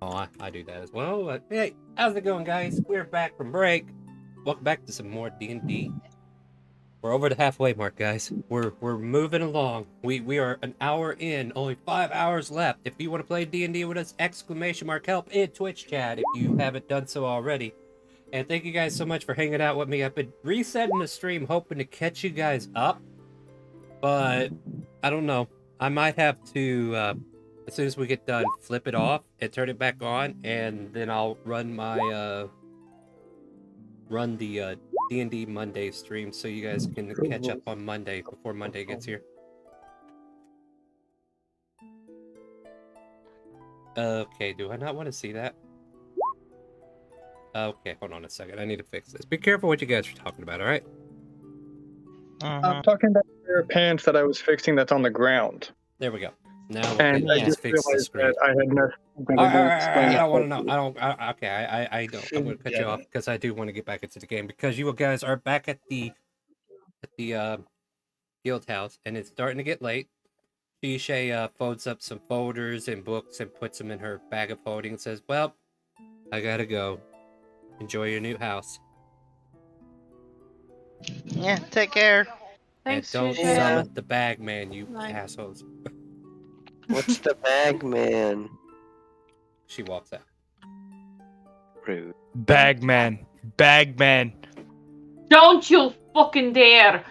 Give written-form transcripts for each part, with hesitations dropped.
Oh, I do that as well. But, hey, how's it going, guys? We're back from break. Welcome back to some more D&D. We're over the halfway mark, guys. We're moving along. We are an hour in, only 5 hours left. If you want to play D&D with us, !help in Twitch chat if you haven't done so already. And thank you guys so much for hanging out with me. I've been resetting the stream, hoping to catch you guys up, but I don't know. I might have to, as soon as we get done, flip it off and turn it back on, and then I'll run my, run the D&D Monday stream so you guys can catch up on Monday before Monday gets here. Okay, do I not want to see that? Okay, hold on a second. I need to fix this. Be careful what you guys are talking about, alright? I'm talking about a pair of pants that I was fixing that's on the ground. There we go. Now And I just fix the realized screen. that I had missed something. I don't want to know. I don't. I don't. I'm going to cut you off Yeah. because I do want to get back into the game because you guys are back at the guild house and it's starting to get late. Shisha folds up some folders and books and puts them in her bag of holding and says, "Well, I gotta go. Enjoy your new house. Yeah, take care. Thanks, and don't Shisha. summon the bag man, you Bye. assholes." What's the bag, man? She walks out. Rude. Bagman. Bagman. Don't you fucking dare!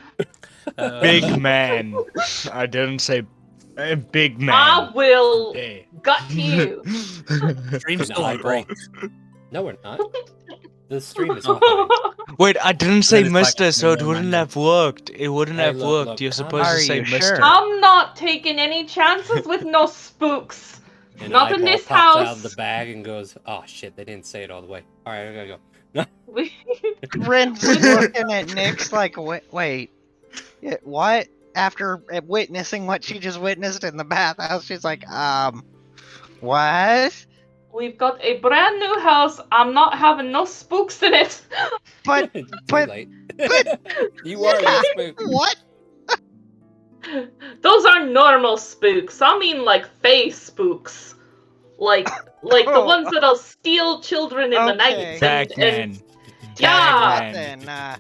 Big man. I didn't say big man. I will Yeah. gut you. Stream's No, still on break. No, we're not. The stream is not fine. Wait, I didn't say Then it's like mister, so it never wouldn't mind. have worked. It wouldn't Hey, have look, worked. You're come supposed on. to Are say you mister. sure? I'm not taking any chances with no spooks. And Not an in eyeball this pops out house. of the bag and goes, "Oh shit, they didn't say it all the way. All right, I gotta go." Rin's looking at Nyx like, wait, yeah, what? After witnessing what she just witnessed in the bathhouse, she's like, what? We've got a brand new house. I'm not having no spooks in it. But, Too but- late. but- You are yeah, the spook. what? Those are normal spooks. I mean, like face spooks, like the Oh. ones that'll steal children in the night. Okay. Bagman. Yeah. Then,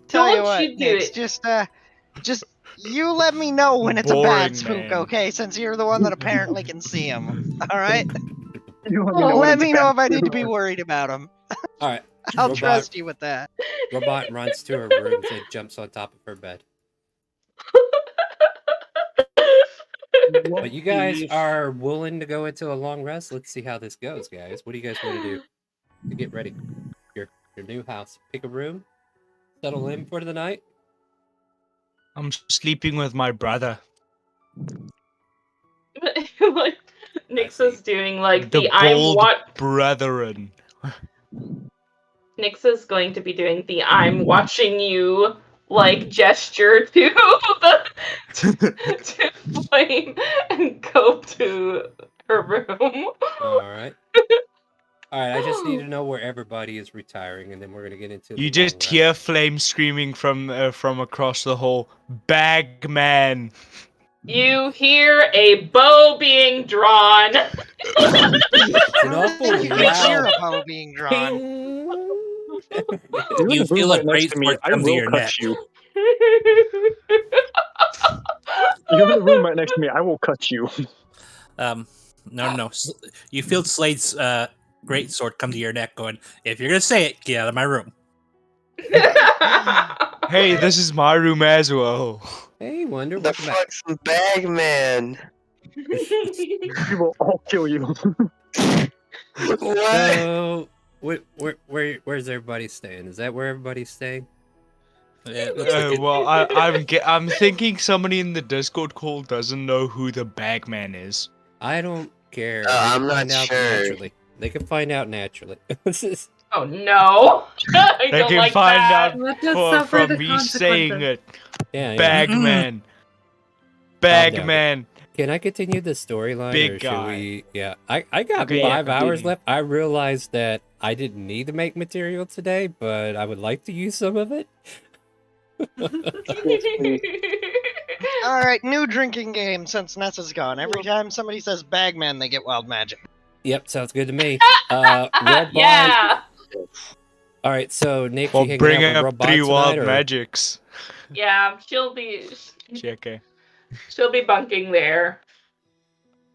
tell you Don't what, you do Nyx, it. just you let me know when it's a bad Boring, spook, man. okay? Since you're the one that apparently can see them. All right? You Let me know if I it's need to bad. be worried about them. All right. I'll Robot- trust you with that. Robot runs to her room and jumps on top of her bed. But you guys are willing to go into a long rest? Let's see how this goes, guys. What do you guys want to do to get ready? Your new house. Pick a room. Settle in for the night. I'm sleeping with my brother. Like Nyx is doing like The the I'm bold what brethren. Nyx is going to be doing the I'm watching you like gesture to the to Flame and go to her room. All right. All right. I just need to know where everybody is retiring, and then we're gonna get into. You the just long rest. hear Flame screaming from across the hall. Bagman. You hear a bow being drawn. It's an awful You can hear loud a bow being drawn. You're in You the room feel right a next great to me. sword I come to will your cut neck. you. You're in the room right next to me. I will cut you. No. You feel Slade's great sword come to your neck, going, "If you're gonna say it, get out of my room." Hey, this is my room as well. Hey, Wonder, The welcome back. fuck's bag, man? We will all kill you. What? So, where's everybody staying? Is that where everybody's staying? Yeah, it looks like it. Well, I'm thinking somebody in the Discord call doesn't know who the Bagman is. I don't care. I'm not find out sure. naturally. They can find out naturally. This is- Oh no! I They don't can like find that. out Let us suffer from the me saying consequences. it. yeah. Bagman. Bagman. Can I continue the storyline, Big or should guy. we? Yeah, I got Okay, yeah, 5 hours continue. left. I realized that I didn't need to make material today, but I would like to use some of it. All right, new drinking game since Nessa's gone. Every time somebody says Bagman, they get wild magic. Yep, sounds good to me. Robot. Yeah. All right, so Nick, Well, you hanging bring out with up Robot 3 tonight, wild or magics. Yeah, she'll be JK. bunking there.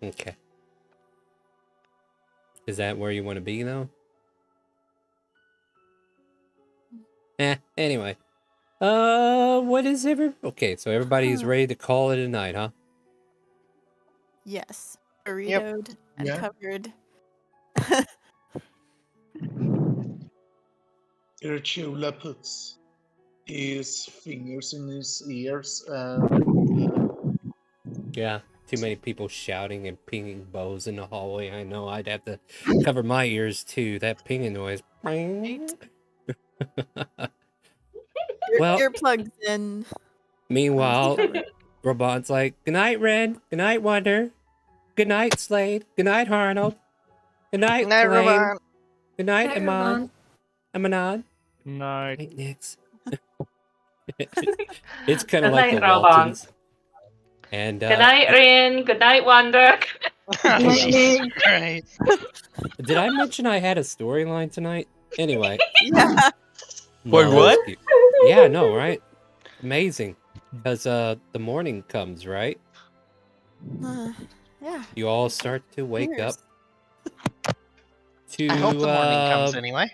okay? Is that where you want to be though? Anyway. What is Okay, so everybody's ready to call it a night, huh? Yes. Burritoed and Yeah. covered. Irchula puts his fingers in his ears and Yeah. Too many people shouting and pinging bows in the hallway. I know I'd have to cover my ears too. That pinging noise. Well, Earplugs in. meanwhile, Covered. Robot's like, "Good night, Ren. Good night, Wonder. Good night, Slade. Good night, Arnold. Good night, Good night, Flame. Robot. Good night, Night, Amon. Amanad. Night. Good night, Nix." It's kind of Good like night, the Robot. Waltons. And Good night, Rin. Good night, Wonder. Jesus Christ. did I mention I had a storyline tonight? Anyway. Yeah. Wait, No, what? that's cute. Yeah, no, right? Amazing. Because the morning comes, right? Yeah. You all start to wake up to I hope the morning comes anyway.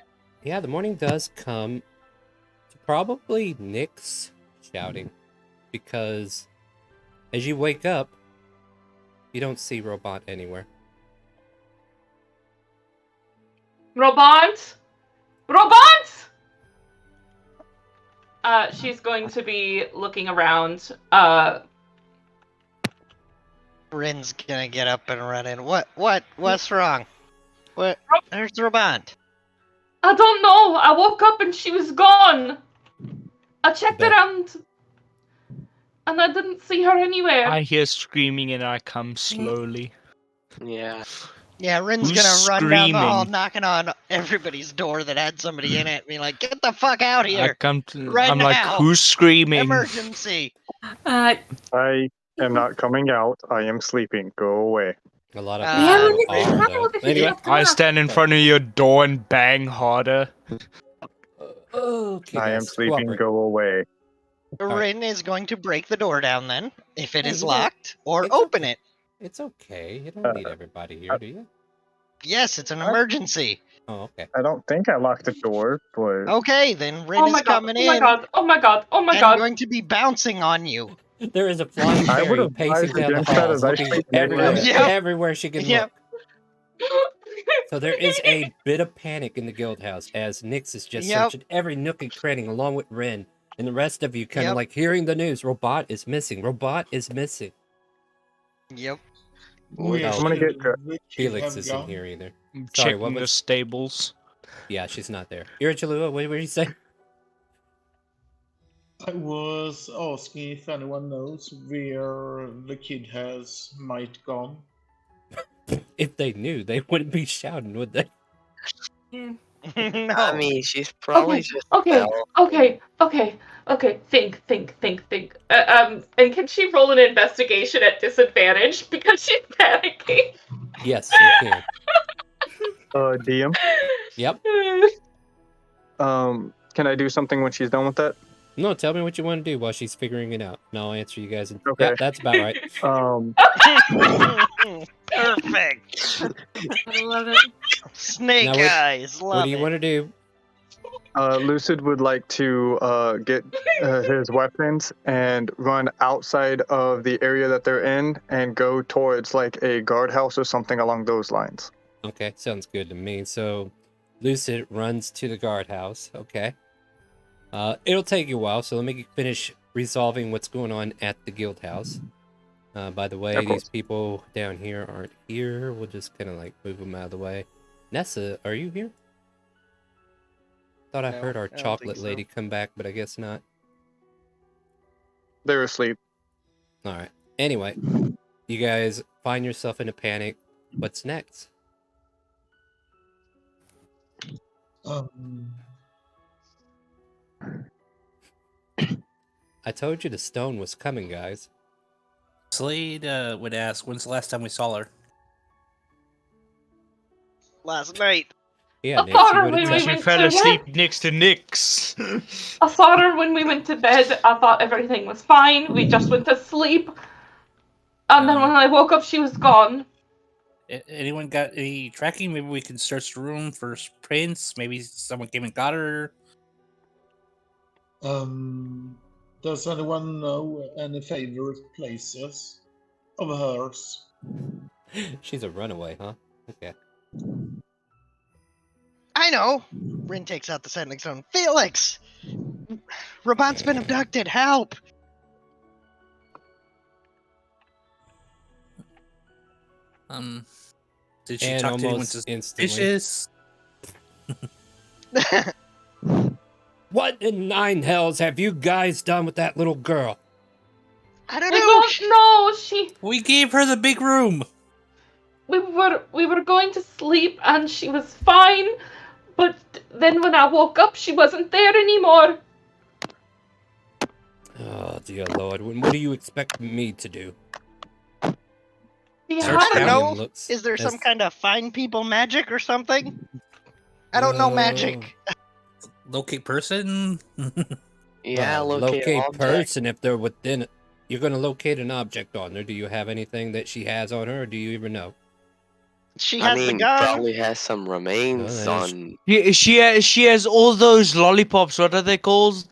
Yeah, the morning does come to probably Nick's shouting. Because as you wake up, you don't see Robot anywhere. Robot? Robot? She's going to be looking around. Rin's gonna get up and run in. What's wrong? What? There's Robot. I don't know. I woke up and she was gone. I checked Bet. around and I didn't see her anywhere. I hear screaming and I come slowly. Yeah. Yeah, Rin's Who's gonna run down the hall, screaming? knocking on everybody's door that had somebody in it, being like, "Get the fuck out I here! come to. Right I'm like, now. who's screaming? Emergency!" I am not coming out. I am sleeping. Go away. A lot of Yeah, people Rin- follow, though. Anyway. I stand in front of your door and bang harder. Okay, I am guys, sleeping. cooperate. Go away. right. Rin is going to break the door down then, if it Hey, is you know, locked, or it's open okay. it. It's okay. You don't need everybody here, do you? Yes, it's an emergency. Oh, okay. I don't think I locked the door, but Okay, then Rin Oh is my god. coming Oh my in god. Oh my god. Oh my and god. going to be bouncing on you. There is a flying I would fairy have pacing advised down the against that halls, as I looking sleep everywhere, naked. Yep. everywhere she can Yep. look. So there is a bit of panic in the guild house as Nyx is just Yep. searching every nook and cranny along with Ren, and the rest of you kind of Yep. like hearing the news. Robot is missing. Robot is missing. Yep. where I'm gonna should get Richie Felix have isn't gone? here either. I'm Sorry, checking what the was? stables. Yeah, she's not there. Irichalua, what did you say? I was asking if anyone knows where the kid might gone. If they knew, they wouldn't be shouting, would they? No. I mean, she's probably just Okay. fell. Okay. Think. And can she roll an investigation at disadvantage because she's panicking? Yes, you can. DM. Yep. Can I do something when she's done with that? No, tell me what you want to do while she's figuring it out, and I'll answer you guys. Okay. Yep, that's about right. Perfect. I love it. Snake Now what- eyes. Love What do you it. want to do? Lucid would like to get his weapons and run outside of the area that they're in and go towards like a guardhouse or something along those lines. Okay, sounds good to me. So, Lucid runs to the guardhouse. Okay. It'll take you a while, so let me finish resolving what's going on at the guild house. By the way, Of course. these people down here aren't here. We'll just kind of like move them out of the way. Nessa, are you here? Thought I No, heard our I don't think chocolate so. lady come back, but I guess not. They're asleep. All right. Anyway, you guys find yourself in a panic. What's next? I told you the stone was coming, guys. Slade would ask, when's the last time we saw her? last night. Yeah, I Nix, saw you her would when have we She went fell to asleep next to Nyx. I saw her when we went to bed. I thought everything was fine. We just went to sleep. And then when I woke up, she was gone. Anyone got any tracking? Maybe we can search the room for prints. Maybe someone came and got her. Does anyone know any favorite places of hers? She's a runaway, huh? Okay. I know. Rin takes out the sending stone. Felix! Raban's been abducted. Help! Did she And talk to anyone almost instantly. suspicious? What in nine hells have you guys done with that little girl? I don't We know. don't know. We gave her the big room. We were going to sleep and she was fine. But then when I woke up, she wasn't there anymore. Oh, dear Lord. What do you expect me to do? Yeah, Search I don't down. know. Looks Is there some as- kind of find people magic or something? I don't know magic. Locate person. Yeah, Well, locate object. person if they're within it. You're going to locate an object on her. Do you have anything that she has on her, or do you even know? She I has the mean, gun. probably has some remains that is- on. Yeah, she has all those lollipops. What are they called?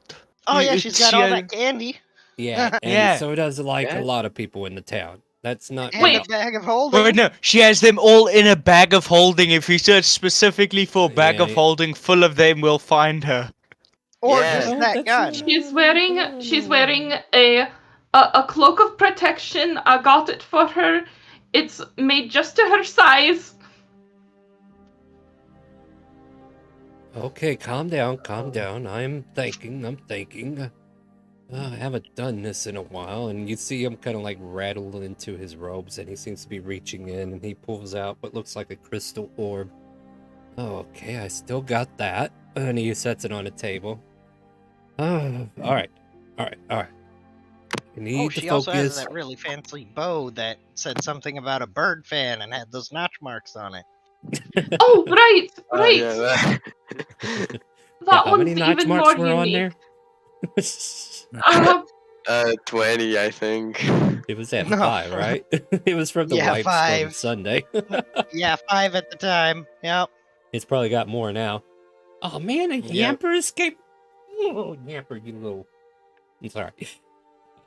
Oh yeah, she's got She all has- that candy. Yeah, and Yeah. so does like Yeah. a lot of people in the town. That's not And Wait. a bag of holding. Wait, no, she has them all in a bag of holding. If you search specifically for bag Yeah, of holding full of them, we'll find her. Or Yeah. just that gun. She's wearing a cloak of protection. I got it for her. It's made just to her size. Okay, calm down. I'm thinking. I haven't done this in a while, and you see him kind of like rattle into his robes, and he seems to be reaching in, and he pulls out what looks like a crystal orb. Okay, I still got that, and he sets it on a table. All right. You need Oh, to she also has focus. that really fancy bow that said something about a bird fan and had those notch marks on it. Oh, right. Yeah, that. That How one's many notch even marks more were on unique. there? 20, I think. It was at No. 5, right? It was from the Yeah, wipes from 5. Sunday. Yeah, 5 at the time. Yep. It's probably got more now. Oh man, a Yep. Yamper escaped. Oh, Yamper, you little. I'm sorry.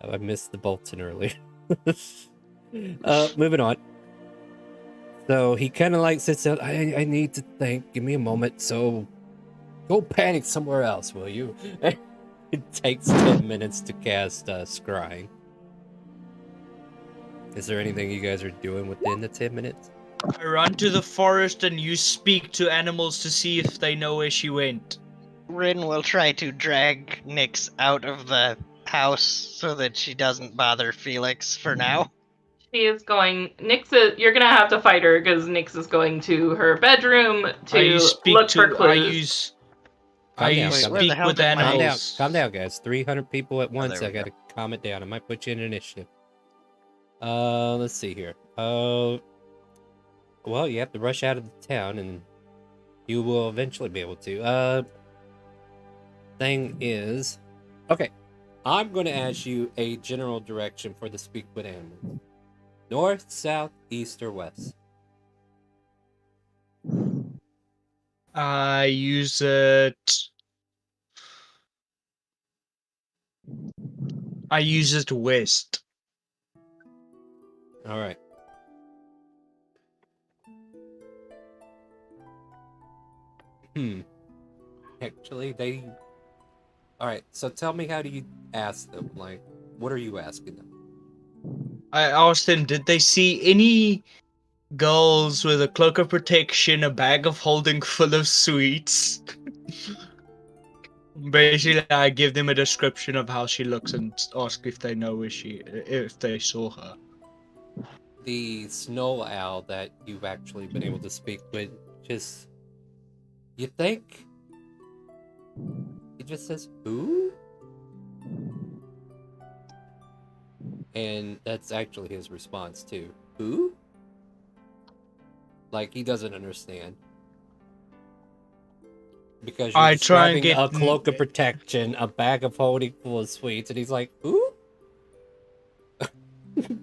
I missed the Bolton earlier. Moving on. So he kind of like sits out. I need to think. Give me a moment. So go panic somewhere else, will you? It takes 10 minutes to cast Scrying. Is there anything you guys are doing within the 10 minutes? I run to the forest and you speak to animals to see if they know where she went. Rin will try to drag Nyx out of the house so that she doesn't bother Felix for now. She is going. You're gonna have to fight her because Nyx is going to her bedroom to look for clues. Calm down, speak where the hell with did my- animals. Calm down, guys. 300 people at once. there I we gotta calm it down. I might put you in initiative. Let's see here. Well, you have to rush out of the town, and you will eventually be able to. Thing is, okay, I'm going to ask you a general direction for the speak with animals: north, south, east, or west. I use it. I use it west. All right. Actually, they. All right. So tell me, how do you ask them? Like, what are you asking them? I asked them, did they see any girls with a cloak of protection, a bag of holding full of sweets? Basically, I give them a description of how she looks and ask if they know if they saw her. The snow owl that you've actually been able to speak with, just, you think he just says who, and that's actually his response too. Who? Like, he doesn't understand. Because you're I try and describing get a cloak of protection, a bag of holding full of sweets, and he's like, "Ooh."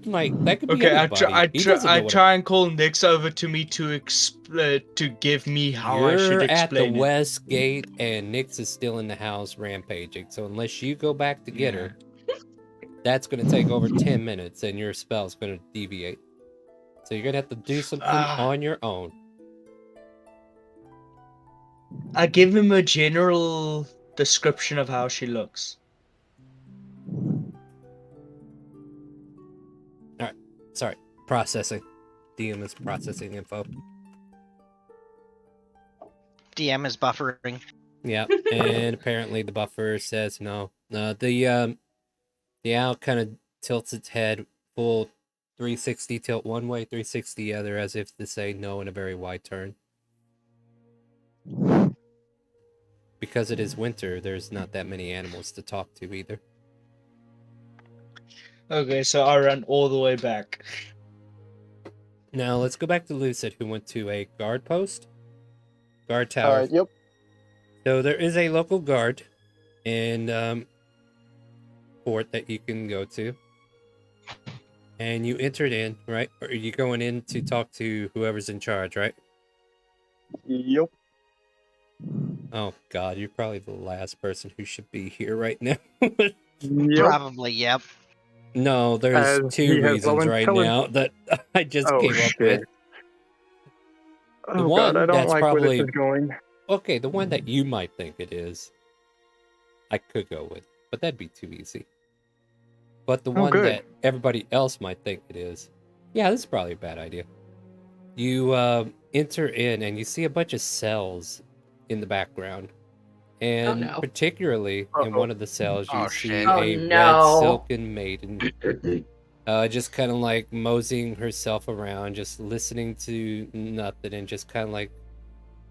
Like that could be Okay, anybody. He doesn't know I what. try and call Nyx over to me to give me how I should You're at the explain it. west gate, and Nyx is still in the house rampaging. So unless you go back to get her, that's going to take over 10 minutes, and your spell's going to deviate. So you're going to have to do something on your own. I give him a general description of how she looks. Alright, sorry. Processing. DM is processing info. DM is buffering. Yeah, and apparently the buffer says no. The owl kind of tilts its head full 360 tilt one way, 360 the other, as if to say no in a very wide turn. Because it is winter, there's not that many animals to talk to either. Okay, so I run all the way back. Now let's go back to Lucid, who went to a guard post. Guard tower. Yep. So there is a local guard in port that you can go to. And you entered in, right? Or are you going in to talk to whoever's in charge, right? Yep. Oh god, you're probably the last person who should be here right now. Yep. Probably, yep. No, there's As two he has reasons Owen's right color- now that I just Oh came up with. shit. The Oh one god, I don't that's like where probably this is going. okay. The one that you might think it is, I could go with, but that'd be too easy. But the one good. that everybody else might think it is, yeah, this is probably a bad idea. You enter in and you see a bunch of cells in the background, and no. particularly in one of the cells, you Oh, see shit. Oh, a no. red silken maiden. Just kind of like moseying herself around, just listening to nothing, and just kind of like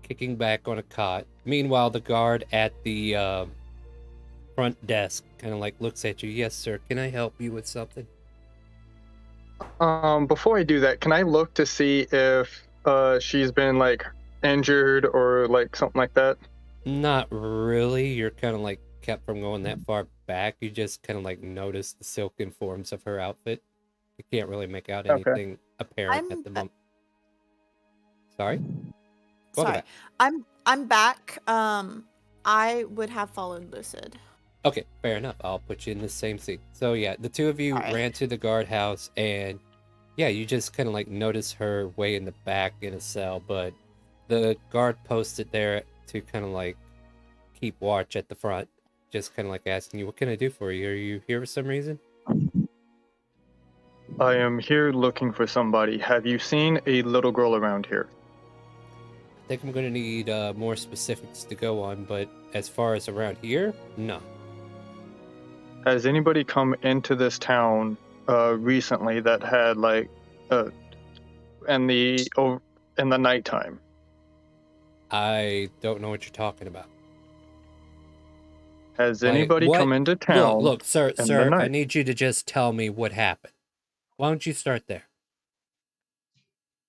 kicking back on a cot. Meanwhile, the guard at the front desk kind of like looks at you. Yes, sir. Can I help you with something? Before I do that, can I look to see if she's been like injured or like something like that? Not really. You're kind of like kept from going that far back. You just kind of like notice the silken forms of her outfit. You can't really make out Okay. anything apparent at the moment. Sorry? Welcome Sorry, back. I'm back. I would have followed Lucid. Okay, fair enough. I'll put you in the same seat. So yeah, the two of you Alright. ran to the guardhouse, and yeah, you just kind of like notice her way in the back in a cell, but the guard posted there to kind of like keep watch at the front, just kind of like asking you, "What can I do for you? Are you here for some reason?" I am here looking for somebody. Have you seen a little girl around here? I think I'm gonna need more specifics to go on, but as far as around here, no. Has anybody come into this town recently that had like in the nighttime? I don't know what you're talking about. Has Like, anybody what- come into town? Look, sir, in the sir, I night? need you to just tell me what happened. Why don't you start there?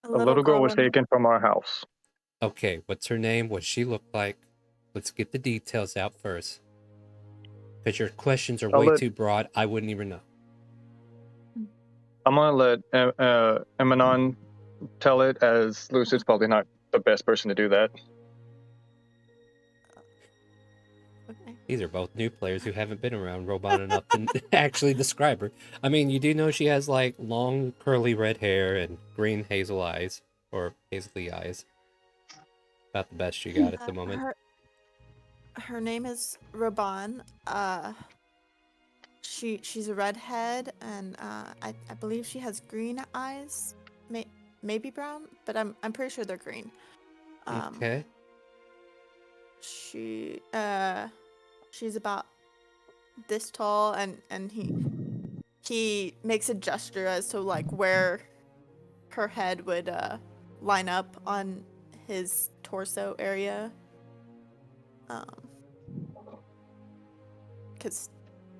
A little girl was in- taken from our house. Okay, what's her name? What she look like? Let's get the details out first. Because your questions are I'll way let- too broad. I wouldn't even know. I'm gonna let Emanon tell it, as Lucid's probably not the best person to do that. Okay. These are both new players who haven't been around Robot enough to actually describe her. I mean, you do know she has like long curly red hair and green hazel eyes, or hazily eyes. About the best you got at the moment. Her name is Raban. She's a redhead, and I believe she has green eyes, maybe brown, but I'm pretty sure they're green. Okay. She's about this tall, and he makes a gesture as to like where her head would line up on his torso area. Because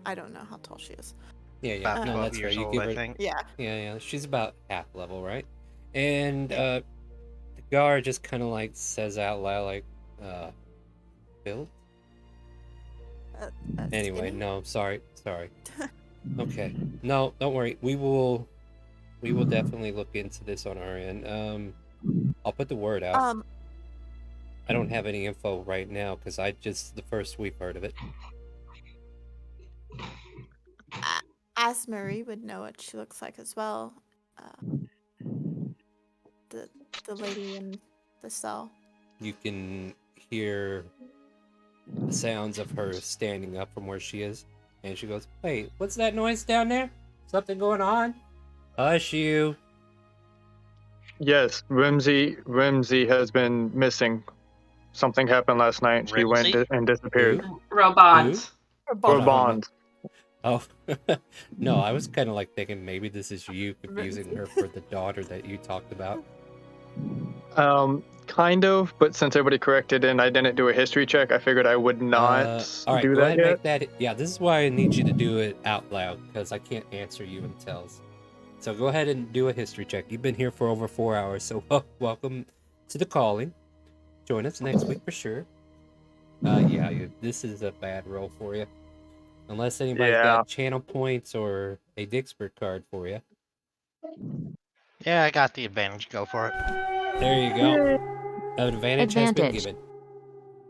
I don't know how tall she is. Yeah, About no, 12 that's fair. years You old, give I her, think. Yeah. yeah. She's about half level, right? And the guard just kind of like says out loud, like, killed? Anyway, Anyway, no, sorry. Okay. No, don't worry. We will definitely look into this on our end. I'll put the word out. I don't have any info right now because the first we've heard of it. As Marie would know what she looks like as well. The lady in the cell. You can hear the sounds of her standing up from where she is, and she goes, "Wait, what's that noise down there? Something going on? Hush you." Yes, Rimsey has been missing. Something happened last night. She went Rimsey? and disappeared. Robot. Hold on. Bond. Oh, no, I was kind of like thinking maybe this is you confusing her for the daughter that you talked about. Kind of, but since everybody corrected and I didn't do a history check, I figured I would not All right, do go that ahead yet. and make that. Yeah, this is why I need you to do it out loud because I can't answer you in tells. So go ahead and do a history check. You've been here for over 4 hours, so welcome to the calling. Join us next week for sure. This is a bad roll for you. Unless anybody's got channel points or a Dixper card for you. Yeah, I got the advantage. Go for it. There you go. An advantage has been Advantage. given.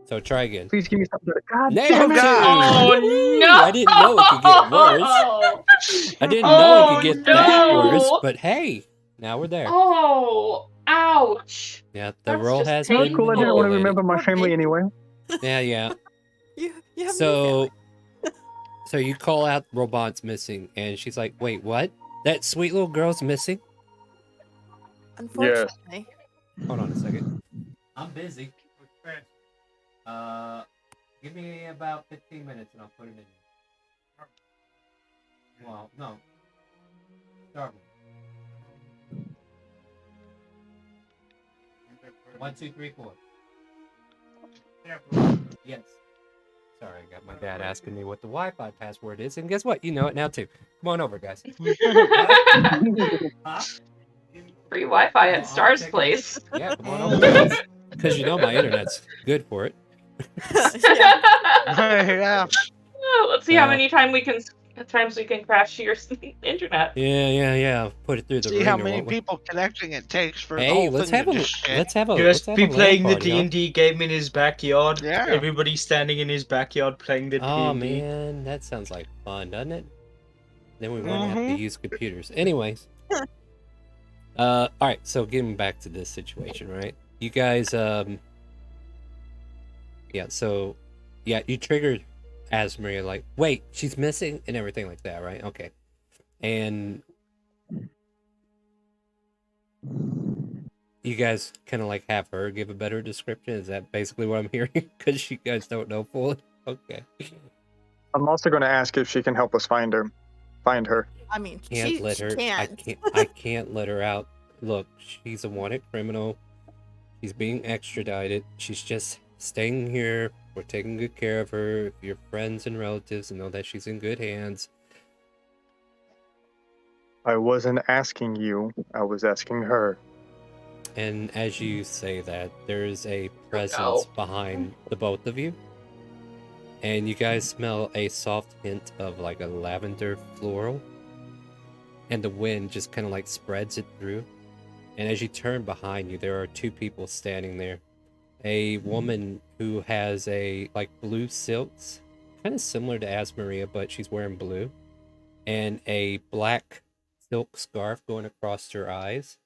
So try again. Please give me something. God Negative damn it! 2! Oh no! I didn't know it could get worse. I didn't know it could get that worse, but hey, now we're there. Oh, ouch! Yeah, the That's roll just has That's been cool. I didn't want to manipulated. remember my family anyway. Yeah. You have So, no so you call out Robot's missing, and she's like, "Wait, what? That sweet little girl's missing?" Unfortunately. Hold on a second. I'm busy. Give me about 15 minutes, and I'll put it in. Well, no. Starwind. 1, 2, 3, 4. Yes. Sorry, I got my dad asking me what the Wi-Fi password is, and guess what? You know it now too. Come on over, guys. Free Wi-Fi No, at I'll Star's check it. place. Yeah, come on over, guys. Because you know my internet's good for it. Yeah. Let's see how many times we can crash your internet. Yeah. Put it through the See ringer, how many won't we? people connecting it takes for the Hey, whole let's thing have to a just shit. let's have a Just LAN be playing the party, huh? D&D game in his backyard. Yeah. Everybody standing in his backyard playing the Oh D&D. man, that sounds like fun, doesn't it? Then we won't have to Mhm. use computers. Anyways. Alright, so getting back to this situation, right? You guys, you triggered Asmaria, like, wait, she's missing, and everything like that, right? Okay. And you guys kind of like have her give a better description? Is that basically what I'm hearing? Because you guys don't know fully? Okay. I'm also going to ask if she can help us find her. I mean, Can't she let her. can't. I can't let her out. Look, she's a wanted criminal. She's being extradited. She's just staying here. We're taking good care of her. Your friends and relatives know that she's in good hands. I wasn't asking you. I was asking her. And as you say that, there's a presence behind the both of you. And you guys smell a soft hint of like a lavender floral. And the wind just kind of like spreads it through. And as you turn behind you, there are two people standing there. A woman who has a like blue silks, kind of similar to Asmaria, but she's wearing blue. And a black silk scarf going across her eyes.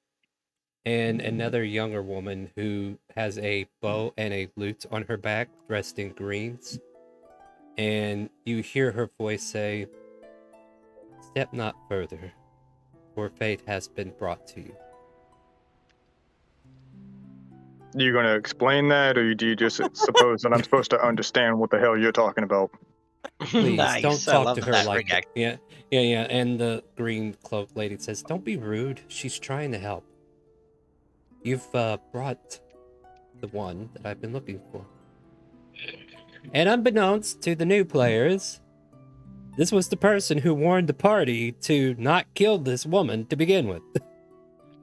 And another younger woman who has a bow and a lute on her back, dressed in greens. And you hear her voice say, "Step not further, for fate has been brought to you." You going to explain that, or do you just suppose that I'm supposed to understand what the hell you're talking about? Please Nice. don't I talk love to her that like that. reaction. Yeah. And the green cloaked lady says, "Don't be rude. She's trying to help. You've brought the one that I've been looking for." And unbeknownst to the new players, this was the person who warned the party to not kill this woman to begin with.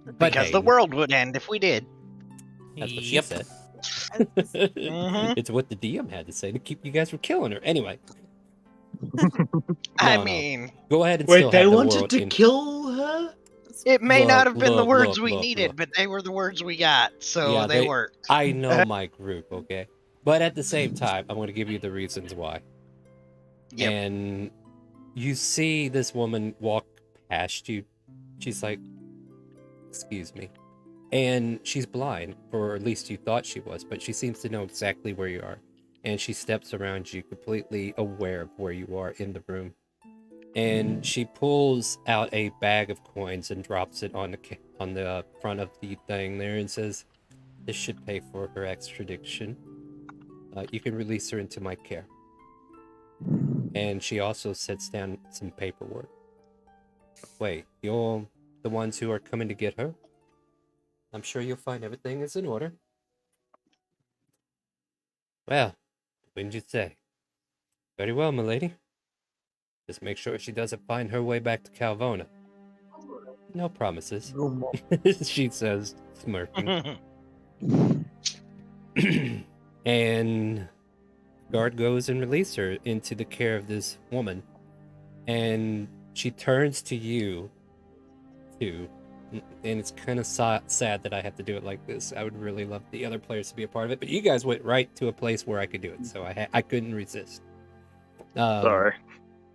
But Because hey, the world would end if we did. that's what she Yep. said. Mhm. It's what the DM had to say to keep you guys from killing her. Anyway. I No. mean, Go ahead and still Wait, they have the wanted world to in. kill her? it may not have been the words Look, we look, needed, look. but they were the words we got, so Yeah, they worked. I know my group, okay? But at the same time, I'm going to give you the reasons why. Yep. And you see this woman walk past you. She's like, excuse me. And she's blind, or at least you thought she was, but she seems to know exactly where you are. And she steps around you, completely aware of where you are in the room. And she pulls out a bag of coins and drops it on the front of the thing there and says, "This should pay for her extradition. You can release her into my care." And she also sets down some paperwork. Wait, you're the ones who are coming to get her? I'm sure you'll find everything is in order. Well, what did you say? Very well, milady. Just make sure she doesn't find her way back to Calvona. No promises, she says, smirking. And guard goes and releases her into the care of this woman. And she turns to you, too. And it's kind of sad that I have to do it like this. I would really love the other players to be a part of it, but you guys went right to a place where I could do it, so I couldn't resist. Sorry.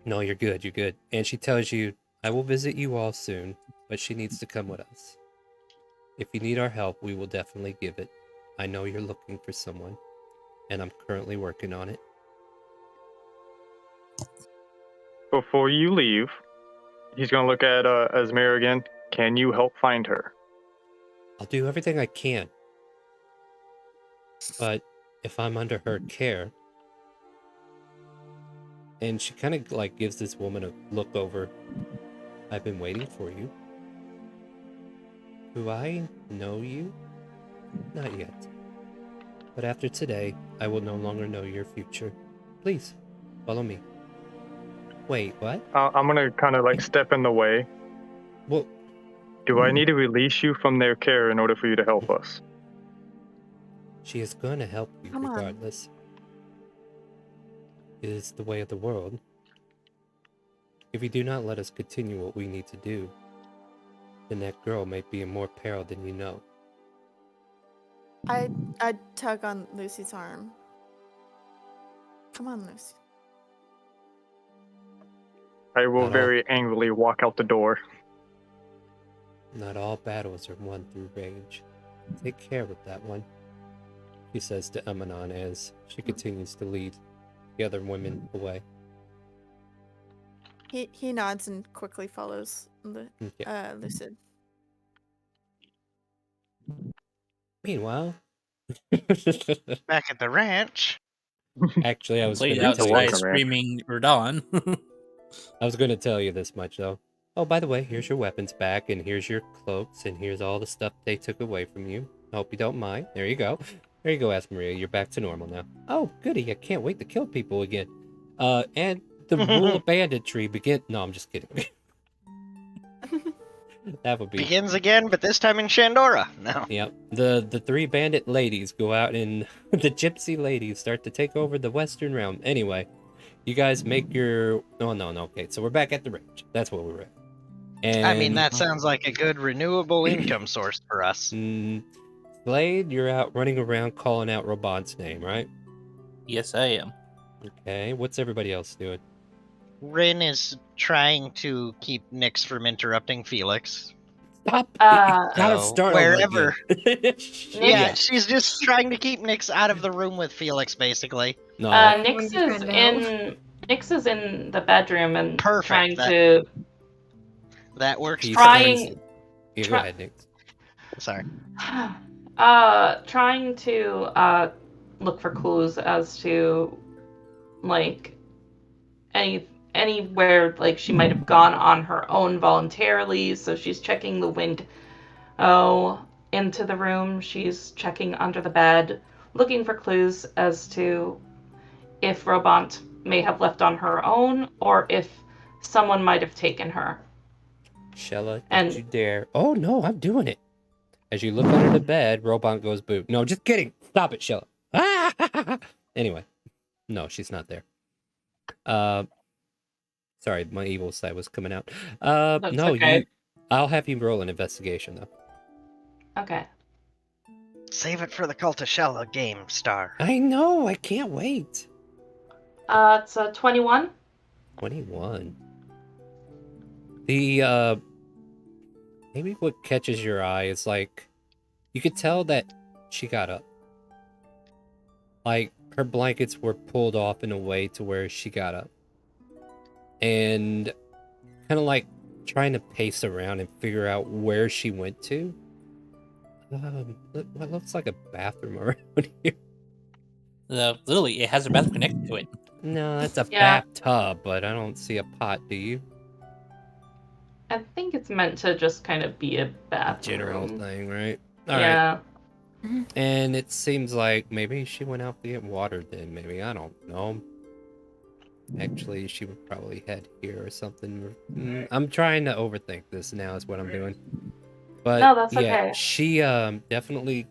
No, you're good, you're good. And she tells you, I will visit you all soon, but she needs to come with us. If you need our help, we will definitely give it. I know you're looking for someone, and I'm currently working on it. Before you leave, he's gonna look at Esmer again. Can you help find her? I'll do everything I can. But if I'm under her care... And she kind of like gives this woman a look over. I've been waiting for you. Do I know you? Not yet. But after today, I will no longer know your future. Please, follow me. Wait, what? I'm gonna kind of like step in the way. Well, Do I need to release you from their care in order for you to help us? she is going to help you Come on. regardless. It is the way of the world. If you do not let us continue what we need to do, then that girl may be in more peril than you know. I tug on Lucy's arm. Come on, Lucy. I will Not all. very angrily walk out the door. Not all battles are won through rage. Take care of that one, he says to Amanon as she continues to lead the other women away. He nods and quickly follows Okay. Lucid. Meanwhile, Back at the ranch. actually, I was going Lady to tell you. outside welcome, man. screaming Radon. I was going to tell you this much though. Oh, by the way, here's your weapons back, and here's your cloaks, and here's all the stuff they took away from you. I hope you don't mind. There you go. There you go, Maria. You're back to normal now. Oh, goody. I can't wait to kill people again. And the rule of banditry begin. No, I'm just kidding. That would be. Begins again, but this time in Shandora. No. Yep. The three bandit ladies go out and the gypsy ladies start to take over the western realm. Anyway, you guys make your... No. Okay, so we're back at the range. That's where we're at. And I mean, that sounds like a good renewable income source for us. Slade, you're out running around calling out Robon's name, right? Yes, I am. Okay, what's everybody else doing? Rin is trying to keep Nyx from interrupting Felix. Stop! Gotta So, start wherever. over again. Yeah, she's just trying to keep Nyx out of the room with Felix, basically. No. Nyx is in the bedroom and Perfect, trying that- to That works. He's trying- Yeah, go ahead, Nick. Sorry. trying to look for clues as to like anywhere like she might have gone on her own voluntarily. So she's checking the window into the room. She's checking under the bed, looking for clues as to if Robont may have left on her own or if someone might have taken her. Shella, And- don't you dare. Oh, no, I'm doing it. As you look under the bed, Robot goes boo. No, just kidding. Stop it, Shella. Ah! Anyway, no, she's not there. Sorry, my evil side was coming out. That's No, okay. I'll have you roll an investigation though. Okay. Save it for the Cult of Shella game, Star. I know. I can't wait. It's a 21. 21. The maybe what catches your eye is like you could tell that she got up. Like her blankets were pulled off in a way to where she got up. And kind of like trying to pace around and figure out where she went to. What looks like a bathroom around here. Literally, it has a bathroom connected to it. No, that's a Yeah. bathtub, but I don't see a pot, do you? I think it's meant to just kind of be a bathroom. General thing, right? All right. Yeah. And it seems like maybe she went out to get water then, maybe. I don't know. Actually, she would probably head here or something. I'm trying to overthink this now is what I'm doing. But No, that's yeah, okay. she definitely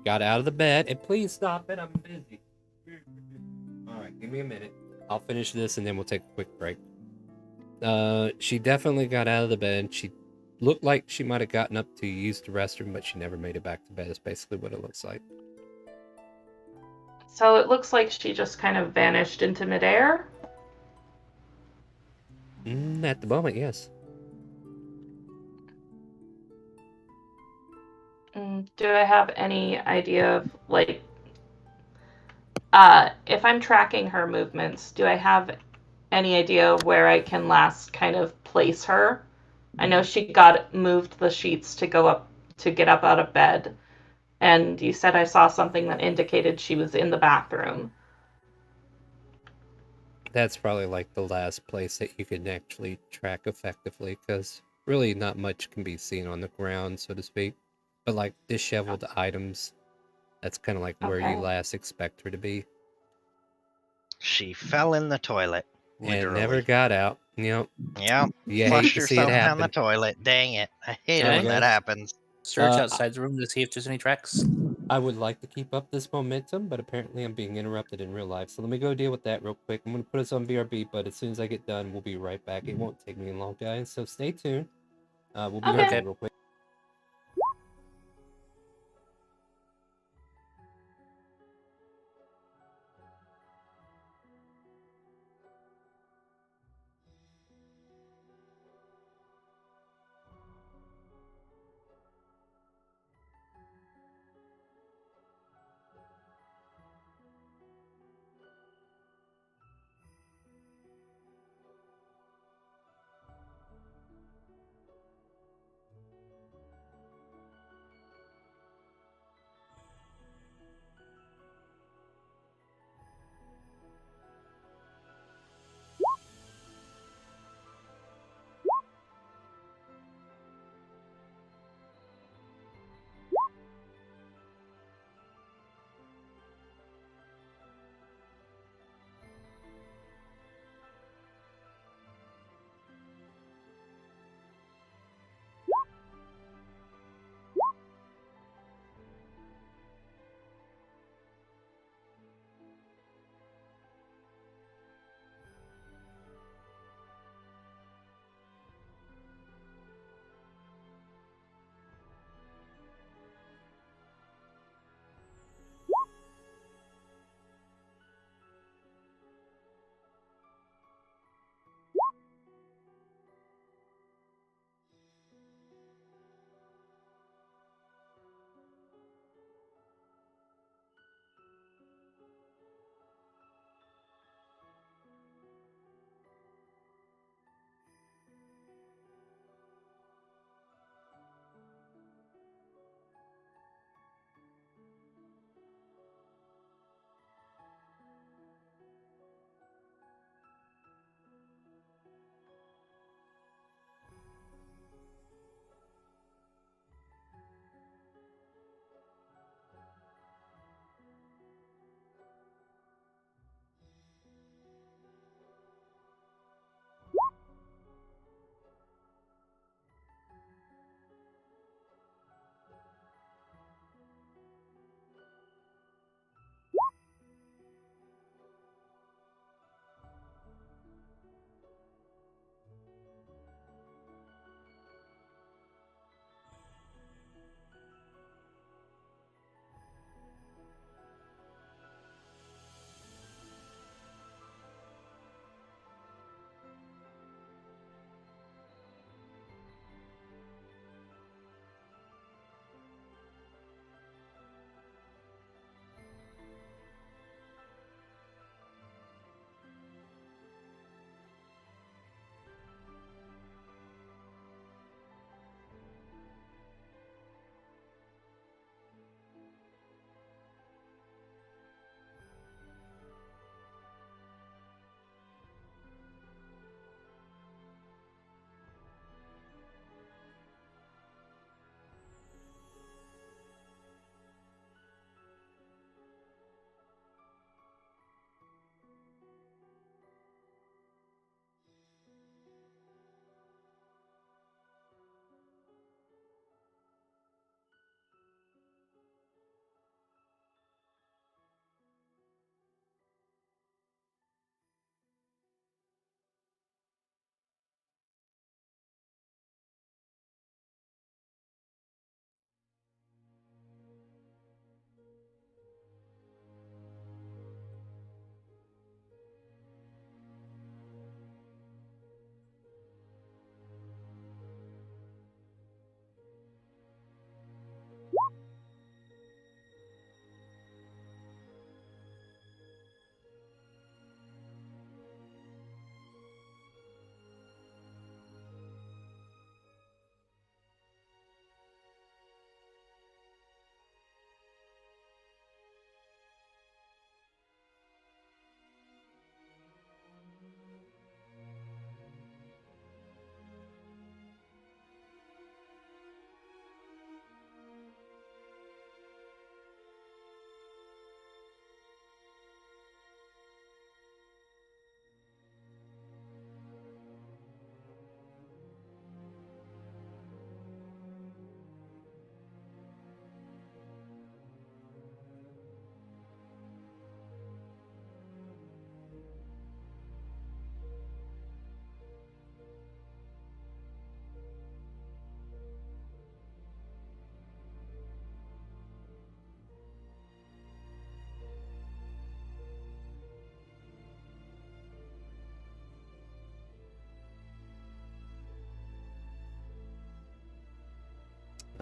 got out of the bed. And please stop it, I'm busy. Alright, give me a minute. I'll finish this and then we'll take a quick break. She definitely got out of the bed. She looked like she might have gotten up to use the restroom, but she never made it back to bed. Is basically what it looks like. So it looks like she just kind of vanished into midair. At the moment, yes. Do I have any idea of, like, if I'm tracking her movements, do I have any idea where I can last kind of place her? I know she moved the sheets to get up out of bed, and you said I saw something that indicated she was in the bathroom. That's probably like the last place that you can actually track effectively, because really not much can be seen on the ground, so to speak. But like disheveled items, that's kind of like where you Okay. last expect her to be. She fell in the toilet. And Literally. never got out. Yep. Yep. You hate Flushed to see it herself down the happen. toilet. Dang it. I hate Sorry, it when that guys. happens. Search outside the room to see if there's any tracks. I would like to keep up this momentum, but apparently I'm being interrupted in real life. So let me go deal with that real quick. I'm going to put us on BRB, but as soon as I get done, we'll be right back. It won't take me long, guys, so stay tuned. We'll be right Okay. back real quick.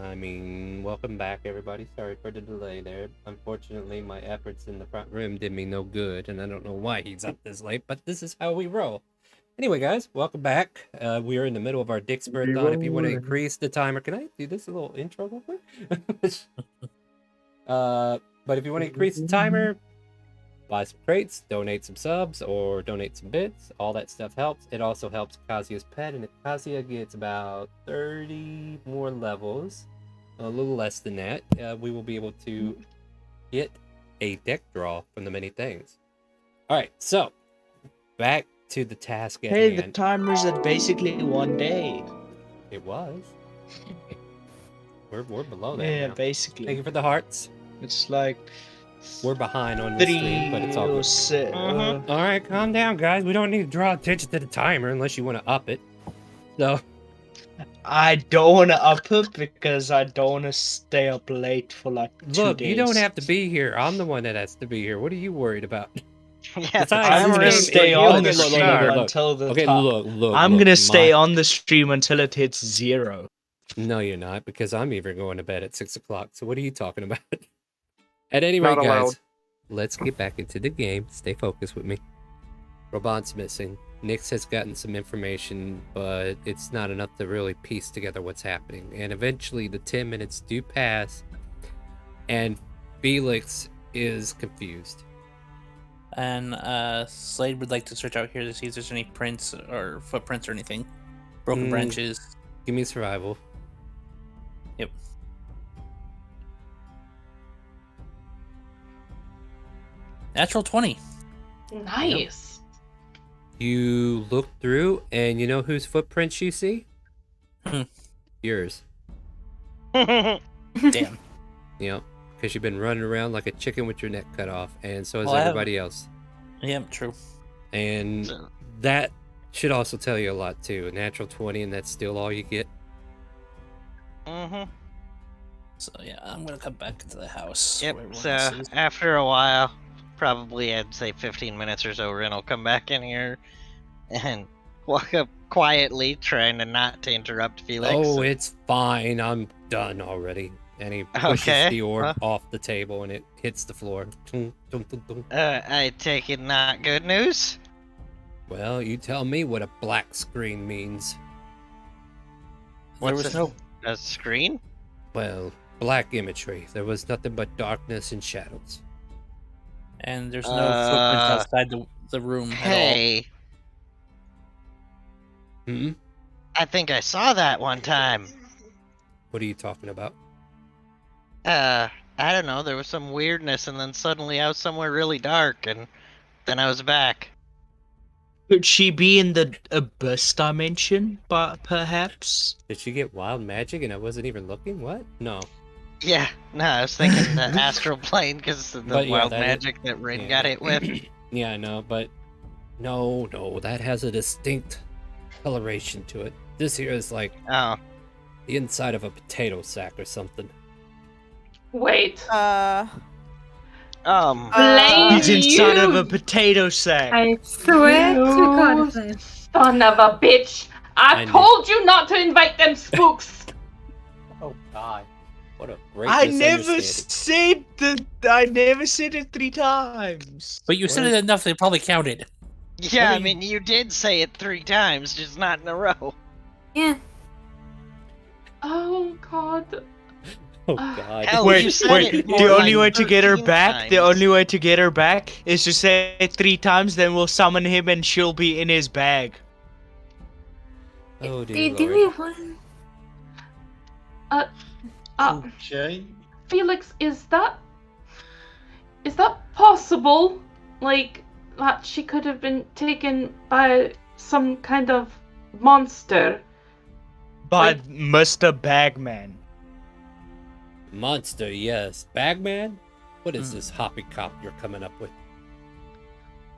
I mean, welcome back, everybody. Sorry for the delay there. Unfortunately, my efforts in the front room did me no good, and I don't know why he's up this late, but this is how we roll. Anyway, guys, welcome back. We are in the middle of our Dick's Marathon. If you want to increase the timer, can I do this a little intro real quick? But if you want to increase the timer, buy some crates, donate some subs, or donate some bits. All that stuff helps. It also helps Kazuya's pet, and if Kazuya gets about 30 more levels, a little less than that, we will be able to get a deck draw from the many things. All right, so back to the task at Hey, hand. the timer's at basically 1 day. It was. We're below that Yeah, now. basically. Thank you for the hearts. It's like We're behind on this stream, but it's all good. Mhm. All right, calm down, guys. We don't need to draw attention to the timer unless you want to up it. So, I don't want to up it because I don't want to stay up late for like 2 look, days. you don't have to be here. I'm the one that has to be here. What are you worried about? Yeah, the Besides, I'm this timer gonna game- is stay you on okay, the look, stream look, look. until the Okay, top. look. I'm gonna look, stay on the stream until it hits 0. No, you're not, because I'm even going to bed at 6 o'clock. So what are you talking about? At any Not rate, allowed. guys, let's get back into the game. Stay focused with me. Robot's missing. Nyx has gotten some information, but it's not enough to really piece together what's happening. And eventually the 10 minutes do pass, and Felix is confused. And Slade would like to search out here to see if there's any prints or footprints or anything. Broken branches. Give me survival. Yep. Natural 20. Nice. You look through, and you know whose footprints you see? Hmm. Yours. Damn. You know, because you've been running around like a chicken with your neck cut off, and so is Well, I have- everybody else. Yep, true. And So- that should also tell you a lot too. A natural 20, and that's still all you get. Mhm. So yeah, I'm gonna come back into the house. Yep. where everyone So else is. after a while, probably I'd say 15 minutes or so, Ren will come back in here and walk up quietly, trying to not to interrupt Felix. Oh, it's fine. I'm done already. And he pushes Okay, the orb well. off the table, and it hits the floor. Tung, tung, tung, tung. I take it not good news. Well, you tell me what a black screen means. There What's was a- no A screen? Well, black imagery. There was nothing but darkness and shadows. and there's no footprints Uh, outside the room at all. Hey, Hmm? I think I saw that one time. What are you talking about? I don't know. There was some weirdness, and then suddenly I was somewhere really dark, and then I was back. Could she be in the abyss dimension, but perhaps? Did she get wild magic and I wasn't even looking? What? No. Yeah, no, I was thinking the astral plane because of the But yeah, wild that is- magic that Rin yeah. got hit with. Yeah, I know, but no, that has a distinct coloration to it. This here is like Oh, the inside of a potato sack or something. Wait. Uh, He's inside of a potato sack. I swear to God. You son of a bitch! I I knew- told you not to invite them spooks! Oh God. What a great I never misunderstanding. said that. I never said it 3 times. But you said it enough; they probably counted. yeah, What I are you- mean, you did say it 3 times, just not in a row. Yeah. Oh god. Oh God. Hell, you Wait, said wait. it more The only like way to get her 13 back, the times. only way to get her back is to say it 3 times. Then we'll summon him, and she'll be in his bag. Oh Do dear do Lord. we want? Okay. Felix, is that possible? Like that she could have been taken by some kind of monster? By Mr. Bagman. Monster, yes. Bagman? What is Hmm. this hoppy cop you're coming up with?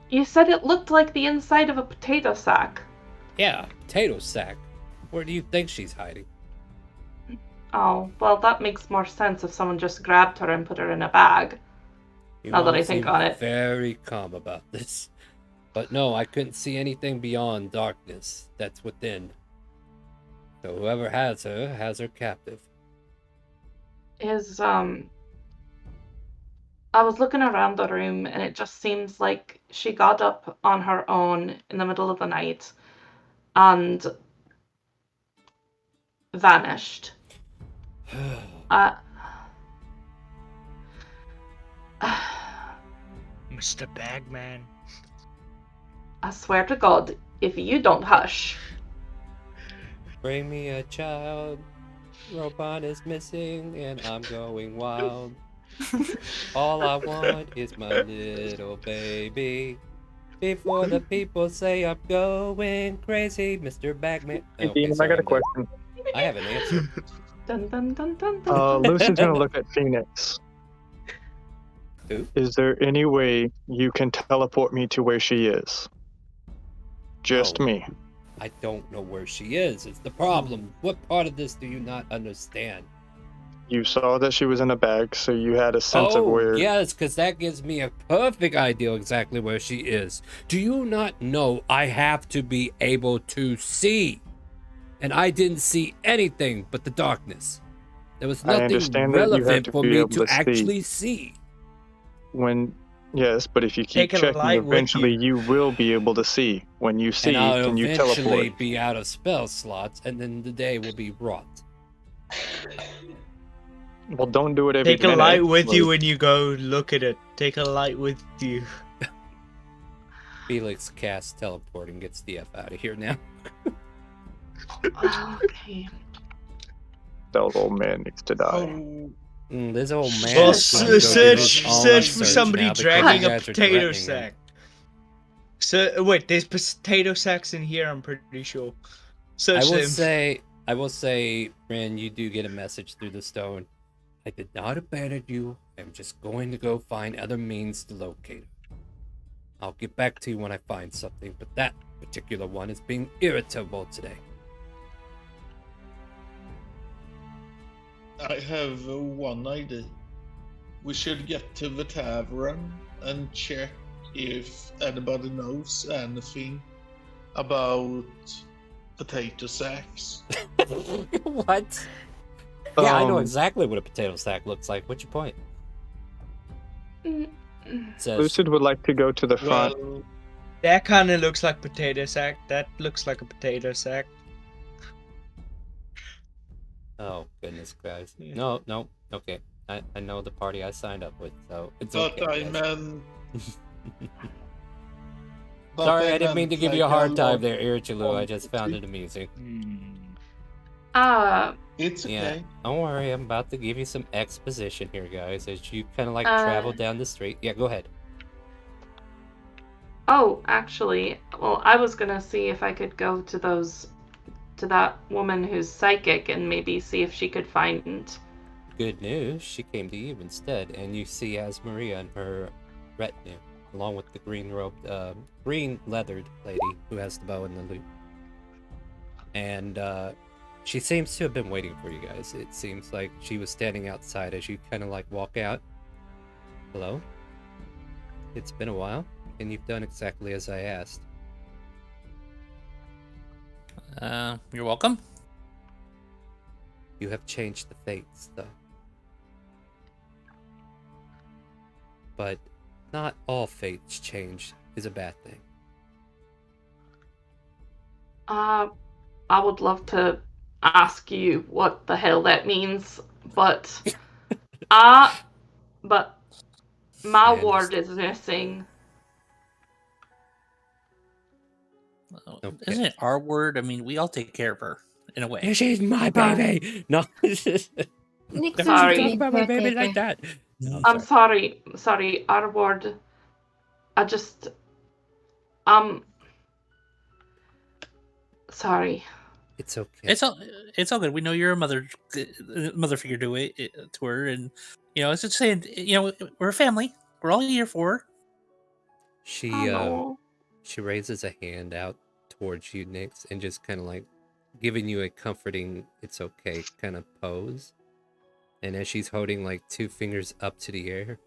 You said it looked like the inside of a potato sack. Yeah, potato sack. Where do you think she's hiding? Oh, well, that makes more sense if someone just grabbed her and put her in a bag. You Now that all I think seem on it. very calm about this. But no, I couldn't see anything beyond darkness that's within. So whoever has her captive. is I was looking around the room and it just seems like she got up on her own in the middle of the night and vanished. Uh, Mr. Bagman. I swear to God, if you don't hush. Bring me a child. Robot is missing and I'm going wild. All I want is my little baby. Before the people say I'm going crazy, Mr. Bagman. Hey, Okay, Dean, I sorry, got a I'm done. question. I have an answer. Dun, dun, dun, dun, dun. Lucy's gonna look at Phoenix. Who? Is there any way you can teleport me to where she is? Just No. me. I don't know where she is. It's the problem. What part of this do you not understand? You saw that she was in a bag, so you had a sense of Oh, where. yes, because that gives me a perfect idea exactly where she is. Do you not know I have to be able to see? And I didn't see anything but the darkness. There was I nothing understand that you have relevant to for be me able to to see. actually see. Yes, but if you keep Take a checking, light with eventually you. you will be able to see. When you see, And I'll can you eventually teleport? be out of spell slots, and then the day will be wrought. Well, don't do it every Take a minute. light with you Like, when you go look at it. Take a light with you. Felix casts teleport and gets the F out of here now. Okay. that old man needs to die. Oh, This old man Well, is going to go do his search own for search somebody now because dragging you a guys are potato threatening him. sack. So wait, there's potato sacks in here. I'm pretty sure. Search I will them. say, Ren, you do get a message through the stone. I did not abandon you. I'm just going to go find other means to locate her. I'll get back to you when I find something, but that particular one is being irritable today. I have one idea. We should get to the tavern and check if anybody knows anything about potato sacks. What? Yeah, I know Um, exactly what a potato sack looks like. What's your point? Mm, Says, Lucid would like to go to the front. Well, That kind of looks like potato sack. That looks like a potato sack. oh, goodness, guys. Yeah. No, okay. I know the party I signed up with, so it's but okay. I guys. meant. but Sorry, I didn't mean meant to give you a like hard time lot there, Irichilu. I just found quantity. it amusing. It's Yeah, okay. don't worry. I'm about to give you some exposition here, guys, as you kind of like Uh, travel down the street. Yeah, go ahead. Oh, actually, well, I was gonna see if I could go to that woman who's psychic and maybe see if she could find. Good news, she came to you instead, and you see Asmaria and her retinue, along with the green-robed, green-leathered lady who has the bow and the lute. And she seems to have been waiting for you guys. It seems like she was standing outside as you kind of like walk out. Hello? It's been a while, and you've done exactly as I asked. You're welcome. You have changed the fates, though. But not all fates change is a bad thing. I would love to ask you what the hell that means, but but my I ward understand. is missing. Okay. Isn't it our word? I mean, we all take care of her in a way. She's my baby! No. Nick, Don't Sorry. talk about my baby like that. No, I'm sorry, our ward. I just sorry. It's okay. It's all good. We know you're a mother figure to her, and it's just saying. We're a family. We're all here for her. She know. she raises a hand out towards you, Nyx, and just kind of like giving you a comforting, it's okay kind of pose. And as she's holding like two fingers up to the air,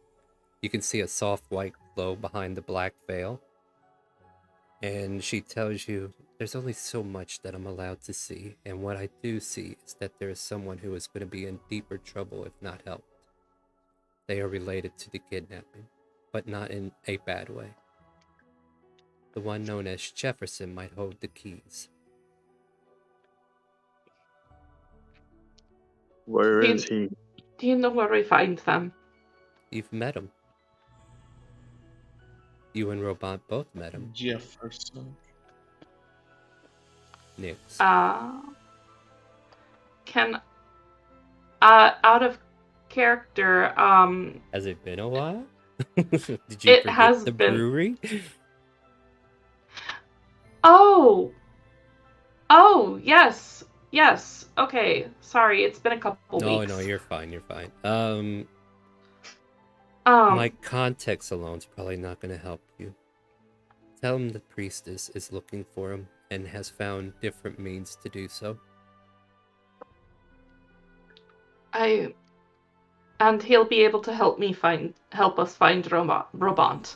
you can see a soft white glow behind the black veil. And she tells you, There's only so much that I'm allowed to see, and what I do see is that there is someone who is going to be in deeper trouble if not helped. They are related to the kidnapping, but not in a bad way. The one known as Jefferson might hold the keys. Where is he? Do you know where we find them? You've met him. You and Robot both met him. Jefferson. Nix. Can out of character, Has it been a while? Did you It forget has the been. brewery? Oh, yes, okay, sorry, it's been a couple No, weeks. no, you're fine, you're fine. Um, My context alone's probably not going to help you. Tell him the priestess is looking for him and has found different means to do so. and he'll be able to help us find Robant.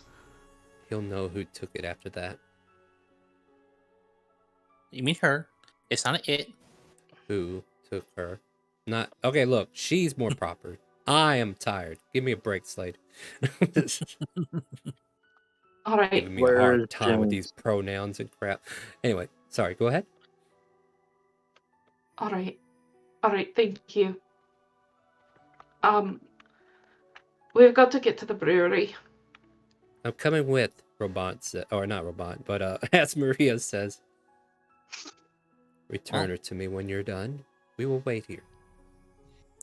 He'll know who took it after that. You mean her? It's not it. Who took her? Not okay. Look, she's more proper. I am tired. Give me a break, Slade. All right. Giving me a hard time with these pronouns and crap. Anyway, sorry. Go ahead. All right. Thank you. We've got to get to the brewery. I'm coming with, Robot or not Robot, but as Maria says, return her to me when you're done. We will wait here.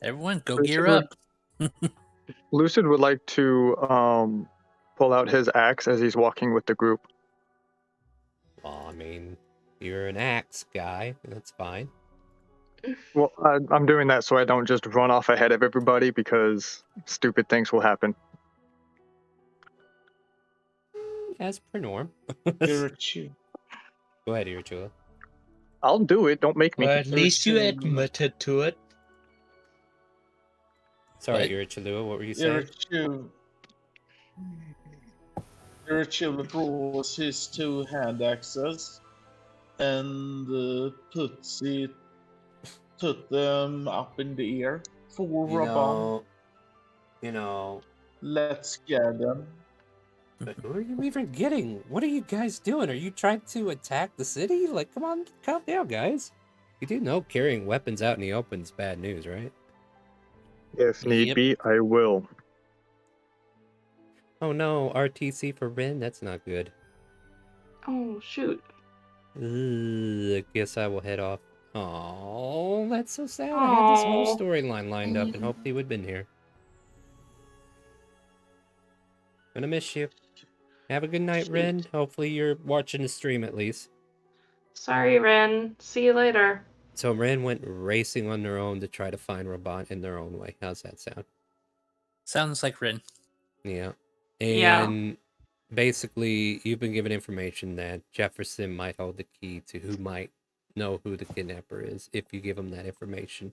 Everyone, go gear up. Lucid would like to pull out his axe as he's walking with the group. Well, I mean, you're an axe guy. That's fine. Well, I'm doing that so I don't just run off ahead of everybody because stupid things will happen. As per norm. Irachu. Go ahead, Irachula. I'll do it. Don't make me. Well, at least you admitted to it. Sorry, Irachula, what were you saying? Irachula draws his two hand axes and put them up in the air for Rabban. Let's get them. But who are you even getting? What are you guys doing? Are you trying to attack the city? Like, come on, calm down, guys. You do know carrying weapons out in the open is bad news, right? If need be, I will. Oh no, RTC for Rin? That's not good. Oh, shoot. I guess I will head off. Oh, that's so sad. I had this whole storyline lined up and hoped he would have been here. Gonna miss you. Have a good night, Rin. Hopefully you're watching the stream at least. Sorry, Ren. See you later. So Rin went racing on their own to try to find Robot in their own way. How's that sound? Sounds like Rin. Yeah. And basically, you've been given information that Jefferson might hold the key to who might know who the kidnapper is if you give him that information.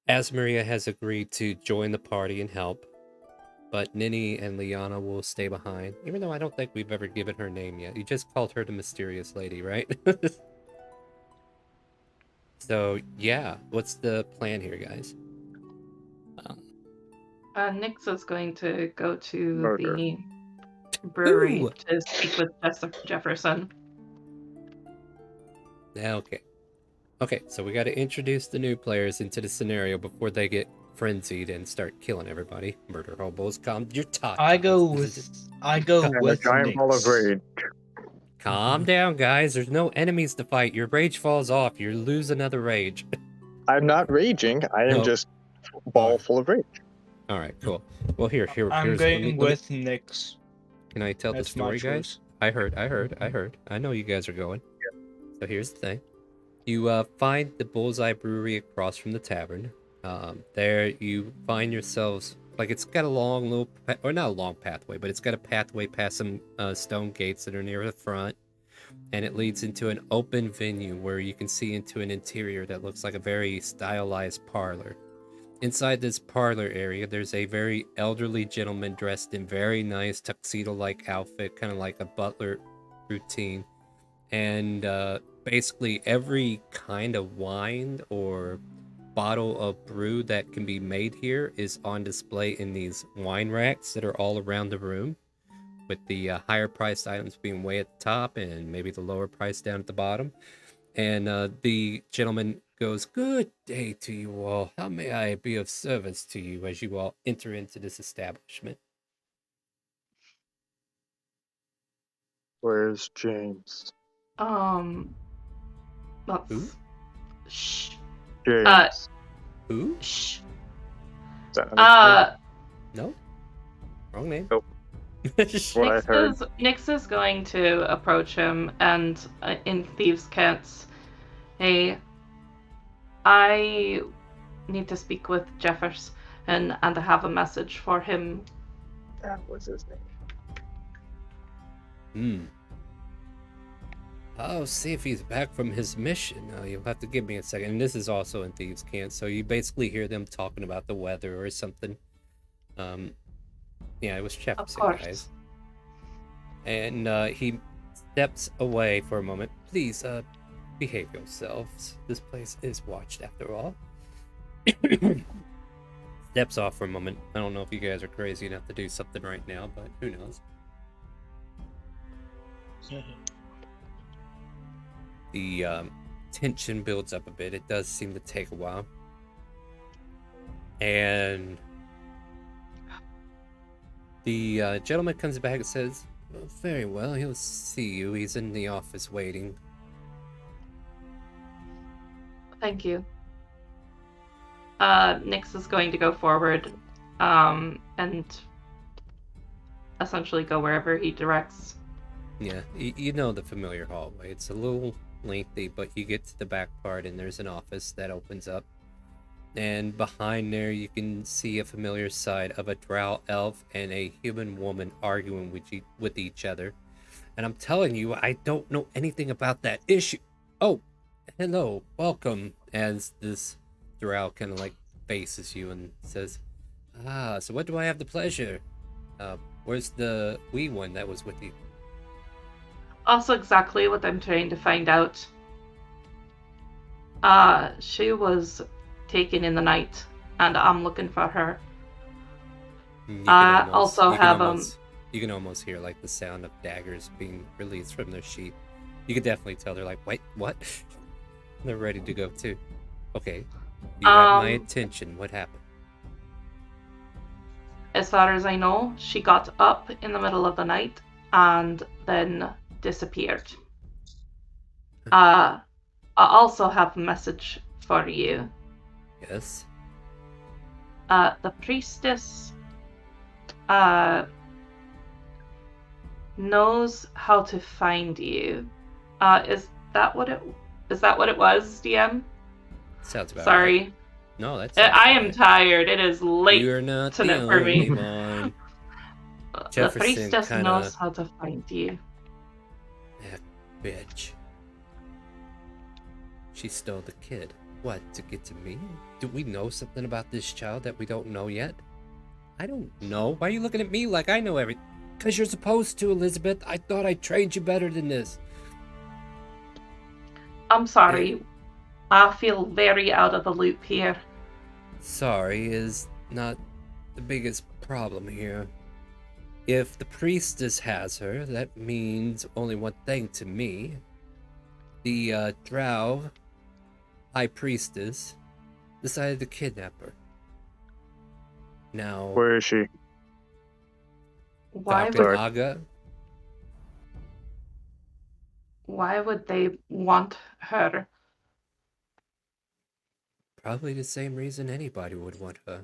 As Maria has agreed to join the party and help, but Nini and Liana will stay behind, even though I don't think we've ever given her name yet. You just called her the mysterious lady, right? So, yeah, what's the plan here, guys? Nix is going to go to Murder. the brewery Ooh. to speak with Jefferson. Okay. Okay, so we got to introduce the new players into the scenario before they get frenzied and start killing everybody. Murder hobos, calm your tongue. I go And with a giant ball of Nix. rage. Calm down, guys. There's no enemies to fight. Your rage falls off. You lose another rage. I'm not raging. I am No. just ball full of rage. All right, cool. Well, here's I'm going let me- with Nix. Can I tell That's the my story, guys? choice. I heard. I know you guys are going. So here's the thing. You find the Bullseye Brewery across from the tavern. There you find yourselves, like, it's got a long little, or not a long pathway, but it's got a pathway past some stone gates that are near the front. And it leads into an open venue where you can see into an interior that looks like a very stylized parlor. Inside this parlor area, there's a very elderly gentleman dressed in very nice tuxedo-like outfit, kind of like a butler routine. and basically every kind of wine or bottle of brew that can be made here is on display in these wine racks that are all around the room, with the higher priced items being way at the top and maybe the lower price down at the bottom. And the gentleman goes, "Good day to you all. How may I be of service to you?" as you all enter into this establishment. Where's James? Let's. Who? Shh. James. Who? Shh. Is that another No. Wrong name. Nope. What I heard. Nyx is going to approach him and in Thieves' Cants, hey, I need to speak with Jeffers and I have a message for him. That was his name. I'll see if he's back from his mission. You'll have to give me a second. And this is also in Thieves' Cant, so you basically hear them talking about the weather or something. Yeah, it was Jefferson, guys. And he steps away for a moment. Please, behave yourselves. This place is watched after all. Steps off for a moment. I don't know if you guys are crazy enough to do something right now, but who knows? The tension builds up a bit. It does seem to take a while. And the gentleman comes back and says, "Well, very well, he'll see you. He's in the office waiting." Thank you. Nyx is going to go forward and essentially go wherever he directs. Yeah, you know the familiar hallway. It's a little lengthy, but you get to the back part and there's an office that opens up. And behind there you can see a familiar sight of a drow elf and a human woman arguing with each other. And I'm telling you, I don't know anything about that issue. Oh, hello, welcome. As this drow kind of like faces you and says, so what do I have the pleasure? Where's the wee one that was with you? Also exactly what I'm trying to find out. She was taken in the night, and I'm looking for her. You can almost hear like the sound of daggers being released from their sheath. You can definitely tell they're like, wait, what? They're ready to go too. Okay, you have my attention. What happened? As far as I know, she got up in the middle of the night and then disappeared. I also have a message for you. Yes? The priestess knows how to find you. Is that what it was, DM? Sounds about Sorry. right. No, that's I am tired. It is late You're not the tonight for me. only one. The Jefferson priestess kinda... knows how to find you. That bitch. She stole the kid. What, to get to me? Do we know something about this child that we don't know yet? I don't know. Why are you looking at me like I know everything? Because you're supposed to, Elizabeth. I thought I trained you better than this. I'm sorry. I feel very out of the loop here. Sorry is not the biggest problem here. If the priestess has her, that means only one thing to me. The drow high priestess decided to kidnap her. Now, where is she? Dr. Aga? Why would they want her? Probably the same reason anybody would want her.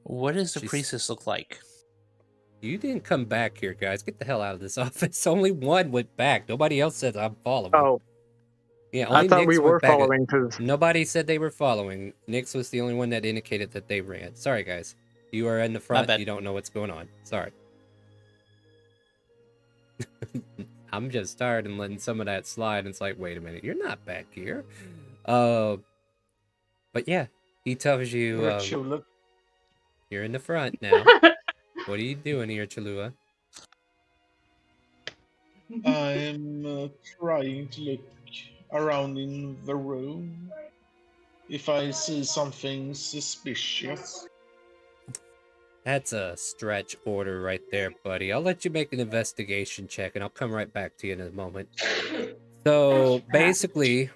What does the priestess look like? You didn't come back here, guys. Get the hell out of this office. Only one went back. Nobody else said I'm following. Oh. Yeah, only I thought Nyx we went were back. following because Nobody said they were following. Nyx was the only one that indicated that they ran. Sorry, guys. You are in the front. You don't know what's going on. Sorry. I'm just tired and letting some of that slide. And it's like, wait a minute. You're not back here. But yeah, he tells you you're in the front now. What are you doing here, Chalua? I'm trying to look around in the room if I see something suspicious. That's a stretch order right there, buddy. I'll let you make an investigation check, and I'll come right back to you in a moment. So basically,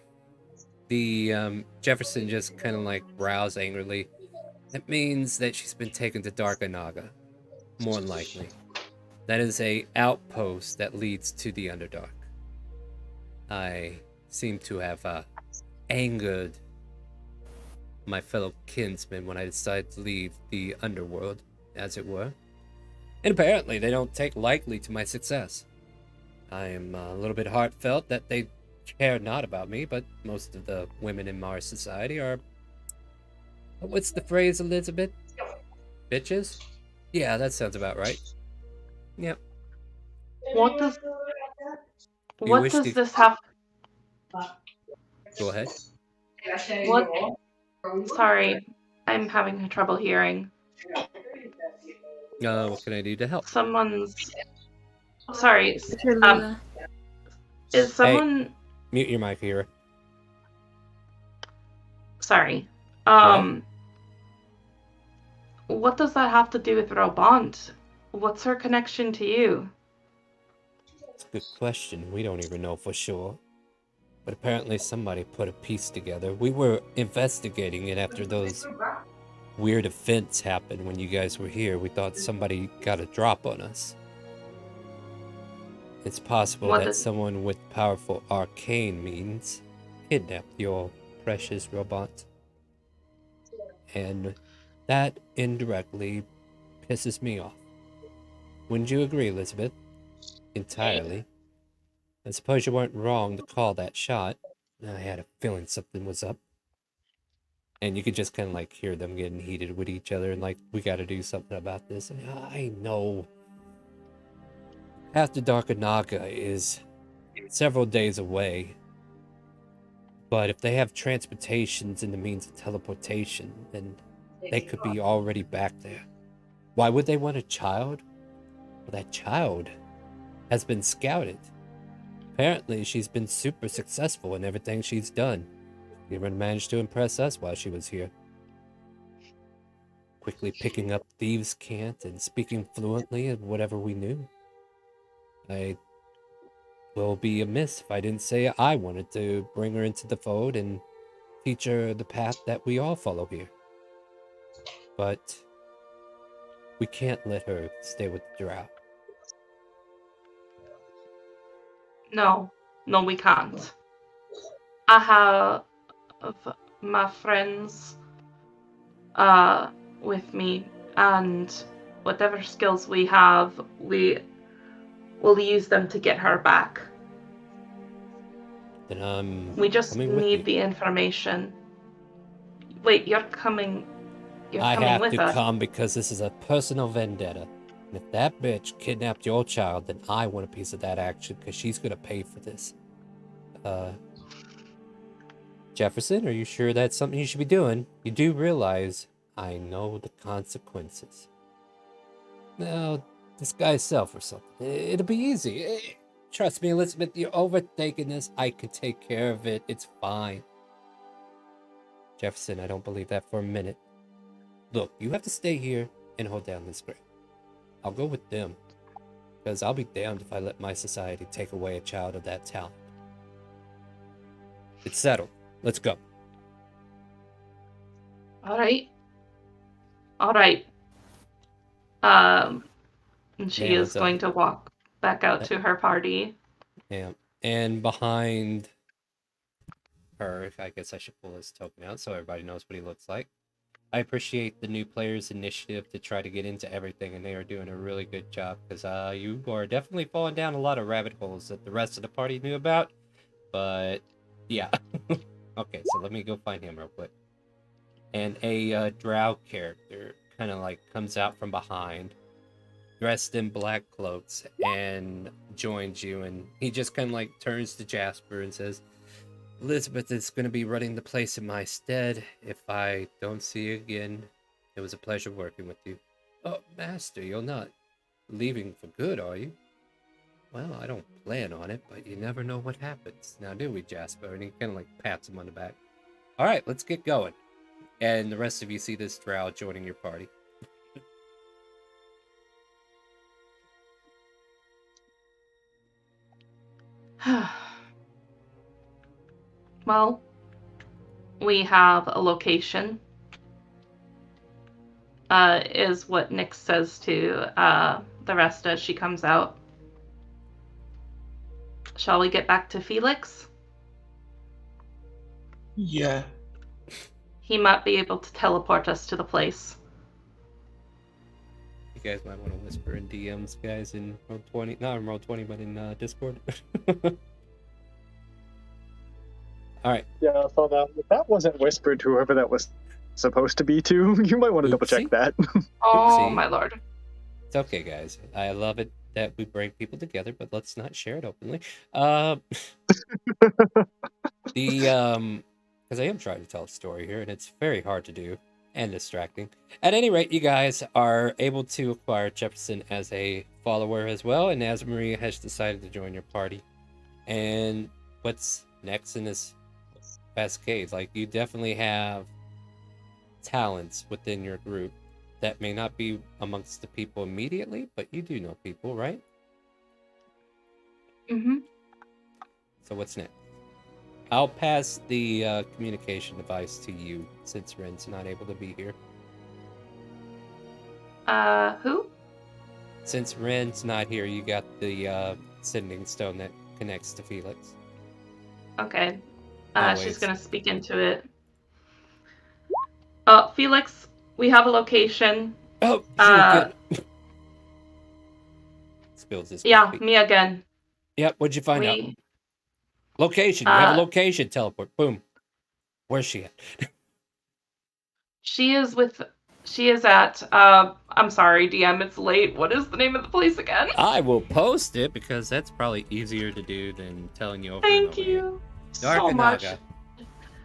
the Jefferson just kind of like growls angrily. That means that she's been taken to Darkanaga, more than likely. That is a outpost that leads to the Underdark. I seem to have angered my fellow kinsmen when I decided to leave the underworld, as it were. And apparently they don't take lightly to my success. I am a little bit heartfelt that they care not about me, but most of the women in Mars society are... What's the phrase, Elizabeth? Bitches? Yeah, that sounds about right. Yep. What does You what wish does to... this have? Go ahead. What? Sorry, I'm having trouble hearing. What can I do to help? Someone's. Sorry. Lula. Is someone? Mute your mic, Hira. Sorry. What? What does that have to do with Robant? What's her connection to you? It's a good question. We don't even know for sure. But apparently somebody put a piece together. We were investigating it after those weird events happened when you guys were here. We thought somebody got a drop on us. It's possible What that is- someone with powerful arcane means kidnapped your precious robot. And that indirectly pisses me off. Wouldn't you agree, Elizabeth? Entirely. I suppose you weren't wrong to call that shot. I had a feeling something was up. And you could just kind of like hear them getting heated with each other and like, we got to do something about this. And I know Path to Darkanaga is several days away. But if they have transportations and the means of teleportation, then they could be already back there. Why would they want a child? Well, that child has been scouted. Apparently, she's been super successful in everything she's done. She even managed to impress us while she was here. Quickly picking up thieves' cant and speaking fluently of whatever we knew. I will be amiss if I didn't say I wanted to bring her into the fold and teach her the path that we all follow here. But we can't let her stay with the drow. No, we can't. I have my friends with me, and whatever skills we have, we will use them to get her back. Then We just coming with need you. the information. Wait, you're coming I have with to us. come because this is a personal vendetta. And if that bitch kidnapped your child, then I want a piece of that action because she's gonna pay for this. Jefferson, are you sure that's something you should be doing? You do realize I know the consequences. Now, disguise self or something. It'll be easy. Trust me, Elizabeth, you're overthinking this. I can take care of it. It's fine. Jefferson, I don't believe that for a minute. Look, you have to stay here and hold down this grave. I'll go with them. Because I'll be damned if I let my society take away a child of that talent. It's settled. Let's go. All right. And she Yeah, is going to walk back out to her party. Yeah. And behind her, I guess I should pull his token out so everybody knows what he looks like. I appreciate the new players' initiative to try to get into everything, and they are doing a really good job because you are definitely falling down a lot of rabbit holes that the rest of the party knew about. But yeah. Okay, so let me go find him real quick. And a drow character kind of like comes out from behind, dressed in black cloaks, and joins you. And he just kind of like turns to Jasper and says, Elizabeth is going to be running the place in my stead if I don't see you again. It was a pleasure working with you. Oh, Master, you're not leaving for good, are you? Well, I don't plan on it, but you never know what happens. Now, do we, Jasper? And he kind of like pats him on the back. All right, let's get going. And the rest of you see this drow joining your party. Well, we have a location. Is what Nick says to the rest as she comes out. Shall we get back to Felix? Yeah. He might be able to teleport us to the place. You guys might want to whisper in DMs, guys, in Roll20. Not in Roll20, but in Discord. All right. Yeah, I saw that. If that wasn't whispered to whoever that was supposed to be to, you might want to double check Oopsie. that. Oh, Oopsie. my lord. It's okay, guys. I love it that we bring people together, but let's not share it openly. Because I am trying to tell a story here, and it's very hard to do and distracting. At any rate, you guys are able to acquire Jefferson as a follower as well, and as Maria has decided to join your party. And what's next in this cascade? Like, you definitely have talents within your group that may not be amongst the people immediately, but you do know people, right? Mm-hmm. So what's next? I'll pass the communication device to you since Ren's not able to be here. Who? Since Ren's not here, you got the sending stone that connects to Felix. Okay. No, She's it's- gonna speak into it. Felix, we have a location. Oh, you good. Spills his Yeah, coffee. me again. Yep, what'd you find out? We Location. You have a location. Teleport. Boom. Where's she at? She is at I'm sorry, DM, it's late. What is the name of the place again? I will post it because that's probably eeasier to do than telling you over Thank and over you so Darkanaga. much.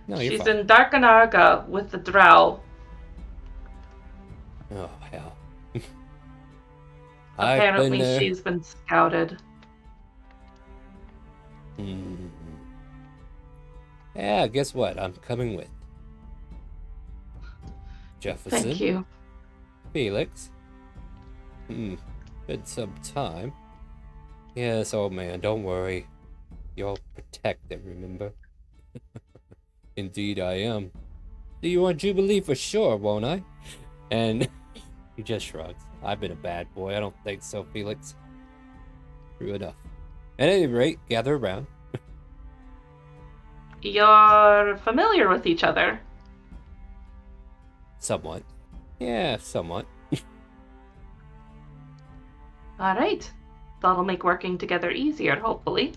No, you're She's fine. in Darkanaga with the drow. Oh, hell. Apparently there. she's been scouted. Yeah, guess what? I'm coming with. Jefferson. Thank you. Felix. Been some time. Yes, old man, don't worry. You'll protect them, remember? Indeed I am. See you on Jubilee for sure, won't I? And he just shrugs. I've been a bad boy. I don't think so, Felix. True enough. At any rate, gather around. You're familiar with each other. Somewhat. Yeah, somewhat. All right. That'll make working together easier, hopefully.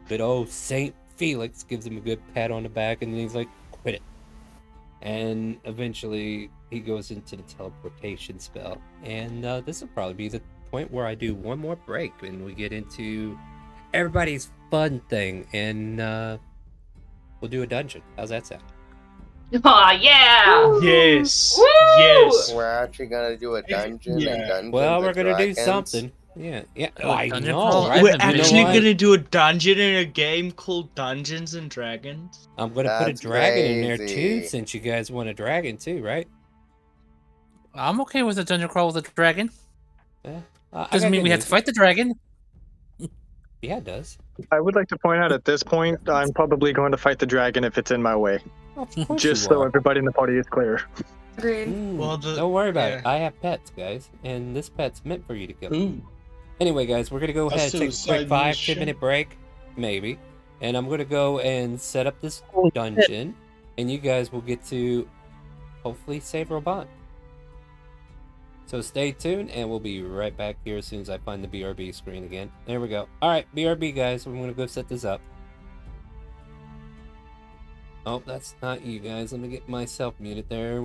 But old Saint Felix gives him a good pat on the back, and then he's like, quit it. And eventually he goes into the teleportation spell. And this will probably be the point where I do one more break and we get into everybody's fun thing, and we'll do a dungeon. How's that sound? Aw, yeah! Yes. Woo! Yes. We're actually gonna do a dungeon Yeah. and Dungeons Well, we're and gonna do Dragons. something. Yeah. Oh, I dungeon know, crawl? right? We're I've been actually what? gonna do a dungeon in a game called Dungeons and Dragons. I'm gonna put a That's dragon in there too, crazy. since you guys want a dragon too, right? I'm okay with a dungeon crawl with a dragon. Yeah. I Doesn't got mean good we have news. to fight the dragon. Yeah, it does. I would like to point out at this point, I'm probably going to fight the dragon if it's in my way. Of course Just you so are. everybody in the party is clear. Agreed. Well, Don't worry about it. yeah. I have pets, guys, and this pet's meant for you to kill. Ooh. Anyway, guys, we're gonna go A ahead and take a quick suicide 5-10 mission? minute break, maybe, and I'm gonna go and set up this Holy shit. dungeon, and you guys will get to hopefully save Robot. So stay tuned, and we'll be right back here as soon as I find the BRB screen again. There we go. All right, BRB, guys, I'm gonna go set this up. Oh, that's not you guys. Let me get myself muted there.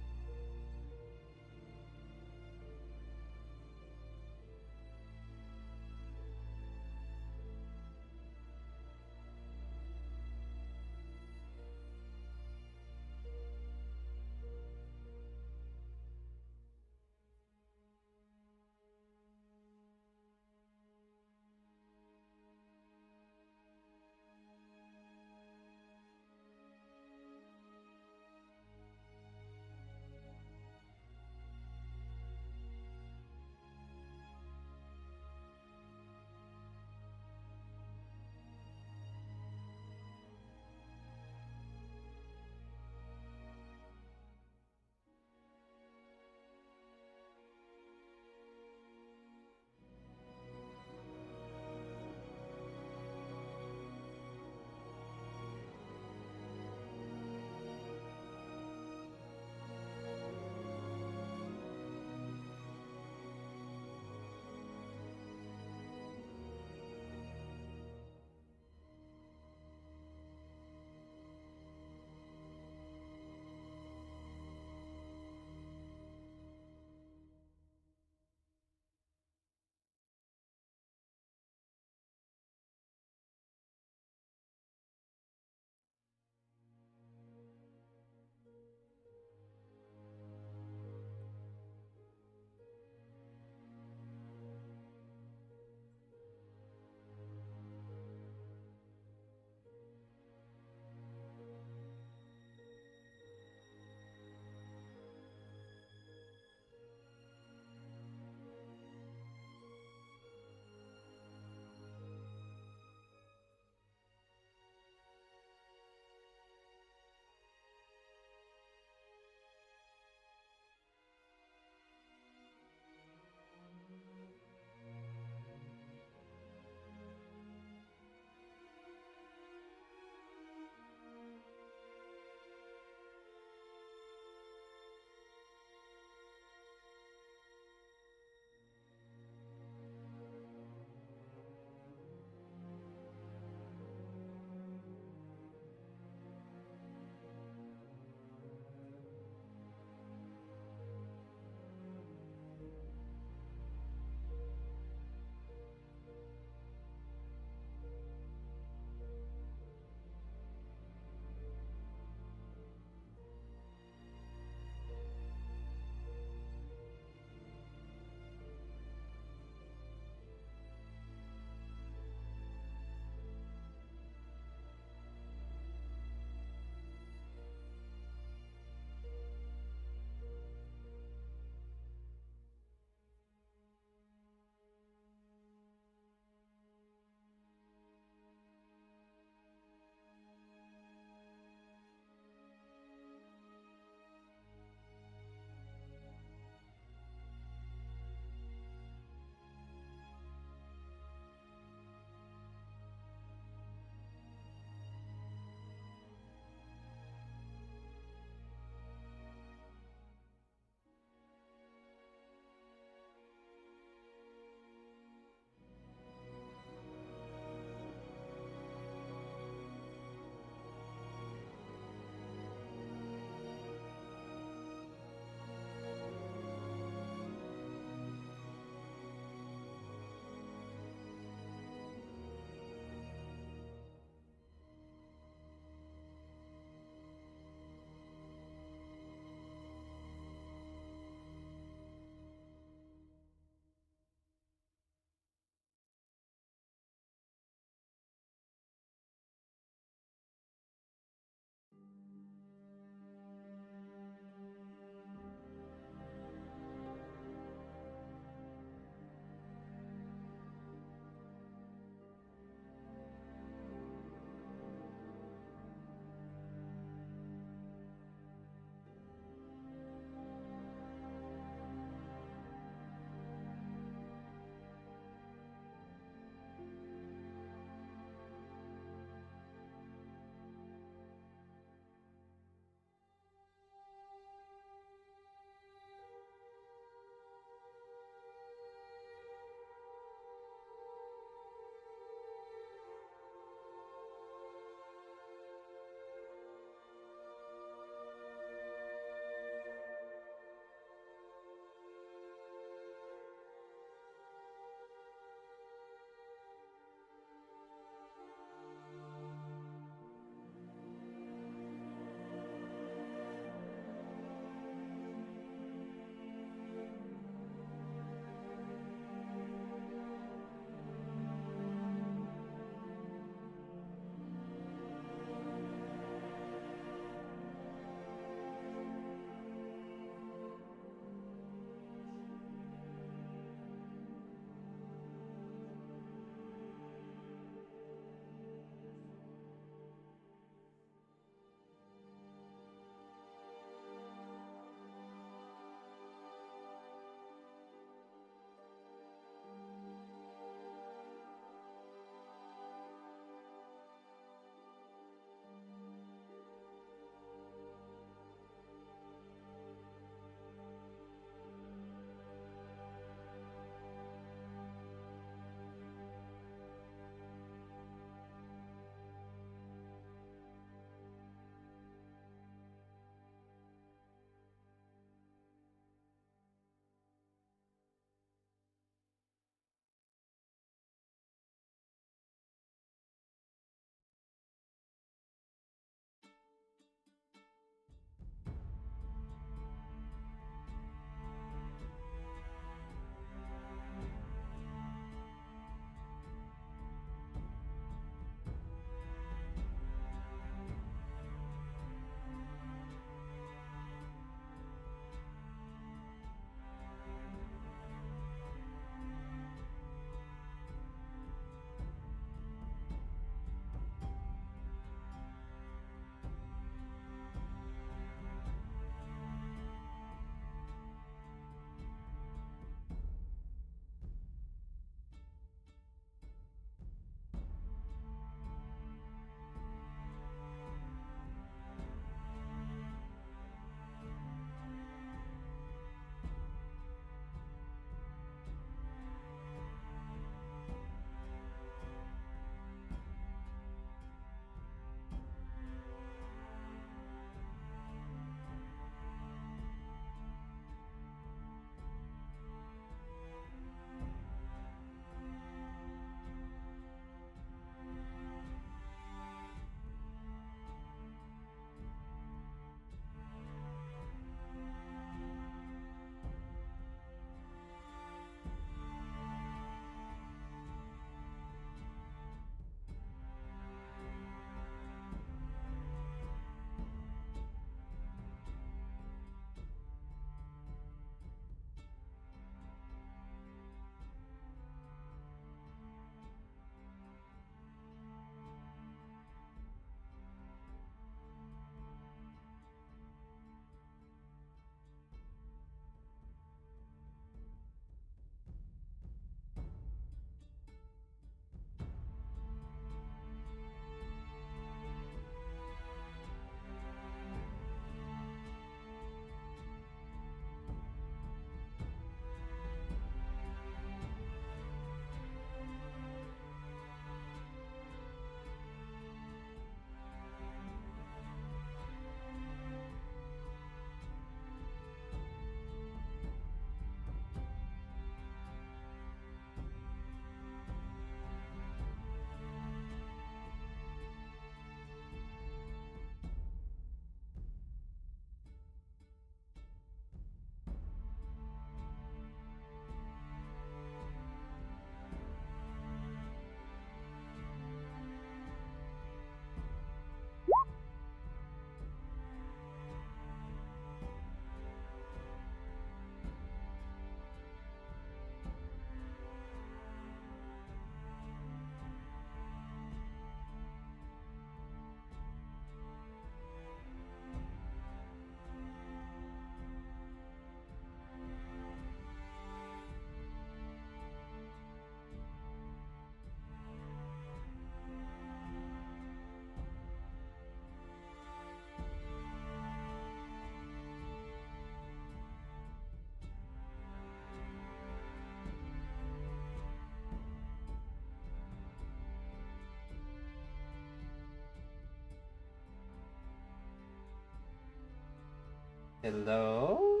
Hello.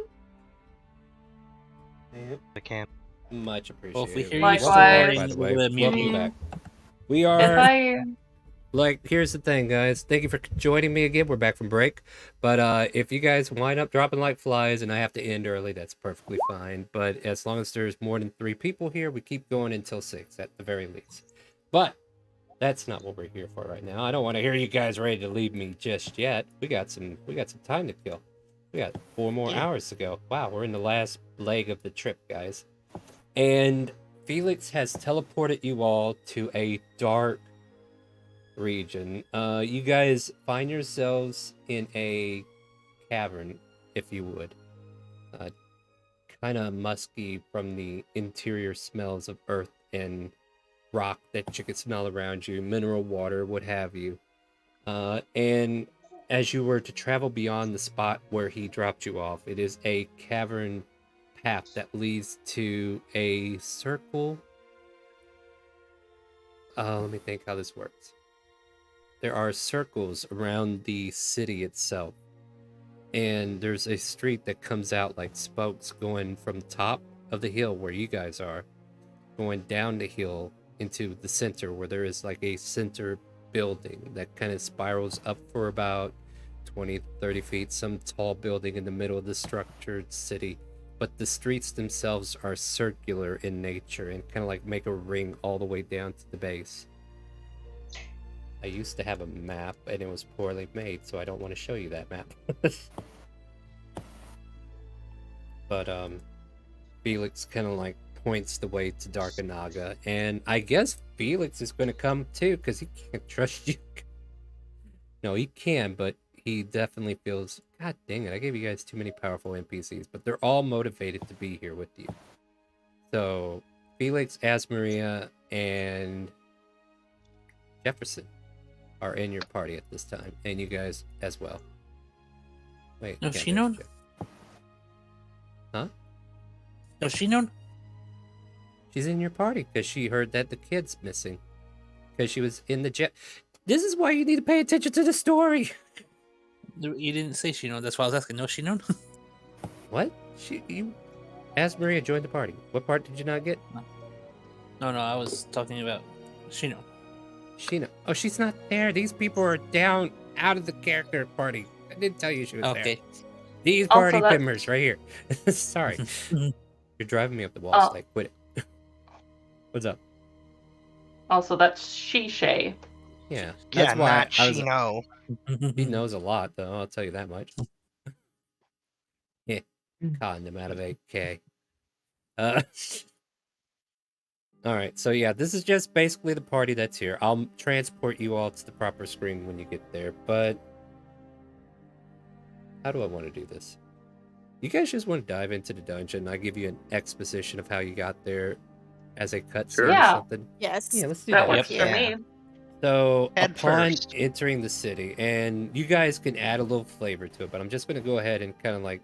Yep. I can't. Much Well, if we appreciated. hear you Welcome back, Likewise. by the we're way. gonna mute Welcome you. back. We If are I like, here's the thing, guys. Thank you for joining me again. We're back from break. But if you guys wind up dropping like flies and I have to end early, that's perfectly fine. But as long as there's more than 3 people here, we keep going until 6 at the very least. But that's not what we're here for right now. I don't want to hear you guys ready to leave me just yet. We got some time to kill. We got 4 more hours to go. Wow, we're in the last leg of the trip, guys. And Felix has teleported you all to a dark region. You guys find yourselves in a cavern, if you would. Kind of musky from the interior smells of earth and rock that you could smell around you, mineral water, what have you. And as you were to travel beyond the spot where he dropped you off, it is a cavern path that leads to a circle. Let me think how this works. There are circles around the city itself, and there's a street that comes out like spokes going from the top of the hill where you guys are, going down the hill into the center where there is like a center building that kind of spirals up for about 20-30 feet, some tall building in the middle of the structured city. But the streets themselves are circular in nature and kind of like make a ring all the way down to the base. I used to have a map and it was poorly made, so I don't want to show you that map. But Felix kind of like points the way to Darkanaga, and I guess Felix is going to come too because he can't trust you. No, he can, but he definitely feels, God dang it, I gave you guys too many powerful NPCs, but they're all motivated to be here with you. So Felix, Asmaria, and Jefferson are in your party at this time, and you guys as well. Wait, No, yeah, she there's known? Jeff. Huh? No, she known? She's in your party because she heard that the kid's missing. Because she was in the jet. This is why you need to pay attention to the story. You didn't say she known. That's why I was asking. No, she known? What? You asked Maria to join the party. What part did you not get? No, I was talking about she known. Sheena. Oh, she's not there. These people are down out of the character party. I didn't tell you she was Okay. there. These Also, party that- members right here. Sorry. You're driving me up the wall, Oh. Snake. Quit it. What's up? also that's Shay. Yeah. That's Yeah, why not I was. Shino. He knows a lot, though. I'll tell you that much. Yeah. Condom out of 8K. All right. So yeah, this is just basically the party that's here. I'll transport you all to the proper screen when you get there. But how do I want to do this? You guys just want to dive into the dungeon? I give you an exposition of how you got there as a cutscene Sure. or Yeah. something. Yes. Yeah, let's do That that. works for Yeah. me. So Head upon first. entering the city, and you guys can add a little flavor to it, but I'm just going to go ahead and kind of like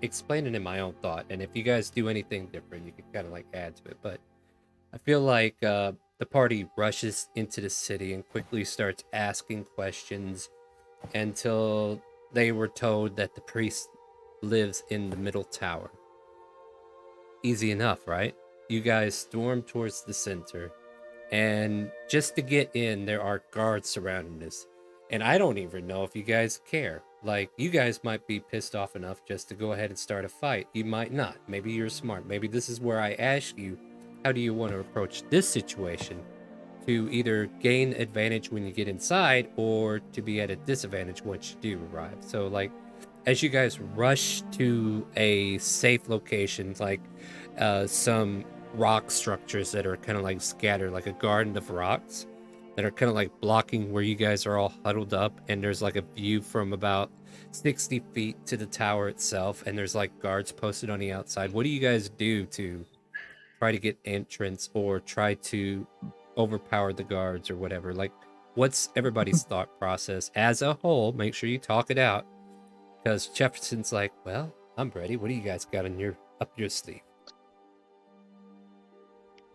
explain it in my own thought. And if you guys do anything different, you can kind of like add to it. But I feel like the party rushes into the city and quickly starts asking questions until they were told that the priest lives in the middle tower. Easy enough, right? You guys storm towards the center, and just to get in, there are guards surrounding this. And I don't even know if you guys care. Like, you guys might be pissed off enough just to go ahead and start a fight. You might not. Maybe you're smart. Maybe this is where I ask you, how do you want to approach this situation? To either gain advantage when you get inside, or to be at a disadvantage once you do arrive. So, like, as you guys rush to a safe location, like some rock structures that are kind of like scattered, like a garden of rocks that are kind of like blocking where you guys are all huddled up, and there's like a view from about 60 feet to the tower itself, and there's like guards posted on the outside. What do you guys do to try to get entrance or try to overpower the guards or whatever? Like, what's everybody's thought process as a whole? Make sure you talk it out, because Jefferson's like, well, I'm ready. What do you guys got in up your sleeve?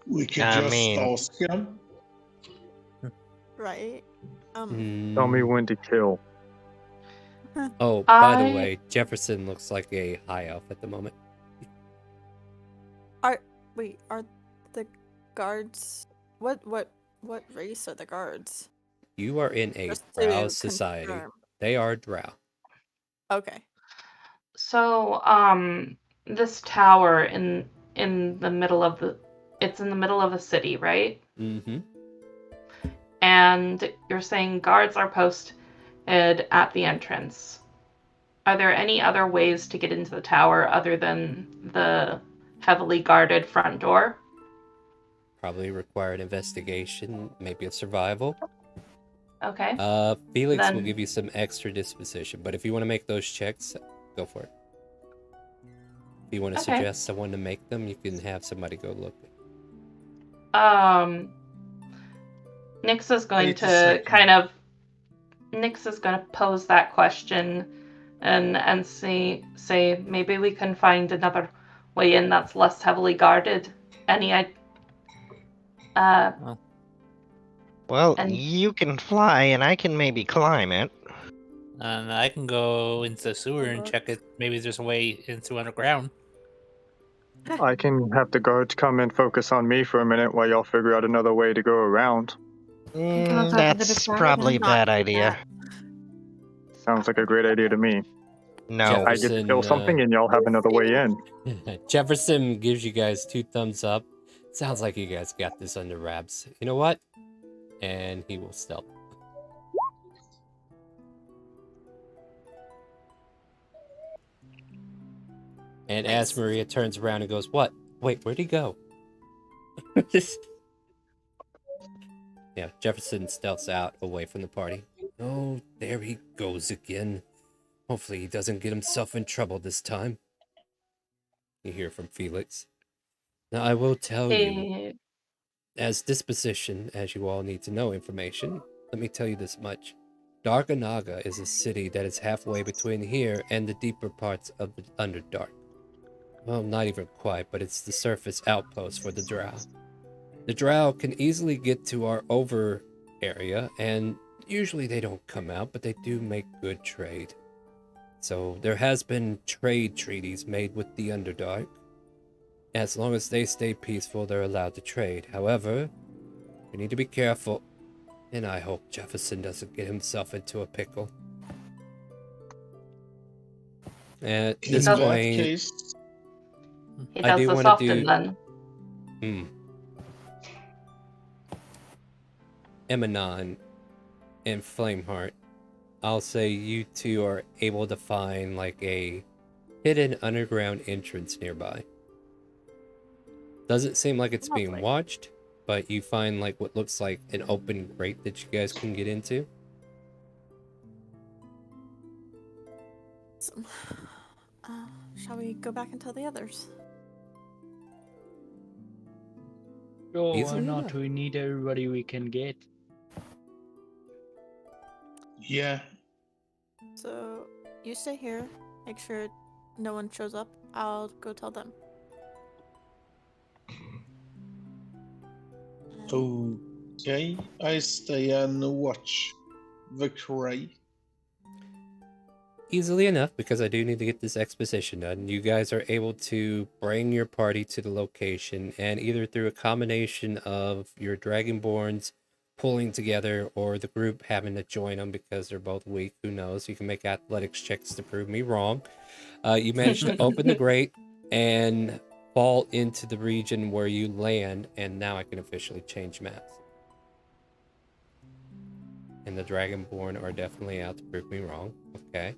We could I just mean- ask him. Right. Tell me when to kill. Oh, by the I- way, Jefferson looks like a high elf at the moment. Are the guards what race are the guards? You are in a Just drow to society. confirm. They are drow. Okay. So, this tower in the middle of it's in the middle of a city, right? Mm-hmm. And you're saying guards are posted at the entrance. Are there any other ways to get into the tower other than the heavily guarded front door? Probably require an investigation, maybe a survival. Okay. Felix will Then- give you some extra disposition, but if you want to make those checks, go for it. If you want to Okay. suggest someone to make them, you can have somebody go look. Nix is going Wait a to second. Nix is going to pose that question and say maybe we can find another way in that's less heavily guarded. Well, And- you can fly, and I can maybe climb it. And I can go into the sewer and check it. Maybe there's a way into underground. I can have the guards come and focus on me for a minute while y'all figure out another way to go around. can also have the That's before probably a then. bad idea. Sounds like a great idea to me. No. I get to Jefferson, kill something and y'all have another way in. Jefferson gives you guys 2 thumbs up. Sounds like you guys got this under wraps. You know what? And he will stealth. And as Maria turns around and goes, "What? Wait, where'd he go?" Yeah, Jefferson stealths out away from the party. Oh, there he goes again. Hopefully he doesn't get himself in trouble this time. You hear from Felix. Now I will tell you, as disposition, as you all need to know information, let me tell you this much. Darganaga is a city that is halfway between here and the deeper parts of the Underdark. Well, not even quite, but it's the surface outpost for the Drow. The Drow can easily get to our over area, and usually they don't come out, but they do make good trade. So there has been trade treaties made with the Underdark. As long as they stay peaceful, they're allowed to trade. However, we need to be careful, and I hope Jefferson doesn't get himself into a pickle. At In this that point, case, he I does do this wanna often do- then. Emanon and Flameheart, I'll say you two are able to find like a hidden underground entrance nearby. Doesn't seem like it's being Lovely. watched, but you find like what looks like an open grate that you guys can get into. Awesome. Shall we go back and tell the others? Sure, why Easily not? enough. We need everybody we can get. yeah. So you stay here. Make sure no one shows up. I'll go tell them. Okay, I stay and watch the crate. Easily enough, because I do need to get this exposition done. You guys are able to bring your party to the location, and either through a combination of your Dragonborns pulling together or the group having to join them because they're both weak, who knows? You can make athletics checks to prove me wrong. You manage to open the grate and fall into the region where you land, and now I can officially change maps. And the Dragonborn are definitely out to prove me wrong. Okay.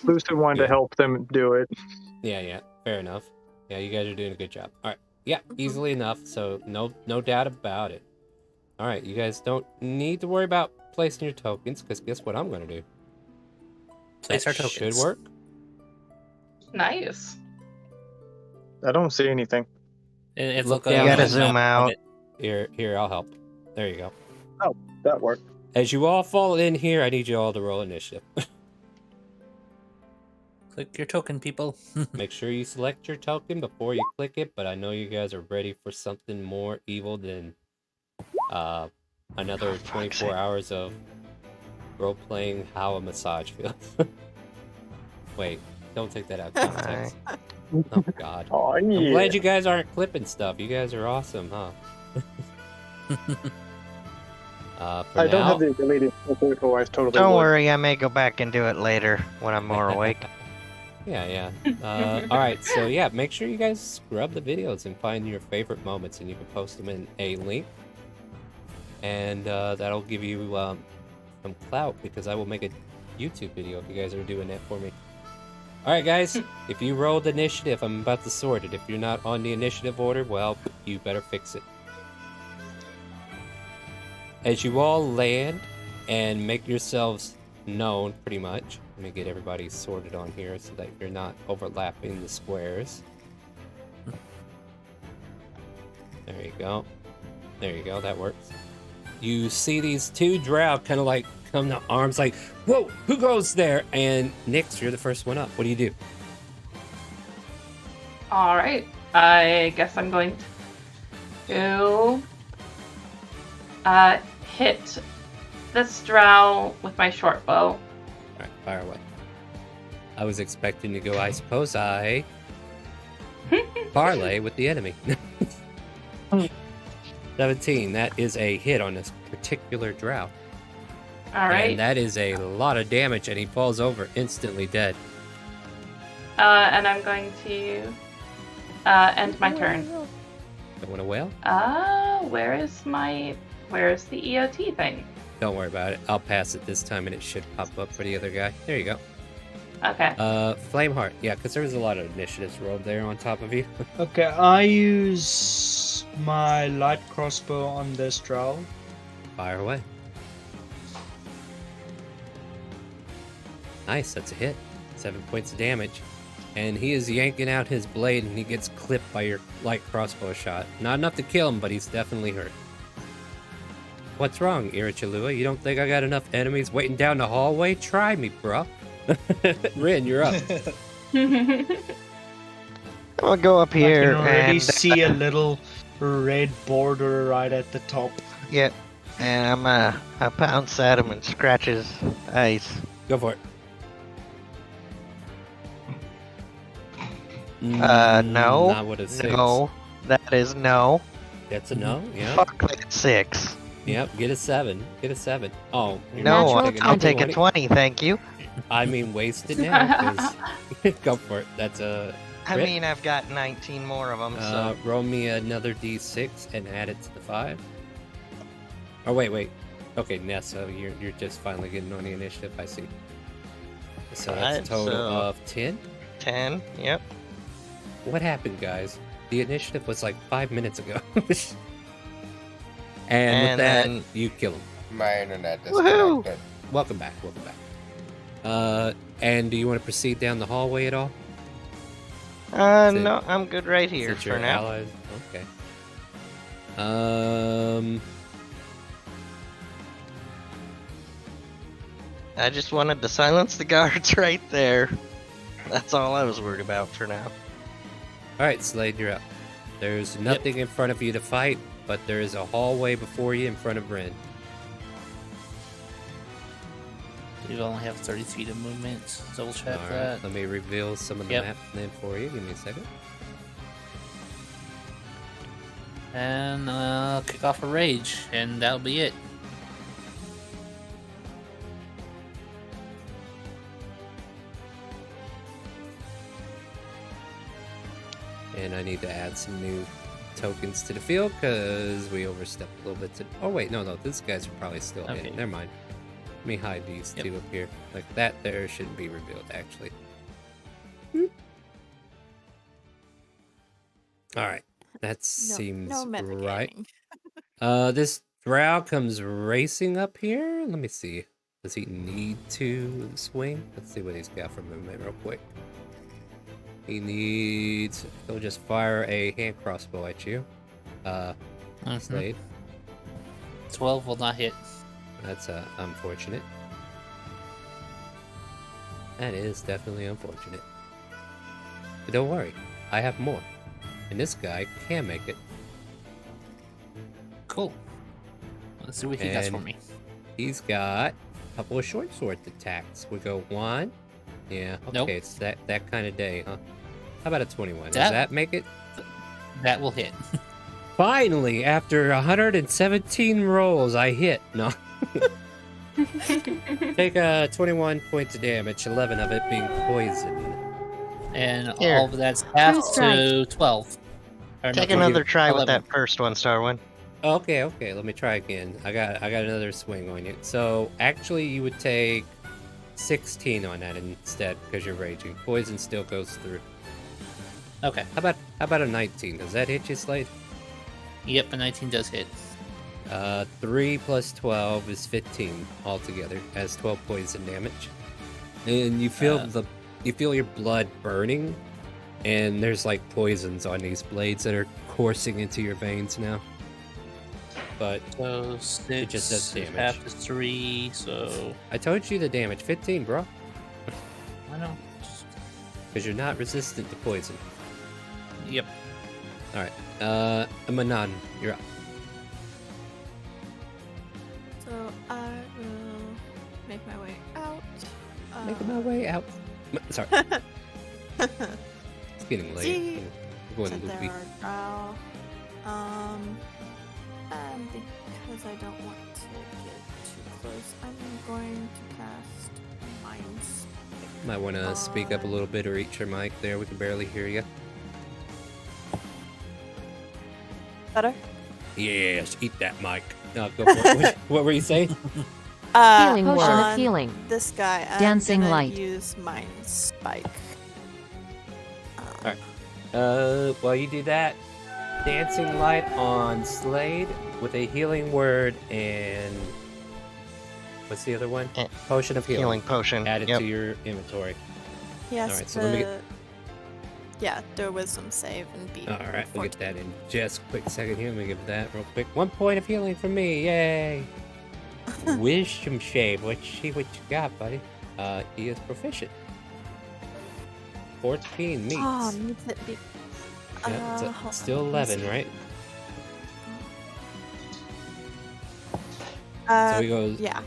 Lucid wanted to help them do it. Yeah, fair enough. Yeah, you guys are doing a good job. All right, yeah, easily enough. So no doubt about it. All right, you guys don't need to worry about placing your tokens, because guess what I'm gonna do? Place our That should tokens. work. Nice. I don't see anything. It's Look like down You gotta on zoom out. Here, I'll help. There you go. That worked. As you all fall in here, I need you all to roll initiative. Click your token, people. Make sure you select your token before you click it, but I know you guys are ready for something more evil than another 24 hours of role-playing how a massage feels. Wait, don't take that out of context. Oh God. Oh I'm yeah. glad you guys aren't clipping stuff. You guys are awesome, huh? For I don't now, have the ability to do it, otherwise totally Don't would. worry, I may go back and do it later when I'm more awake. yeah. All right, so yeah, make sure you guys scrub the videos and find your favorite moments, and you can post them in a link, and that'll give you some clout because I will make a YouTube video if you guys are doing that for me. All right, guys, if you rolled initiative, I'm about to sort it. If you're not on the initiative order, well, you better fix it. As you all land and make yourselves known, pretty much. Let me get everybody sorted on here so that you're not overlapping the squares. There you go. There you go, that works. You see these two drow kind of like come to arms like, whoa, who goes there? And Nyx, you're the first one up. What do you do? All right. I guess I'm going to hit this drow with my short bow. All right, fire away. I was expecting to go, I suppose I parlay with the enemy. 17, that is a hit on this particular drow. All right. And that is a lot of damage, and he falls over instantly dead. And I'm going to end my turn. Don't want to wail? Where's the EOT thing? Don't worry about it. I'll pass it this time, and it should pop up for the other guy. There you go. Okay. Flameheart. Yeah, because there was a lot of initiatives rolled there on top of you. Okay, I use my light crossbow on this drow. Fire away. Nice, that's a hit. 7 points of damage. And he is yanking out his blade, and he gets clipped by your light crossbow shot. Not enough to kill him, but he's definitely hurt. What's wrong, Irichalua? You don't think I got enough enemies waiting down the hallway? Try me, bro. Rin, you're up. I'll go up here I can already and see a little red border right at the top. yeah, and I pounce at him and scratch his eyes. Go for it. No. Not with a 6. No, that is no. That's a no, yeah. Fuck that 6. Yep, get a 7. Get a 7. Oh, you're No, not Natural taking I'll a take a 20. 20, thank you. I mean, waste it now. 'Cause- Go for it. That's a I crit. mean, I've got 19 more of them, so. Roll me another d6 and add it to the 5. Oh, wait. Okay, Nessa, you're just finally getting on the initiative. I see. So that's a Alright, total so- of 10. 10, yep. What happened, guys? The initiative was like 5 minutes ago. And with And that, then- you kill him. My internet Woohoo! disconnected. Welcome back. And do you want to proceed down the hallway at all? Since- No, I'm good right here Since for your now. allies. Okay. I just wanted to silence the guards right there. That's all I was worried about for now. All right, Slade, you're up. There's nothing in front of you to fight, but there is a hallway before you in front of Rin. You only have 30 feet of movement. So we'll check All right, that. let me reveal some of the Yep. map then for you. Give me a second. And kick off a rage, and that'll be it. And I need to add some new tokens to the field because we overstepped a little bit. Oh wait, no, these guys are probably still Okay. in. Never mind. Let me hide these Yep. two up here. Like that there shouldn't be revealed, actually. All right, that seems no right. metagaming. This drow comes racing up here. Let me see. Does he need to swing? Let's see what he's got for movement real quick. He needs... He'll just fire a hand crossbow at you. Slade. 12 will not hit. That's unfortunate. That is definitely unfortunate. But don't worry, I have more. And this guy can make it. Cool. Let's see what he does for And me. He's got couple of short sword attacks. We go 1. Yeah, okay, Nope. it's that kind of day, huh? How about a 21? Does That- that make it? That will hit. Finally, after 117 rolls, I hit. No. Take 21 points of damage, 11 of it being poison. And Here. all of that's half First strike. to 12. Or no, Take 12, another try with 11. that first one, Starwind. Okay, let me try again. I got another swing on you. So actually, you would take 16 on that instead because you're raging. Poison still goes through. Okay. How about a 19? Does that hit you, Slade? Yep, a 19 does hit. 3 plus 12 is 15 altogether. Has 12 poison damage, and you feel you feel your blood burning, and there's like poisons on these blades that are coursing into your veins now. But So 6 it just does damage. half to 3, so... I told you the damage, 15, bro. I know. Because you're not resistant to poison. Yep. All right. Manan, you're up. So I will make my way out. Making my way out. Sorry, it's getting late. See? I'm going So there loopy. are drow. And because I don't want to get too close, I'm going to cast Minds. Might want to speak up a little bit or reach your mic there. We can barely hear you. Better? Yes, eat that mic. No, go for it. What were you saying? Healing word. Potion on of healing. This guy, I'm Dancing gonna light. use Mind Spike. While you do that, dancing light on Slade with a healing word and what's the other one? Potion of healing. Healing potion. Add it Yep. to your inventory. He has Alright, to, so let me get- yeah, do a wisdom save and beat. All right, we'll get 14. that in just a quick second here. Let me give that real quick. 1 point of healing for me. Yay! Wisdom shave. Let's see what you got, buddy. He is proficient. 14 meets. Oh, needs it be. Yeah, it's hold on, still let me 11, see. right? Uh, So he goes. yeah.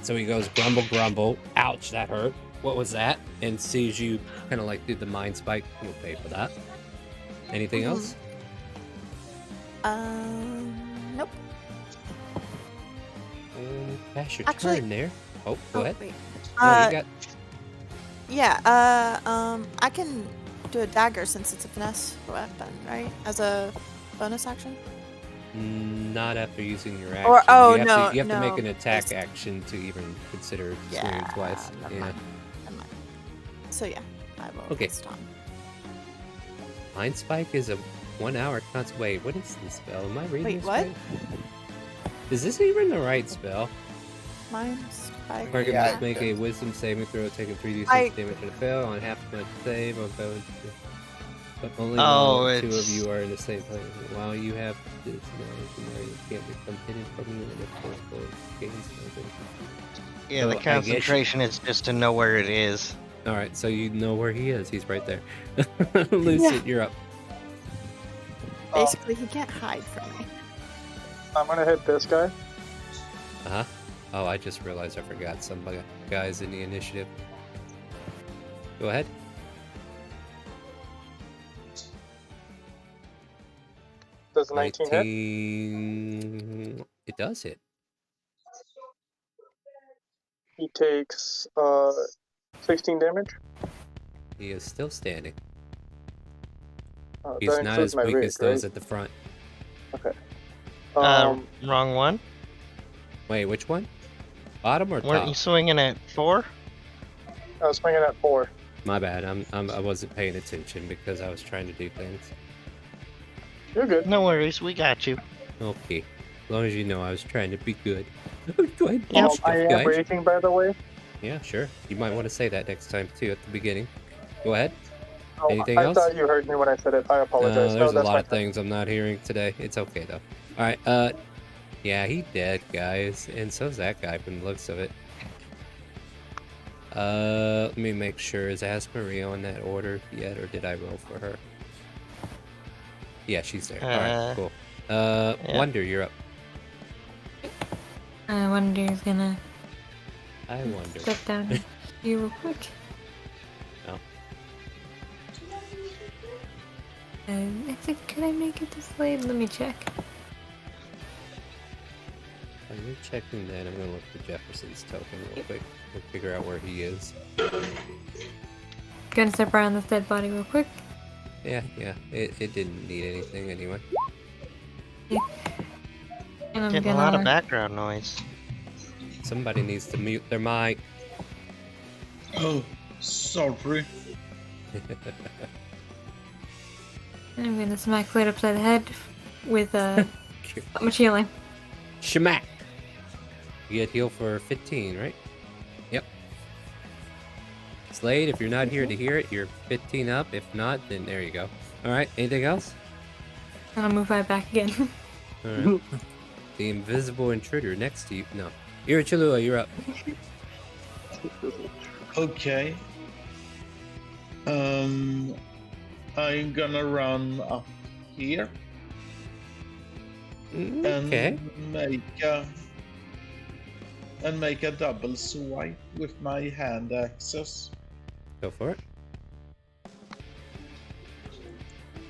So he goes grumble, grumble. Ouch, that hurt. What was that? And sees you kind of like do the mind spike. You'll pay for that. Anything Mhm. else? Nope. Pass your Actually- turn there. Oh, go ahead. Wait. No, you got. Yeah. I can do a dagger since it's a finesse weapon, right? As a bonus action. Not after using your action. Or- oh, you have no, to, you have to make no, an attack it's- action to even consider Yeah. swinging twice. Never Yeah. mind. Never mind. So yeah, I will. Okay. This time. Mind Spike is a 1 hour constant. Wait, what is this spell? Am I reading Wait, this what? right? Is this even the right spell? Mind spike. Target Yeah, must make a wisdom saving throw, taking 3d6 I- damage on a fail on half a save. Or go but only Oh, one or two of it's- you are in the same place. While you have this knowledge, you can't become hidden from you and if possible, gains nothing. Yeah, So, I the guess- concentration is just to know where it is. Alright, so you know where he is. He's right there. Lucid, you're up. Basically, he can't hide from me. I'm gonna hit this guy. Uh-huh. Oh, I just realized I forgot some guys in the initiative. Go ahead. Does 19 hit? 19... It does hit. He takes 16 damage. He is still standing. That He's not includes as my weak rig, as those right? at the front. Okay. Wrong one. Wait, which one? Bottom or Weren't top? you swinging at 4? I was swinging at 4. My bad. I wasn't paying attention because I was trying to do things. You're good. No worries, we got you. Okay. As long as you know I was trying to be good. Go ahead, Yep. do stuff, I am guys. raging, by the way. Yeah, sure. You might want to say that next time too at the beginning. Go ahead. Oh, Anything I else? thought you heard me when I said it. I apologize. There's a that's lot my of things I'm not hearing today. It's okay though. All right. Yeah, he dead, guys, and so's that guy from the looks of it. Let me make sure. Is Asmaria on that order yet, or did I roll for her? Yeah, she's there. All right, cool. Yeah. Wonder, you're up. Wonder's gonna I wonder. Step down here real quick. Oh. I think, can I make it this way? Let me check. While you're checking that, I'm gonna look for Jefferson's token real quick. We'll figure out where he is. Gonna step around this dead body real quick. Yeah. It didn't need anything anyway. And I'm Getting a lot of background noise. Somebody needs to mute their mic. Oh, sorry. I'm gonna smack Slade upside the head with much healing. Shmack! You get healed for 15, right? Yep. Slade, if you're not here to hear it, you're 15 up. If not, then there you go. Alright, anything else? And I'll move right back again. Alright. The invisible intruder next to you. No. Irachilua, you're up. Okay. I'm gonna run up here Okay. and make a double swipe with my hand axes. Go for it.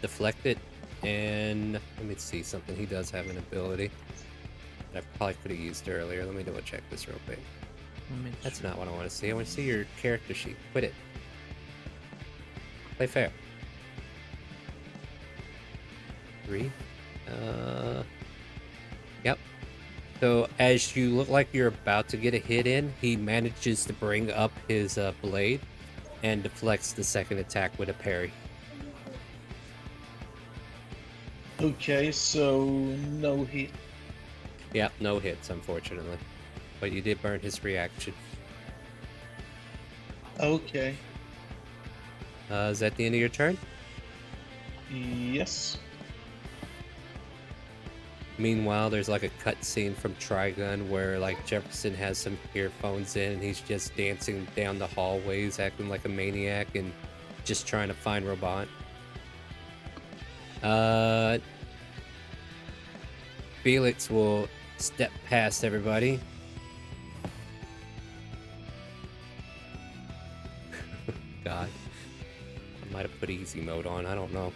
Deflect it. And let me see something. He does have an ability that I probably could have used earlier. Let me double check this real quick. That's not what I want to see. I want to see your character sheet. Quit it. Play fair. 3. Yep. So as you look like you're about to get a hit in, he manages to bring up his blade and deflects the second attack with a parry. Okay, so no hit. Yep, no hits, unfortunately. But you did burn his reaction. Okay. Is that the end of your turn? Yes. Meanwhile, there's like a cutscene from Trigun where like Jefferson has some earphones in and he's just dancing down the hallways, acting like a maniac and just trying to find Robot. Felix will step past everybody. God. I might have put easy mode on, I don't know.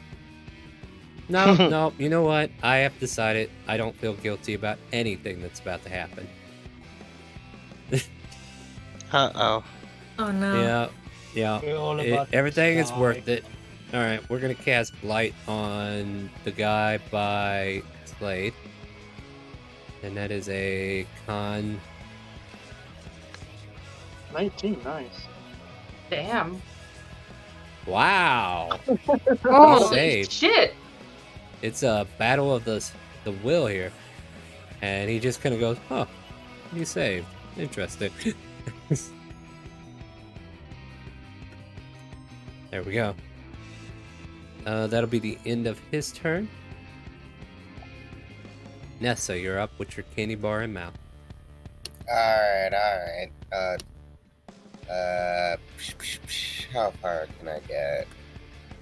No, you know what? I have decided I don't feel guilty about anything that's about to happen. Uh-oh. Oh no. Yeah. Everything is worth it. Alright, we're gonna cast Blight on the guy by Slade. And that is a con. 19, nice. Damn. Wow! Holy saved. shit! It's a battle of the will here. And he just kind of goes, oh, you saved. Interesting. There we go. That'll be the end of his turn. Nessa, you're up with your candy bar and mouth. Alright. How far can I get?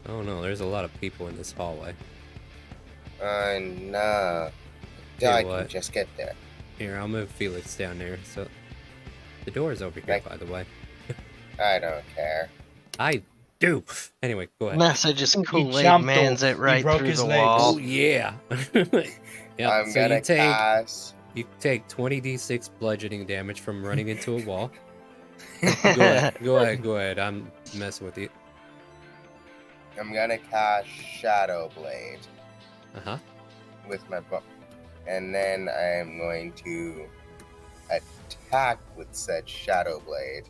Oh no, there's a lot of people in this hallway. No. Tell I you can what. just get there. Here, I'll move Felix down there. So the door's over here, by the way. I don't care. I do. Anyway, go ahead. Nessa just He Kool-Aid jumped mans off. it He right broke through his the legs. wall. Oh yeah. Yep, I'm so gonna you take cast. you take 20d6 bludgeoning damage from running into a wall. Go ahead. I'm messing with you. I'm gonna cast Shadow Blade Uh-huh. with my book. And then I am going to attack with said Shadow Blade.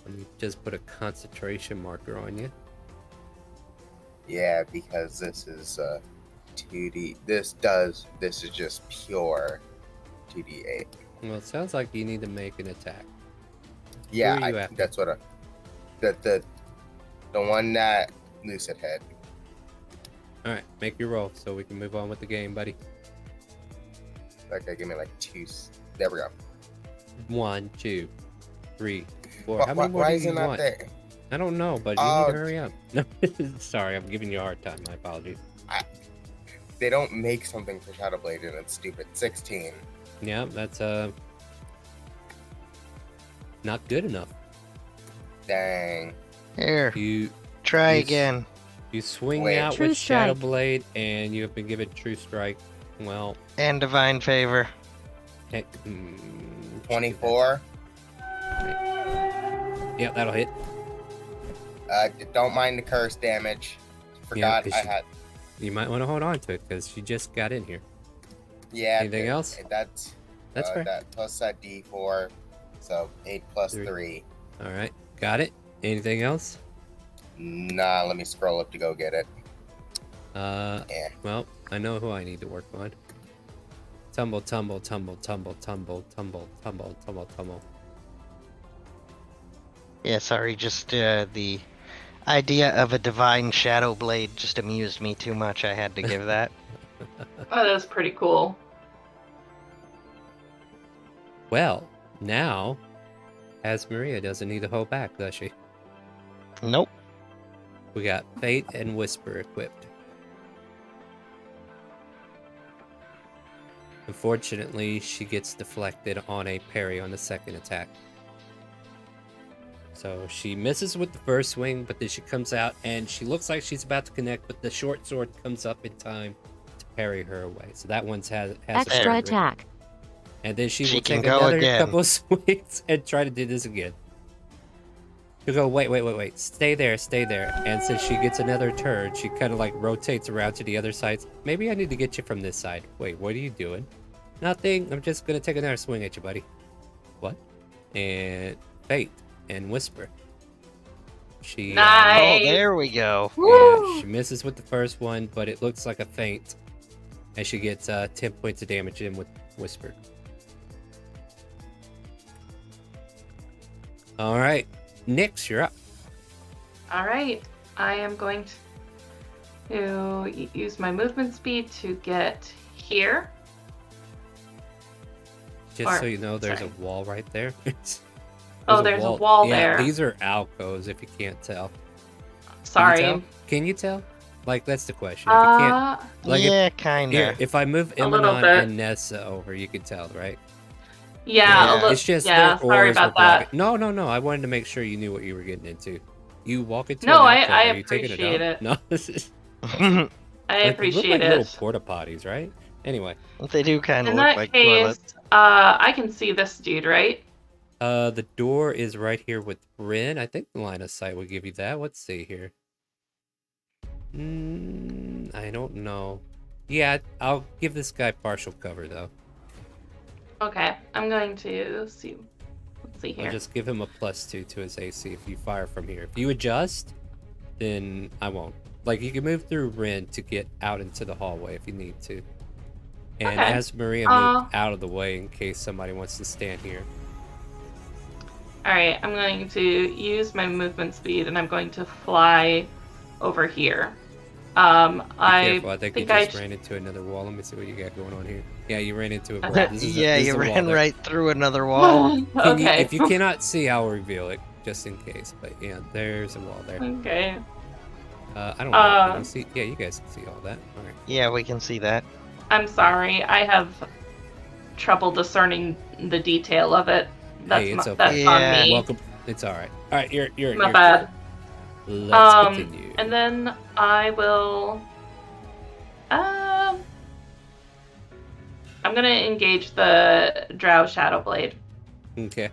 Let me just put a concentration marker on you. Yeah, because this is 2D. This is just pure 2d8. Well, it sounds like you need to make an attack. Yeah, Who are you after? that's what the one that Lucid had. Alright, make your roll so we can move on with the game, buddy. Okay, give me like 2. There we go. 1, 2, 3, 4. How many more Why do is you it not want? there? I don't know, but you need to hurry up. No, sorry, I'm giving you a hard time. My apologies. They don't make something for Shadow Blade and it's stupid. 16. Yeah, that's not good enough. Dang. Here, You try you s- again. You swing Wait. out True with Shadow strike. Blade, and you have been given True Strike. Well, And divine favor. heck, 24. Yeah, that'll hit. Don't mind the curse damage. Forgot 'cause I she- had. You might want to hold on to it because she just got in here. Yeah. Anything else? That's fair. That plus that D4, so 8 plus Three. 3. All right, got it. Anything else? Nah, let me scroll up to go get it. Yeah. Well, I know who I need to work on. Tumble, tumble, tumble, tumble, tumble, tumble, tumble, tumble, tumble. Yeah, sorry, just the idea of a divine shadow blade just amused me too much. I had to give that. Oh, that's pretty cool. Well, now, as Maria doesn't need to hold back, does she? Nope. We got Fate and Whisper equipped. Unfortunately, she gets deflected on a parry on the second attack. So she misses with the first swing, but then she comes out and she looks like she's about to connect, but the short sword comes up in time to parry her away. So that one's has a Extra parry. attack. And then she She will can take go another again. couple of swings and try to do this again. She'll go, wait, stay there. And since she gets another turn, she kind of like rotates around to the other side. Maybe I need to get you from this side. Wait, what are you doing? Nothing. I'm just going to take another swing at you, buddy. What? And Fate and Whisper. She, Nice. Oh, there we go. yeah, she misses with the first one, but it looks like a feint. And she gets 10 points of damage in with Whisper. All right. Nyx, you're up. All right, I am going to use my movement speed to get here. Just so Or- you know, there's sorry. a wall right there. There's a wall yeah, there. These are alcoves, if you can't tell. Sorry. Can you tell? Like, that's the question. If you can't, like, yeah, if, kinda. here, if I move A little Imonon bit. and Nessa over, you can tell, right? Yeah, Yeah. a little, It's just yeah, their sorry oars were about that. blocking. No. I wanted to make sure you knew what you were getting into. You walk into No, an alcove, I are you taking appreciate dump? it. No, this is I like, they look appreciate like little it. porta potties, right? Anyway, They do kind of In look that like case, toilets. I can see this dude, right? the door is right here with Rin. I think the line of sight will give you that. Let's see here. I don't know. Yeah, I'll give this guy partial cover though. Okay, I'm going to see. Let's see here. I'll just give him a +2 to his AC if you fire from here. If you adjust, then I won't. Like, you can move through Rin to get out into the hallway if you need to. And Okay. as Maria moved out of the way in case somebody wants to stand here. All right, I'm going to use my movement speed, and I'm going to fly over here. Be I careful, I think you I just ran into another wall. Let me see what you got going on here. Yeah, you ran into a wall. Okay. This is Yeah, this you is a wall ran there. right through another wall. okay. If you cannot see, I'll reveal it just in case. But yeah, there's a wall there. Okay. I don't know. Can you see? Yeah, you guys can see all that. All right. Yeah, we can see that. I'm sorry. I have trouble discerning the detail of it. That's Hey, it's okay. that's Yeah. on me. Welcome. It's all right. All right, you're My bad. good. Let's continue. And then I will. I'm gonna engage the Drow Shadow Blade. Okay.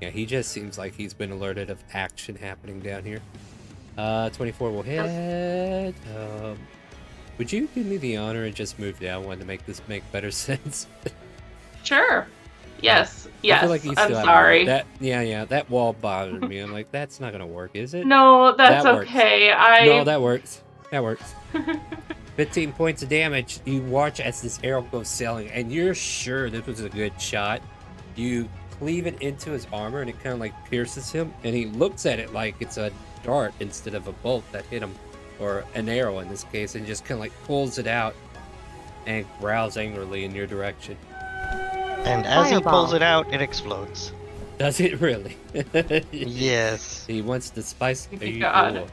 Yeah, he just seems like he's been alerted of action happening down here. 24 will hit. Would you do me the honor and just move down one to make this make better sense? Sure. Yes. I Yes. feel like you I'm still have sorry. that. Yeah. That wall bothered me. I'm like, that's not gonna work, is it? No, that's That works. okay. No, that works. That works. 15 points of damage. You watch as this arrow goes sailing, and you're sure this was a good shot. You cleave it into his armor, and it kind of like pierces him, and he looks at it like it's a dart instead of a bolt that hit him, or an arrow in this case, and just kind of like pulls it out and growls angrily in your direction. And as he Fireball. pulls it out, it explodes. Does it really? Yes. He wants the spice. Oh my You, God.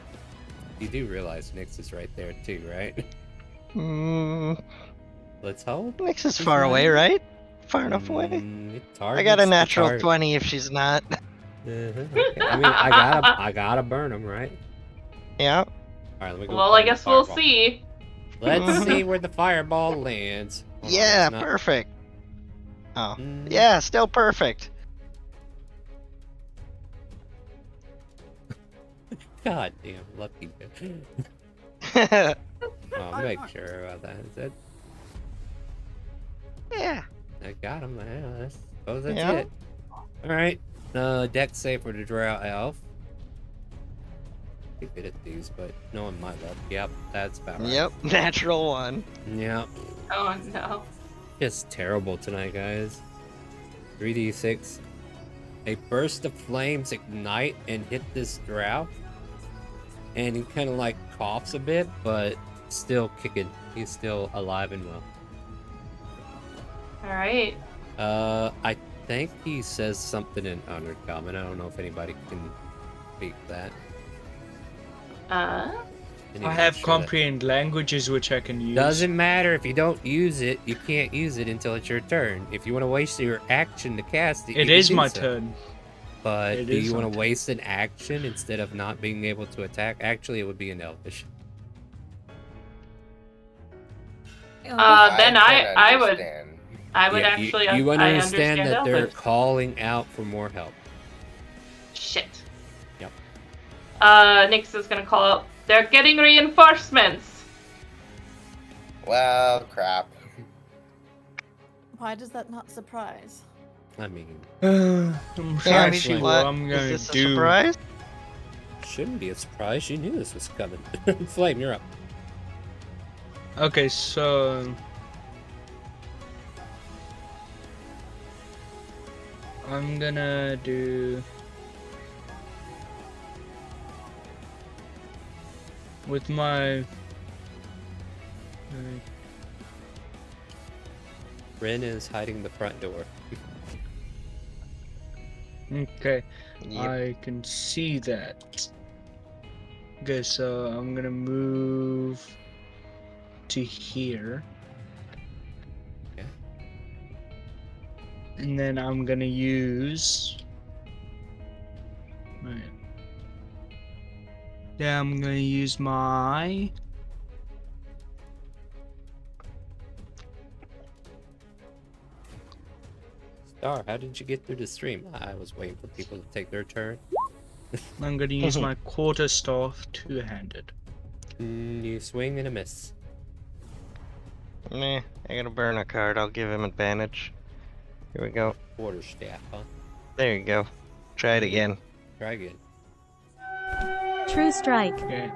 you do realize Nyx is right there too, right? Let's hope. Nix is she's far not. away, right? Far enough away. It I got a targets the natural tar- 20 if she's not. Okay. I mean, I gotta burn them, right? Yeah. All right, let me go. Well, I burn the guess we'll fireball. see. Let's see where the fireball lands. Hold on, Yeah, it's not- perfect. Oh. Mm, Yeah, still perfect. God damn, lucky bitch. I'll make sure about that. Is it? Yeah. I got him. I suppose that's Yeah. it. All right. Deck save for the drow elf. Pretty good at these, but no one might love. Yep, that's about right. Yep, natural 1. Yep. Oh no. Just terrible tonight, guys. 3d6. A burst of flames ignite and hit this drow. And he kind of like coughs a bit, but still kicking. He's still alive and well. Alright. I think he says something in Undercommon. I don't know if anybody can speak that. I Anyway, have sure that- comprehend languages which I can use. Doesn't matter if you don't use it. You can't use it until it's your turn. If you want to waste your action to cast it, It you is can do my so. turn. But It do is you my want to turn. waste an action instead of not being able to attack? Actually, it would be an Elvish. Then can I would understand. Yeah, actually you I understand that they're Elvish. calling out for more help. Shit. Yep. Nyx is gonna call out. They're getting reinforcements. Well, crap. Why does that not surprise? I mean, I'm Yeah, trying I to see mean, what what? I'm Is gonna this a do. surprise? shouldn't be a surprise. You knew this was coming. Flame, you're up. Okay, so I'm gonna do with my Ren is hiding the front door. okay. Yep. I can see that. Okay, so I'm gonna move to here. Okay. And then I'm gonna use. Right. Yeah, I'm gonna use my. Star, how did you get through the stream? I was waiting for people to take their turn. I'm gonna use my quarterstaff two-handed. You swing and a miss. Meh, I gotta burn a card. I'll give him advantage. Here we go. Quarterstaff, huh? There you go. Try it again. Try again. True strike. Okay.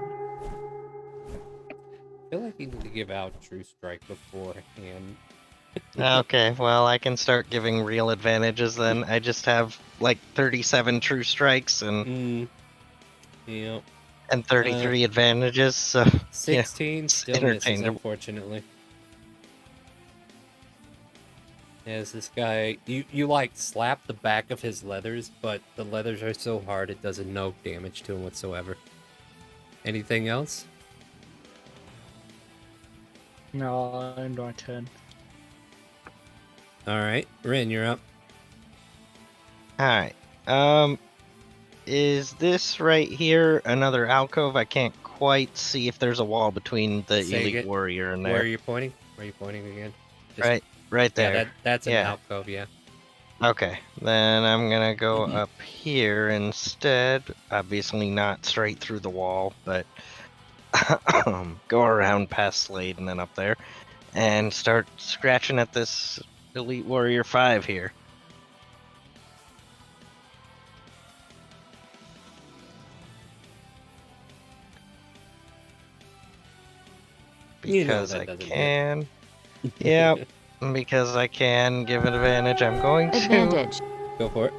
I feel like you need to give out True Strike beforehand. Okay, well, I can start giving real advantages then. I just have like 37 true strikes and Yeah. 33 advantages, so 16 it's still misses, interchangeable. unfortunately. As this guy, you like slap the back of his leathers, but the leathers are so hard it does no damage to him whatsoever. Anything else? No, end my turn. Alright, Rin, you're up. Alright. Is this right here another alcove? I can't quite see if there's a wall between the Say elite again. warrior and Where are there. you pointing? Where are you pointing again? Just- Right Yeah, there. that's an Yeah. alcove, yeah. Okay, then I'm gonna go up here instead. Obviously not straight through the wall, but go around past Slade and then up there, and start scratching at this Elite Warrior 5 here. You know Because that I doesn't hit. can. Yep, because I can give an advantage, I'm going to. Advantage. Go for it.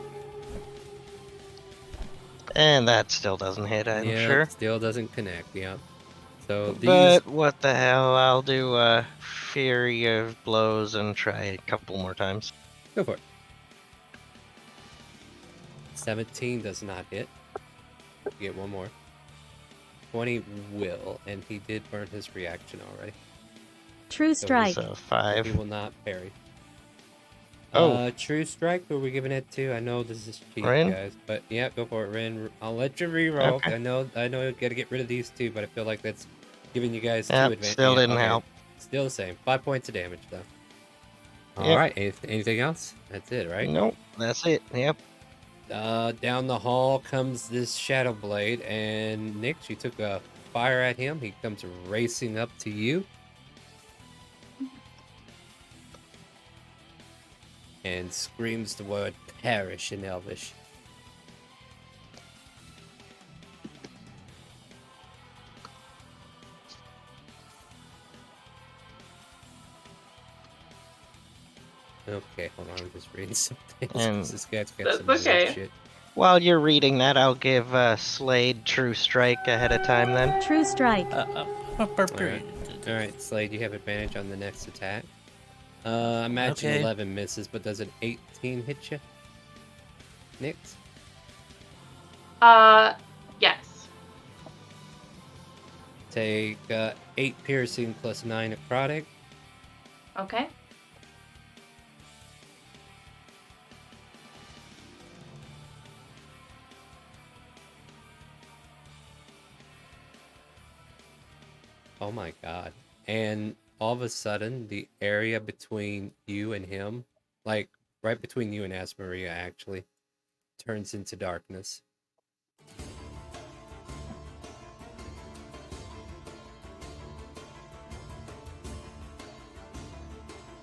And that still doesn't hit, I'm Yeah, sure. still doesn't connect, yeah. So these... But what the hell, I'll do a Fury of Blows and try a couple more times. Go for it. 17 does not hit. You get one more. 20 will, and he did burn his reaction already. True strike. So He 5. will not parry. Oh. True strike. Who are we giving it to? I know this is cheap, Rin? guys, but yeah, go for it, Rin. I'll let you reroll. Okay. I know, you gotta get rid of these two, but I feel like that's giving you guys two Yep, advantage. still didn't help. Still the same. 5 points of damage though. All Yep. right. Anything else? That's it, right? Nope, that's it. Yep. Down the hall comes this Shadow Blade, and Nyx, you took a fire at him. He comes racing up to you. And screams the word perish in Elvish. Okay, hold on, I'm just reading something. And- This guy's got That's some weird okay. shit. While you're reading that, I'll give Slade True Strike ahead of time then. True strike. Barbarian. Alright, Slade, you have advantage on the next attack. I imagine Okay. 11 misses, but does an 18 hit you? Nyx? Yes. Take 8 piercing plus 9 necrotic. Okay. Oh my god. And all of a sudden, the area between you and him, like right between you and Asmaria actually, turns into darkness.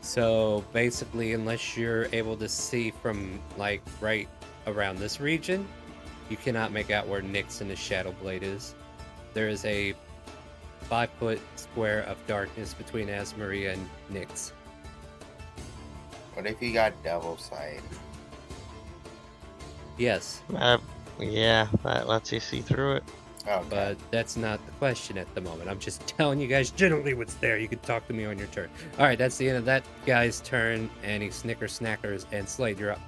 So basically, unless you're able to see from like right around this region, you cannot make out where Nyx and the Shadow Blade is. There is a 5-foot square of darkness between Asmaria and Nyx. What if you got double sight? Yes, Yeah, that lets you see through it. Okay. but that's not the question at the moment. I'm just telling you guys generally what's there. You can talk to me on your turn. All right, that's the end of that guy's turn, and he snackers, and Slade, you're up.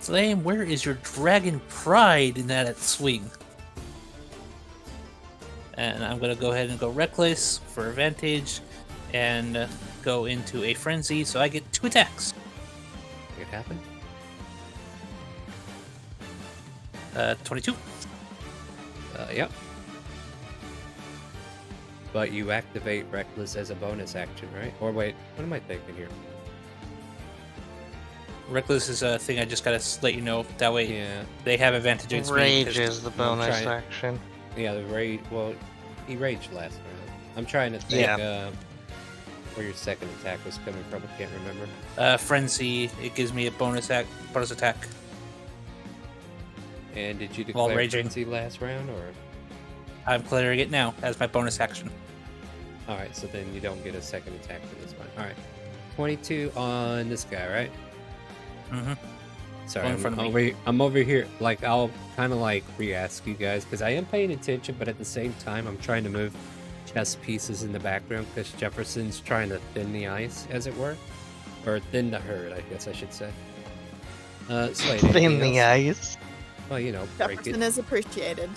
Flame, where is your dragon pride in that swing? And I'm gonna go ahead and go reckless for advantage, and go into a frenzy, so I get 2 attacks. Make it happen. 22. Yep. But you activate Reckless as a bonus action, right? Or wait, what am I thinking here? Reckless is a thing I just gotta let you know. That way Yeah, they have advantage against me. Rage 'cause- is the bonus trying- action. yeah. The rage. Well, he raged last round. I'm trying to think where your second attack was coming from. I can't remember. Frenzy, it gives me a bonus attack. And did you While declare raging. frenzy last round, or? I'm clearing it now as my bonus action. All right, so then you don't get a second attack for this one. All right, 22 on this guy, right? Mm-hmm. Sorry, One in front of me. I'm over here. Like, I'll kind of like re-ask you guys because I am paying attention, but at the same time, I'm trying to move chess pieces in the background because Jefferson's trying to thin the ice, as it were, or thin the herd, I guess I should say. Slade, Thin anything the else? ice. Well, you know, break Jefferson it. is appreciated.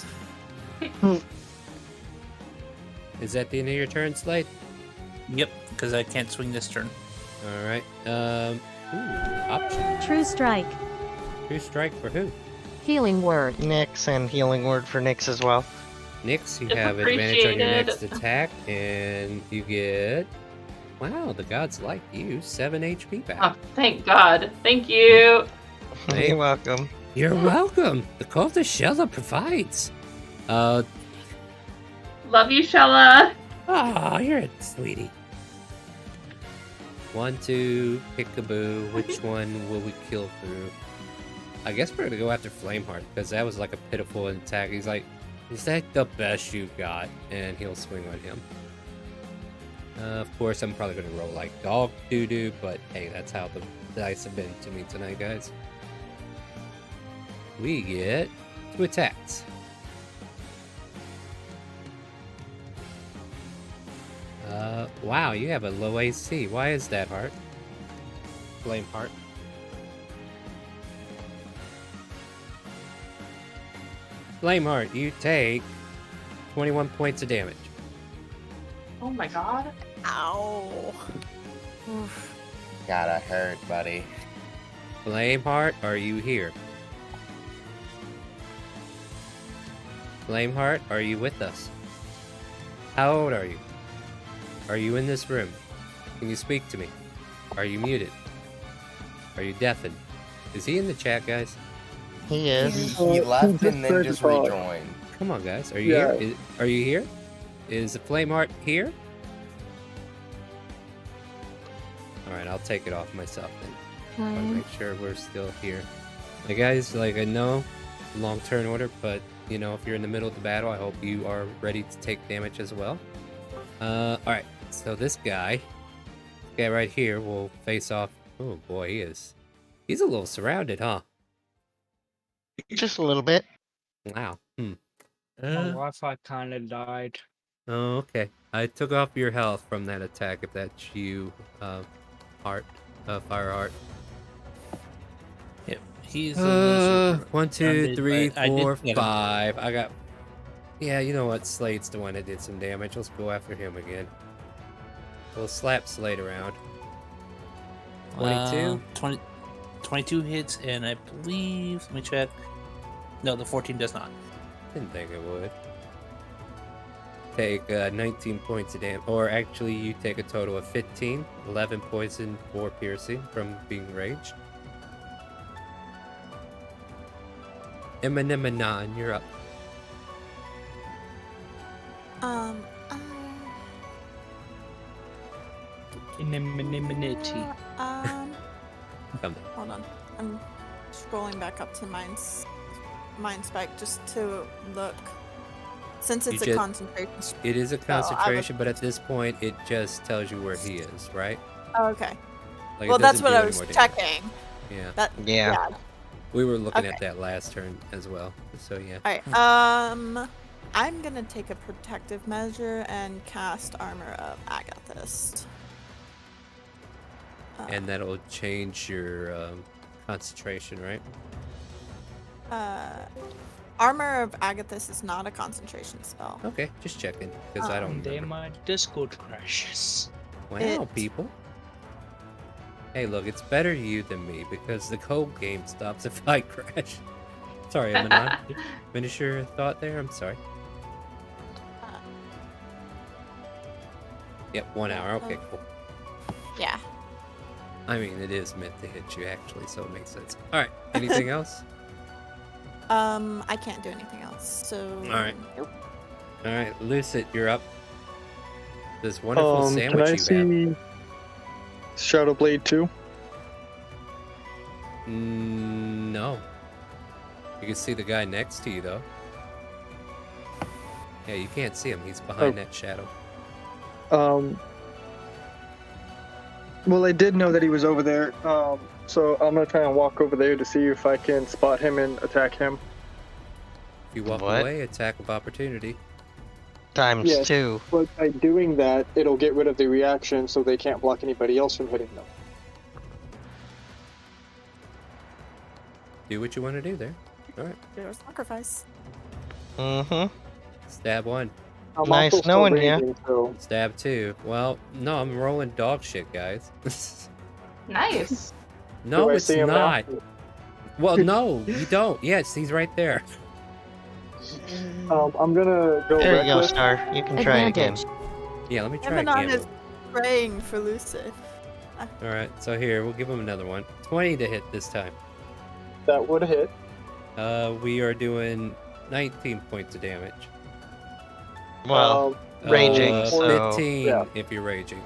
Is that the end of your turn, Slade? Yep, because I can't swing this turn. All right. Option. True strike. True strike for who? Healing word. Nyx and healing word for Nyx as well. Nyx, you It's have advantage on your appreciated. next attack, and you get. Wow, the gods like you. 7 HP back. Oh, thank God. Thank you. Hey. You're welcome. You're welcome. The cult of Shella provides. Love you, Shella. You're a sweetie. 1, 2, Pickaboo. Which one will we kill through? I guess we're gonna go after Flameheart because that was like a pitiful attack. He's like, is that the best you got? And he'll swing on him. Of course, I'm probably gonna roll like dog doo-doo, but hey, that's how the dice have been to me tonight, guys. We get 2 attacks. Wow, you have a low AC. Why is that, Heart? Flame Heart. Flame Heart, you take 21 points of damage. Oh my god. Ow. Oof. Gotta hurt, buddy. Flameheart, are you here? Flameheart, are you with us? How old are you? Are you in this room? Can you speak to me? Are you muted? Are you deafened? Is he in the chat, guys? He is. He left just and then tried just to talk. rejoined. Come on, guys. Are you Yeah. here? Are you here? Is the Flameheart here? Alright, I'll take it off myself then. I want to Fine. make sure we're still here. Like, guys, like, I know long turn order, but, you know, if you're in the middle of the battle, I hope you are ready to take damage as well. Alright, so this guy right here will face off. Oh boy, he's a little surrounded, huh? Just a little bit. Wow. My Wi-Fi kind of died. Oh, okay. I took off your health from that attack, if that's you, Fireheart. Yep, he's a little 1, 2, surrounded, 3, but I did 4, get him. 5. I got. Yeah, you know what? Slade's the one that did some damage. Let's go after him again. We'll slap Slade around. 22? 22 hits, and I believe, let me check. No, the 14 does not. Didn't think it would. Take 19 points of damage. Or actually, you take a total of 15. 11 poison, 4 piercing from being raged. Eminem, you're up. Um, Anonymity. um, Come down. hold on. I'm scrolling back up to mind spec just to look. Since You it's a just- concentration. It is a I was- concentration, but at this point, it just tells you where he is, right? Oh, okay. Like, Well, it that's doesn't what do I any was more damage. checking. Yeah. That. Yeah. We were looking at Okay. that last turn as well. So, yeah. Alright. I'm gonna take a protective measure and cast Armor of Agathist. And that'll change your concentration, right? Armor of Agathist is not a concentration spell. Okay, just checking, because I don't Then remember. my Discord crashes. Wow, It- people. Hey, look, it's better you than me, because the cold game stops if I crash. Sorry, Amanon. Finish your thought there? I'm sorry. Yep, 1 hour. Okay, cool. Yeah. I mean, it is meant to hit you, actually, so it makes sense. Alright, anything else? I can't do anything else. So. Alright. Nope. Alright, Lucid, you're up. This wonderful Can sandwich I you see Shadow Blade 2? have. No. You can see the guy next to you, though. Yeah, you can't see him. He's behind that shadow. Well, I did know that he was over there, so I'm gonna try and walk over there to see if I can spot him and attack him. If you walk What? away, attack of opportunity. Times Yes. 2. But by doing that, it'll get rid of the reaction so they can't block anybody else from hitting them. Do what you want to do there. Alright. Do a sacrifice. Mm-hmm. Stab 1. I'm Nice also still knowing ya. raging, so Stab 2. Well, no, I'm rolling dog shit, guys. Nice. No, do I it's see him now? not. Well, no, you don't. Yes, he's right there. I'm gonna go There you go, reckless. Star. You can try again. Advantage. Yeah, let me try Emanon again. is praying for Lucid. Alright, so here, we'll give him another one. 20 to hit this time. That would hit. We are doing 19 points of damage. Well, raging, so 15 yeah. if you're raging.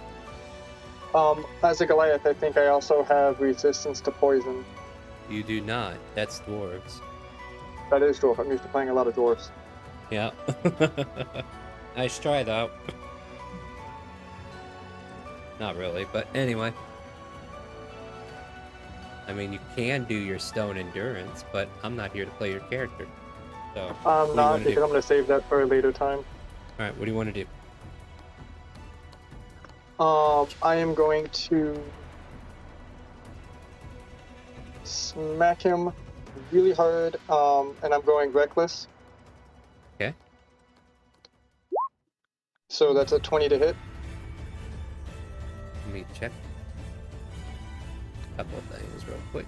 As a Goliath, I think I also have resistance to poison. You do not. That's dwarves. That is dwarf. I'm used to playing a lot of dwarves. Yeah. Nice try, though. Not really, but anyway. I mean, you can do your stone endurance, but I'm not here to play your character. So, what I'm do you not, wanna because do? I'm gonna save that for a later time. Alright, what do you want to do? I am going to smack him really hard, and I'm going reckless. Okay. So that's a 20 to hit. Let me check a couple of things real quick.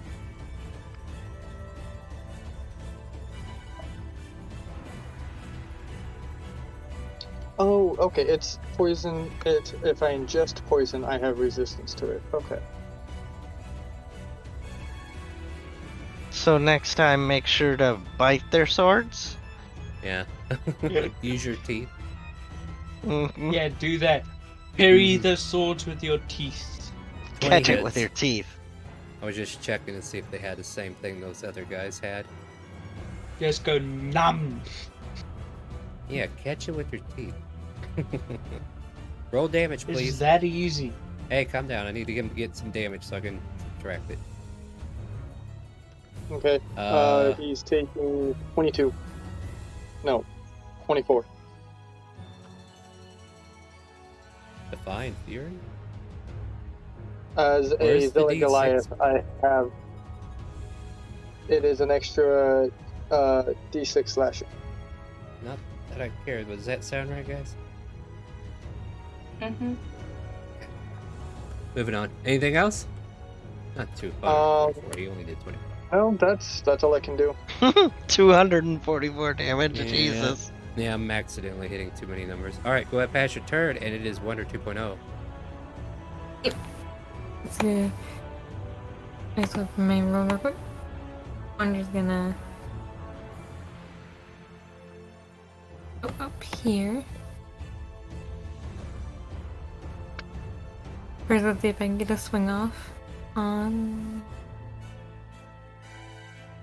Oh, okay. It's poison. If I ingest poison, I have resistance to it. Okay. So next time, make sure to bite their swords. Yeah. Use your teeth. Mhm. Yeah, do that. Parry the swords with your teeth. 20 Catch it with hits. your teeth. I was just checking to see if they had the same thing those other guys had. Just go numb. Yeah, catch it with your teeth. Roll damage, It's please. that easy. Hey, calm down. I need to get some damage so I can subtract it. Okay. He's taking 22. No, 24. Divine Fury? As Where's a the Zilla D6? Goliath, I have. It is an extra D6 slashing. Not that I care. Does that sound right, guys? Mm-hmm. Moving on. Anything else? Not too far. He only did 20. Well, that's all I can do. 244 damage. Yeah. Jesus. Yeah, I'm accidentally hitting too many numbers. Alright, go ahead, pass your turn, and it is 1 or 2.0. Let's go. Let's go for my roll real quick. I'm just gonna go up here. First, let's see if I can get a swing off on.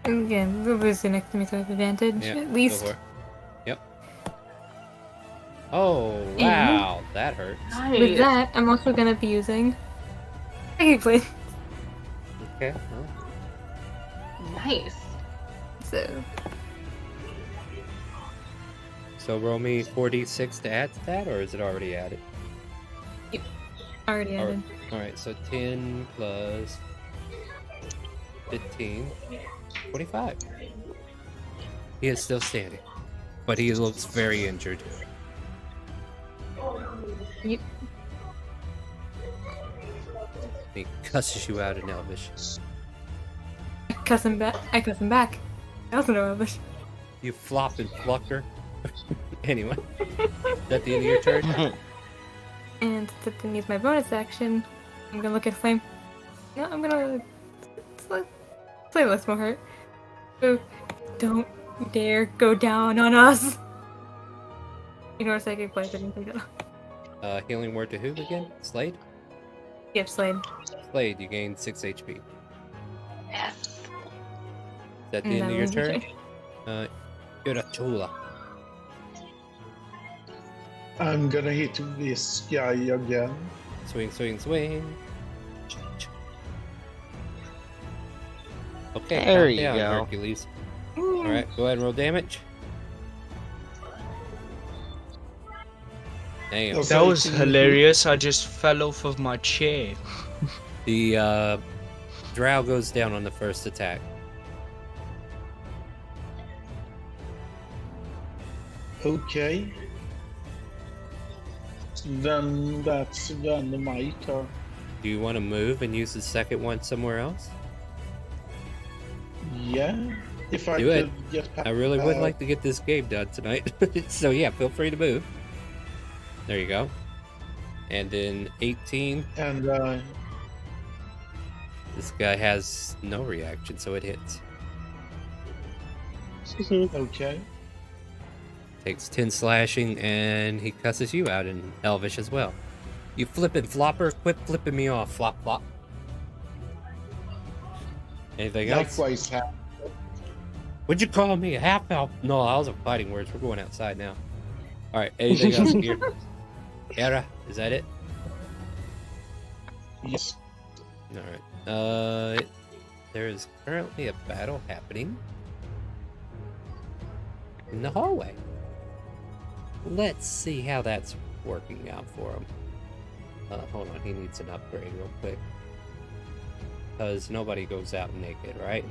And again, the Lucy next to me, so I have advantage Yeah, at least. Go for it. Yep. Oh, wow. That hurts. With that, I'm also gonna be using Psychic Blade. Okay. Well. Nice. So roll me 4d6 to add to that, or is it already added? Yep. Already added. Alright, so 10 plus 15. 25. He is still standing, but he looks very injured. Yep. He cusses you out in Elvish. I cuss him back. I also know Elvish. You flop and plucker. Anyway, is that the end of your turn? And to use my bonus action, I'm gonna look at Flame. No, I'm gonna Flame looks more hurt. So don't dare go down on us. Ignore Psychic Blade, I didn't take it off. Healing word to who again? Slade? Yep, Slade. Slade, you gain 6 HP. Yes. Is that the end of your turn? You're a Chula. I'm gonna hit this guy again. Swing, swing, swing. Okay, There calm you down, go. Hercules. Alright, go ahead and roll damage. Damn. Okay. That was hilarious. I just fell off of my chair. The drow goes down on the first attack. Okay. Then that's then my turn. Do you want to move and use the second one somewhere else? Yeah. If I Do it. could get I really would like to get this game done tonight. So yeah, feel free to move. There you go. And then 18. And This guy has no reaction, so it hits. okay. Takes 10 slashing, and he cusses you out in Elvish as well. You flippin' flopper, quit flipping me off, flop flop. Anything else? Likewise, What'd you call me? A half elf? No, I was fighting words. We're going outside now. Alright, anything else here? Era, is that it? yes. Alright. There is currently a battle happening in the hallway. Let's see how that's working out for him. Hold on, he needs an upgrade real quick. Because nobody goes out naked, right?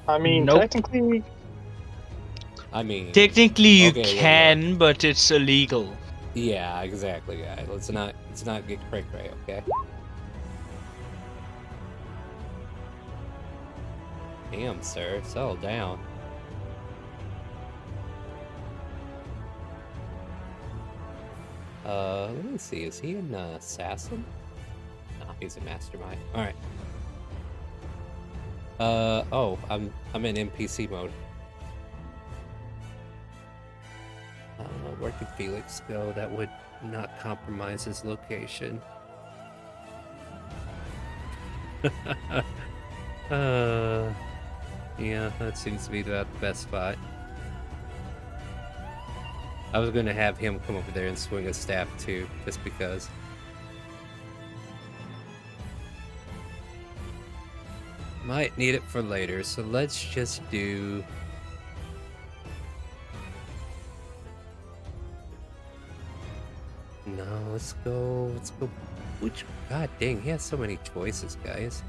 I mean, Nope. technically, I mean, Technically, you okay, well, can, but it's illegal. yeah, exactly, guys. Let's not get cray-cray, okay? Damn, sir, settle down. Let me see. Is he an assassin? No, he's a mastermind. All right. Oh, I'm in NPC mode. Where could Felix go that would not compromise his location? Yeah, that seems to be the best spot. I was gonna have him come over there and swing a staff too, just because. Might need it for later, so let's just do... No, let's go... Which... God dang, he has so many choices, guys.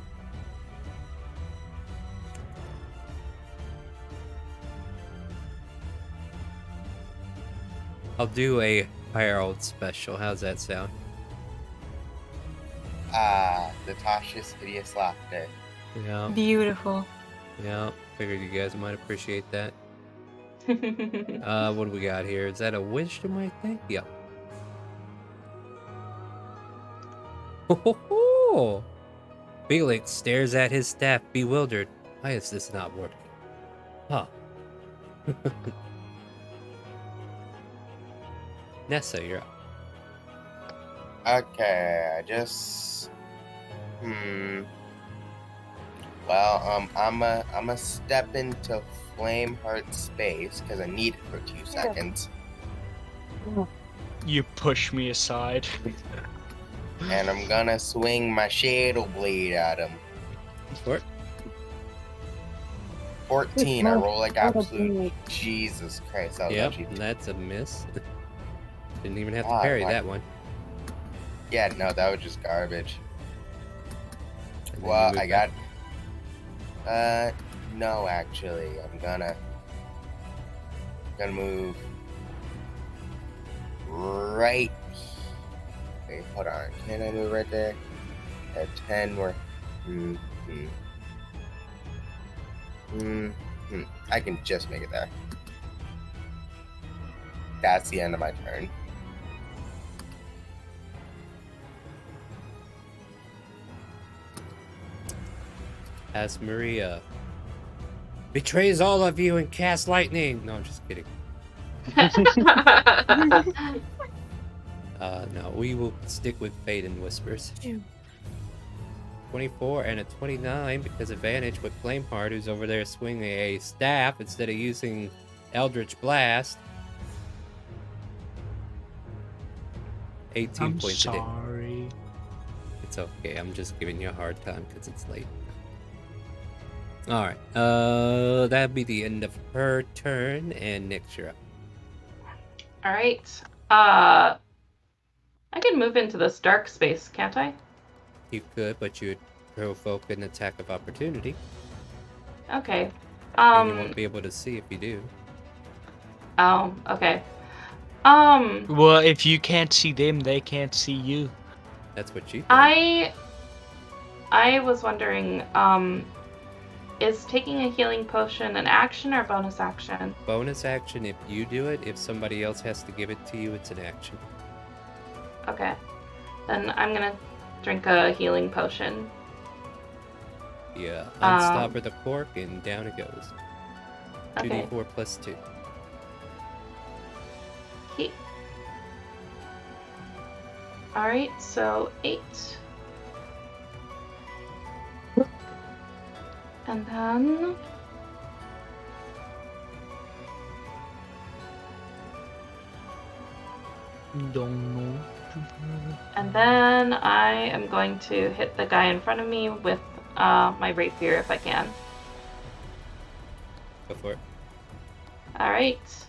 I'll do a Harold special. How's that sound? Natasha's hideous laughter. Yeah. Beautiful. Yeah. Figured you guys might appreciate that. What do we got here? Is that a wisdom, I think? Yep. Ho! Felix stares at his staff, bewildered. Why is this not working? Huh. Nessa, you're up. Okay, I just... Well, I'ma step into Flameheart space, because I need it for 2 seconds. You push me aside. And I'm gonna swing my Shadow Blade at him. What? 14, I roll like absolute... Jesus Christ, that was Yep, actually... that's a miss. Didn't even have to Ah, parry my- that one. Yeah, no, that was just garbage. And then Well, you move I back. got... no, actually, I'm gonna move right... Wait, hold on. Can I move right there? At 10, we're... I can just make it there. That's the end of my turn. As Maria betrays all of you and casts lightning. No, I'm just kidding. No, we will stick with Fade and Whispers. 24 and a 29 because advantage with Flameheart, who's over there swinging a staff instead of using Eldritch Blast. 18 I'm points a day. sorry. It's okay. I'm just giving you a hard time because it's late. All right. That'd be the end of her turn, and Nick's you're up. All right. I can move into this dark space, can't I? You could, but you'd provoke an attack of opportunity, Okay. and you won't be able to see if you do. Oh, okay. Well, if you can't see them, they can't see you. That's what you think. I was wondering, is taking a healing potion an action or bonus action? Bonus action if you do it. If somebody else has to give it to you, it's an action. Okay. Then I'm gonna drink a healing potion. Yeah. Unstopper the cork, and down it goes. Okay. 2d4 plus 2. Okay. Alright, so 8. And then... Don't know. And then I am going to hit the guy in front of me with my rapier if I can. Go for it. Alright.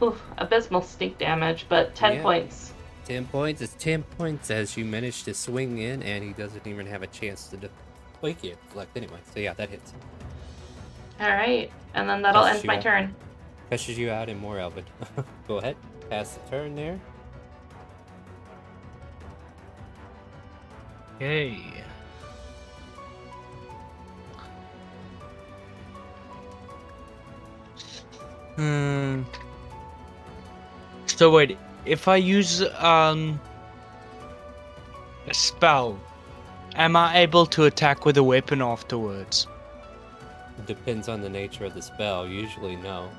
Oof, abysmal stink damage, but 10 Yeah. points. 10 points. It's 10 points as you manage to swing in, and he doesn't even have a chance to... Well, he can't deflect anyway, so yeah, that hits. All right, and then that'll end my turn. Pushes you out in more Elven. Go ahead. Pass the turn there. Okay. So wait, if I use a spell, am I able to attack with a weapon afterwards? Depends on the nature of the spell. Usually, no.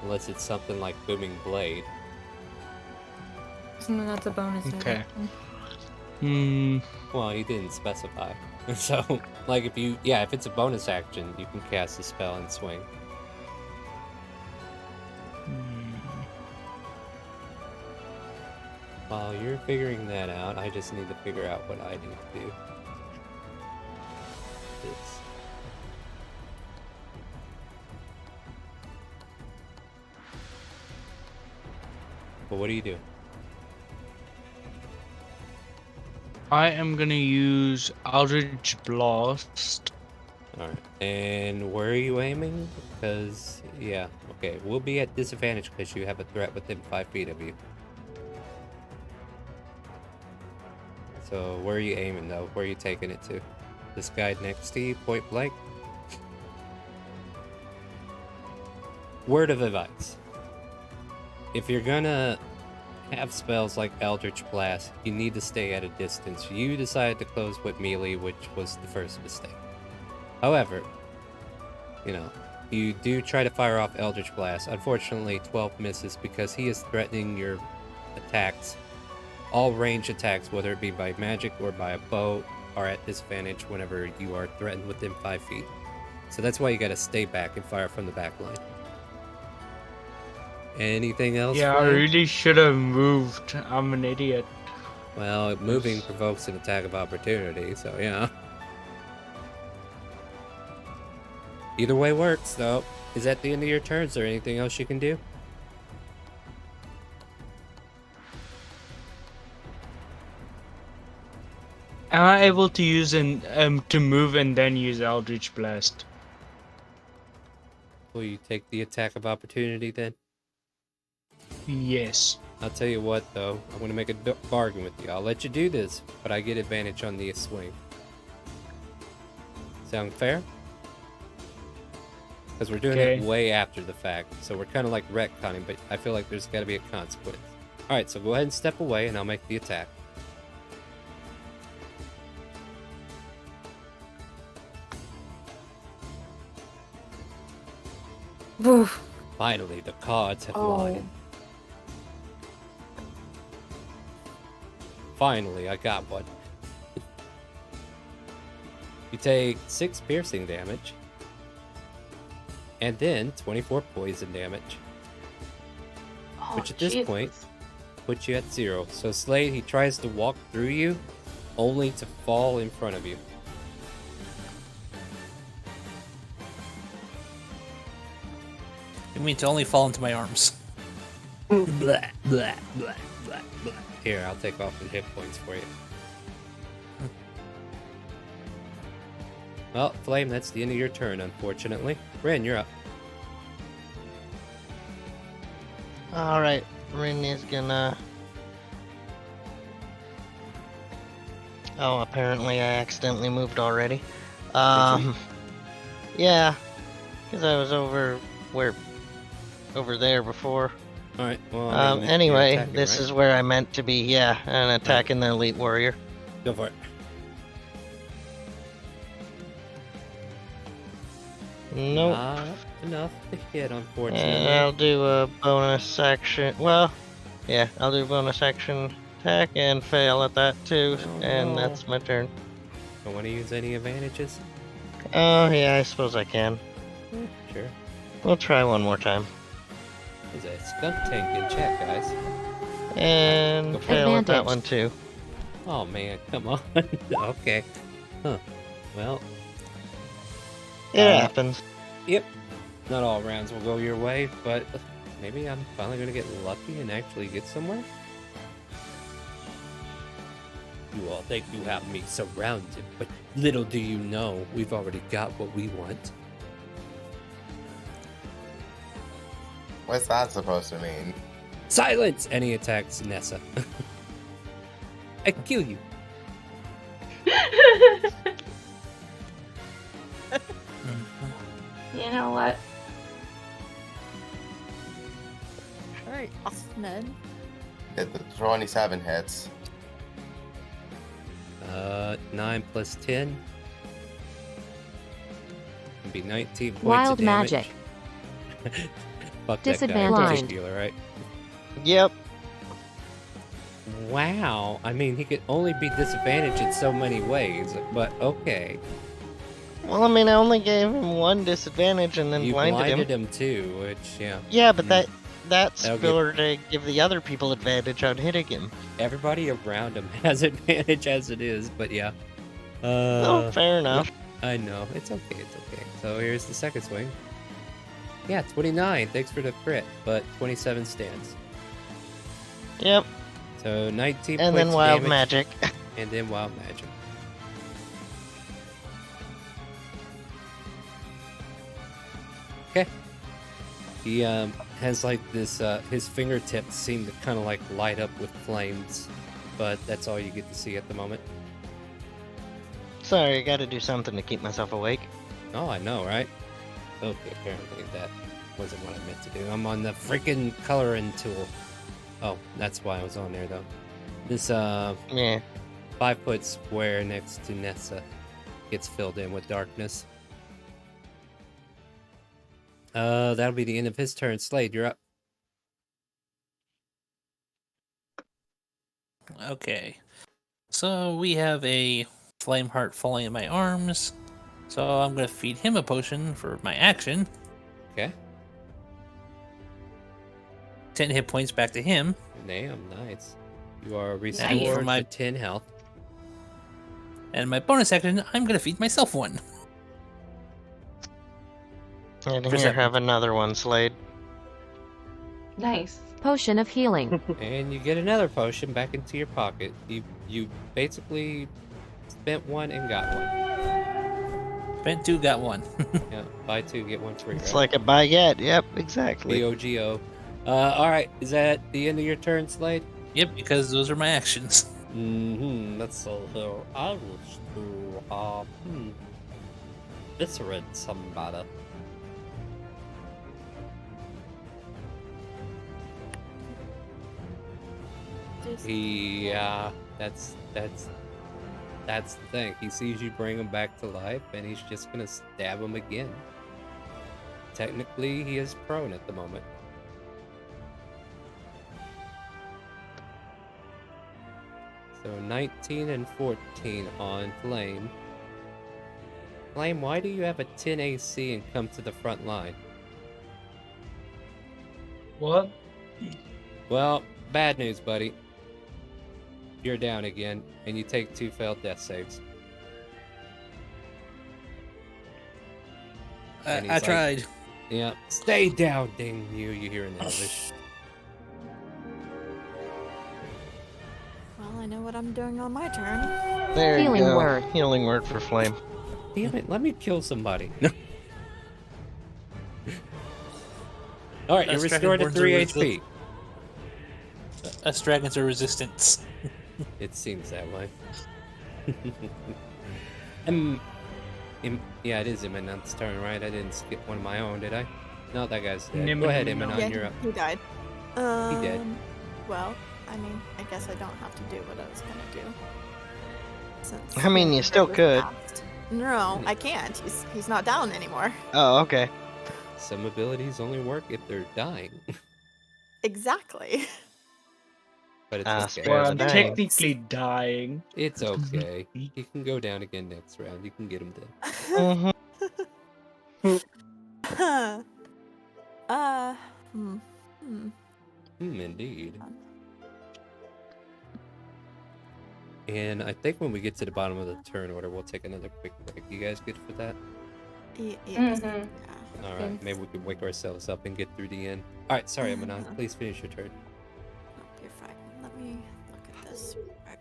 Unless it's something like Booming Blade. So that's a bonus. Okay. Well, he didn't specify. So, like, if it's a bonus action, you can cast a spell and swing. While you're figuring that out, I just need to figure out what I need to do. This. But what do you do? I am gonna use Eldritch Blast. Alright, and where are you aiming? Because, yeah, okay, we'll be at disadvantage because you have a threat within 5 feet of you. So, where are you aiming, though? Where are you taking it to? This guy next to you, point blank? Word of advice. If you're gonna have spells like Eldritch Blast, you need to stay at a distance. You decided to close with melee, which was the first mistake. However, you do try to fire off Eldritch Blast. Unfortunately, 12 misses because he is threatening your attacks. All range attacks, whether it be by magic or by a bow, are at disadvantage whenever you are threatened within 5 feet. So that's why you gotta stay back and fire from the back line. Anything else? Yeah, I really should have moved. I'm an idiot. Well, moving provokes an attack of opportunity, so yeah. Either way works, though. Is that the end of your turn? Is there anything else you can do? Am I able to use to move and then use Eldritch Blast? Will you take the attack of opportunity then? Yes. I'll tell you what, though. I'm going to make a bargain with you. I'll let you do this, but I get advantage on the swing. Sound fair? Because we're doing it way after the fact, so we're kind of like retconning, but I feel like there's got to be a consequence. Alright, so go ahead and step away, and I'll make the attack. Woof. Finally, the cards have lied. Finally, I got one. You take 6 piercing damage, and then 24 poison damage, which at this point puts you at 0. So Slade, he tries to walk through you, only to fall in front of you. You mean to only fall into my arms? Blah, blah, blah, blah, blah. Here, I'll take off the hit points for you. Well, Flame, that's the end of your turn, unfortunately. Ren, you're up. Alright, Rin is gonna... Oh, apparently I accidentally moved already. Yeah, because I was over there before. Alright, well... anyway, this is where I meant to be, yeah, and attacking the Elite Warrior. Go for it. Nope. Not enough to hit, unfortunately. And I'll do a bonus action. Well, yeah, I'll do a bonus action attack and fail at that too, and that's my turn. Don't want to use any advantages? Oh, yeah, I suppose I can. Sure. We'll try one more time. There's a skunk tank in chat, guys. And fail at that one too. Oh man, come on. Okay. Huh. Well. It happens. Yep. Not all rounds will go your way, but maybe I'm finally going to get lucky and actually get somewhere. You all think you have me surrounded, but little do you know, we've already got what we want. What's that supposed to mean? Silence! And he attacks Nessa. I kill you. You know what? Alright, Ahmed. The 27 hits. 9 plus 10. It'd be 19 points Wild of damage. magic. Fuck that guy in Disadvantage. particular, right? Yep. Wow. I mean, he could only be disadvantaged in so many ways, but okay. Well, I mean, I only gave him one disadvantage and then You blinded him. him too, which, yeah. Yeah, but that's That'll filler to give the other people advantage on hitting him. Everybody around him has advantage as it is, but yeah. Oh, fair enough. I know. It's okay, it's okay. So here's the second swing. Yeah, 29. Thanks for the crit, but 27 stands. Yep. So 19 And points then wild damage, magic. and then wild magic. Okay. He has like this, his fingertips seem to kind of like light up with flames, but that's all you get to see at the moment. Sorry, I gotta do something to keep myself awake. Oh, I know, right? Okay, apparently that wasn't what I meant to do. I'm on the freaking coloring tool. Oh, that's why I was on there, though. This, Yeah. 5-foot square next to Nessa gets filled in with darkness. That'll be the end of his turn. Slade, you're up. Okay. So we have a flame heart falling in my arms. So I'm going to feed him a potion for my action. Okay. 10 hit points back to him. Damn, nice. You are Nice. restored For my- to 10 health. And my bonus action, I'm going to feed myself one. And For here, seven. have another one, Slade. Nice. Potion of healing. And you get another potion back into your pocket. You basically spent one and got one. Spent 2, got 1. Yeah, buy 2, get 1 free. It's right? like a baguette. Yep, exactly. BOGO. Alright, is that the end of your turn, Slade? Yep, because those are my actions. Let's see here. I wish to, eviscerate somebody. Yeah, that's the thing. He sees you bring him back to life, and he's just gonna stab him again. Technically, he is prone at the moment. So 19 and 14 on Flame. Flame, why do you have a 10 AC and come to the front line? What? Well, bad news, buddy. You're down again, and you take 2 failed death saves. And he's I like, tried. Yeah, stay down, dang you. You hear in Elvish. Well, I know what I'm doing on my turn. There you Healing go. word. Healing word for Flame. Damn it, let me kill somebody. Alright, you're Us restored to dragonborns 3 are HP. Us dragons are resistance. It seems that way. Yeah, it is Eminent's turn, right? I didn't skip one of my own, did I? No, that guy's dead. Go ahead, Eminent, Yeah, you're up. he died. He did. Well, I mean, I guess I don't have to do what I was gonna do. Since I mean, you still was could. passed. No, I can't. He's not down anymore. Oh, okay. Some abilities only work if they're dying. Exactly. But it's Ah, okay. spare Well, the I'm dying. technically dying. It's okay. He can go down again next round. You can get him dead. Mhm. Indeed. And I think when we get to the bottom of the turn order, we'll take another quick break. You guys good for that? Yeah. All right. Maybe we can wake ourselves up and get through the end. All right. Sorry, Amanon. Please finish your turn. You're fine. Let me look at this quick.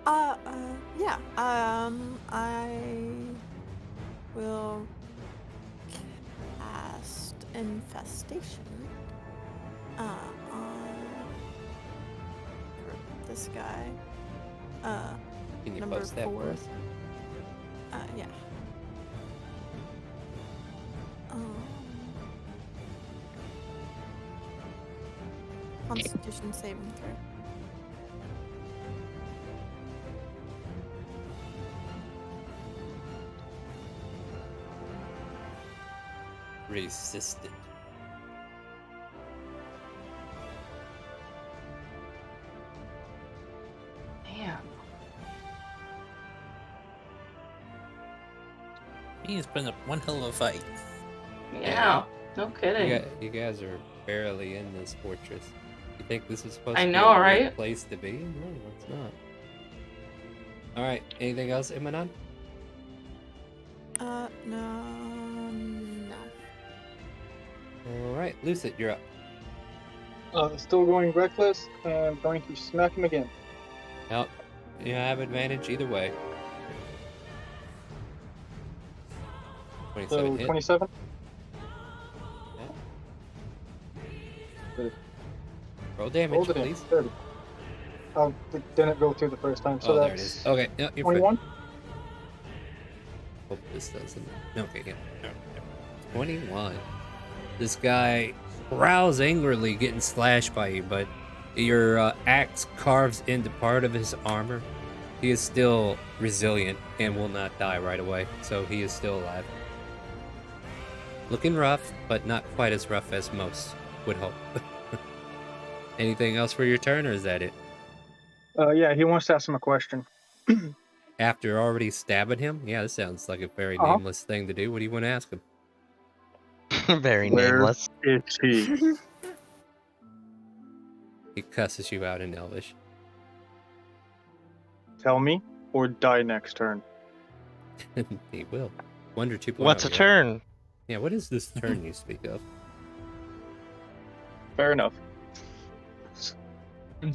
Yeah. I will cast infestation. On this guy. Can you Number post that 4. for us? Yeah. Constitution saving throw. Resisted. Damn. He's been up one hell of a fight. Yeah. No kidding. You guys are barely in this fortress. You think this is supposed I to be know, a right? great place to be? No, it's not. All right. Anything else, Imanon? No. All right, Lucid, you're up. Still going reckless and going to smack him again. Yep. You have advantage either way. 27 So hit. 27. Roll damage, Rolled it in. please. 30. It didn't go through the first time, so Oh, there it that's is. Okay, yeah, you're fine. 21. Hope this doesn't. Okay, yeah. No, no. 21. This guy growls angrily, getting slashed by you, but your axe carves into part of his armor. He is still resilient and will not die right away, so he is still alive. Looking rough, but not quite as rough as most would hope. Anything else for your turn, or is that it? Yeah, he wants to ask him a question. After already stabbing him? Yeah, this sounds like a very Uh-huh. nameless thing to do. What do you want to ask him? Very Where nameless. is he? He cusses you out in Elvish. Tell me, or die next turn. He will. Wonder 2.0. What's a yeah. turn? Yeah, what is this turn you speak of? Fair enough.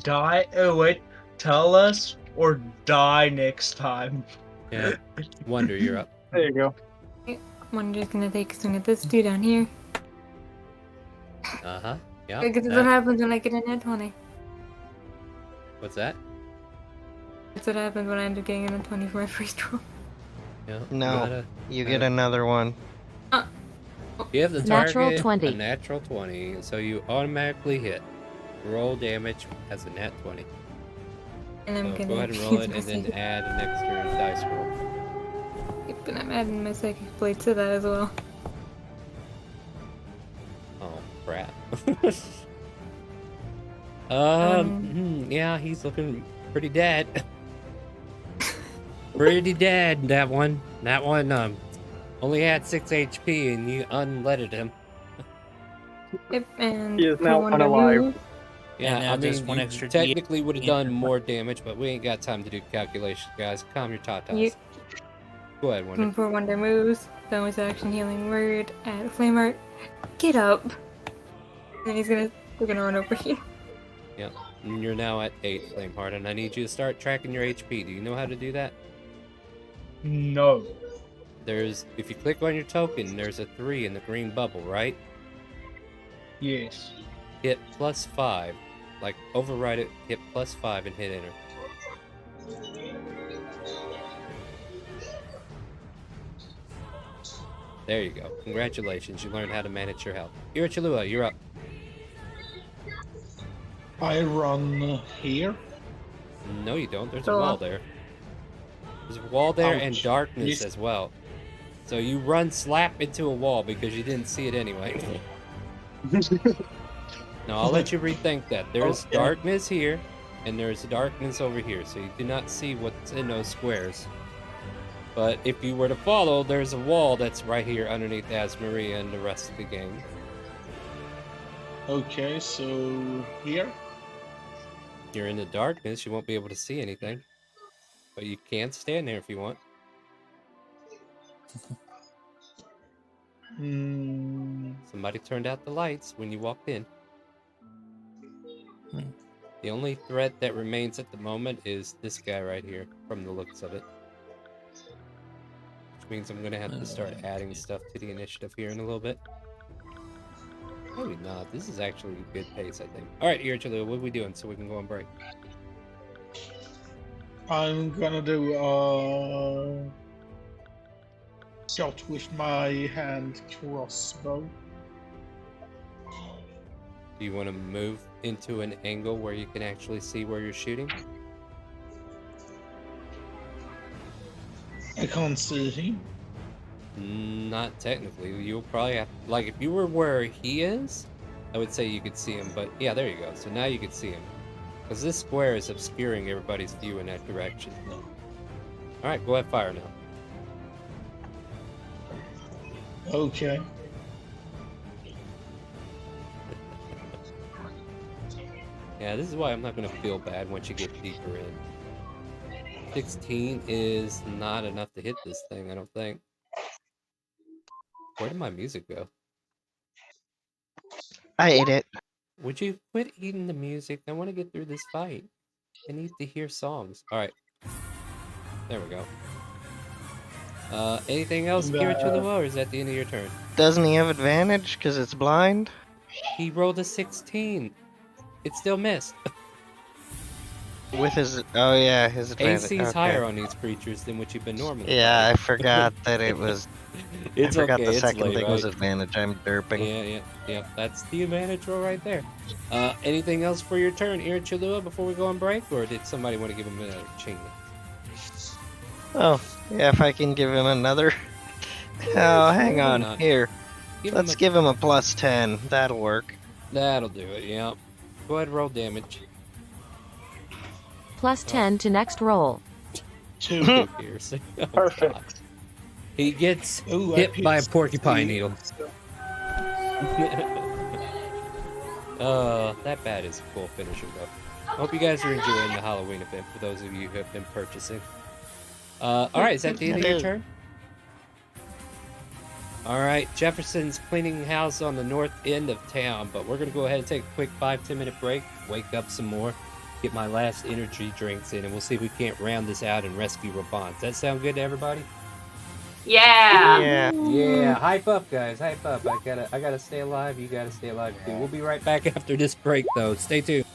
Die. Oh wait. Tell us or die next time. Yeah. Wonder, you're up. There you go. Wonder's gonna take a swing at this dude down here. Uh-huh. Yeah. Because that's what happens when I get a net 20. What's that? That's what happens when I end up getting a net 20 for my first roll. Yeah. No, you get another one. You have the Natural target 20. a natural 20, so you automatically hit. Roll damage as a nat 20. And I'm So gonna go ahead and roll it, use my and then psychic- add an extra dice roll. Yep, and I'm adding my psychic blade to that as well. Oh, crap. Um, Yeah, he's looking pretty dead. Pretty dead, that one. That one, only had 6 HP, and you unleaded him. Yep, and He is for now Wonder unalive. Move, Yeah, And now I just mean, one you extra technically would have D8. done more damage, but we ain't got time to do calculations, guys. Calm your tatas. Yep. Go ahead, Wonder. for Wonder Moves, bonus action healing word, add flame art, get up. And then we're gonna run over here. Yep. And you're now at 8, Flameheart, and I need you to start tracking your HP. Do you know how to do that? No. If you click on your token, there's a 3 in the green bubble, right? Yes. Hit +5. Like, override it, hit +5, and hit enter. There you go. Congratulations, you learned how to manage your health. Irichalua, you're up. I run here. No, you don't. There's a Go wall off. there. There's a wall there and Ouch. darkness Yes. as well. So you run slap into a wall because you didn't see it anyway. No, I'll let you rethink that. There's Okay. darkness here, and there's darkness over here, so you do not see what's in those squares. But if you were to follow, there's a wall that's right here underneath Asmaria and the rest of the gang. Okay, so here. You're in the darkness, you won't be able to see anything. But you can stand there if you want. Hmm. Somebody turned out the lights when you walked in. The only threat that remains at the moment is this guy right here, from the looks of it. Which means I'm gonna have to start adding stuff to the initiative here in a little bit. Maybe not. This is actually a good pace, I think. Alright, Irchulu, what are we doing so we can go on break? I'm gonna do shot with my hand crossbow. Do you want to move into an angle where you can actually see where you're shooting? I can't see him. Not technically. You'll probably have, like, if you were where he is, I would say you could see him, but yeah, there you go. So now you can see him. Because this square is obscuring everybody's view in that direction. Alright, go ahead, fire now. Okay. Yeah, this is why I'm not going to feel bad once you get deeper in. 16 is not enough to hit this thing, I don't think. Where did my music go? I ate it. Would you quit eating the music? I want to get through this fight. I need to hear songs. Alright. There we go. Anything else, Kira Chilua, or is that the end of your turn? Doesn't he have advantage because it's blind? He rolled a 16. It still missed. With his... Oh, yeah, his advantage. AC is okay. higher on these creatures than what you've been normally. Yeah, I forgot that it was... It's I forgot okay, the it's second late, thing was right? advantage. I'm derping. Yeah. That's the advantage roll right there. Anything else for your turn, Ira Chilua, before we go on break? Or did somebody want to give him another chance? Oh, yeah, if I can give him another... Oh, hang Why on. not? Here. Let's Give him a plus 10. That'll work. That'll do it, yeah. Go ahead, roll damage. Plus 10 to next roll. 2. Piercing. Oh, Perfect. God. He gets Ooh, hit by a porcupine needle. That bat is a cool finisher, though. I hope you guys are enjoying the Halloween event, for those of you who have been purchasing. Alright, is that the end of your turn? Alright, Jefferson's cleaning house on the north end of town, but we're going to go ahead and take a quick 5-10 minute break, wake up some more, get my last energy drinks in, and we'll see if we can't round this out and rescue Raban. Does that sound good to everybody? Yeah. Yeah, hype up, guys, hype up. I gotta stay alive, you gotta stay alive too. We'll be right back after this break, though. Stay tuned.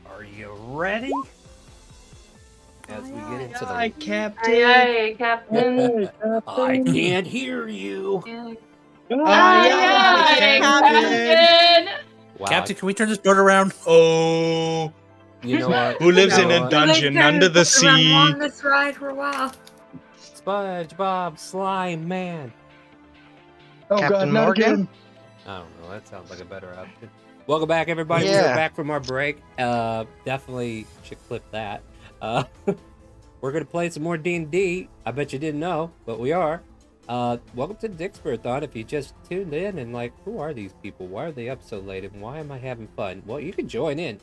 Are you ready? As we get into Aye, the... Captain. Aye, aye, Captain. I can't hear you. Aye, aye, Captain. Wow. Captain, can we turn this boat around? Oh, You know what? who lives You in know a what? dungeon under the sea? on this ride for a while. SpongeBob Slime Man. Oh Captain God, not Morgan? again. I don't know. That sounds like a better option. Welcome back, everybody. We are Yeah. back from our break. Definitely should clip that. We're gonna play some more D&D. I bet you didn't know, but we are. Welcome to Dixperthon. If you just tuned in and like, who are these people? Why are they up so late? And why am I having fun? Well, you can join in. !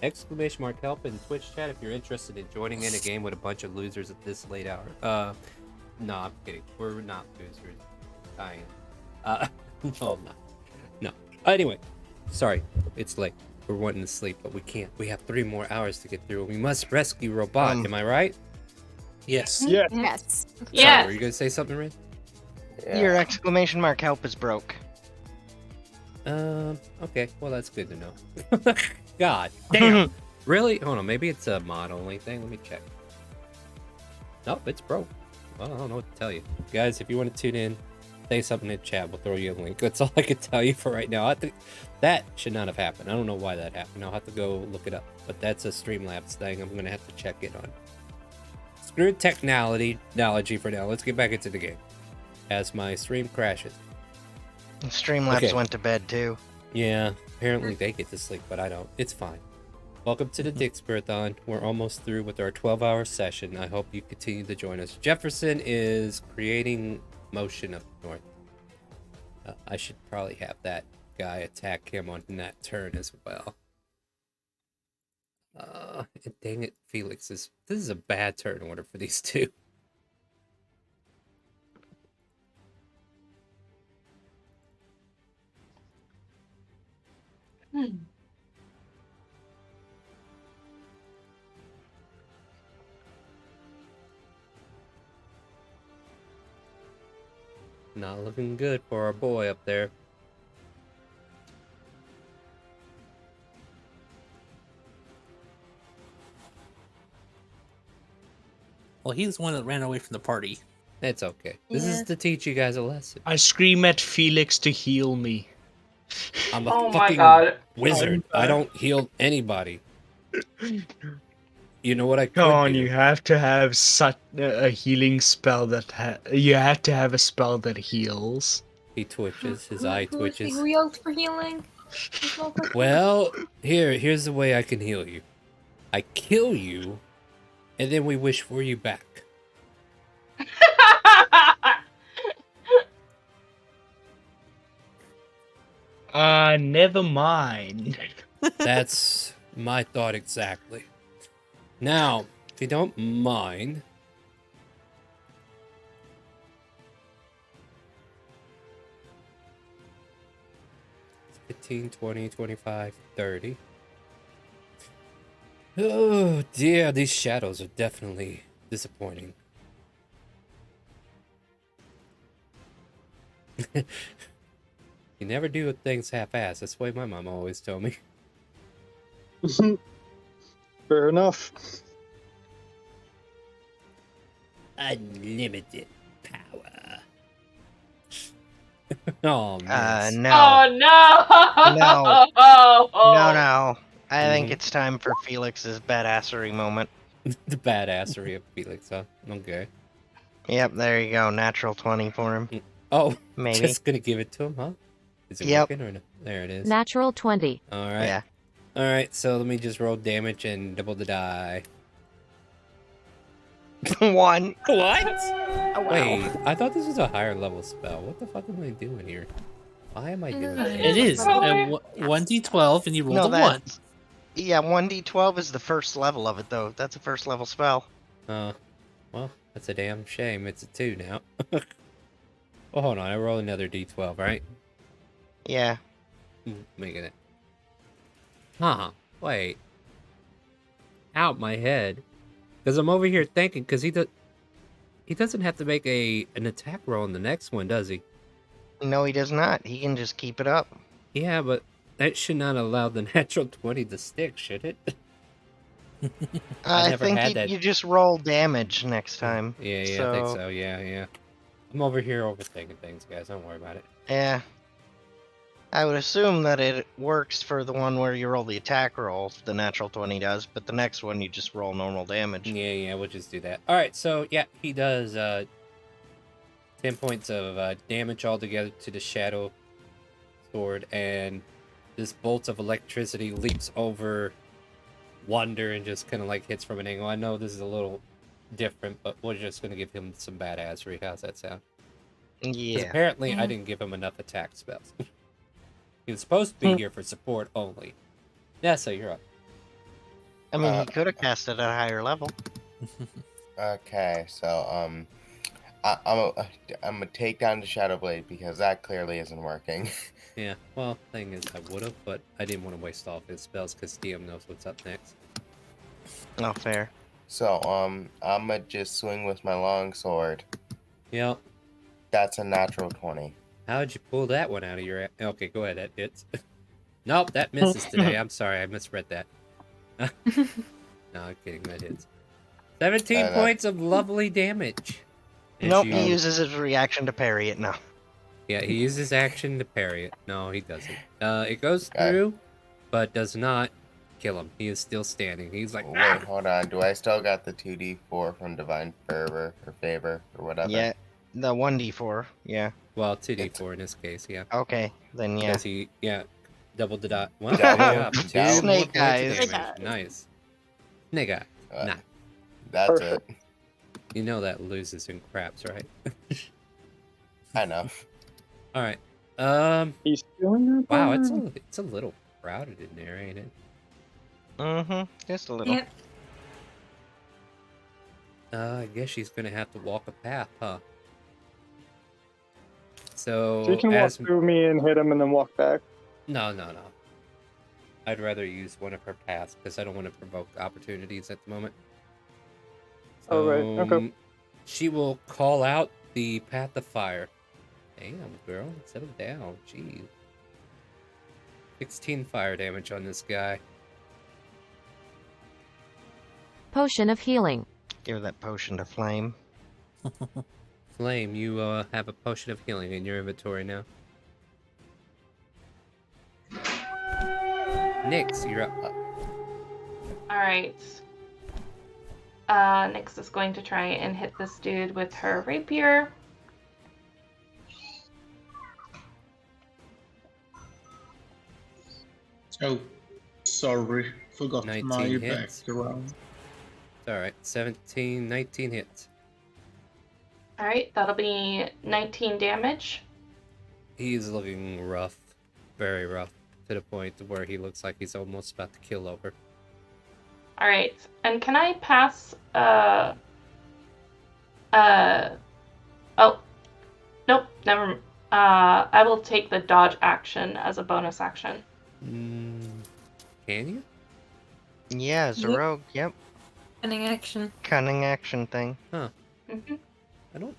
Help in Twitch chat if you're interested in joining in a game with a bunch of losers at this late hour. No, I'm kidding. We're not losers. I am. No, I'm not. No. Anyway, sorry. It's late. We're wanting to sleep, but we can't. We have 3 more hours to get through. We must rescue Robot. Am I right? Yes. Yeah. Yes. Sorry, Yes. were you gonna say something, Rin? Your exclamation mark help is broke. Okay. Well, that's good to know. God damn. Really? Hold on. Maybe it's a mod only thing. Let me check. Nope, it's broke. Well, I don't know what to tell you. Guys, if you want to tune in, say something in chat. We'll throw you a link. That's all I can tell you for right now. I think that should not have happened. I don't know why that happened. I'll have to go look it up. But that's a Streamlabs thing. I'm going to have to check it on. Screw technology for now. Let's get back into the game. As my stream crashes. Streamlabs Okay. went to bed too. Yeah, apparently they get to sleep, but I don't. It's fine. Welcome to the Dixperthon. We're almost through with our 12-hour session. I hope you continue to join us. Jefferson is creating motion up north. I should probably have that guy attack him on that turn as well. And dang it, Felix this is a bad turn order for these two. Not looking good for our boy up there. Well, he's the one that ran away from the party. It's okay. This is to teach you guys a lesson. I scream at Felix to heal me. I'm a Oh my fucking God. wizard. I don't heal anybody. You know what I could Come on, do? you have to have such a healing spell that you have to have a spell that heals. He twitches. His eye twitches. Who yelled for healing? Well, here's the way I can heal you. I kill you, and then we wish for you back. Never mind. That's my thought exactly. Now, if you don't mind, 15, 20, 25, 30. Oh dear, these shadows are definitely disappointing. You never do things half-assed. That's the way my mom always told me. Fair enough. Unlimited power. Oh man. No. Oh no! No. Oh, No. I think it's time for Felix's badassery moment. The badassery of Felix, huh? Okay. Yep, there you go. Natural 20 for him. Oh, Maybe. just gonna give it to him, huh? Is it Yep. working or no? There it is. Natural 20. All right. Yeah. All right. So let me just roll damage and double the die. 1. What? Oh, wow. Wait, I thought this was a higher level spell. What the fuck am I doing here? Why am I doing this? It is. Probably. 1d12, and you roll No, a 1. that's. Yeah, 1d12 is the first level of it, though. That's a first level spell. Well, that's a damn shame. It's a 2 now. Well, hold on. I roll another d12, right? Yeah. Making it. Huh. Wait. Out my head. Because I'm over here thinking, because he doesn't have to make an attack roll in the next one, does he? No, he does not. He can just keep it up. Yeah, but that should not allow the natural 20 to stick, should it? I I never think had that. you just roll damage next time. Yeah, I think so. Yeah. I'm over here overthinking things, guys. Don't worry about it. Yeah. I would assume that it works for the one where you roll the attack roll, the natural 20 does, but the next one you just roll normal damage. Yeah, we'll just do that. All right, so yeah, he does 10 points of damage altogether to the shadow sword, and this bolt of electricity leaps over Wonder and just kind of like hits from an angle. I know this is a little different, but we're just going to give him some badassery. How's that sound? 'Cause Yeah. apparently I didn't give him enough attack spells. He was supposed to be here for support only. Yeah, so you're up. I mean, he could have cast it at a higher level. Okay, so I'm gonna take down the Shadow Blade because that clearly isn't working. Yeah, well, thing is, I would have, but I didn't want to waste all of his spells because DM knows what's up next. Oh, fair. So I'm gonna just swing with my long sword. Yep. That's a natural 20. How'd you pull that one out of your... Okay, go ahead, that hits. Nope, that misses today. I'm sorry, I misread that. No, I'm kidding, that hits. 17 points of lovely damage. As Nope, you- he uses his reaction to parry it now. Yeah, he uses action to parry it. No, he doesn't. It goes through, but does not kill him. He is still standing. He's like, Wait, hold on. Do I still got the 2d4 from Divine Fervor or Favor or whatever? Yeah, the 1d4, yeah. Well, 2d4 in this case, yeah. Okay, then yeah. Because he, doubled the dot. Well, Double. good job. 2 more Snake points of eyes. damage. Snake eyes. Nice. Snake eye. Nah. That's Perfect. it. You know that loses in craps, right? I know. All right. He's doing that. Wow, it's a little crowded in there, ain't it? Mm-hmm, just a little. Yep. I guess she's gonna have to walk a path, huh? So, So you can walk through me and hit him and then walk back. No. I'd rather use one of her paths because I don't want to provoke opportunities at the moment. Oh, right. Okay. She will call out the path of fire. Damn, girl, settle down. Jeez. 16 fire damage on this guy. Potion of healing. Give that potion to Flame. Flame, you have a potion of healing in your inventory now. Nyx, you're up. Alright. Nyx is going to try and hit this dude with her rapier. Oh, sorry. Forgot 19 my hits. background. It's alright. 19 hits. Alright, that'll be 19 damage. He's looking rough. Very rough. To the point where he looks like he's almost about to kill over. Alright, and can I pass, oh, nope, never, I will take the dodge action as a bonus action. Can you? Yeah, as a Yep. rogue, yep. Cunning action. Cunning action thing. Mm-hmm. I don't...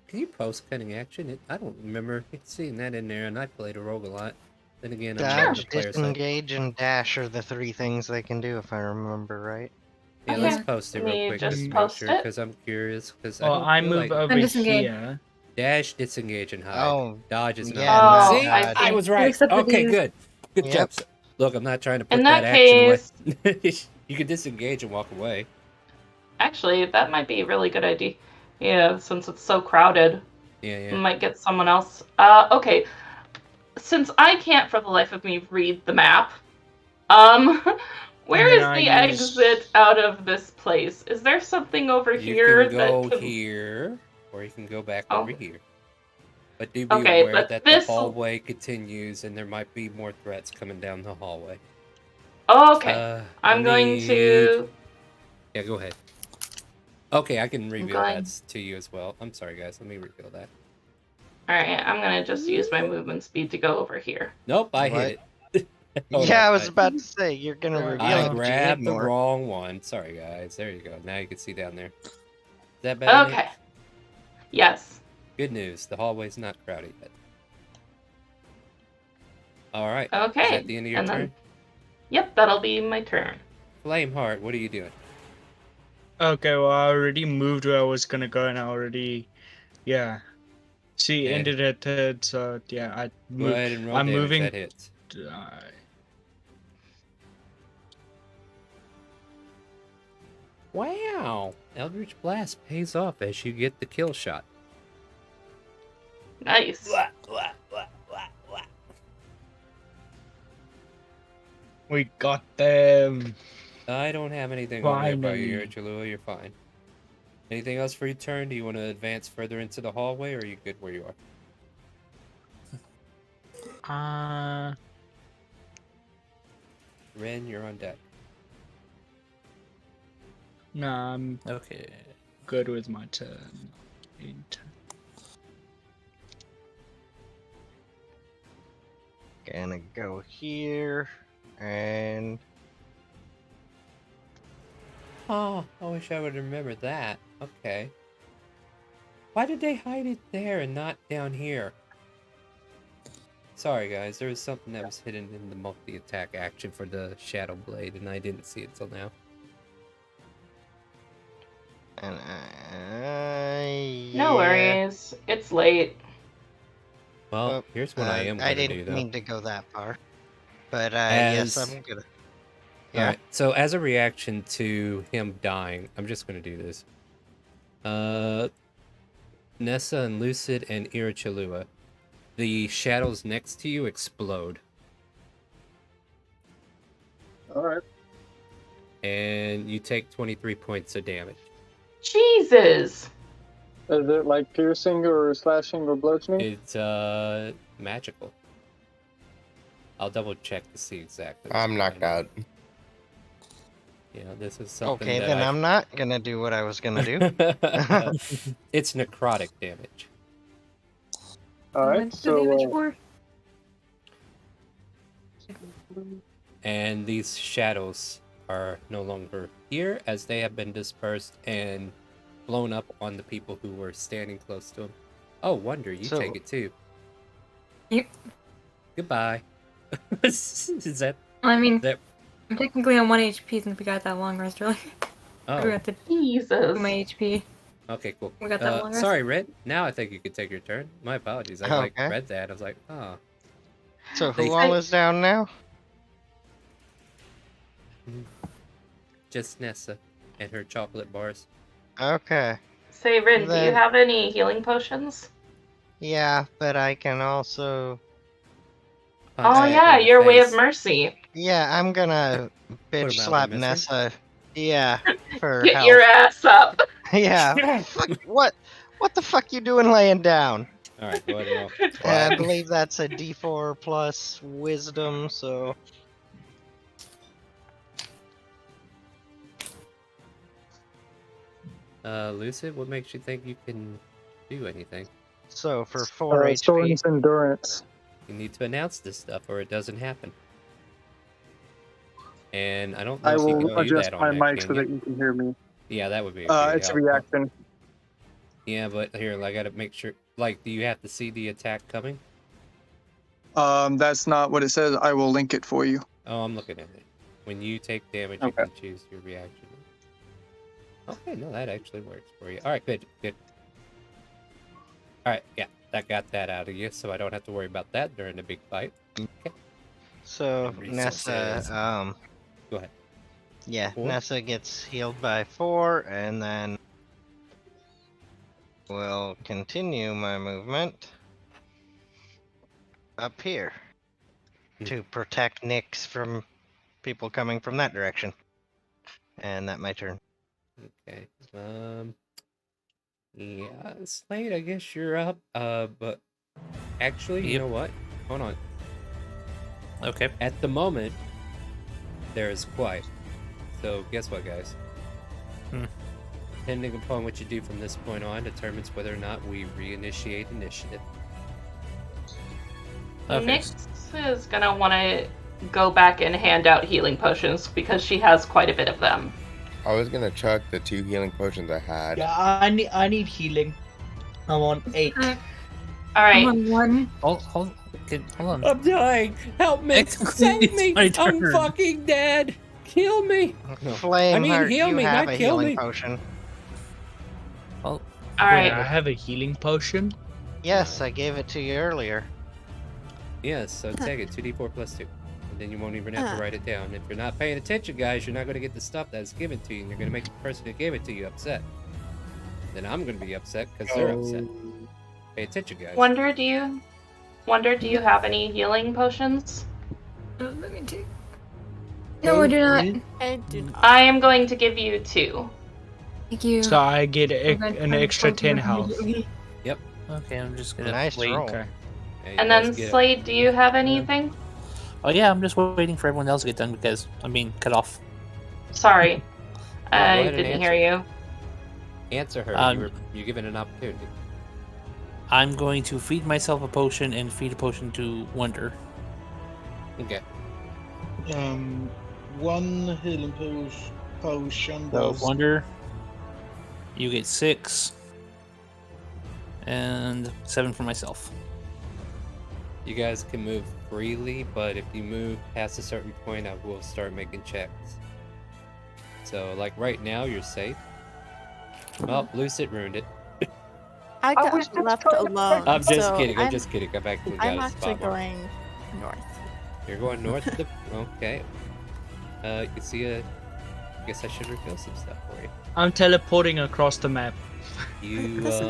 Can you post cunning action? I don't remember seeing that in there, and I played a rogue a lot. Then again, I'm not on the Dodge, player side. disengage, and dash are the 3 things they can do, if I remember right. Yeah, Okay. let's post it Can real you quick just just to make post sure, it? because I'm curious. Because Well, I move like over I'm disengaged. here. dash, disengage, and hide. Oh, Dodge is not. yeah, Oh, See, I I see. was right. Except for Okay, these. good. Good Yep. job. Look, I'm not trying to put In that that action away. You can disengage and walk away. Actually, that might be a really good idea. Yeah, since it's so crowded. Yeah. Might get someone else. Okay. Since I can't for the life of me read the map, where then is I the use. exit out of this place? Is there something over You here can that go could... here, or you can go back Oh, over here. But do be okay, aware but that the this... hallway continues, and there might be more threats coming down the hallway. Okay, I I'm going need... to... Yeah, go ahead. Okay, I can reveal going- that to you as well. I'm sorry, guys. Let me reveal that. Alright, I'm gonna just use my movement speed to go over here. Nope, I What? hit it. Hold Yeah, on, I was about to say you're gonna reveal I it, but you hit grabbed the more. wrong one. Sorry, guys. There you go. Now you can see down there. Is that better, Nate? Okay. Yes. Good news. The hallway's not crowded yet. All right. Is Okay. that the end of your and turn? then... Yep, that'll be my turn. Flameheart, what are you doing? Okay, well, I already moved where I was gonna go, and I already, yeah. She Okay. ended at third, so yeah, I Go moved. ahead and roll I'm damage. moving. That hits. Wow. Eldritch Blast pays off as you get the kill shot. Nice. We got them. I don't have anything over there by you, Finally. Chalua. You're fine. Anything else for your turn? Do you want to advance further into the hallway, or are you good where you are? Ren, you're on deck. Nah, I'm Okay. good with my turn. Gonna go here and Oh, I wish I would remember that. Okay. Why did they hide it there and not down here? Sorry, guys. There was something that was hidden in the multi-attack action for the Shadow Blade, and I didn't see it till now. No worries. It's late. Well, here's what I am I going to do, didn't though. mean to go that far, but yes, As- I'm gonna. Yeah. Alright, so as a reaction to him dying, I'm just going to do this. Nessa and Lucid and Irachalua, the shadows next to you explode. Alright. And you take 23 points of damage. Jesus! Is it like piercing or slashing or bludgeoning? It's magical. I'll double check to see exactly. I'm knocked out. Yeah, this is something Okay, that then I'm not gonna do what I was gonna do. It's necrotic damage. Alright, What's the damage so for? And these shadows are no longer here, as they have been dispersed and blown up on the people who were standing close to him. Oh, Wonder, you take it too. Yep. Goodbye. Is that... I mean, that... I'm technically on 1 HP since we got that long rest earlier. Oh. We got to Jesus. do my HP. Okay, cool. We got that long rest. Sorry, Red. Now I think you could take your turn. My apologies. I Okay. read that. I was like, oh. So who They- all is down now? Just Nessa and her chocolate bars. Okay. Say, Rin, do you Then- have any healing potions? Yeah, but I can also. Punch Oh back yeah, in the your way of face. mercy. Yeah, I'm gonna Put bitch him out slap there, mister. Nessa. Yeah, for Get help. your ass up. Yeah. Fuck, what the fuck you doing laying down? Alright, go ahead and roll. And I believe that's a D4 plus wisdom, so. Lucid, what makes you think you can do anything? So for 4 HP. Stone's endurance. You need to announce this stuff or it doesn't happen. And I don't know I if you will can do adjust that my on that, mic so can that you? you can hear me. Yeah, that would be It's a reaction. Yeah, but here, I gotta make sure, like, do you have to see the attack coming? That's not what it says. I will link it for you. Oh, I'm looking at it. When you take damage, Okay. you can choose your reaction. Okay, no, that actually works for you. Alright, good. Alright, yeah, that got that out of you, so I don't have to worry about that during the big fight. Okay. So Resources. Nessa, Go ahead. yeah, 4? Nessa gets healed by 4, and then will continue my movement up here to protect Nyx from people coming from that direction. And that my turn. Okay. Yeah, Slade, I guess you're up. But actually, you Yep. know what? Hold on. Okay. At the moment, there is quiet. So guess what, guys? Hmm. Depending upon what you do from this point on determines whether or not we reinitiate initiative. Okay. Nyx is gonna want to go back and hand out healing potions because she has quite a bit of them. I was gonna chuck the 2 healing potions I had. Yeah, I need healing. I'm on 8. All I'm right. on 1. Hold on. I'm dying! Help me! Technically, Save it's me! my I'm turn. fucking dead! Kill me! No. Flameheart, heal you me, have not a kill healing me. potion. Well, All Wait, right. I have a healing potion? Yes, I gave it to you earlier. Yes, so take it, 2d4 plus 2. And then you won't even have to write it down. If you're not paying attention, guys, you're not going to get the stuff that's given to you, and you're going to make the person who gave it to you upset. Then I'm going to be upset because they're upset. Pay attention, guys. Wonder, do you have any healing potions? Let me take. No, I do not. I do not. I am going to give you 2. Thank you. So I get I'm an extra 10 health. immediately. okay, I'm just gonna Nice wait. roll. Okay. Yeah, you And guys then get it. Slade, do you have anything? Oh yeah, I'm just waiting for everyone else to get done because I'm being cut off. Sorry, go I ahead and didn't answer. hear you. Answer her. Um, You're given an opportunity. I'm going to feed myself a potion and feed a potion to Wonder. Okay. 1 healing potion So does Wonder, you get 6, and 7 for myself. You guys can move freely, but if you move past a certain point, I will start making checks. So, like right now, you're safe. Well, Lucid ruined it. I got left alone. I'm just so kidding. I'm just kidding. Go back to the I'm guys' actually spot mark. going north. You're going north of the. Okay. You see a. I guess I should reveal some stuff for you. I'm teleporting across the map. You This is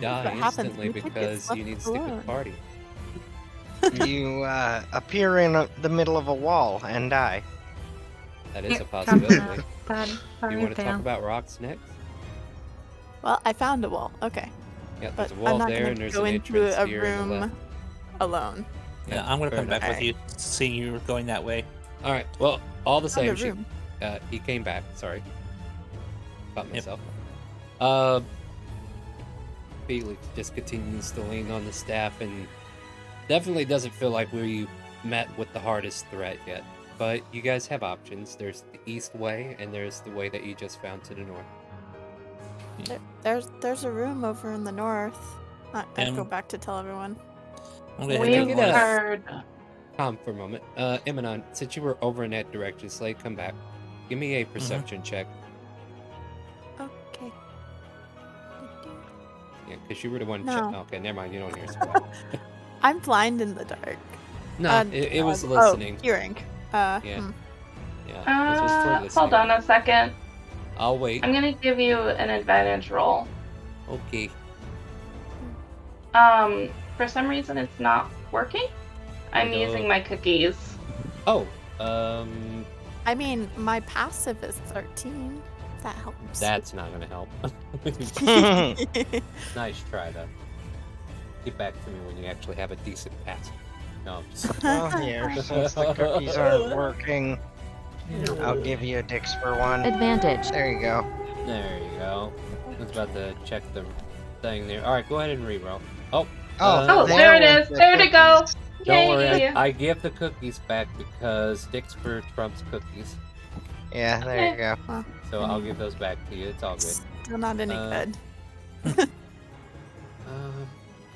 die what happens instantly when you get because you left need to stick with alone. the party. You appear in the middle of a wall and die. That is a Yep, possibility. Bad. You want to talk about rocks next? Well, I found a wall. Okay. Yeah, But there's a I'm wall not there, gonna and there's go an into entrance a here on the left. room alone. Yeah, I'm gonna fair come back enough. with you, seeing you were going that way. All right. Well, all the Found a same, room. he came back. Sorry, caught Yep. myself. Felix just continues to lean on the staff, and definitely doesn't feel like we met with the hardest threat yet. But you guys have options. There's the east way, and there's the way that you just found to the north. There's a room over in the north. I go Um, back to tell everyone. I'm gonna head We've to the north. heard. Calm for a moment. Emanon, since you were over in that direction, Slade, come back. Give me a perception check. Okay. Yeah, because you were the one. No. Okay, never mind. You don't hear squat. I'm blind in the dark. No, it was listening. Oh, hearing. Yeah. Yeah. This was for listening. Hold on a second. I'll wait. I'm gonna give you an advantage roll. Okay. For some reason it's not working. I'm Hello. using my cookies. Oh, I mean, my passive is 13. That helps. that's not gonna help. Nice try, though. Get back to me when you actually have a decent pass. No, I'm just... Well, here, since the cookies aren't working, I'll give you a dix for one. Advantage. There you go. There you go. I was about to check the thing there. All right, go ahead and reroll. Oh, Oh, there it is. was the There to go. cookies. don't worry. Yay. I give the cookies back because Dixper trumps cookies. Yeah, there you go. So I'll give those back to you. It's all good. Still not any Uh, good.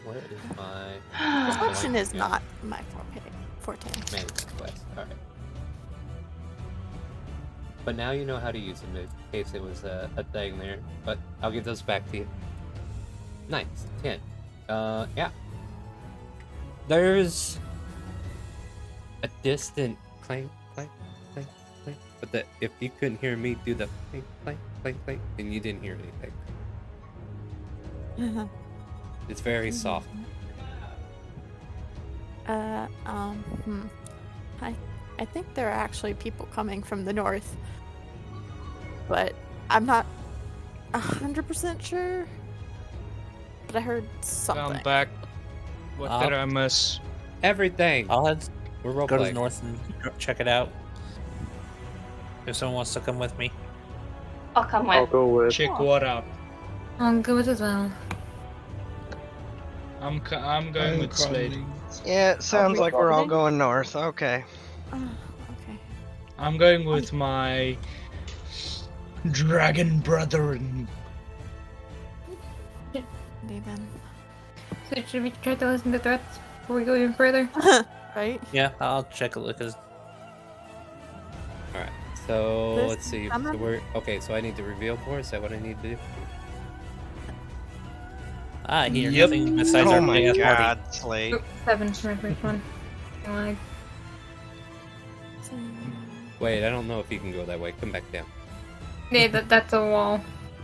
Where is my Reflection is Yeah. not my forte. management quest? All right. But now you know how to use them in case it was a thing there. But I'll give those back to you. Nice. 10. Yeah. There's a distant clank, clank, clank, clank. But if you couldn't hear me do the clank, clank, clank, clank, then you didn't hear anything. It's very soft. I think there are actually people coming from the north, but I'm not 100% sure. But I heard something. I'm back. What did I miss? Everything. I'll head We're role go to the playing. north and check it out. If someone wants to come with me. I'll come I'll with. go with. Check what out. I'll go with as well. I'm going with Slade. Yeah, it sounds we like we're all voting? going north. Okay. Okay. I'm going with my dragon brethren. Then. So should we try to listen to threats before we go even further? Right? Yeah, I'll check a look. All right. So This let's see. So summer? we're okay. So I need to reveal more. Is that what I need to do? I hear Yep. nothing besides Oh our my big ass party. god, Slade. 7 for my first one. Like, Wait, I don't know if you can go that way. Come back down. yeah, that's a wall.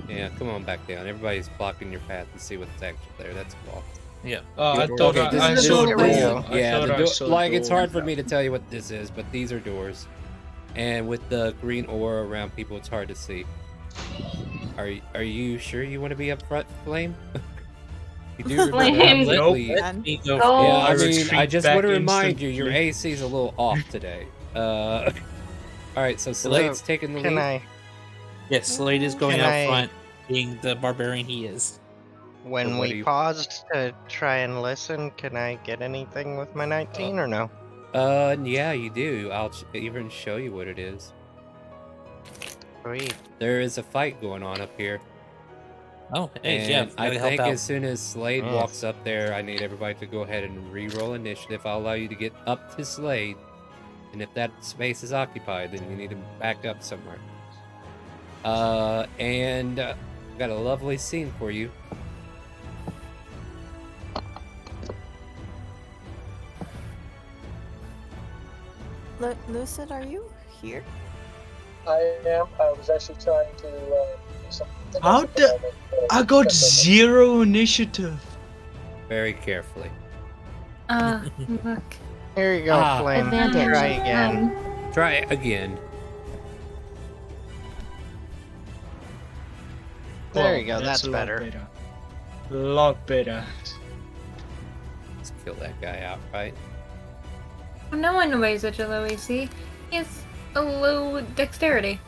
Yeah, come on back down. Everybody's blocking your path to see what's actually there. That's a wall. Yeah. I Okay, thought this I is saw the a door. door. I Yeah, thought the I door. saw a Like it's door. hard for me to tell you what this is, but these are doors. And with the green aura around people, it's hard to see. Are you sure you want to be up front, Flame? You do remember Flame. how Nope. quickly- Let me go. Go. Yeah, I I mean, retreat I just back want to remind you, your instantly. AC is a little off today. All right, so Slade's taking the Can lead. Yes, Slade is going Can out I- front, being the barbarian he is. When what do we you- paused to try and listen, can I get anything with my 19 or no? Yeah, you do. I'll even show you what it is. Sweet. There is a fight going on up here. Oh, hey, yeah, And I gotta think help out. as soon as Slade Mm. walks up there, I need everybody to go ahead and re-roll initiative. I'll allow you to get up to Slade, and if that space is occupied, then you need to back up somewhere. Got a lovely scene for you. Lucid, are you here? I am. I was actually trying to do something. How else at the the- moment, I got 0 initiative. Very carefully. Look. Here you go, Ah. Flame. Advantage. Try again. Try it again. There you go, that's a lot better. A lot better. Let's kill that guy outright. No one weighs such a low AC. He has a low dexterity.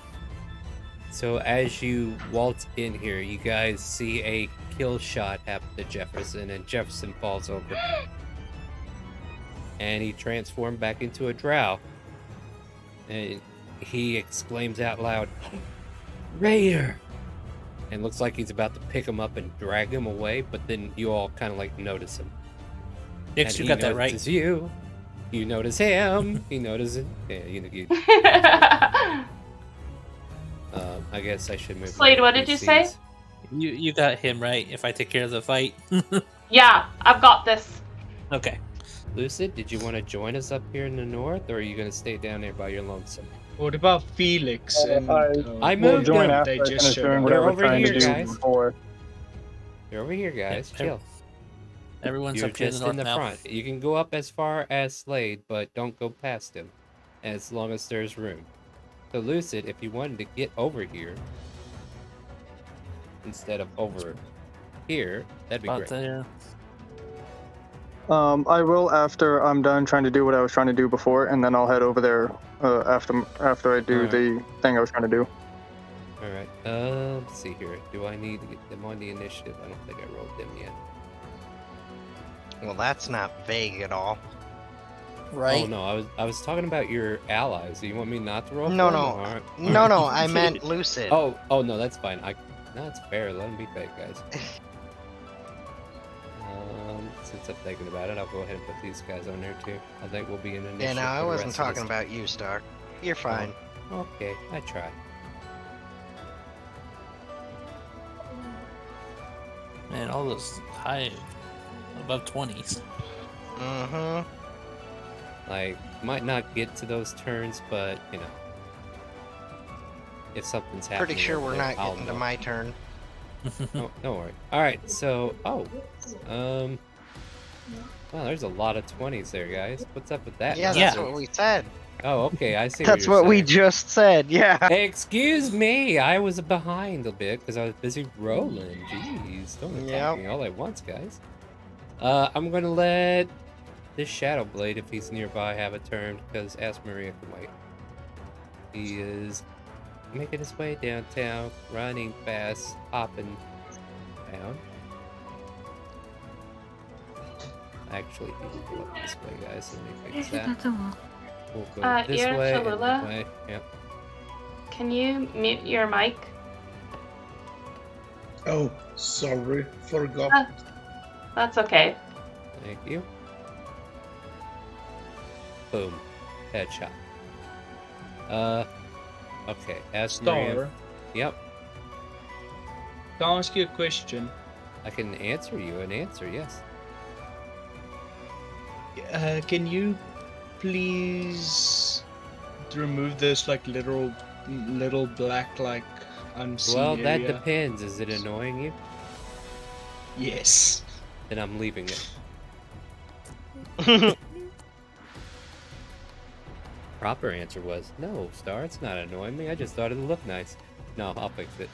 So as you waltz in here, you guys see a kill shot happen to Jefferson, and Jefferson falls over. And he transformed back into a drow. And he exclaims out loud, "Raider!" And looks like he's about to pick him up and drag him away, but then you all kind of like notice him. Nix, And you he got that right. notices you. You notice him. He notices. Yeah, you I guess I should move. Slade, my what did you say? PCs. You got him right. If I take care of the fight. Yeah, I've got this. Okay. Lucid, did you want to join us up here in the north, or are you going to stay down there by your lonesome? What about Felix and I will moved join them. after They I just finish showed doing up. what I They're was over trying here, to do guys. before. You're over here, guys. Yeah, Chill. Everyone's You're up here in the just north in the now. front. You can go up as far as Slade, but don't go past him, as long as there's room. So Lucid, if you wanted to get over here instead of over here, that'd be About great. there. I will after I'm done trying to do what I was trying to do before, and then I'll head over there after I do Alright. the thing I was trying to do. All right. Let's see here. Do I need to get them on the initiative? I don't think I rolled them yet. Well, that's not vague at all. Right. Oh no, I was talking about your allies. Do you want me not to roll? No, for them? no. All right. No, I meant Lucid. Oh, no, that's fine. No, it's fair. Let them be fake, guys. Since I'm thinking about it, I'll go ahead and put these guys on there too. I think we'll be in initiative. Yeah, no, I for the wasn't rest of talking this. about you, Star. You're fine. Okay, I tried. Man, all those high, above 20s. Mm-hmm. Like, might not get to those turns, but you know, if something's happening, Pretty sure up we're there, not I'll getting to know. my turn. Oh, don't worry. All right, so wow, there's a lot of 20s there, guys. What's up with that? Yeah, Yeah. that's what we said. Oh, okay, I see. That's what you're what we saying. just said. Yeah. Excuse me, I was behind a bit because I was busy rolling. Jeez, don't attack Yep. me all at once, guys. I'm gonna let this Shadow Blade, if he's nearby, have a turn because Ask Maria can wait. He is making his way downtown, running fast, hopping down. Actually, he can go up this way, guys. Let me fix that. We'll go this Ira way and Cholula? that way. Yep. Can you mute your mic? Oh, sorry, forgot. That's okay. Thank you. Boom. Headshot. Okay. Ask Maria. Star, Yep. can I ask you a question? I can answer you an answer, yes. Can you please remove this like little black like unseen Well, that area? depends. Is it annoying you? Yes. Then I'm leaving it. Proper answer was, no, Star, it's not annoying me. I just thought it'd look nice. No, I'll fix it.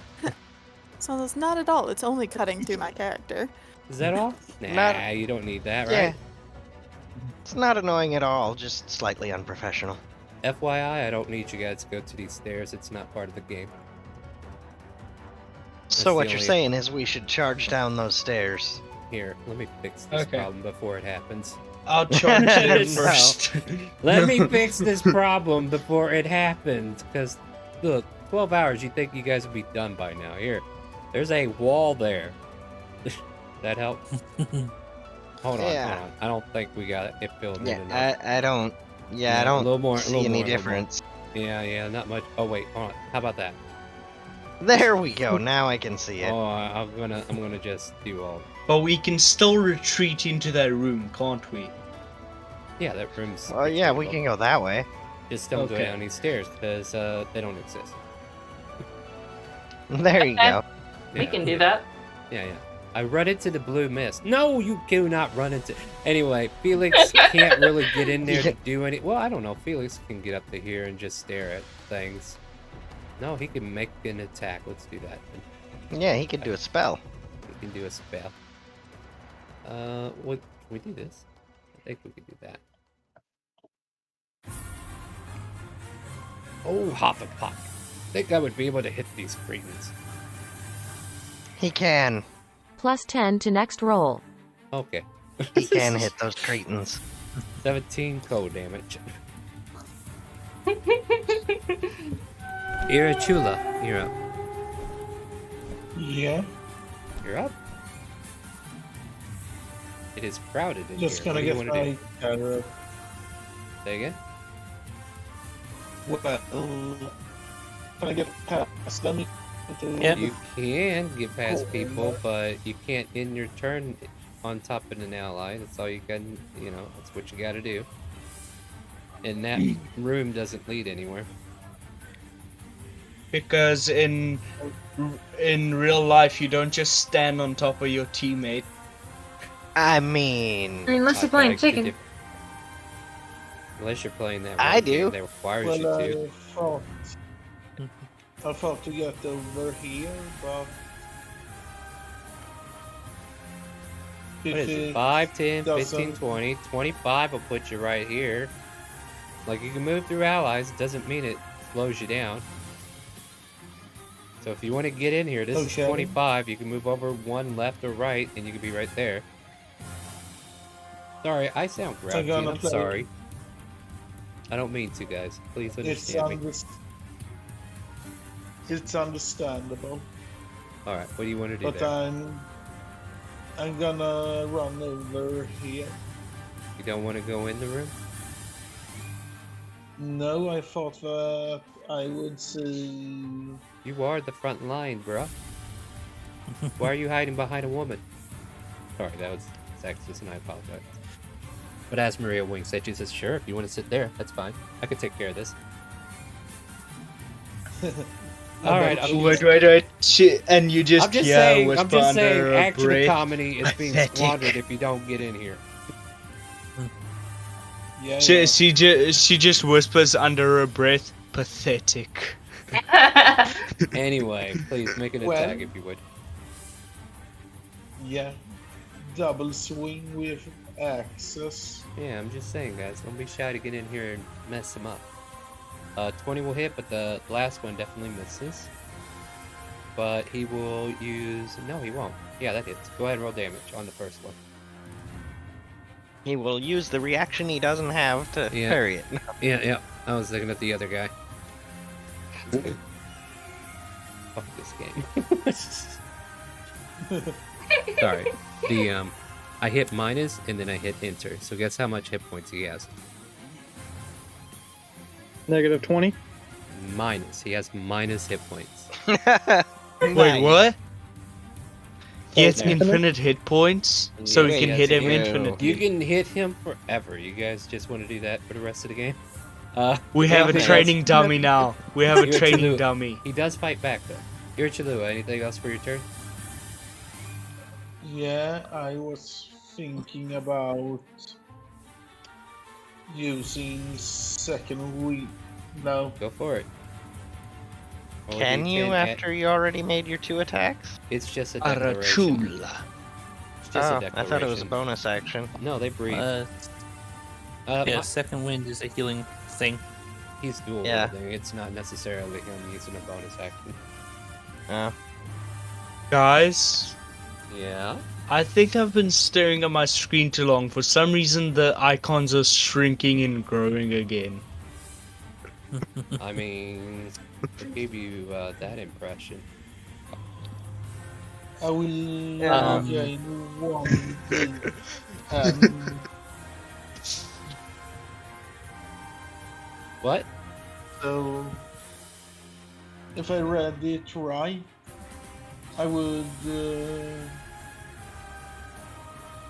So that's not at all. It's only cutting through my character. Is that all? Nah, Not- you don't need that, Yeah. right? It's not annoying at all, just slightly unprofessional. FYI, I don't need you guys to go to these stairs. It's not part of the game. So the what you're only- saying is we should charge down those stairs. Here, let me fix this Okay. problem before it happens. I'll charge it No. first. Let me fix this problem before it happens. Because, look, 12 hours, you think you guys would be done by now. Here, there's a wall there. That help? Hold on, Yeah. hold on. I don't think we got it filled in Yeah, enough. I don't. Yeah, I A don't little more, see little any more, little more. difference. Yeah, not much. Oh wait, hold on. How about that? There we go. Now I can see it. Oh, I'm gonna just do all. But we can still retreat into that room, can't we? Yeah, that room's. Oh yeah, we retrievable. can go that way. Just don't go Okay. down these stairs because they don't exist. There you go. We Yeah. can do that. Yeah. I run into the blue mist. No, you do not run into. Anyway, Felix can't really get in there to do any. Well, I don't know. Felix can get up to here and just stare at things. No, he can make an attack. Let's do that. Yeah, he could do a spell. He can do a spell. What? Can we do this? I think we could do that. Oh, hop and pop. Think I would be able to hit these cretins. He can. Plus 10 to next roll. Okay. He can hit those cretins. 17 cold damage. Irachula, you're up. Yeah, You're up. It is crowded in just here. gonna What do you get wanna do? my carrot. Say again? Well, can I get past them? Yep. You can get past people, but you can't end your turn on top of an ally. That's all you can, that's what you gotta do. And that room doesn't lead anywhere. Because in real life, you don't just stand on top of your teammate. I mean, Unless you're I playing beg to chicken. differ. Unless you're playing that I one game do. that requires Well, you to. I thought to get over here, but What is it? 5, 10, 15, 20. 25 will put you right here. Like, you can move through allies. It doesn't mean it slows you down. So if you want to get in here, this Okay. is 25. You can move over one left or right, and you can be right there. Sorry, I sound grouchy. gonna I'm play- sorry. I don't mean to, guys. Please it's understand me. it's understandable. Alright, what do you want to do But there? I'm gonna run over here. You don't want to go in the room? No, I thought that I would see. You are the front line, bruh. Why are you hiding behind a woman? Sorry, that was sexist, and I apologize. But as Maria Wing said, she says, sure, if you want to sit there, that's fine. I can take care of this. All right, Wait. Shit, and you just I'm just hear saying. whisper I'm just under saying. her Action of breath. comedy is being Pathetic. squandered if you don't get in here. Yeah, She just whispers under her breath. Pathetic. Anyway, please make an Well- attack if you would. yeah. Double swing with axes. Yeah, I'm just saying, guys. Don't be shy to get in here and mess them up. 20 will hit, but the last one definitely misses. But he will use... No, he won't. Yeah, that hits. Go ahead and roll damage on the first one. He will use the reaction he doesn't have to Yeah. parry it. Yeah. I was looking at the other guy. Fuck this game. Sorry. I hit minus and then I hit enter. So guess how much hit points he has? Negative 20. Minus. He has minus hit points. Wait, what? He has Okay. infinite hit points, so Yeah, he can yes, hit him you- infinitely. You can hit him forever. You guys just want to do that for the rest of the game? We have a anything training else? dummy now. We have a You're training Chalua. dummy. He does fight back though. You're Chalua. Anything else for your turn? Yeah, I was thinking about using second week. No, Go for it. Roll a Can you D10 at- after you already made your 2 attacks? It's just a declaration. Arachula. It's just a Oh, declaration. I thought it was a bonus action. No, they breathe. Yeah, second wind is a healing thing. He's dual Yeah. wielding. It's not necessarily him using a bonus action. Guys, Yeah. I think I've been staring at my screen too long. For some reason, the icons are shrinking and growing again. I mean, what gave you that impression? I will Um, gain 1 day. And What? so, if I read it right, I would.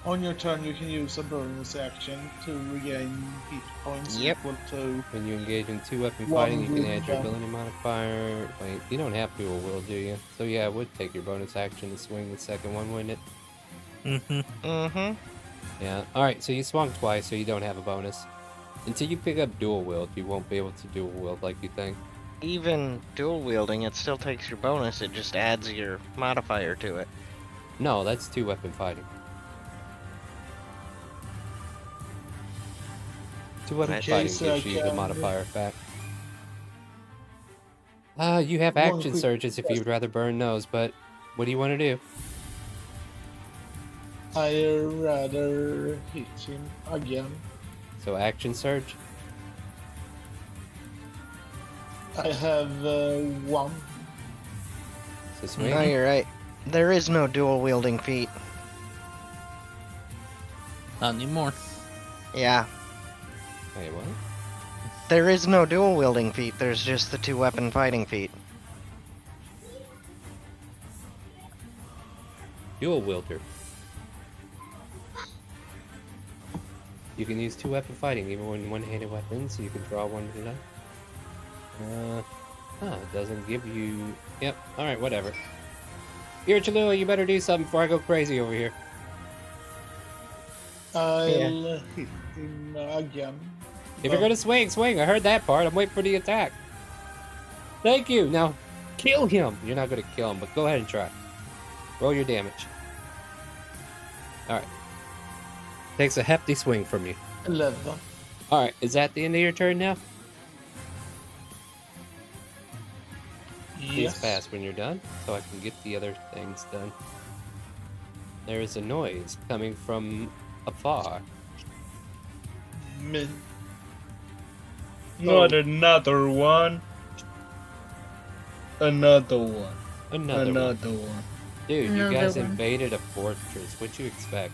On your turn, you can use a bonus action to regain hit points Yep. equal to. When you engage in 2-weapon One fighting, you can add your wound. ability modifier. Wait, you don't have dual wield, do you? So yeah, I would take your bonus action to swing the second one, wouldn't it? Mm-hmm. Yeah. Alright, so you swung twice, so you don't have a bonus. Until you pick up dual wield, you won't be able to dual wield like you think. Even dual wielding, it still takes your bonus. It just adds your modifier to it. No, that's 2-weapon fighting. 2-weapon Okay, fighting so gives I you the can- modifier effect. You have One action quick surges if question. you'd rather burn those, but what do you want to do? I'd rather hit him again. So action surge? I have 1. So swing? No, you're right. There is no dual wielding feat. Not anymore. Yeah, Wait, what? there is no dual wielding feat. There's just the 2-weapon fighting feat. Dual wielder. You can use 2-weapon fighting, even when one-handed weapons, so you can draw one to that. It doesn't give you... Yep, alright, whatever. Here, Chalua, you better do something before I go crazy over here. I'll hit him again. If you're gonna swing, swing. I heard that part. I'm waiting for the attack. Thank you. Now, kill him. You're not gonna kill him, but go ahead and try. Roll your damage. Alright. Takes a hefty swing from you. 11. Alright, is that the end of your turn now? Please Yes. pass when you're done, so I can get the other things done. There is a noise coming from afar. Min. Not another one. Another one. Another one. one. Dude, you Another guys one. invaded a fortress. What'd you expect?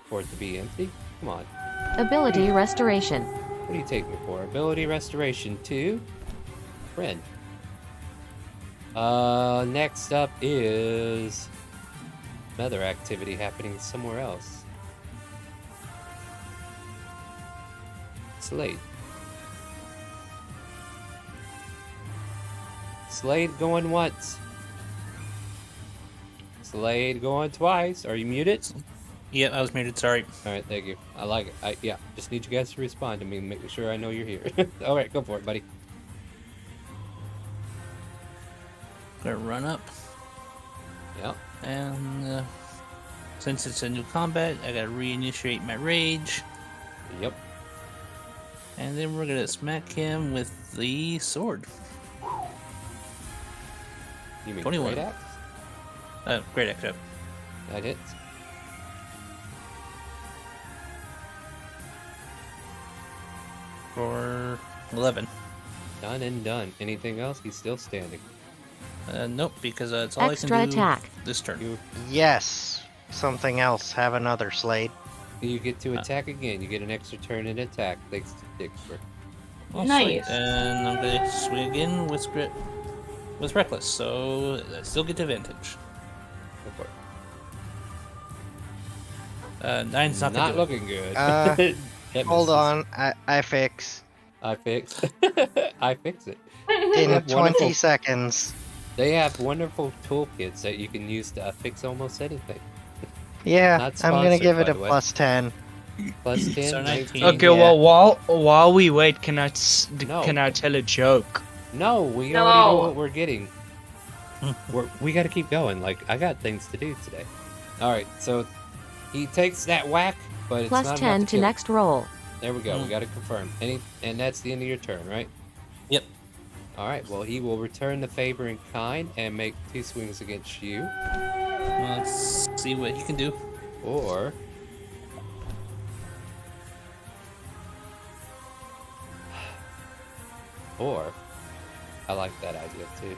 For it to be empty? Come on. Ability restoration. What do you take me for? Ability restoration 2. Friend. Next up is another activity happening somewhere else. Slade. Slade going once. Slade going twice. Are you muted? Yep, I was muted. Sorry. All right, thank you. I like it. Yeah, just need you guys to respond to me, make sure I know you're here. All right, go for it, buddy. Gonna run up. Yep. And since it's a new combat, I gotta reinitiate my rage. Yep. And then we're gonna smack him with the sword. You mean 21. great axe? Great axe. Yep. That hits. For 11. Done and done. Anything else? He's still standing. Nope, because it's all Extra I can do attack. this turn. Yes. Something else. Have another Slade. You get to attack again. You get an extra turn in attack thanks to Dixper. Oh, Nice. sweet. And I'm gonna swing again with reckless, so I still get advantage. Go for it. 9's not Not gonna do looking good. That Hold misses. on. I fix. I fix. I fix it. In Yeah, 20 wonderful. seconds. They have wonderful toolkits that you can use to fix almost anything. Yeah, Not I'm gonna sponsored, give it by a the way. plus 10. Plus 10, So 19. 19. Okay, Yeah. well, while we wait, can I No. can I tell a joke? No, we No. already know what we're getting. We got to keep going. Like, I got things to do today. All right, so he takes that whack, but it's Plus not 10 enough to to kill him. next roll. There we go. We got to confirm. And that's the end of your turn, right? Yep. All right. Well, he will return the favor in kind and make 2 swings against you, Let's see what he can do. or I like that idea too.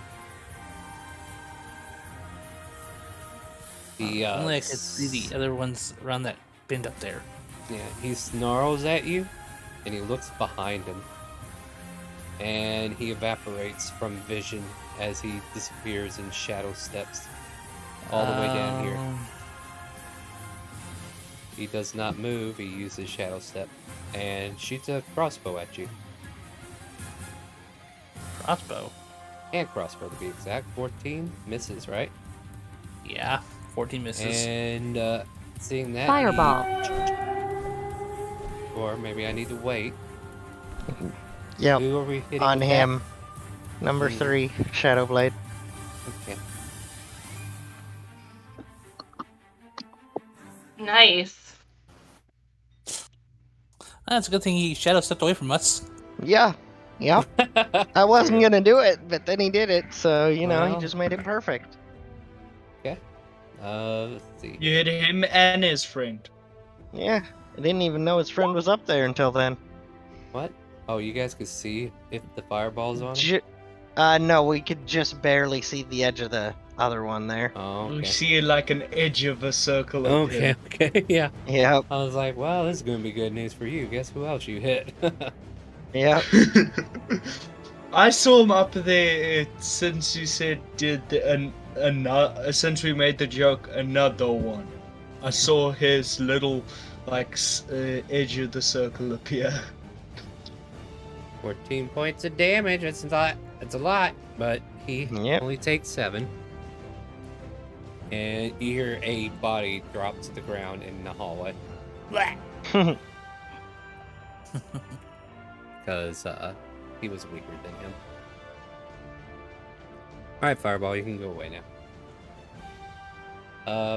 He Only I could see the other ones around that bend up there. Yeah, he snarls at you, and he looks behind him, and he evaporates from vision as he disappears in shadow steps all the way down here. He does not move. He uses shadow step and shoots a crossbow at you. Crossbow. And crossbow to be exact. 14 misses, right? Yeah, 14 misses. And seeing that, Fireball. or maybe I need to wait. Yep. Who are we hitting On with him. Number Hmm. 3, Shadowblade. that? Okay. Nice. That's a good thing he shadow stepped away from us. Yeah. Yep. I wasn't gonna do it, but then he did it, so he Well. just made it perfect. Let's see. You hit him and his friend. Yeah. I didn't even know his friend was up there until then. What? Oh, you guys could see if the fireball's on him? No, we could just barely see the edge of the other one there. Oh, We okay. see like an edge of a circle. Up Okay, okay, yeah. Yep. I was like, well, this is going to be good news for you. Guess who else you hit? Yep. I saw him up there since you said since we made the joke, another one. I saw his little edge of the circle appear. 14 points of damage. That's a lot. That's a lot. But he Yep. only takes 7. And you hear a body drop to the ground in the hallway. Because he was weaker than him. Alright, Fireball, you can go away now.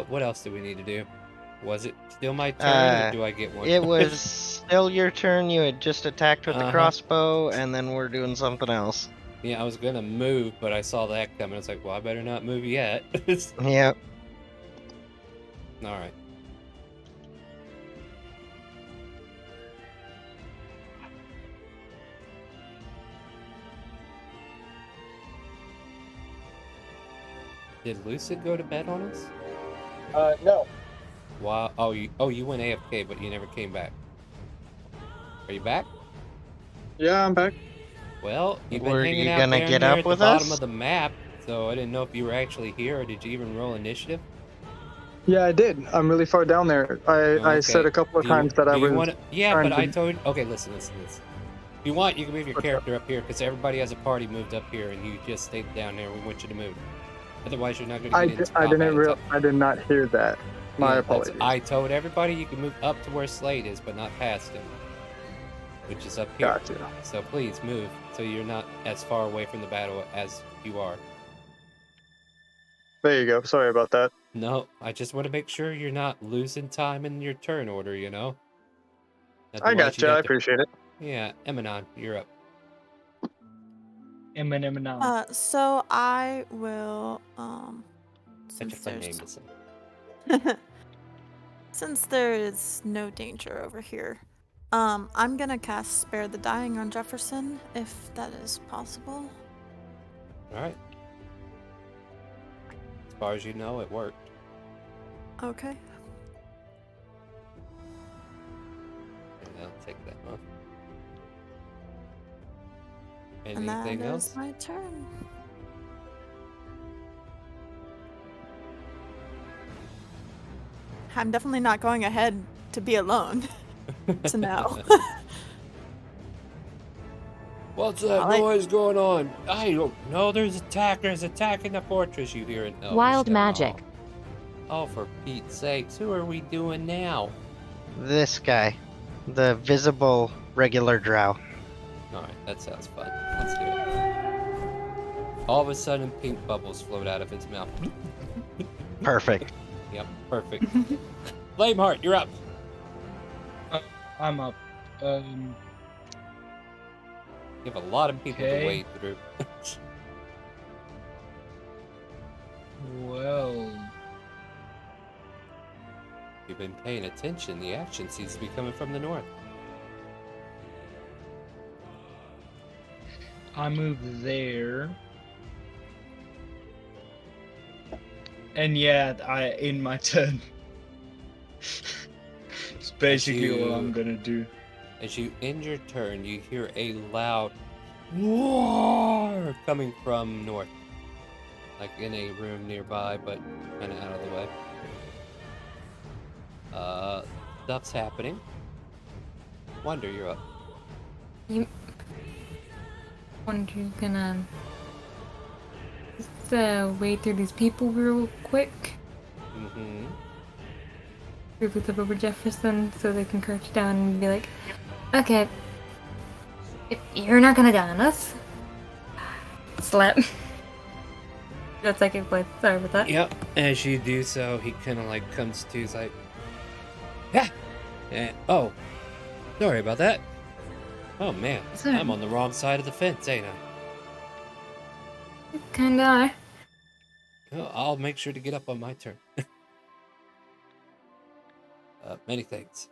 What else do we need to do? Was it still my turn, or do I get one? It was still your turn. You had just attacked with the Uh-huh. crossbow, and then we're doing something else. Yeah, I was gonna move, but I saw that coming. It's like, well, I better not move yet. Yep. Alright. Did Lucid go to bed on us? No. Wow. Oh, you went AFK, but you never came back. Are you back? Yeah, I'm back. Well, you've been Were hanging you out gonna down get here up at with the bottom us? of the map, so I didn't know if you were actually here or did you even roll initiative? Yeah, I did. I'm really far down there. I said a couple of times that I Do you was. want to? Yeah, trying but I to- told. Okay, listen. If you want, you can move your What's up? character up here because everybody has a party moved up here, and you just stayed down there. We want you to move. Otherwise, you're not going to get into combat. I did not hear that. My Yeah, apologies. I told everybody you can move up to where Slade is, but not past him, which is up here. Gotcha. So please move so you're not as far away from the battle as you are. There you go. Sorry about that. No, I just want to make sure you're not losing time in your turn order, you know? I Otherwise, gotcha. I appreciate it. Yeah, Emanon, you're up. Eminem. So I will Such a since fun there's name to say. since there is no danger over here, I'm gonna cast Spare the Dying on Jefferson if that is possible. All right. As far as you know, it worked. Okay. And I'll take that off. And that Anything else? is my turn. I'm definitely not going ahead to be alone. So no. What's that noise going on? I don't know. There's attackers attacking the fortress. You hear it? No, Wild magic. Oh, for Pete's sakes. Who are we doing now? This guy. The visible regular drow. Alright, that sounds fun. Let's do it. All of a sudden, pink bubbles float out of his mouth. Perfect. Yep, perfect. Flameheart, you're up. I'm up. You have a lot of people to wade through. Well, You've been paying attention. The action seems to be coming from the north. I move there. And yeah, in my turn. It's basically what I'm gonna do. As you end your turn, you hear a loud roar coming from north. Like in a room nearby, but kind of out of the way. Stuff's happening. Wonder, you're up. Wonder gonna just wade through these people real quick. Mm-hmm. Group up over Jefferson so they can crouch down and be like, okay, if you're not gonna gun us, slap. That's like a play. Sorry about that. Yep. As you do so, he kind of like comes to. He's like, yeah. And, oh, sorry about that. Oh man, Sorry. I'm on the wrong side of the fence, ain't I? Kinda are. Well, I'll make sure to get up on my turn. Many thanks.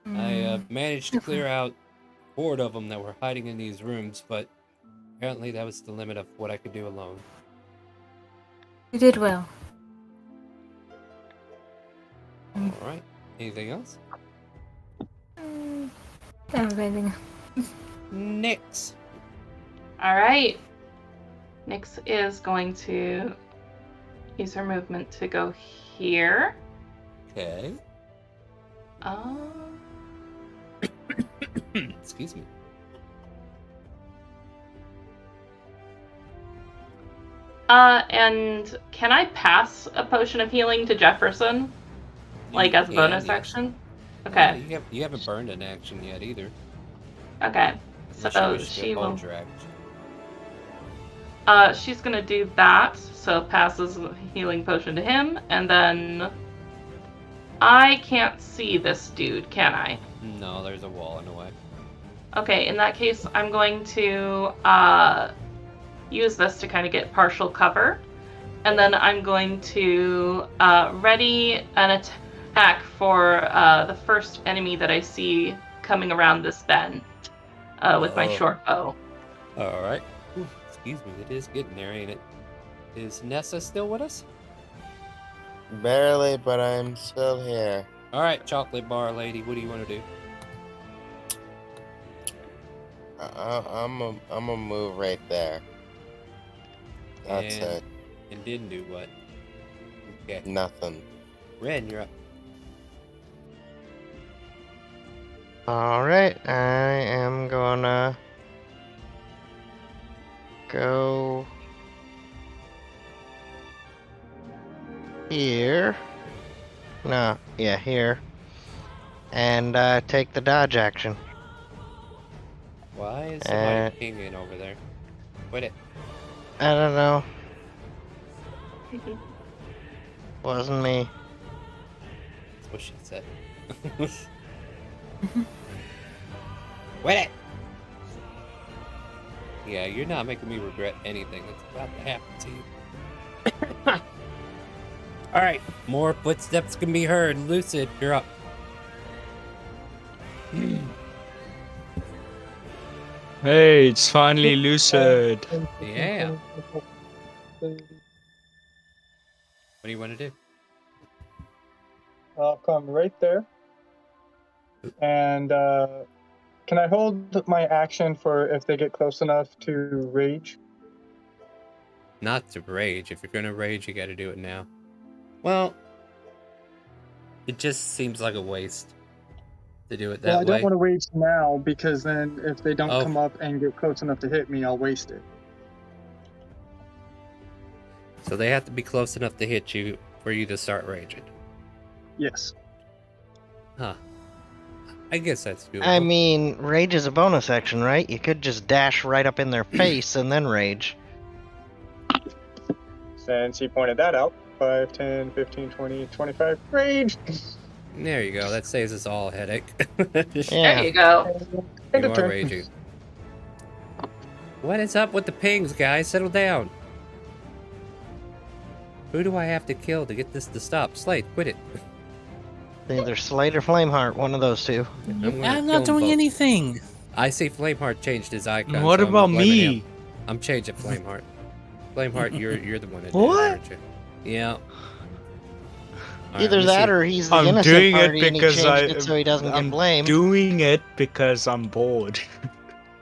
I managed to clear out 4 of them that were hiding in these rooms, but apparently that was the limit of what I could do alone. You did well. Alright. Anything else? Don't have anything. Nyx. All right. Nyx is going to use her movement to go here. Okay. Excuse me. And can I pass a potion of healing to Jefferson? Like as a bonus action? Okay. You haven't burned an action yet either. Okay. Unless So you wish to she will. hold your action. She's gonna do that. So passes a healing potion to him, and then I can't see this dude, can I? No, there's a wall in the way. Okay, in that case, I'm going to use this to kind of get partial cover. And then I'm going to ready an attack for the first enemy that I see coming around this bend with my short bow. Alright. Excuse me, it is getting there, ain't it? Is Nessa still with us? Barely, but I'm still here. Alright, chocolate bar lady, what do you want to do? I'm a move right there. That's it. And didn't do what? Okay. Nothing. Ren, you're up. Alright, I am gonna go here. No, yeah, here. And take the dodge action. Why is somebody pinging over there? Quit it. I don't know. Wasn't me. That's what she said. Quit it! Yeah, you're not making me regret anything that's about to happen to you. Alright, more footsteps can be heard. Lucid, you're up. Hey, it's finally Lucid. Yeah. What do you want to do? I'll come right there. And can I hold my action for if they get close enough to rage? Not to rage. If you're gonna rage, you gotta do it now. Well, it just seems like a waste to do it that Well, I way. don't want to rage now because then if they don't Oh. come up and get close enough to hit me, I'll waste it. So they have to be close enough to hit you for you to start raging. Yes. Huh. I guess that's doable. I mean, rage is a bonus action, right? You could just dash right up in their face and then rage. Since he pointed that out, 5, 10, 15, 20, 25, rage! There you go. That saves us all a headache. Yeah. There you go. You are raging. What is up with the pings, guys? Settle down. Who do I have to kill to get this to stop? Slade, quit it. Either Slade or Flameheart, one of those two. I'm not doing anything. I see Flameheart changed his icon. What so I'm about blaming me? him. I'm changing Flameheart. Flameheart, you're the one that did What? it, aren't you? Yeah. Alright, Either let me that see. or he's the I'm innocent doing party it and he because changed it so he doesn't I'm get blamed. doing it because I'm bored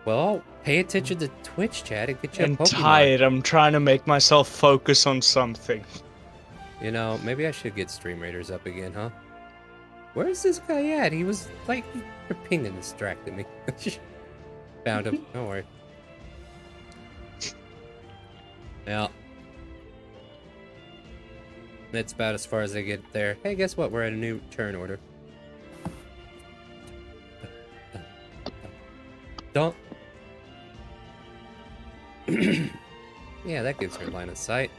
Well, pay attention to Twitch chat and get you a and Pokemon. tired. I'm trying to make myself focus on something. You know, maybe I should get Stream Raiders up again, huh? Where's this guy at? He was like, your pinging distracted me. Found him. Don't worry. Yeah. That's about as far as I get there. Hey, guess what? We're at a new turn order. Don't. Yeah, that gives her line of sight.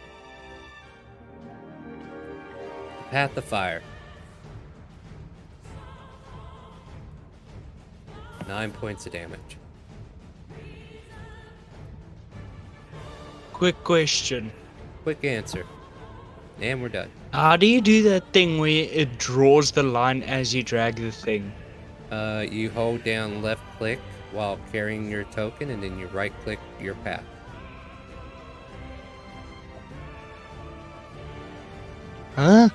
Path of Fire. 9 points of damage. Quick question. Quick answer. And we're done. How do you do that thing where it draws the line as you drag the thing? You hold down left click while carrying your token, and then you right click your path. Huh?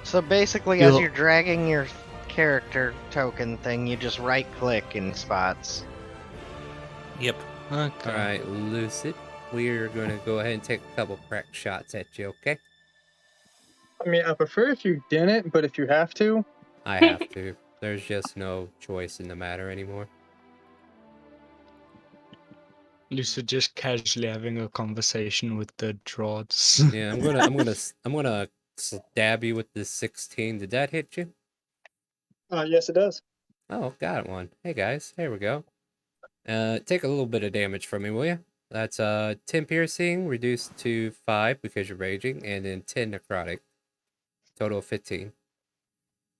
So basically, as you're dragging your character token thing, you just right click in spots. Yep. Okay. Alright, Lucid. We're going to go ahead and take a couple crack shots at you, okay? I mean, I prefer if you didn't, but if you have to. I have to. There's just no choice in the matter anymore. Lucid just casually having a conversation with the drods. Yeah, I'm gonna stab you with this 16. Did that hit you? Yes, it does. Oh, got one. Hey guys, here we go. Take a little bit of damage from me, will you? That's 10 piercing, reduced to 5 because you're raging, and then 10 necrotic. Total of 15.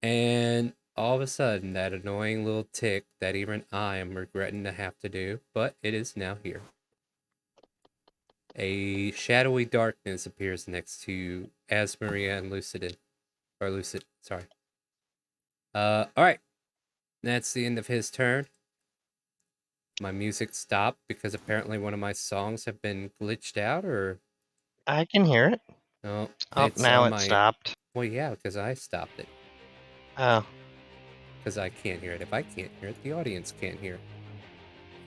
And all of a sudden, that annoying little tick that even I am regretting to have to do, but it is now here. A shadowy darkness appears next to Asmaria and Lucid. Lucid, sorry. Alright. That's the end of his turn. My music stopped because apparently one of my songs have been glitched out, or... I can hear it. No, Oh, it's now on it stopped. Well, yeah, because I stopped it. Oh. Because I can't hear it. If I can't hear it, the audience can't hear it.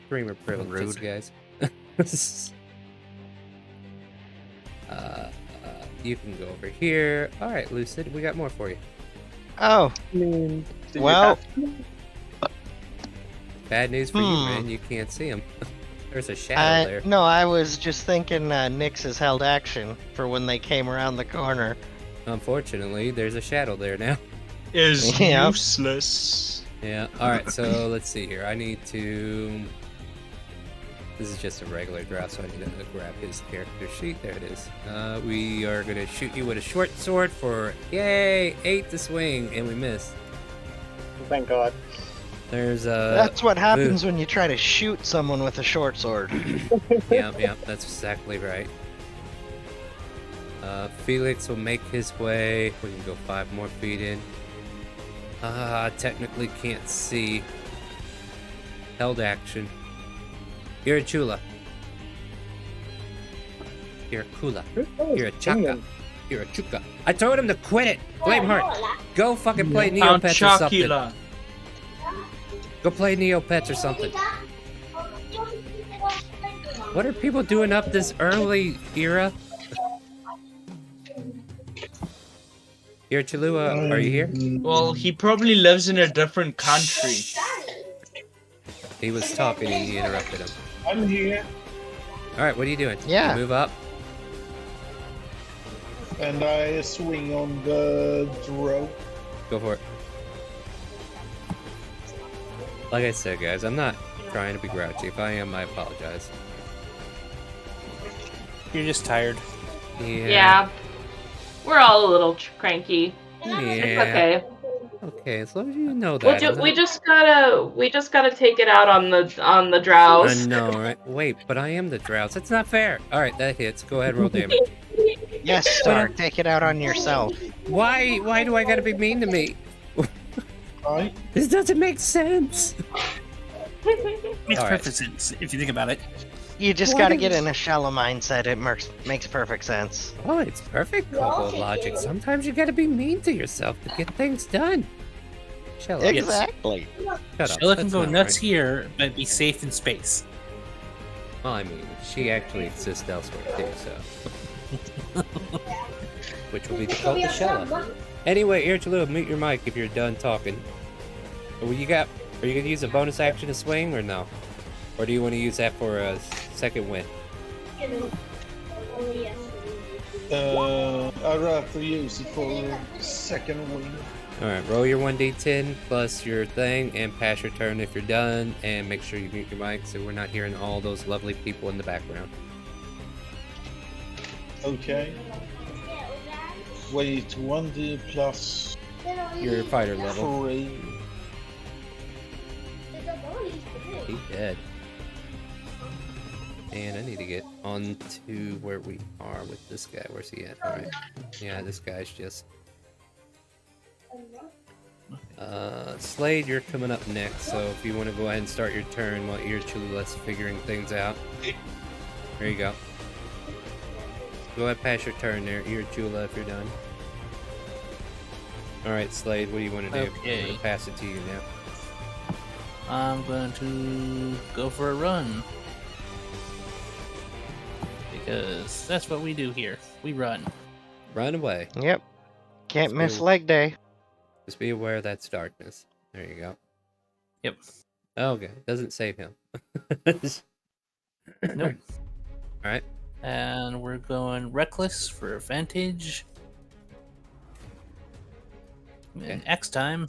Streamer privileges, Rude. guys. You can go over here. All right, Lucid, we got more for you. Oh, I mean, do you well, have- Bad news for you, man. You can't see him. There's a shadow there. no, I was just thinking Nyx has held action for when they came around the corner. Unfortunately, there's a shadow there now. Is Yeah. useless. Yeah. All right. So let's see here. I need to. This is just a regular draw, so I need to grab his character sheet. There it is. We are gonna shoot you with a short sword for 8 to swing, and we miss. Thank God. There's That's what happens when you try to shoot someone with a short sword. Yeah, that's exactly right. Felix will make his way. We can go 5 more feet in. Technically can't see. Held action. You're a chula. You're a kula. You're a chaka. You're a chuka. I told him to quit it. Flameheart. Go fucking play Neopets or something. Chocula. Go play Neopets or something. What are people doing up this early era? Here, Chalua, are you here? Well, he probably lives in a different country. He was talking and he interrupted him. I'm here, Alright, what are you doing? Yeah. You move up. and I swing on the drow. Go for it. Like I said, guys, I'm not trying to be grouchy. If I am, I apologize. You're just tired. Yeah. We're all a little cranky. Yeah. It's okay. Okay, as long as you know that. We just gotta take it out on the drows. I know, right? Wait, but I am the Drowse. That's not fair. Alright, that hits. Go ahead, roll damage. Yes, Star, take it out on yourself. Why do I gotta be mean to me? Right? This doesn't make sense. Makes All right. perfect sense if you think about it. You just What gotta is- get in a shallow mindset. It makes perfect sense. Oh, it's perfect combo logic. Sometimes you gotta be mean to yourself to get things done. Shut up. Exactly. Shut up. Sheila can That's go not nuts right. here, but be safe in space. Well, I mean, she actually exists elsewhere too, so. Which will be called the Shella. Anyway, Irchulu, mute your mic if you're done talking. Are you gonna use a bonus action to swing or no? Or do you want to use that for a second win? I'd rather use it for second win. Alright, roll your 1d10 plus your thing and pass your turn if you're done, and make sure you mute your mic so we're not hearing all those lovely people in the background. Okay. Wait, 1d plus Your fighter level. 3. He's dead. And I need to get on to where we are with this guy. Where's he at? Alright. Yeah, this guy's just... Slade, you're coming up next, so if you want to go ahead and start your turn while Irchula's figuring things out. There you go. Go ahead, pass your turn there, Irchula, if you're done. Alright, Slade, what do you want to do? Okay. I'm going to pass it to you now. I'm going to go for a run. Because that's what we do here. We run. Run away. Yep. Can't Let's miss go. leg day. Just be aware that's darkness. There you go. Yep. Okay, doesn't save him. Nope. Alright. And we're going reckless for advantage. Okay. And X time.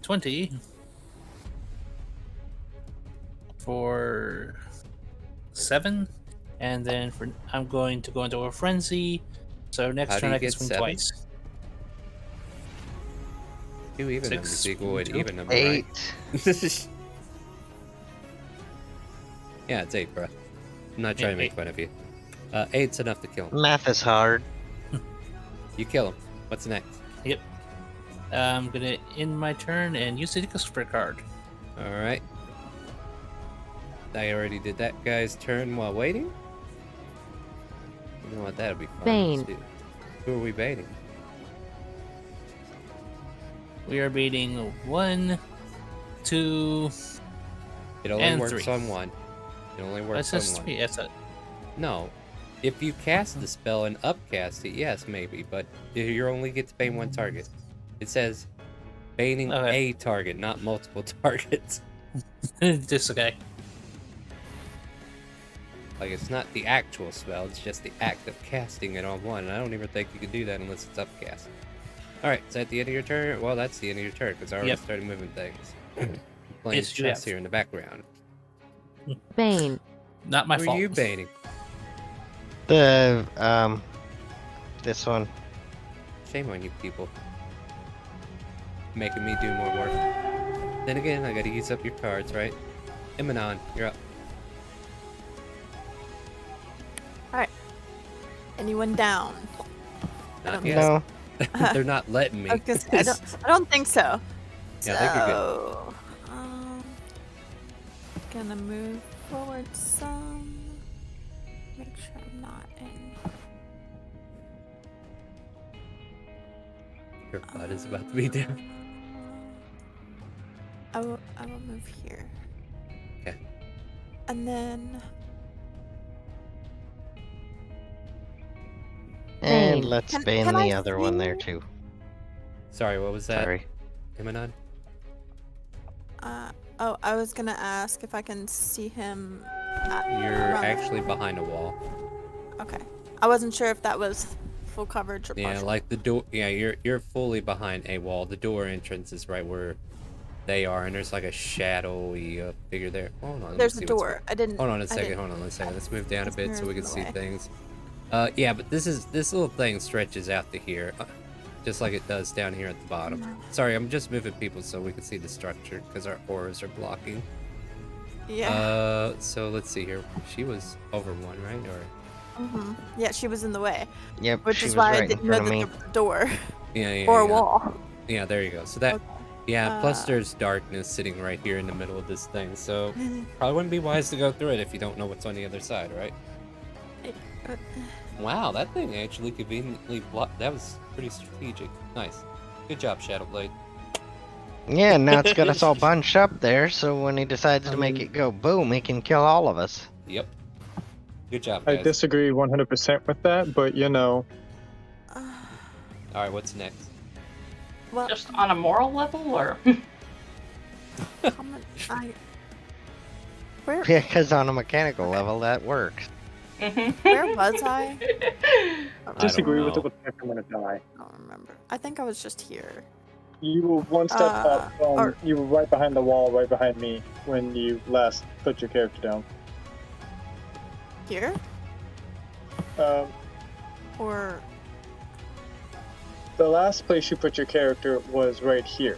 20. For 7. And then I'm going to go into a frenzy. So next How do turn you I can get swing 7? twice. Two even numbers 6, equal with 2. even number, 8. right? Yeah, it's 8, bro. I'm not trying to make 8. fun of you. 8's enough to kill him. Math is hard. You kill him. What's next? Yep. I'm going to end my turn and use the Discover card. Alright. I already did that guy's turn while waiting. You know what? That'll be fun. Bane. Let's do. Who are we baiting? We are beating 1, 2. It only And works 3. on one. It only works That's on just one. 3. That's a, No. If you cast the spell and upcast it, yes, maybe, but you only get to bane one target. It says baning Okay. a target, not multiple targets. Just okay. Like, it's not the actual spell, it's just the act of casting it on one, and I don't even think you can do that unless it's upcast. Alright, is that the end of your turn? Well, that's the end of your turn, because I already Yep. started moving things. Playing Yes, you chess have. here in the background. Bane. Not my Who fault. are you baning? The this one. Shame on you people. Making me do more work. Then again, I gotta use up your cards, right? Emanon, you're up. Alright. Anyone down? Not don't yet. No. They're not letting me. I was gonna say, I don't think so. Yeah, I think you're good. So, gonna move forward some. Make sure I'm not in. Your butt is about to be down. I will move here. Okay. And then And Bane. let's Can ban I the other one there see- too. Sorry, what was that? Sorry. Emanon? I was gonna ask if I can see him. You're around the- actually behind a wall. Okay. I wasn't sure if that was full coverage or Yeah, partial. like the door. Yeah, you're fully behind a wall. The door entrance is right where they are, and there's like a shadowy figure there. Hold on. let me There's see a what's door. I didn't. Hold on a I second. didn't- Hold on a second. Let's move down a His bit so we mirror's can in see the way. things. Yeah, but this little thing stretches out to here, just like it does down here at the bottom. Sorry, I'm just moving people so we can see the structure because our auras are blocking. Yeah. So let's see here. She was over one, right? Or Yeah, she was in the way. Yep, Which she is was why I right in didn't know front of that me. there was a door yeah, or a yeah. wall. Yeah, there you go. So that, Okay. yeah. Plus, there's darkness sitting right here in the middle of this thing. So probably wouldn't be wise to go through it if you don't know what's on the other side, right? Wow, that thing actually conveniently blocked. That was pretty strategic. Nice. Good job, Shadowblade. Yeah, now it's got us all bunched up there, so when he decides to make it go boom, he can kill all of us. Yep. Good job, I guys. disagree 100% with that, but you know. All right, what's next? Well, Just on a moral level, or where Yeah, because on a mechanical level, that works. where was I? Disagree with know. it with the I'm gonna die. I don't remember. I think I was just here. You were one step up from. or- You were right behind the wall, right behind me when you last put your character down. Here? Or The last place you put your character was right here.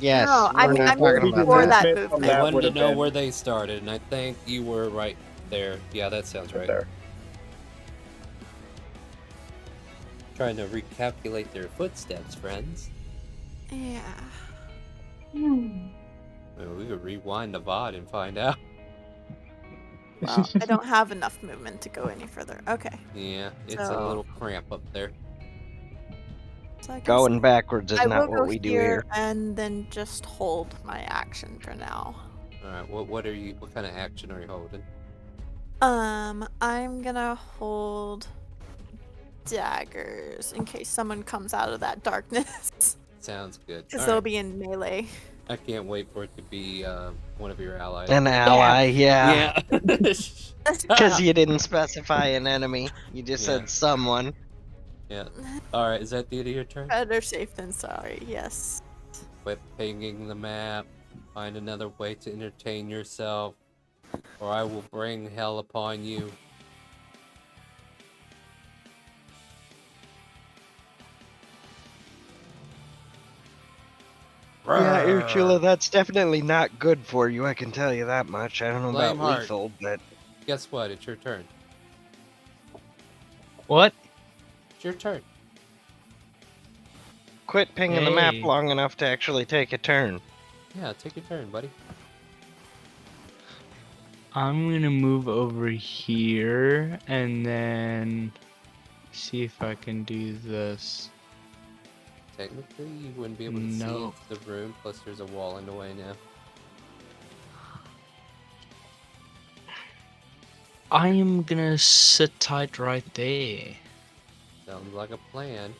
Yes, No, I we're mean- not I mean talking about before that. that Movement from movement. I that wanted would to have know been where they started, and I think you were right there. Yeah, that sounds right. there. Trying to recalculate their footsteps, friends. yeah. Well, we could rewind the VOD and find out. Well, I don't have enough movement to go any further. Okay. Yeah, it's a So- little cramp up there. So I guess Going backwards is I not will what go we do here here. and then just hold my action for now. All right, what are you? What kind of action are you holding? I'm gonna hold daggers in case someone comes out of that darkness. Sounds good. Because All they'll right. be in melee. I can't wait for it to be one of your allies. An ally, yeah. Yeah. Because you didn't specify an enemy. You just Yeah. said someone. Yeah. All right, is that the end of your turn? Better safe than sorry, yes. Quit pinging the map. Find another way to entertain yourself, or I will bring hell upon you. Yeah, Ursula, that's definitely not good for you, I can tell you that much. I don't know about Flameheart. lethal, but... Guess what? It's your turn. What? It's your turn. Quit pinging the map Hey. long enough to actually take a turn. Yeah, take your turn, buddy. I'm gonna move over here and then see if I can do this. Technically, you wouldn't be able to see No. into the room, plus there's a wall in the way now. I am gonna sit tight right there. Sounds like a plan.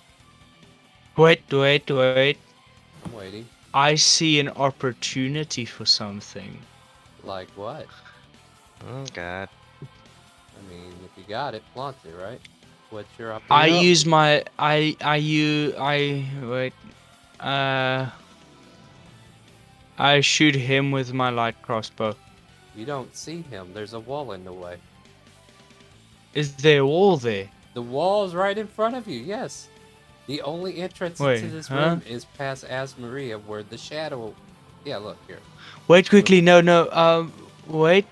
Wait. I'm waiting. I see an opportunity for something. Like what? Oh god. I mean, if you got it, flaunt it, right? What's your I opportunity? use my wait. I shoot him with my light crossbow. You don't see him. There's a wall in the way. Is there a wall there? The wall's right in front of you, yes. The only entrance Wait, into this huh? room is past Asmaria, where the shadow... Yeah, look, here. Wait quickly, no, wait.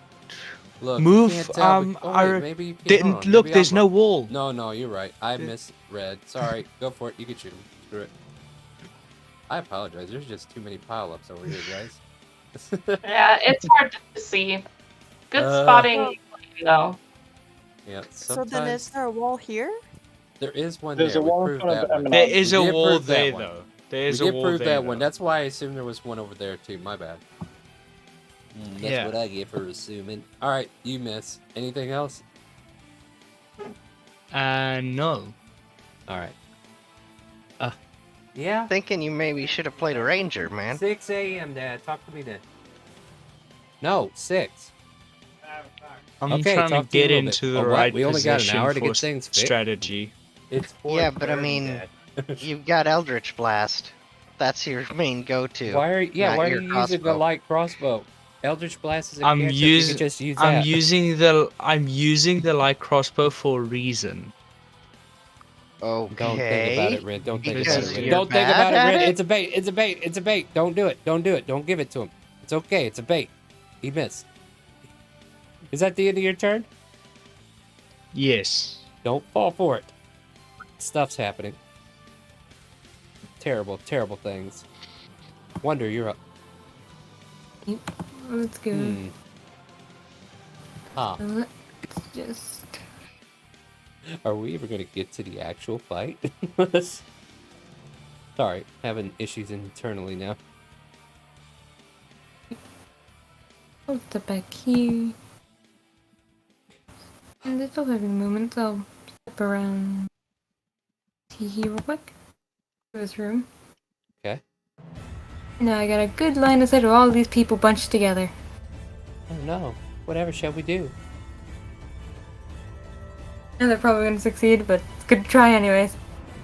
Look, Move, you can't tell, wait, maybe you can't... Hold on, look, maybe there's I'm no wrong. wall. No, you're right. I misread. Sorry, go for it. You can shoot him. Screw it. I apologize. There's just too many pile-ups over here, guys. Yeah, it's hard to see. Good spotting, though. Yeah, So then is there a wall here? There is one There's there. a We wall in proved front of that one. M&M. There is We a did wall prove that there, one. though. There is We a did wall prove there, that one. though. That's why I assumed there was one over there too. My bad. That's Yeah. what I get for assuming. All right, you miss. Anything else? No. All right. Yeah. Thinking you maybe should have played a ranger, man. 6 a.m. Dad. Talk to me then. No, 6. I'm Okay, trying to talk to you a get little bit. into the Oh, what? right We only got an position hour to for get things fixed? strategy. It's 4:30, Yeah, but I mean, Dad. you've got Eldritch Blast. That's your main go-to. Why are not why are your you using a crossbow. light crossbow? Eldritch Blast is a I'm cantrip. You can just use that. I'm using the light crossbow for a reason. Okay. Don't think about it, Red. Don't think about Because it, Red. you're Don't think bad about it, at Red. it? It's a bait. It's a bait. It's a bait. Don't do it. Don't do it. Don't give it to him. It's okay. It's a bait. He missed. Is that the end of your turn? Yes. Don't fall for it. Stuff's happening. Terrible, terrible things. Wonder, you're up. Let's go. Ah. Let's just. Are we ever going to get to the actual fight? Sorry, having issues internally now. I'll step back here. And if I'll have a moment, I'll step around here real quick. This room. Okay. Now I got a good line of sight of all these people bunched together. Oh no. Whatever shall we do? Now they're probably gonna succeed, but it's good to try anyways.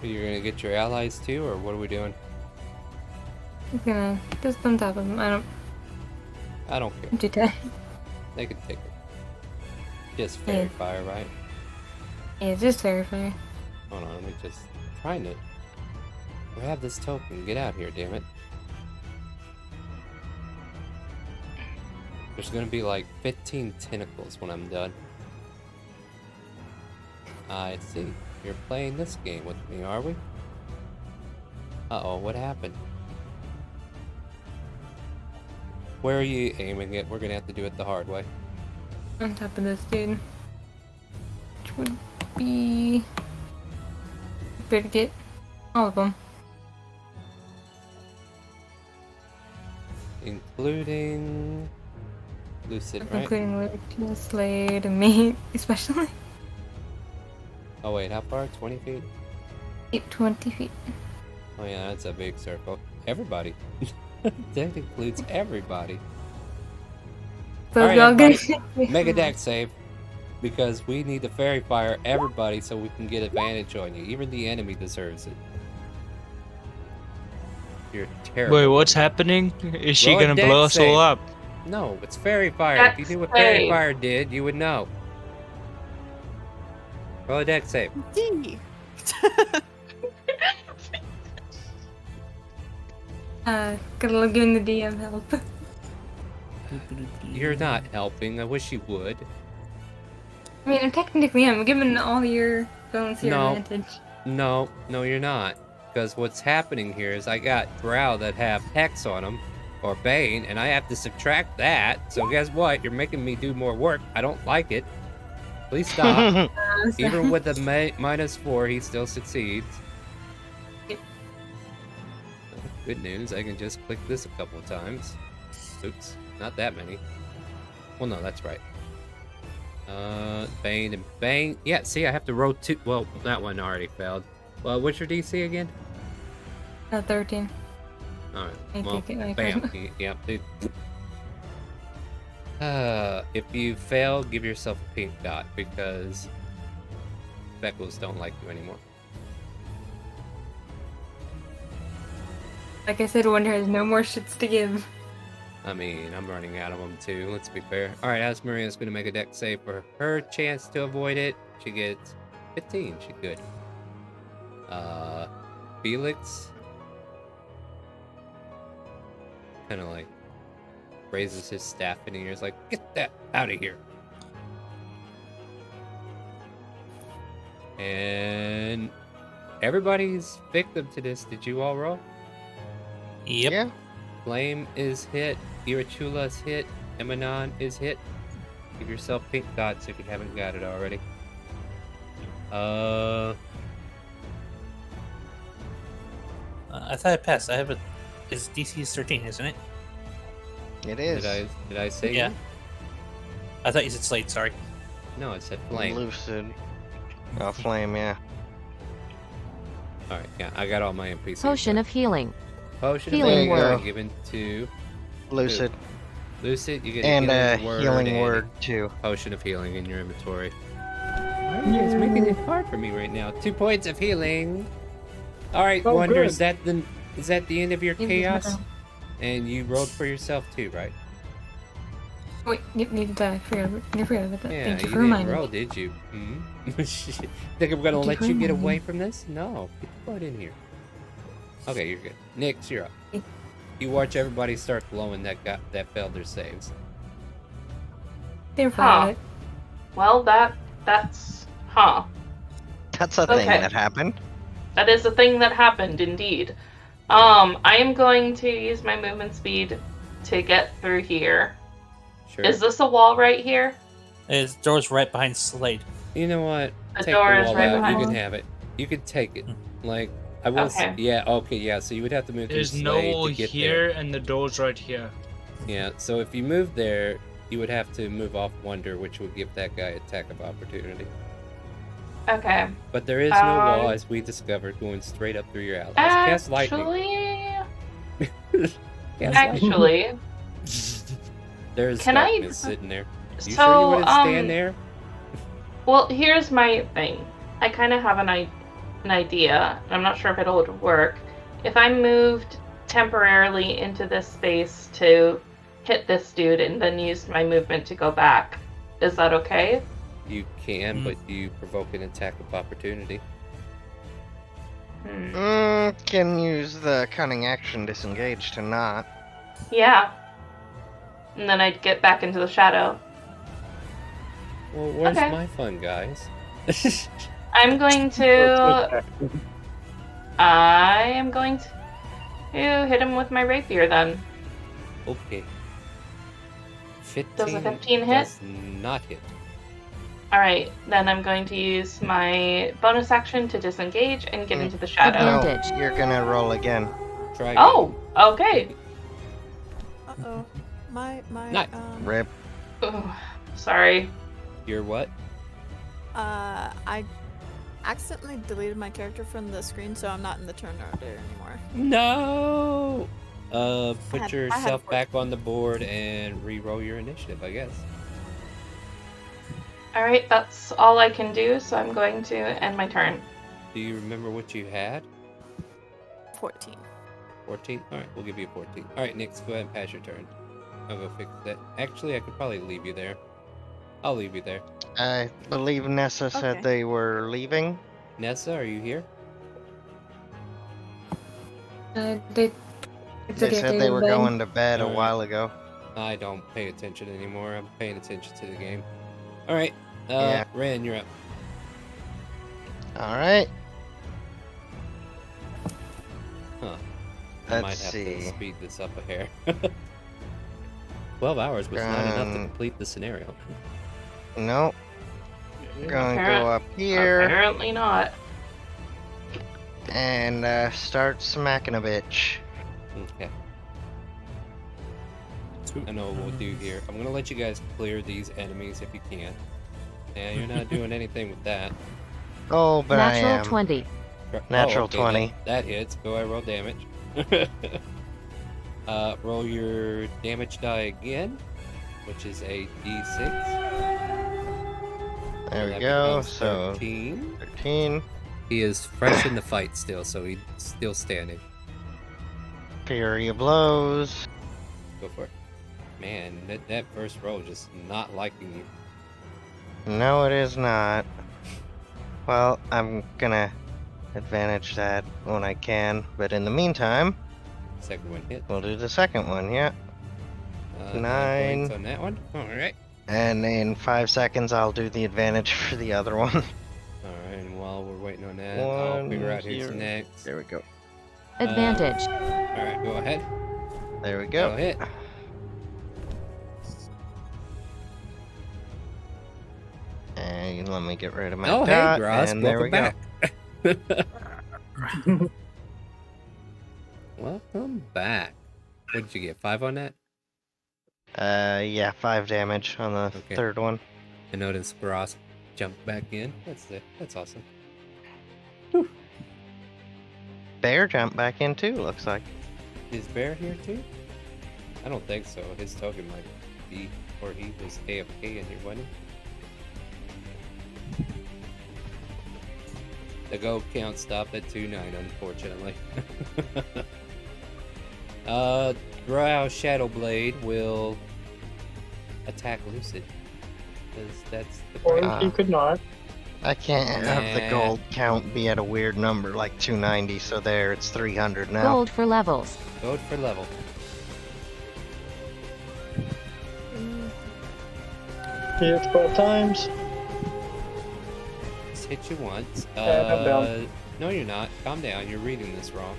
You're going to get your allies too, or what are we doing? I'm gonna just on top of them. I don't care. Empty time. They can take it. Just fairy fire, right? Yeah, just verify. Hold on, let me just trying to grab this token. Get out here, damn it. There's gonna be like 15 tentacles when I'm done. I see. You're playing this game with me, are we? Uh-oh, what happened? Where are you aiming it? We're gonna have to do it the hard way. On top of this dude. Which would be... better get all of them. Including... Lucid, right? Including Luke, Slade, and me, especially. Oh wait, how far? 20 feet? 20 feet. Oh yeah, that's a big circle. Everybody. That includes everybody. So Alright, y'all everybody, good? make a deck save. Because we need to fairy fire everybody so we can get advantage on you. Even the enemy deserves it. You're terrible. Wait, what's happening? Is she Roll a gonna deck blow us save. all up? No, it's fairy fire. Deck If you knew what fairy save. fire did, you would know. Roll a deck save. D. Gotta love giving the DM help. You're not helping. I wish you would. I mean, I technically am. I'm giving all your phones your No. advantage. No, you're not. Because what's happening here is I got Drow that have Hex on them, or Bane, and I have to subtract that. So guess what? You're making me do more work. I don't like it. Please stop. Even with a -4, he still succeeds. Good news, I can just click this a couple of times. Oops, not that many. Well, no, that's right. Bane and Bane. Yeah, see, I have to roll 2. Well, that one already failed. Well, what's your DC again? 13. Alright, I well, take it like bam. Yep, dude. If you fail, give yourself a pink dot, because Speckles don't like you anymore. Like I said, Wonder has no more shits to give. I mean, I'm running out of them too, let's be fair. Alright, as Maria's going to make a dex save for her chance to avoid it. She gets 15, she's good. Felix kind of like raises his staff in the ears like, get that out of here. And everybody's victim to this. Did you all roll? Yep. Yeah. Flame is hit. Irachula is hit. Emanon is hit. Give yourself pink dots if you haven't got it already. I thought I passed. I have a. It's DC is 13, isn't it? It is. Did I say? Yeah. I thought you said Slate. Sorry. No, it said flame. Lucid. Oh, flame, yeah. Alright, yeah, I got all my NPCs. Potion of healing. Potion Healing of word. given to Lucid. Lucid, you get And a a healing word, healing and word, too. Potion of healing in your inventory. Why are you guys making it hard for me right now? 2 points of healing. Alright, Oh, Wonder, good. is that the end of your Give me chaos? some. And you rolled for yourself too, right? Wait, you need to die. Forgot about that. Yeah, Thank you you for didn't reminding roll, me. did you? Hmm? Shit. Think I'm gonna Thank let you you for get reminding away me. from this? No, get the butt in here. Okay, you're good. Nyx, you're up. Okay. You watch everybody start glowing that failed their saves. They're fine with it. Well, that's That's a thing Okay. that happened. That is a thing that happened indeed. I am going to use my movement speed to get through here. Sure. Is this a wall right here? The door's right behind Slade. You know what? The Take door the is wall right out. You behind can me. have it. You can take it. Like I will. Okay. Yeah. Okay. Yeah. So you would have to move There's through no Slade wall to get here, and the door's right here. there. Yeah. So if you move there, you would have to move off Wonder, which would give that guy attack of opportunity. Okay. But there is no wall, as we discovered, going straight up through your allies. Cast lightning. Cast Actually, lightning. There's Can I- darkness sitting there. You so, sure you wouldn't stand there? well, here's my thing. I kind of have an idea, and I'm not sure if it'll work. If I moved temporarily into this space to hit this dude and then used my movement to go back, is that okay? You can, but you provoke an attack of opportunity. Can use the cunning action disengage to not. Yeah. And then I'd get back into the shadow. Well, where's Okay. my fun, guys? I'm going to. I am going to hit him with my rapier then. Okay. 15 Does a 15 hit? does not hit. Alright, then I'm going to use my bonus action to disengage and get into the shadow. No, you're gonna roll again. Try again. Oh, okay. Uh-oh. My, Nice. Rip. Ugh, sorry. You're what? I accidentally deleted my character from the screen, so I'm not in the turn order anymore. No! Put I had yourself 14. back on the board and re-roll your initiative, I guess. Alright, that's all I can do, so I'm going to end my turn. Do you remember what you had? 14. 14? Alright, we'll give you 14. Alright, Nyx, go ahead and pass your turn. I'll go fix that. Actually, I could probably leave you there. I'll leave you there. I believe Nessa said Okay. they were leaving. Nessa, are you here? It's They okay, said they were bed. going to bed a Alright. while ago. I don't pay attention anymore. I'm paying attention to the game. Alright, Yeah. Ren, you're up. Alright. Huh. I Let's might have to see. speed this up a hair. 12 hours was not enough to Um, complete the scenario. Nope. Gonna go up here Apparently not. and start smacking a bitch. Okay. I know what we'll do here. I'm gonna let you guys clear these enemies if you can. Yeah, you're not doing anything with that. Oh, but I Natural am. 20. Natural okay, 20. That hits. Go ahead, roll damage. Roll your damage die again, which is a d6. There we That go. becomes So 13. 13. He is fresh in the fight still, so he's still standing. Fury of blows. Go for it. Man, that first roll just not liking you. No, it is not. Well, I'm gonna advantage that when I can, but in the meantime, Second one hit. we'll do the second one, yeah. 9 points 9. on that one. Alright. And in 5 seconds, I'll do the advantage for the other one. Alright, and while we're waiting on that, I'll figure out who's 0. next. There we go. Advantage. Alright, go ahead. There we go. Go hit. And let me get rid of my Oh, dot, hey, Gross. and there we Welcome go. back. Welcome back. What did you get? 5 on that? Yeah, 5 damage on the Okay. third one. I noticed Gross jumped back in. That's awesome. Bear jumped back in too, looks like. Is Bear here too? I don't think so. His token might be, or he was AFK in here, wasn't he? The go count stopped at 2-9, unfortunately. Drow Shadowblade will attack Lucid. Because that's the Or plan. you could not. I can't have the Nah. gold count be at a weird number like 290, so there, it's 300 now. Gold for levels. Gold for level. Hit 12 times. Just hit you once. And I'm down. No, you're not. Calm down. You're reading this wrong.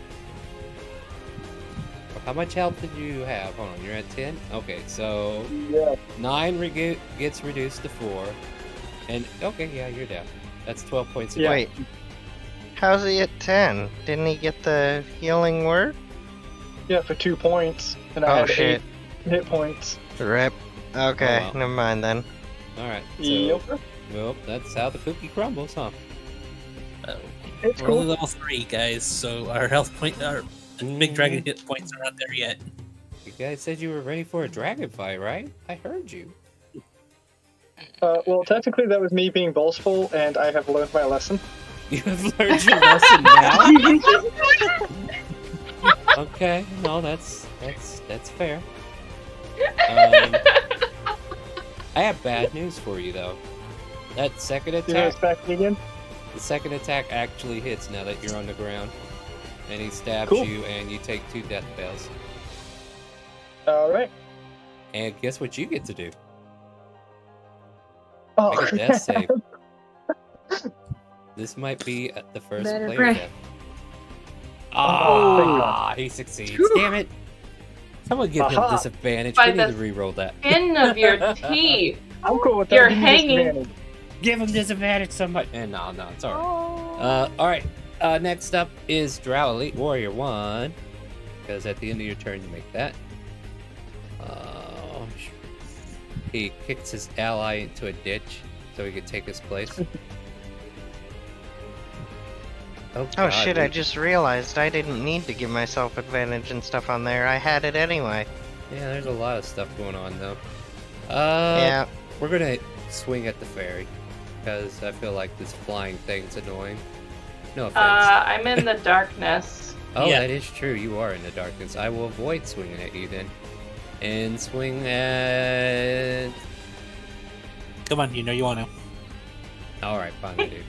How much health did you have? Hold on. You're at 10? Okay, so Yeah. 9 gets reduced to 4. And, okay, yeah, you're down. That's 12 points of Yeah. Wait, how's he at 10? Didn't he get the healing word? Yeah, for 2 points. And I Oh, had shit. 8 hit points. Rip. Okay, Oh, well. never mind then. Alright, so, Yep. well, that's how the cookie crumbles, huh? It's We're only cool. level 3, guys, so our health point, our big dragon hit points are not there yet. You guys said you were ready for a dragon fight, right? I heard you. Well, technically that was me being boastful, and I have learned my lesson. You have learned your lesson now? Okay, no, that's fair. I have bad news for you, though. That second You know, attack, it's back again. the second attack actually hits now that you're on the ground. And he stabs Cool. you, and you take 2 death fails. Alright. And guess what you get to do? Oh, Make a death save. This might be the first Better player pray. death. Oh. Ah, he succeeds. Damn it! Someone give him Aha. disadvantage. By We need the to re-roll that. Skin of your teeth. I'm cool with that. You're Give me hanging. disadvantage. Give him disadvantage, somebody. And no, it's alright. Alright. Next up is Drow Elite Warrior 1. Because at the end of your turn, you make that. He kicks his ally into a ditch so he can take his place. Oh God, shit, I we- just realized I didn't need to give myself advantage and stuff on there. I had it anyway. Yeah, there's a lot of stuff going on, though. Yeah. We're gonna swing at the fairy. Because I feel like this flying thing's annoying. No offense. I'm in the darkness. Oh, Yeah. that is true. You are in the darkness. I will avoid swinging at you then. And swing at... Come on, you know you want to. Alright, fine, I do.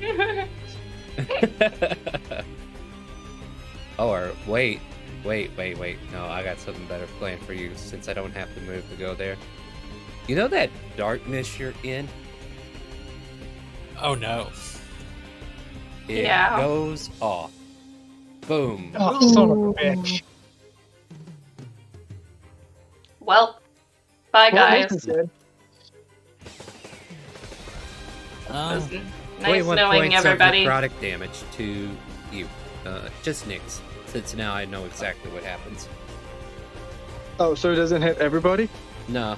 Oh, or wait. No, I got something better planned for you since I don't have to move to go there. You know that darkness you're in? Oh no. It Yeah. goes off. Boom. Oh, son of a bitch. Well, bye Well, guys. Nathan said, It was Um, nice 21 knowing points everybody. of necrotic damage to you. Just Nyx, since now I know exactly what happens. Oh, so it doesn't hit everybody? No.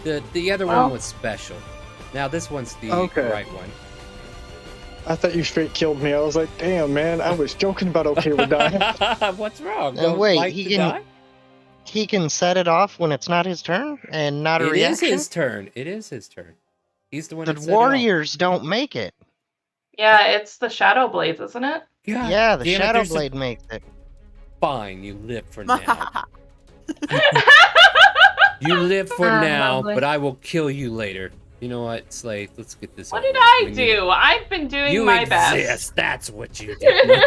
The other Well- one was special. Now this one's the Okay. right one. I thought you straight killed me. I was like, damn, man, I was joking about okay with dying. What's wrong? And Don't wait, like he to can die? he can set it off when it's not his turn and not a It is reaction. his turn. It is his turn. He's the one The that set it off. warriors don't make it. Yeah, it's the Shadow Blades, isn't it? God Yeah, the damn it, Shadow there's a- Blade makes it. Fine, you live for now. You live for Ah, now, lovely. but I will kill you later. You know what, Slade? Let's get this What over did with. I We need do? I've been doing You my exist. That's what you did.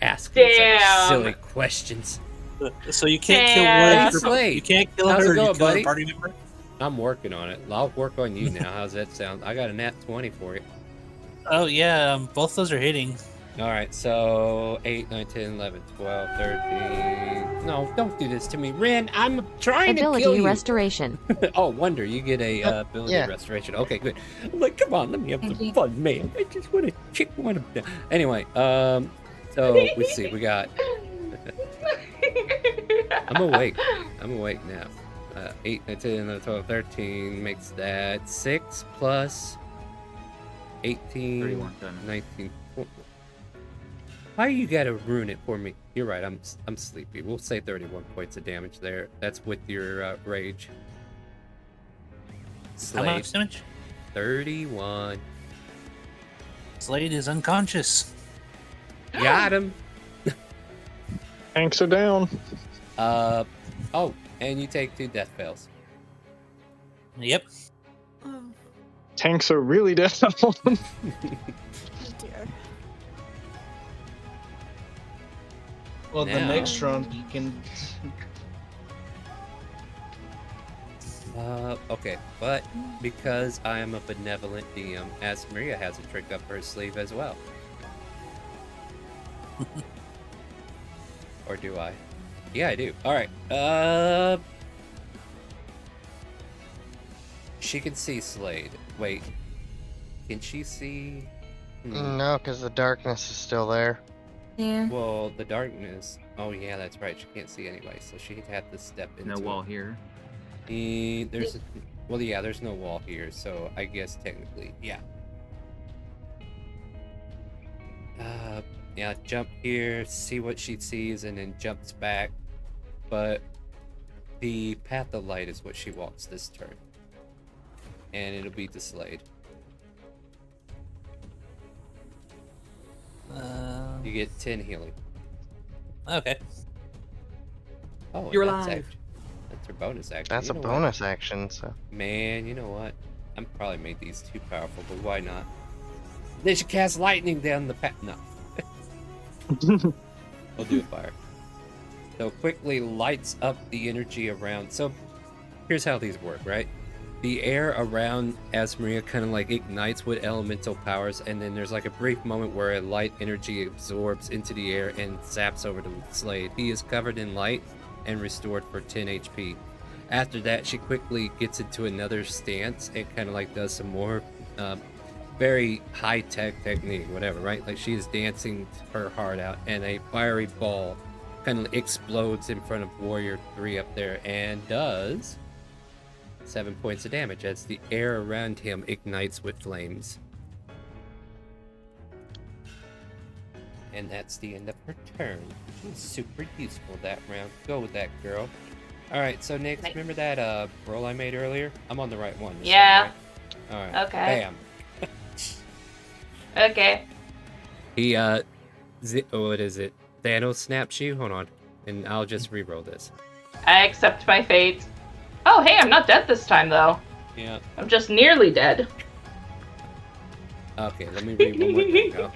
Asking such Damn. silly questions. So you can't kill Yeah. one. Hey, of her- Slade. You can't kill How's her. it going, you kill buddy? a party member. I'm working on it. I'll work on you now. How's that sound? I got a nat 20 for you. Oh yeah, both those are hitting. All right, so 8, 9, 10, 11, 12, 13. No, don't do this to me. Ren, I'm trying to kill Ability you. restoration. Oh, Wonder, you get a ability yeah. restoration. Okay, good. I'm like, come on, let me have Thank some you. fun, man. I just want to check one of them. Anyway, so we see, we got. I'm awake. I'm awake now. 8, 9, 10, 11, 12, 13 makes that 6 plus 18, 31 done. 19. Why you gotta ruin it for me? You're right. I'm sleepy. We'll say 31 points of damage there. That's with your rage. How Slade. much damage? 31. Slade is unconscious. Got him. Tanks are down. Oh, and you take 2 death fails. Yep. Oh, Tanks are really down. dear. Well, the Now- next round you can. Okay, but because I am a benevolent DM, as Maria has a trick up her sleeve as well. Or do I? Yeah, I do. Alright, she can see Slade. Wait, can she see? No, because the darkness is still there. Yeah. Well, the darkness. Oh yeah, that's right. She can't see anyway, so she'd have to step into No it. wall here. There's, well, yeah, there's no wall here, so I guess technically, yeah. Yeah, jump here, see what she sees, and then jumps back. But the path of light is what she walks this turn, and it'll be to Slade. You get 10 healing. Okay. Oh, You're that's alive. That's her bonus action. That's You a know what? bonus action, so. Man, you know what? I'm probably made these too powerful, but why not? They should cast lightning down the path. No. I'll do a fire. So quickly lights up the energy around. So here's how these work, right? The air around Asmaria kind of like ignites with elemental powers, and then there's like a brief moment where a light energy absorbs into the air and zaps over to Slade. He is covered in light and restored for 10 HP. After that, she quickly gets into another stance and kind of like does some more very high-tech technique, whatever, right? Like she is dancing her heart out, and a fiery ball kind of explodes in front of Warrior 3 up there and does 7 points of damage as the air around him ignites with flames. And that's the end of her turn. She was super useful that round. Go with that, girl. Alright, so next, Nice. remember that roll I made earlier? I'm on the right one. this Yeah. time, right? Alright. Okay. Bam. Okay. He, what is it? Thanos snaps you? Hold on. And I'll just re-roll this. I accept my fate. Oh, hey, I'm not dead this time, though. Yeah. I'm just nearly dead. Okay, let me read one more thing now.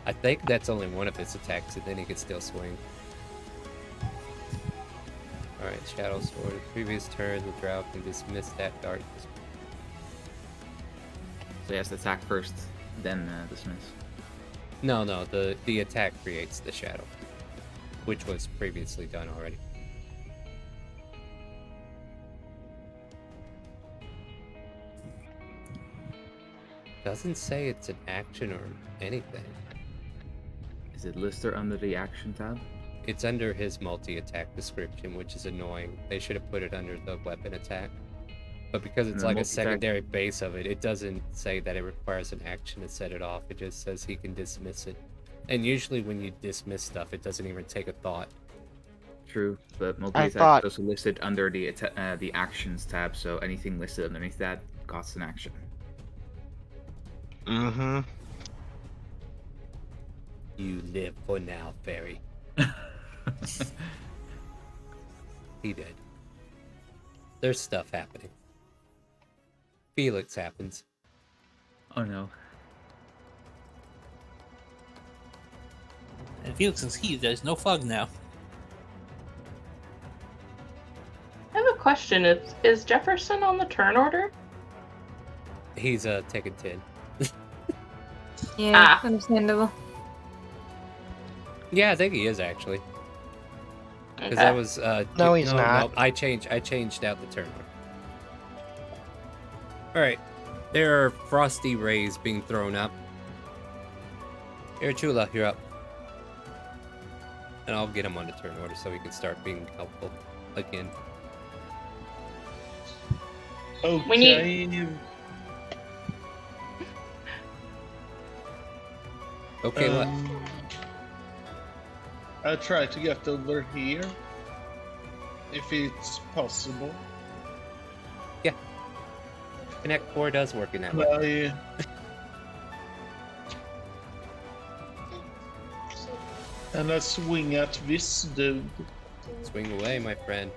I think that's only one of his attacks, and then he can still swing. Alright, Shadow Sword. The previous turn, the Drow can dismiss that darkness. So he has to attack first, then dismiss. No, the attack creates the shadow, which was previously done already. Doesn't say it's an action or anything. Is it listed under the action tab? It's under his multi-attack description, which is annoying. They should have put it under the weapon attack. But because it's The like a multi-attack- secondary base of it, it doesn't say that it requires an action to set it off. It just says he can dismiss it. And usually when you dismiss stuff, it doesn't even take a thought. True, but I multi-attack thought- is also listed under the actions tab, so anything listed underneath that costs an action. Mm-hmm. You live for now, fairy. He did. There's stuff happening. Felix happens. Oh no. And Felix is he. There's no fog now. I have a question. Is Jefferson on the turn order? He's taking 10. Yeah, understandable. Yeah, I think he is actually. Because Okay. that was No, he's not. No, I changed out the turn order. Alright. There are frosty rays being thrown up. Here, Chula, you're up. And I'll get him on the turn order so he can start being helpful again. Okay. We need- Okay, what? I'll try to get over here. If it's possible. Connect 4 does work in that way. And I swing at this dude. Swing away, my friend.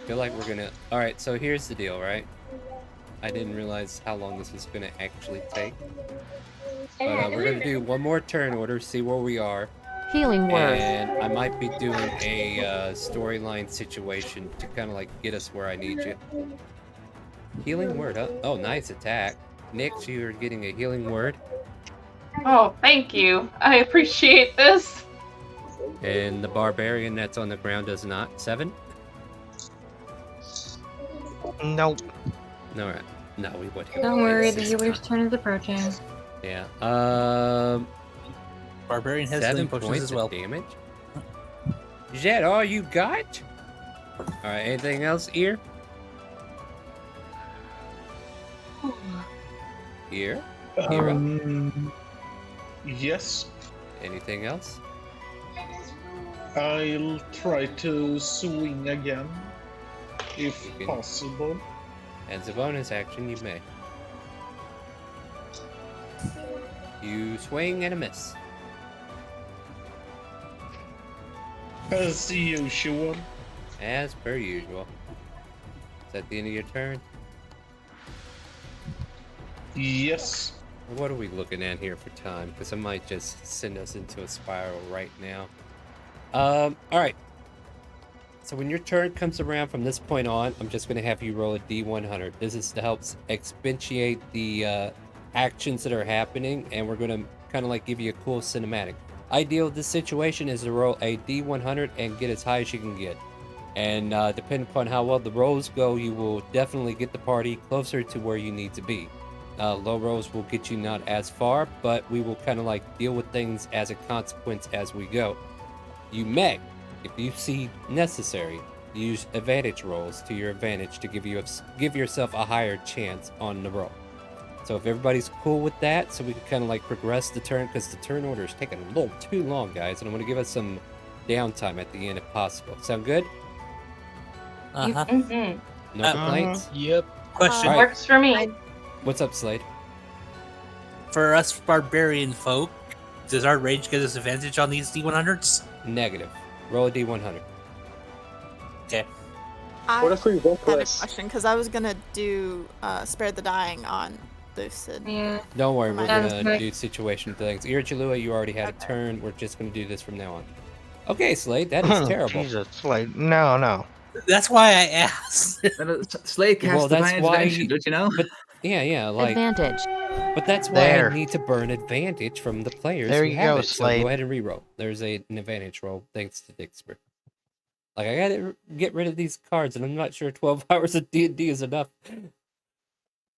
Feel like we're gonna... Alright, so here's the deal, right? I didn't realize how long this was gonna actually take. But we're gonna do one more turn order, see where we are. Healing word. And I might be doing a storyline situation to kind of like get us where I need you. Healing word, huh? Oh, nice attack. Nix, you're getting a healing word. Oh, thank you. I appreciate this. And the barbarian that's on the ground does not. 7? Nope. Alright. No, we would. Don't worry, the healer's turn is approaching. Yeah. Barbarian has 7 healing potions points as well. of damage? Is that all you got? Alright, anything else here? Here? Here up? Yes. Anything else? I'll try to swing again. If You can- possible. As a bonus action, you may. You swing and a miss. As usual. As per usual. Is that the end of your turn? Yes. What are we looking at here for time? Because I might just send us into a spiral right now. Alright. So when your turn comes around from this point on, I'm just going to have you roll a D100. This is to help expatiate the actions that are happening, and we're going to kind of like give you a cool cinematic. Ideal of this situation is to roll a D100 and get as high as you can get. And depending upon how well the rolls go, you will definitely get the party closer to where you need to be. Low rolls will get you not as far, but we will kind of like deal with things as a consequence as we go. You may, if you see necessary, use advantage rolls to your advantage to give yourself a higher chance on the roll. So if everybody's cool with that, so we can kind of like progress the turn, because the turn order is taking a little too long, guys, and I'm going to give us some downtime at the end if possible. Sound good? Uh-huh. Mm-hmm. No complaints? Yep. Question. Alright. Works for me. What's up, Slade? For us barbarian folk, does our rage get us advantage on these D100s? Negative. Roll a D100. Okay. What if we I had a reckless? question because I was gonna do Spare the Dying on Lucid. Yeah. Don't worry, we're Sounds gonna great. do situation things. Irchilua, you already had a Okay. turn. We're just gonna do this from now on. Okay, Slade, that is terrible. Jesus, like, no. That's why I asked. Slade casts Well, that's Divine why Intervention, you- don't you know? But yeah, like, Advantage. but that's why There. I need to burn advantage from the players There who you have go, it. So Slade. go ahead and reroll. There's an advantage roll thanks to Dixper. Like, I gotta get rid of these cards, and I'm not sure 12 hours of D&D is enough.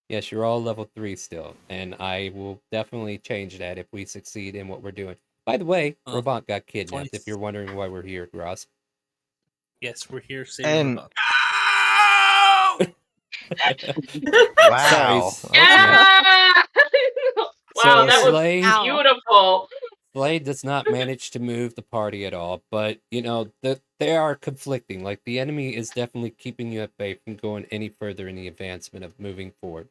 Yes, you're all level 3 still, and I will definitely change that if we succeed in what we're doing. By the way, Oh, Robot got kidnapped. 20 If you're wondering why we're here, Ross. Yes, we're here saving And Robot. wow. Sorry. Okay. Ah! Wow, So that was Slay beautiful. Slade does not manage to move the party at all, but they are conflicting. Like the enemy is definitely keeping you at bay from going any further in the advancement of moving forward.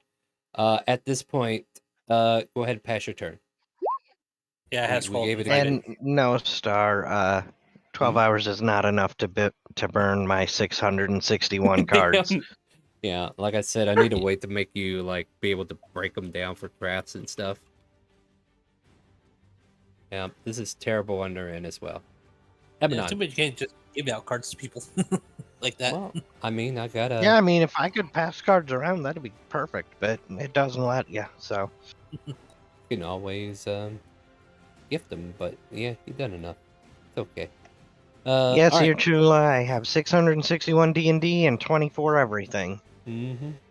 At this point, go ahead and pass your turn. Yeah, it has We gave it a And minute. no, Star. 12 hours is not enough to burn my 661 cards. Yeah, like I said, I need a way to make you like be able to break them down for crafts and stuff. Yeah, this is terrible on their end as well. Yeah, Ebonon. too bad you can't just give out cards to people like that. Well, I mean, I gotta. Yeah, I mean, if I could pass cards around, that'd be perfect, but it doesn't let you, so. You can always gift them, but yeah, you've done enough. It's okay. Yes, all right. you're true. I have 661 D&D and 24 everything.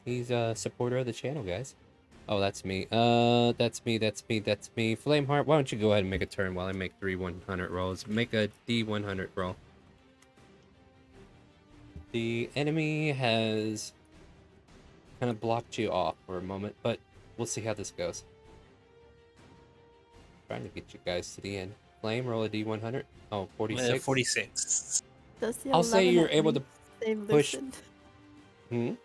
He's a supporter of the channel, guys. Oh, that's me. That's me. Flameheart, why don't you go ahead and make a turn while I make 3 100 rolls? Make a D100 roll. The enemy has kind of blocked you off for a moment, but we'll see how this goes. Trying to get you guys to the end. Flame, roll a D100. Oh, 46. 46. Does the I'll say 11 you're at able to least save push. Lucid?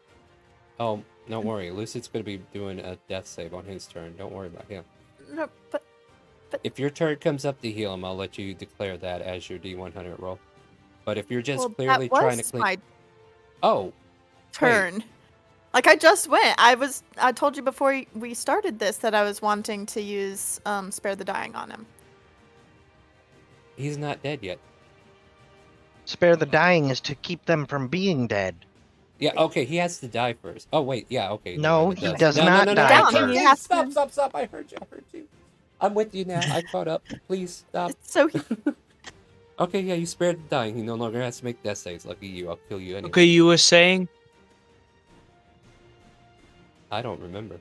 Oh, don't worry. Lucid's going to be doing a death save on his turn. Don't worry about him. No, but If your turn comes up to heal him, I'll let you declare that as your D100 roll. But if you're just well, clearly that trying to was clean... my Oh, turn. Like I just went. I told you before we started this that I was wanting to use Spare the Dying on him. he's not dead yet. Spare the dying is to keep them from being dead. Yeah, okay, he has to die first. Oh, wait, yeah, okay. No, mind, he does not die Down, first. he has to- Stop, I heard you. I'm with you now. I caught up. Please, stop. So he... Okay, yeah, you spared the dying. He no longer has to make death saves. Lucky you, I'll kill you anyway. Okay, you were saying? I don't remember.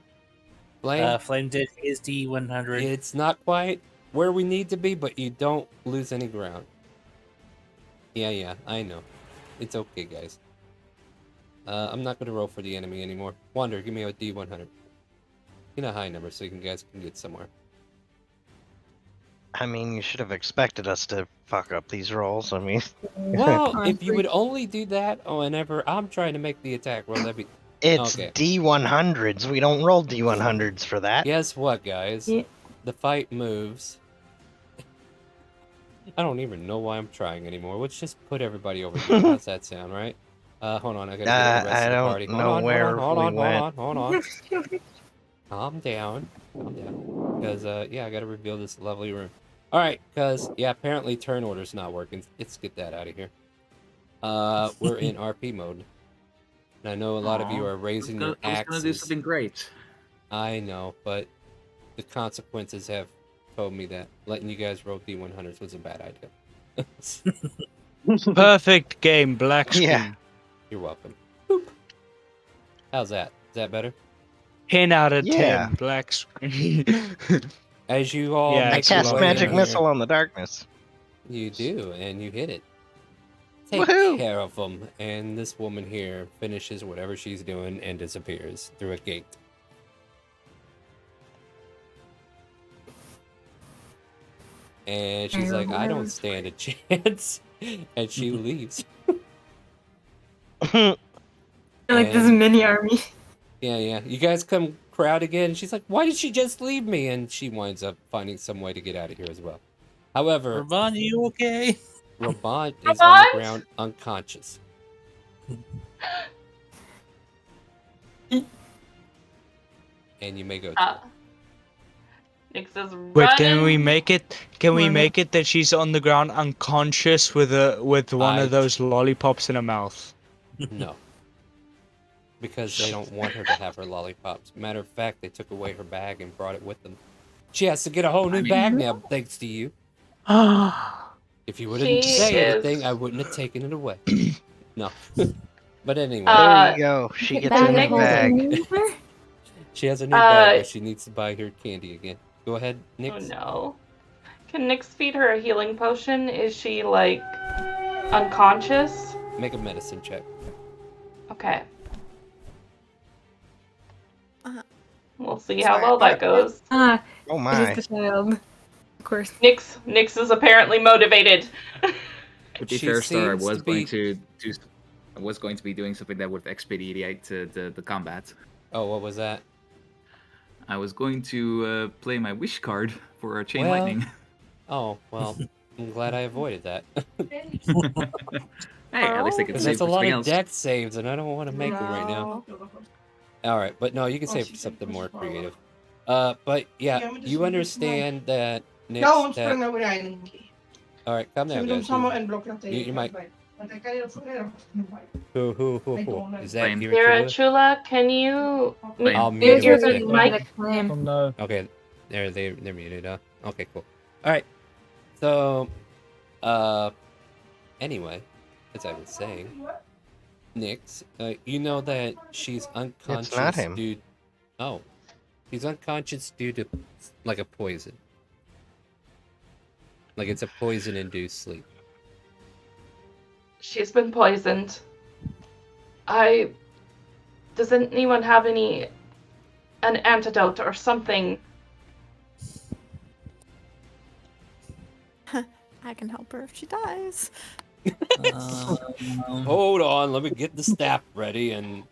Flame? Flame did his D100. It's not quite where we need to be, but you don't lose any ground. Yeah, I know. It's okay, guys. I'm not going to roll for the enemy anymore. Wander, give me a D100. In a high number so you guys can get somewhere. I mean, you should have expected us to fuck up these rolls. I mean, Well, if you would only do that whenever I'm trying to make the attack roll, that'd be... it's okay. D100s. We don't roll D100s for that. Guess what, guys? Yeah. The fight moves. I don't even know why I'm trying anymore. Let's just put everybody over here. How's that sound, right? Hold on, I gotta get the rest I of the don't party. know where we went. Hold on. Calm down. Because, yeah, I gotta reveal this lovely room. Alright, because, yeah, apparently turn order's not working. Let's get that out of here. We're in RP mode. And I know a lot of you are raising your I was gonna do axes. something great. I know, but the consequences have told me that letting you guys roll D100s was a bad idea. Perfect game, black screen. Yeah. You're welcome. Boop. How's that? Is that better? 10 out of Yeah. 10, black screen. As you all Yeah, I make your cast way magic in missile here, on the darkness. you do, and you hit it. Take Woohoo! care of them. And this woman here finishes whatever she's doing and disappears through a gate. And she's like, I don't stand a chance. And she leaves. Like this mini army. Yeah. You guys come crowd again. She's like, why did she just leave me? And she winds up finding some way to get out of here as well. However, Ravon, you okay? Robot is on the ground unconscious. And you may go to her. Nick says, Wait, "Run can we in." make it? Can we make it that she's on the ground unconscious with one of those lollipops in her mouth? No. Because they don't want her to have her lollipops. Matter of fact, they took away her bag and brought it with them. She has to get a whole new bag now, thanks to you. If you wouldn't She say is- anything, I wouldn't have taken it away. No. But anyway. There you go. She gets a new bag. She has a new bag, but she needs to buy her candy again. Go ahead, Nick. Oh no. Can Nyx feed her a healing potion? Is she, like, unconscious? Make a medicine check. Okay. We'll see Sorry, how well that goes. Ah, Oh it my. is the child. Of course. Nyx is apparently motivated. To be She fair, Star, I seems to was going be- to do. I was going to be doing something that would expedite the combat. Oh, what was that? I was going to play my wish card for a chain Well- lightning. Oh, well, I'm glad I avoided that. Hey, at least I can Because save that's a for lot something of else. death saves, and I don't want to make them right now. Alright, but no, you can save for something more creative. But yeah, you understand that Nyx, Alright, calm down, guys. Mute your mic. Who? Is that Flame. Irachula, can you I'll mute mute your him. mic? no. Okay, they're muted, huh? Okay, cool. Alright, so, anyway, as I was saying, Nyx, you know that she's unconscious him. due... Oh. She's unconscious due to, like, a poison. Like, it's a poison-induced sleep. She's been poisoned. Does anyone have an antidote or something? I can help her if she dies. Hold on, let me get the staff ready, and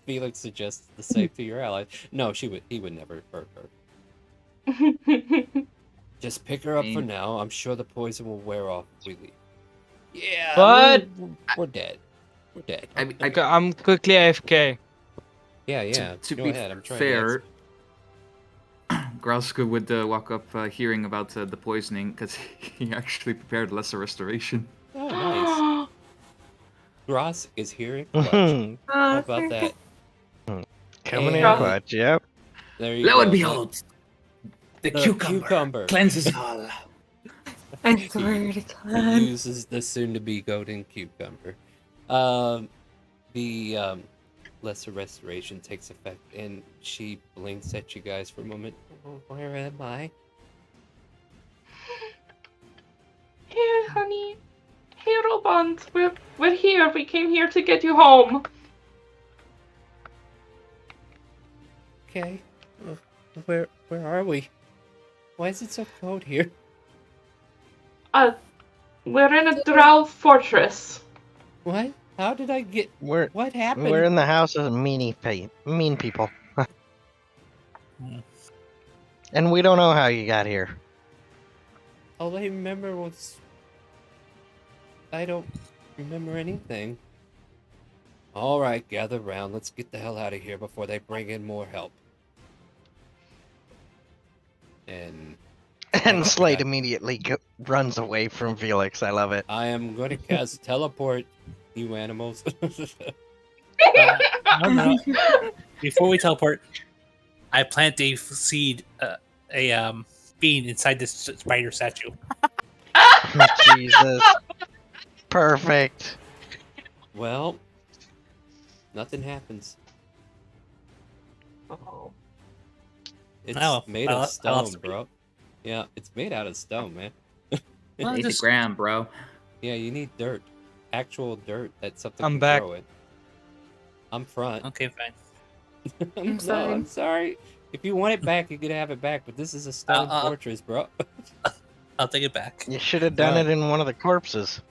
Felix suggests the same to your ally. No, he would never hurt her. Just pick her up for now. I'm sure the poison will wear off if we leave. Yeah, But we're dead. We're dead. I'm quickly AFK. Yeah. To Go be ahead. I'm trying fair, Grauska would walk up hearing about the poisoning because he actually prepared lesser restoration. Oh, nice. Gross is hearing clutch. How about that? Coming in And- clutch, yep. There you Lo go. and behold, the cucumber cleanses all. I swear to He God. uses the soon-to-be golden cucumber. The lesser restoration takes effect, and she blinks at you guys for a moment. Oh, where am I? Here, honey. Here, Robont. We're here. We came here to get you home. Okay. Where are we? Why is it so cold here? We're in a drow fortress. What? How did I get? What happened? We're in the house of mean people. And we don't know how you got here. All I remember was... I don't remember anything. Alright, gather round. Let's get the hell out of here before they bring in more help. And Slade immediately runs away from Felix. I love it. I am going to cast teleport, you animals. No. Before we teleport, I plant a seed, a bean inside this spider statue. Jesus. Perfect. Well, nothing happens. Oh. It's Oh, made I of lost stone, the bro. Yeah, it's made out of stone, man. Well, 80 just- gram, bro. Yeah, you need dirt. Actual dirt that something I'm can back. grow in. I'm front. Okay, fine. I'm sorry. I'm sorry. If you want it back, you can have it back, but this is a stone fortress, bro. I'll take it back. You should have done it in one of the corpses.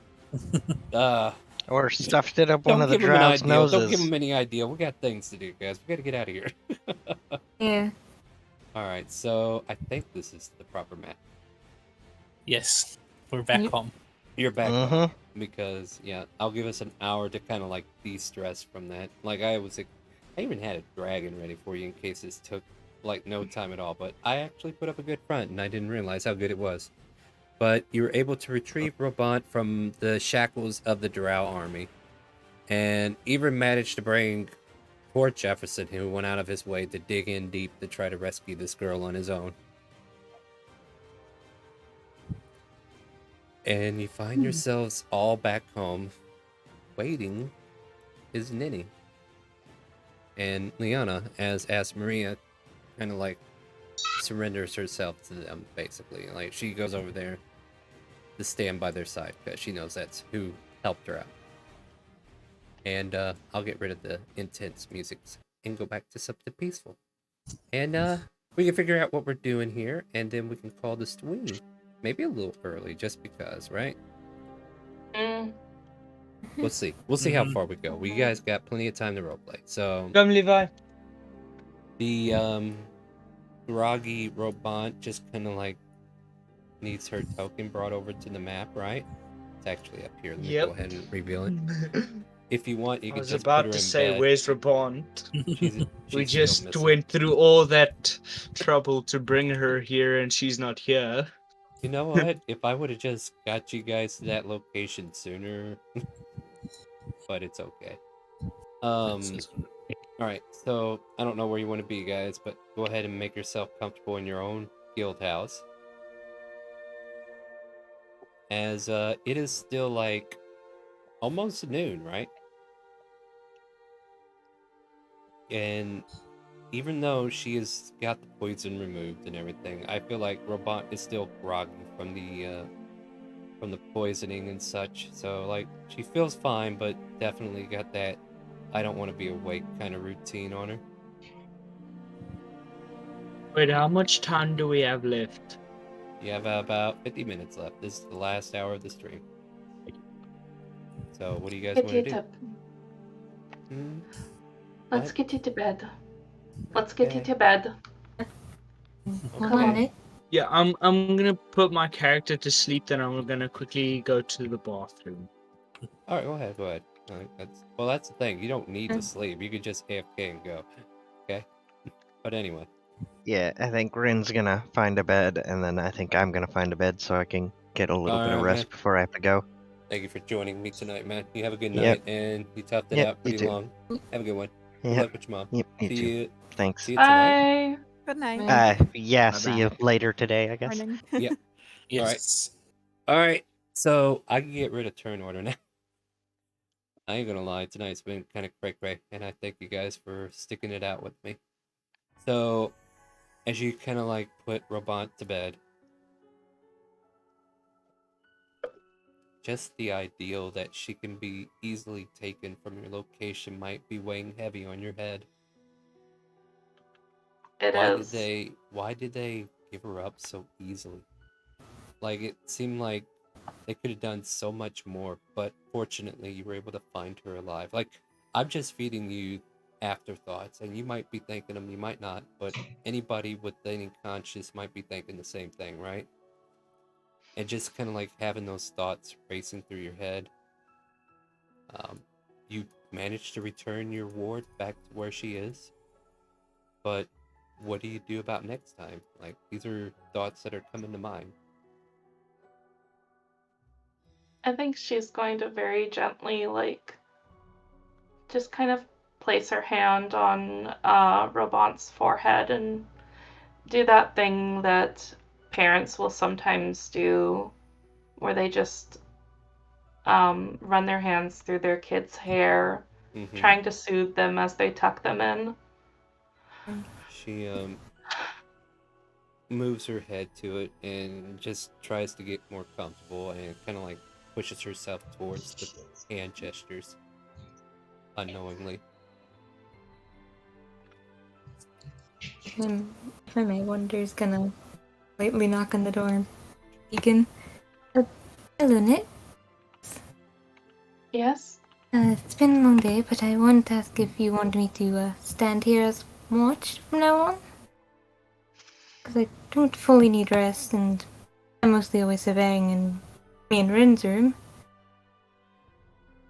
Or stuffed it up one Don't of the give him an drow's idea. noses. Don't give him any idea. We got things to do, guys. We gotta get out of here. Yeah. Alright, so I think this is the proper map. Yes, we're back Yep. home. You're back Mhm. home. Because, yeah, I'll give us an hour to kind of, like, de-stress from that. Like, I even had a dragon ready for you in case this took, like, no time at all. But I actually put up a good front, and I didn't realize how good it was. But you were able to retrieve Robont from the shackles of the Drow army. And even managed to bring poor Jefferson, who went out of his way to dig in deep to try to rescue this girl on his own. And you find yourselves all back home, waiting is Ninny. And Liana, as asked Maria, kind of like surrenders herself to them, basically. Like, she goes over there to stand by their side because she knows that's who helped her out. And I'll get rid of the intense music and go back to something peaceful. And we can figure out what we're doing here, and then we can call this Tween. Maybe a little early, just because, right? We'll see. We'll see how far we go. We guys got plenty of time to roleplay. So Come, Levi. the groggy robot just kind of like needs her token brought over to the map, right? It's actually up here. Let me go ahead and reveal it. If you want, you I can was just put about her to in say, bed. where's Rabon? She's We still just missing. went through all that trouble to bring her here, and she's not here. You know what? If I would have just got you guys to that location sooner, but it's okay. Alright, so I don't know where you want to be, guys, but go ahead and make yourself comfortable in your own guild house. As it is still like almost noon, right? And even though she has got the poison removed and everything, I feel like Robot is still groggy from the poisoning and such. So like she feels fine, but definitely got that I don't want to be awake kind of routine on her. Wait, how much time do we have left? You have about 50 minutes left. This is the last hour of the stream. So what do you guys want to do? Let's get you to bed. Let's get you to bed. Hold on, Nick. Yeah, I'm gonna put my character to sleep, then I'm gonna quickly go to the bathroom. Alright, go ahead. That's the thing. You don't need to sleep. You could just AFK and go. Okay? But anyway. Yeah, I think Rin's gonna find a bed, and then I think I'm gonna find a bed so I can get a little bit of Alright, rest man. before I have to go. Thank you for joining me tonight, man. You have a good Yep. night, and you toughed it Yep, out you pretty too. long. Have a good one. Good Yep. luck with your mom. Yep, you See too. you. Thanks. See you tonight. Bye. Good night. Yeah, see you later today, I guess. Morning. Yeah. Yes. All right. So I can get rid of turn order now. I ain't gonna lie. Tonight's been kind of cray-cray, and I thank you guys for sticking it out with me. So, as you kind of like put Robot to bed, just the ideal that she can be easily taken from your location might be weighing heavy on your head. Why did they give her up so easily? Like, it seemed like they could have done so much more, but fortunately you were able to find her alive. Like, I'm just feeding you afterthoughts, and you might be thinking them, you might not, but anybody with any conscience might be thinking the same thing, right? And just kind of like having those thoughts racing through your head. You managed to return your ward back to where she is, but what do you do about next time? Like, these are thoughts that are coming to mind. I think she's going to very gently, like, just kind of place her hand on Robot's forehead and do that thing that parents will sometimes do, where they just run their hands through their kids' hair, trying to soothe them as they tuck them in. She moves her head to it and just tries to get more comfortable and kind of like pushes herself towards the hand gestures unknowingly. If I may, Wonder's gonna lightly knock on the door and begin. Hello, Nick. Yes? It's been a long day, but I wanted to ask if you wanted me to stand here as watch from now on? Because I don't fully need rest, and I'm mostly always surveying in me and Rin's room.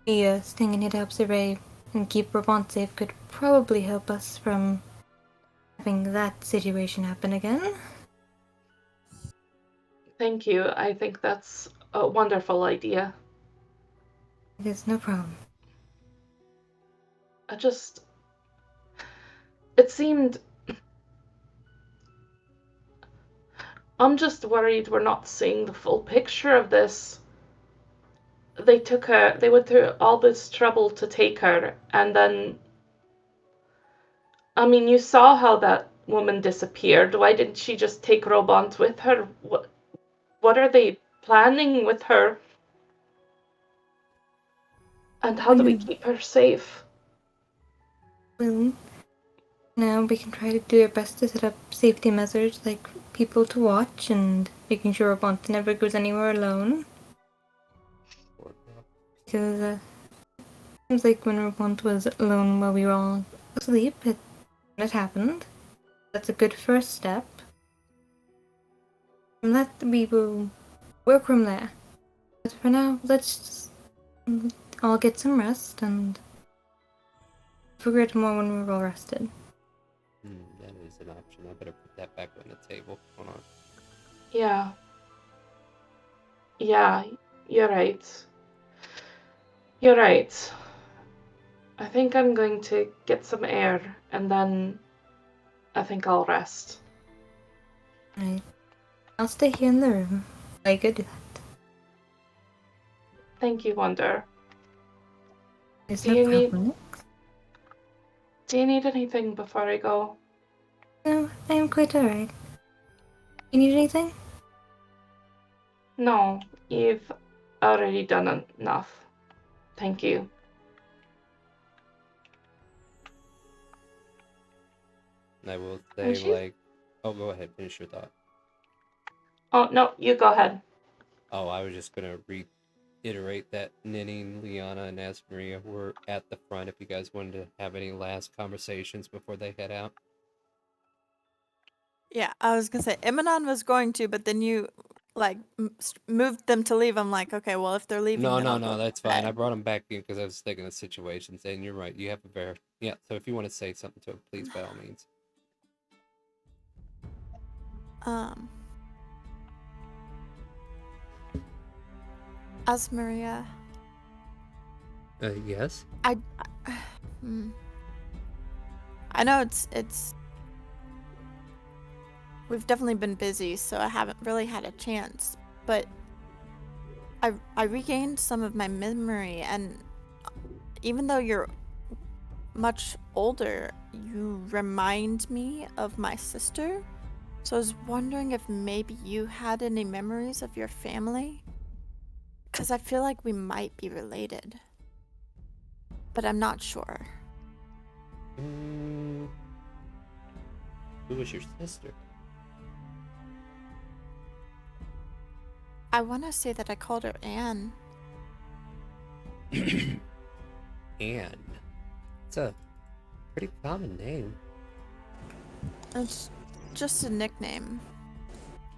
Me staying in here to help survey and keep Brabant safe could probably help us from having that situation happen again. Thank you. I think that's a wonderful idea. There's no problem. It seemed... I'm just worried we're not seeing the full picture of this. They went through all this trouble to take her, and then... I mean, you saw how that woman disappeared. Why didn't she just take Robont with her? What are they planning with her? And how do we keep her safe? Well, now we can try to do our best to set up safety measures, like people to watch and making sure Robont never goes anywhere alone. Because it seems like when Robont was alone while we were all asleep, it happened. That's a good first step. And that we will work from there. But for now, let's just all get some rest and figure it more when we're all rested. That is an option. I better put that back on the table. Hold on. Yeah. Yeah, you're right. You're right. I think I'm going to get some air, and then I think I'll rest. Right. I'll stay here in the room. I could do that. Thank you, Wonder. There's Do no you need problem. Do you need anything before I go? No, I am quite alright. You need anything? No, you've already done enough. Thank you. And I will And say, she- like, oh, go ahead, finish your thought. Oh, no, you go ahead. Oh, I was just gonna reiterate that Ninny, Liana, and Asmaria were at the front if you guys wanted to have any last conversations before they head out. Yeah, I was gonna say Imanon was going to, but then you like moved them to leave. I'm like, okay, well if they're leaving, No, then no, I'll no, go that's to fine. I bed. brought them back in because I was thinking of situations, and you're right. You have a yeah. So if you want to say something to him, please, by all means. Asmaria, Yes. I know it's we've definitely been busy, so I haven't really had a chance, but I regained some of my memory, and even though you're much older, you remind me of my sister. So I was wondering if maybe you had any memories of your family? Because I feel like we might be related. But I'm not sure. Who was your sister? I want to say that I called her Anne. Anne. It's a pretty common name. It's just a nickname.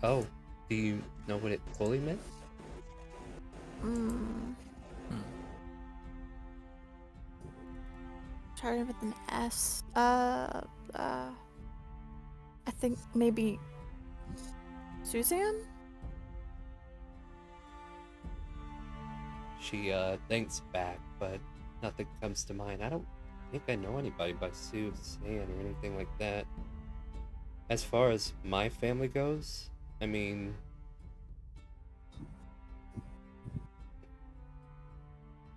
Oh, do you know what it fully meant? Started with an S. I think maybe Suzanne? She thinks back, but nothing comes to mind. I don't think I know anybody by Suzanne or anything like that. As far as my family goes, I mean,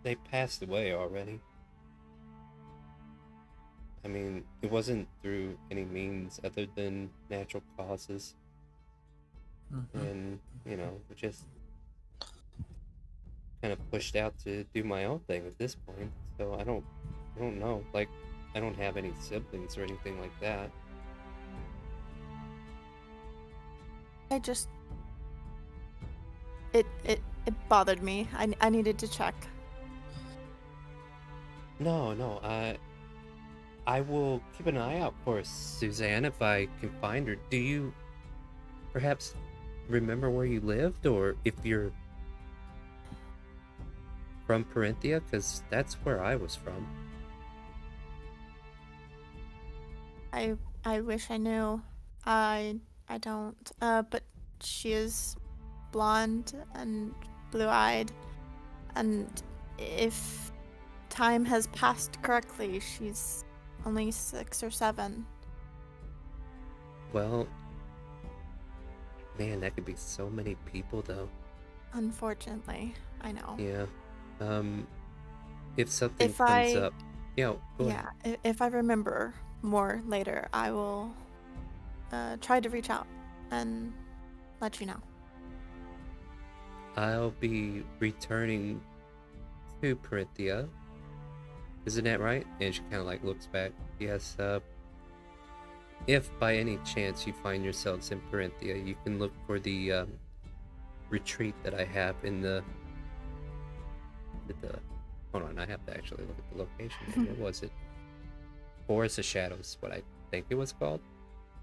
they passed away already. I mean, it wasn't through any means other than natural causes. And, you know, just kind of pushed out to do my own thing at this point. So I don't know. Like, I don't have any siblings or anything like that. I just... It bothered me. I needed to check. No, I will keep an eye out for Suzanne if I can find her. Do you perhaps remember where you lived, or if you're from Parenthia? Because that's where I was from. I wish I knew. I don't. But she is blonde and blue-eyed, and if time has passed correctly, she's only 6 or 7. Well, man, that could be so many people, though. Unfortunately, I know. Yeah. If something If comes I- up, go ahead. If I remember more later, I will try to reach out and let you know. I'll be returning to Corinthia. Isn't that right? And she kind of like looks back. Yes, if by any chance you find yourselves in Corinthia, you can look for the retreat that I have in the hold on, I have to actually look at the location. What was it? Forest of Shadows, what I think it was called,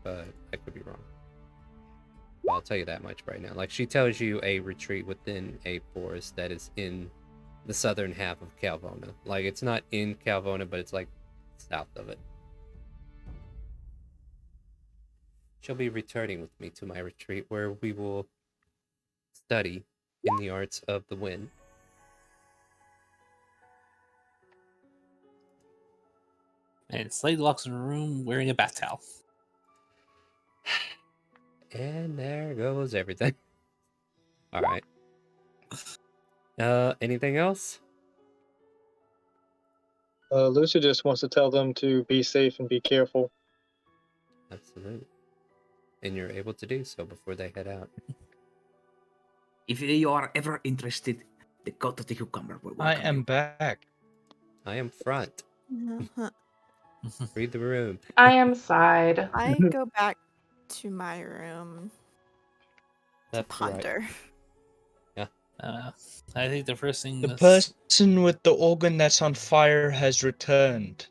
but I could be wrong. Well, I'll tell you that much right now. Like, she tells you a retreat within a forest that is in the southern half of Calvona. Like, it's not in Calvona, but it's like south of it. She'll be returning with me to my retreat where we will study in the arts of the wind. And Slade walks in the room wearing a bath towel. And there goes everything. All right. Anything else? Lucy just wants to tell them to be safe and be careful. Absolutely. And you're able to do so before they head out. If you are ever interested, the goat of the cucumber will I welcome am you. back. I am front. Read the room. I am side. I go back to my room to That's right. ponder. Yeah. I think the first thing The that's person with the organ that's on fire has returned.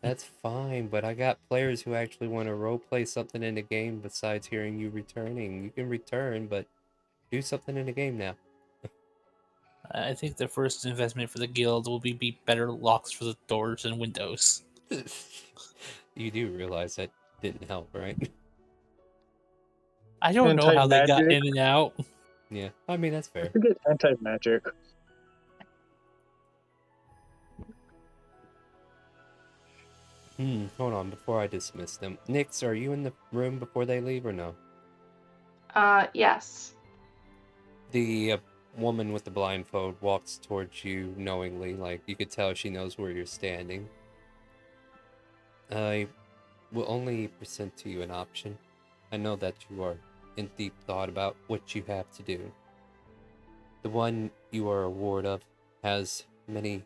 That's fine, but I got players who actually want to roleplay something in the game besides hearing you returning. You can return, but do something in the game now. I think the first investment for the guild will be better locks for the doors and windows. You do realize that didn't help, right? I don't know how they got Anti-magic. in and out. Yeah, I mean, that's I fair. think it's anti-magic. Hold on, before I dismiss them. Nix, are you in the room before they leave or no? Yes. The woman with the blindfold walks towards you knowingly, like you could tell she knows where you're standing. I will only present to you an option. I know that you are in deep thought about what you have to do. The one you are a ward of has many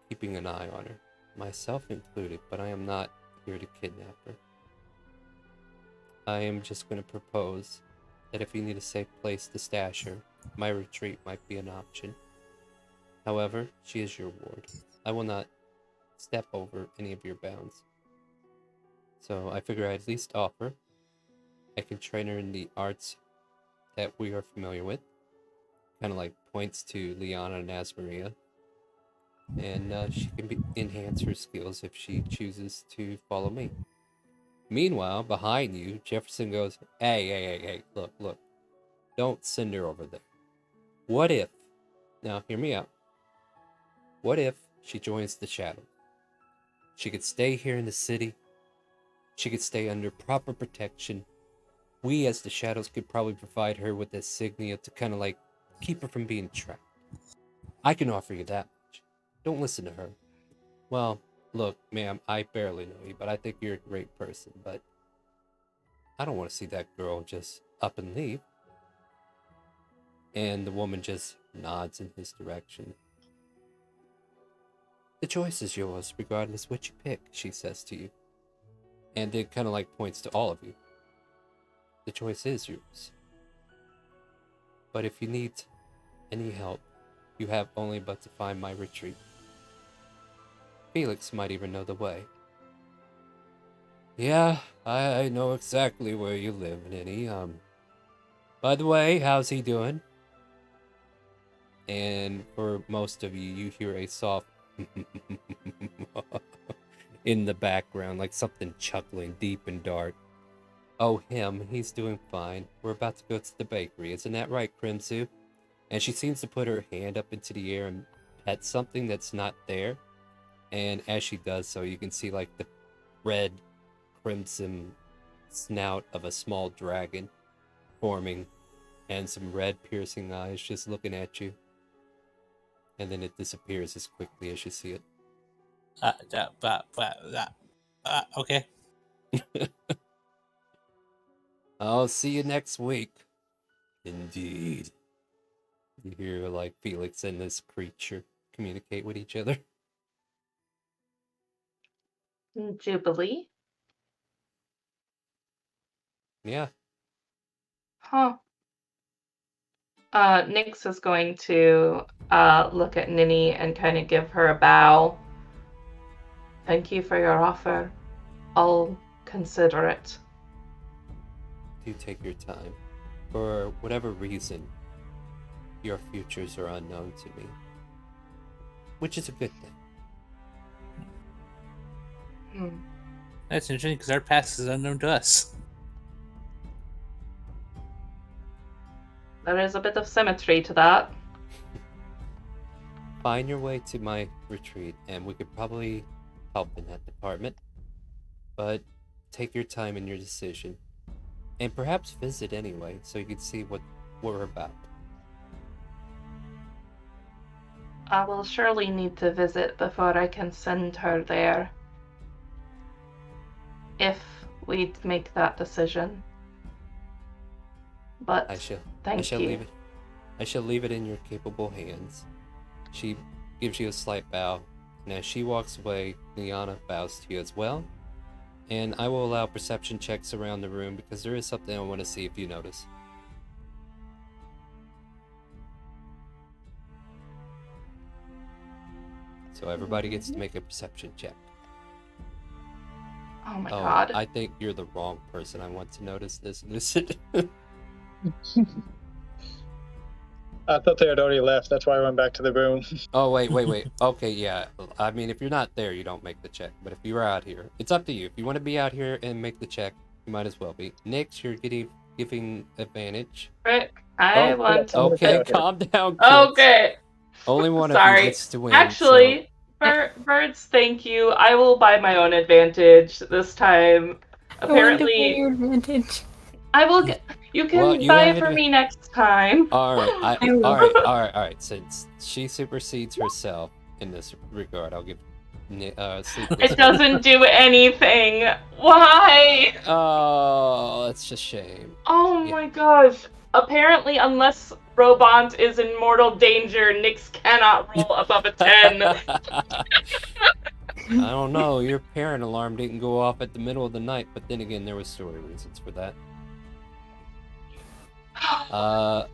keeping an eye on her, myself included, but I am not here to kidnap her. I am just going to propose that if you need a safe place to stash her, my retreat might be an option. However, she is your ward. I will not step over any of your bounds. So I figure I'd at least offer. I can train her in the arts that we are familiar with. Kind of like points to Liana and Asmaria. And she can enhance her skills if she chooses to follow me. Meanwhile, behind you, Jefferson goes, hey, look. Don't send her over there. What if, now hear me out, what if she joins the Shadow? She could stay here in the city. She could stay under proper protection. We as the Shadows could probably provide her with insignia to kind of like keep her from being trapped. I can offer you that much. Don't listen to her. Well, look, ma'am, I barely know you, but I think you're a great person, but I don't want to see that girl just up and leave. And the woman just nods in his direction. The choice is yours, regardless what you pick, she says to you. And then kind of like points to all of you. The choice is yours. But if you need any help, you have only but to find my retreat. Felix might even know the way. Yeah, I know exactly where you live, Ninny. By the way, how's he doing? And for most of you, you hear a soft in the background, like something chuckling deep and dark. Oh, him, he's doing fine. We're about to go to the bakery, isn't that right, Crimsu? And she seems to put her hand up into the air and pet something that's not there. And as she does so, you can see like the red crimson snout of a small dragon forming and some red piercing eyes just looking at you. And then it disappears as quickly as you see it. Okay. I'll see you next week. Indeed. You hear like Felix and this creature communicate with each other. Jubilee? Yeah. Huh. Nyx is going to look at Ninny and kind of give her a bow. Thank you for your offer. I'll consider it. Do take your time. For whatever reason, your futures are unknown to me. Which is a good thing. That's interesting because our past is unknown to us. There is a bit of symmetry to that. Find your way to my retreat, and we could probably help in that department. But take your time in your decision. And perhaps visit anyway, so you can see what we're about. I will surely need to visit before I can send her there. If we make that decision. But I shall you. leave it. I shall leave it in your capable hands. She gives you a slight bow, and as she walks away, Liana bows to you as well. And I will allow perception checks around the room because there is something I want to see if you notice. So everybody gets to make a perception check. Oh my god. I think you're the wrong person I want to notice this, Lucid. I thought they had already left. That's why I went back to the room. Oh, wait. Okay, yeah. I mean, if you're not there, you don't make the check. But if you are out here, it's up to you. If you want to be out here and make the check, you might as well be. Nyx, you're giving advantage. Rick, I want to... Okay, calm down, kids. Okay. Only one Sorry. of you gets to win. Actually, Birds, thank you. I will buy my own advantage this time. Apparently, your advantage. I will get... You can buy for me next time. All right. Since she supersedes herself in this regard, I'll give It doesn't do anything. Why? Oh, that's a shame. Oh my gosh. Apparently, unless Robont is in mortal danger, Nyx cannot roll above a 10. I don't know. Your parent alarm didn't go off at the middle of the night, but then again, there was story reasons for that. All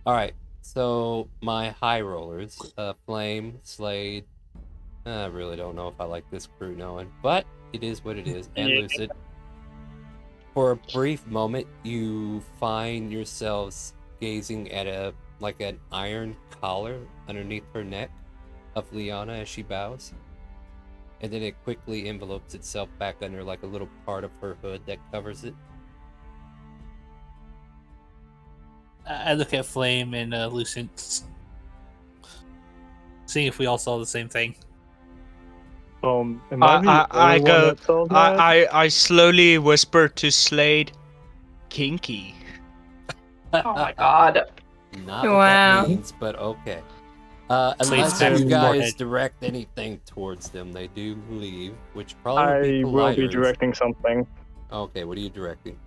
right. So my high rollers, Flame, Slade. I really don't know if I like this crew knowing, but it is what it is. And Lucid. For a brief moment, you find yourselves gazing at an iron collar underneath her neck of Liana as she bows. And then it quickly envelopes itself back under like a little part of her hood that covers it. I look at Flame and Lucent, seeing if we all saw the same thing. Am I the only one that saw that? I slowly whisper to Slade, kinky. Oh my god. Not what that means, but okay. Unless you guys direct anything towards them, they do leave, which probably would be politer. I will be directing something. Okay, what are you directing?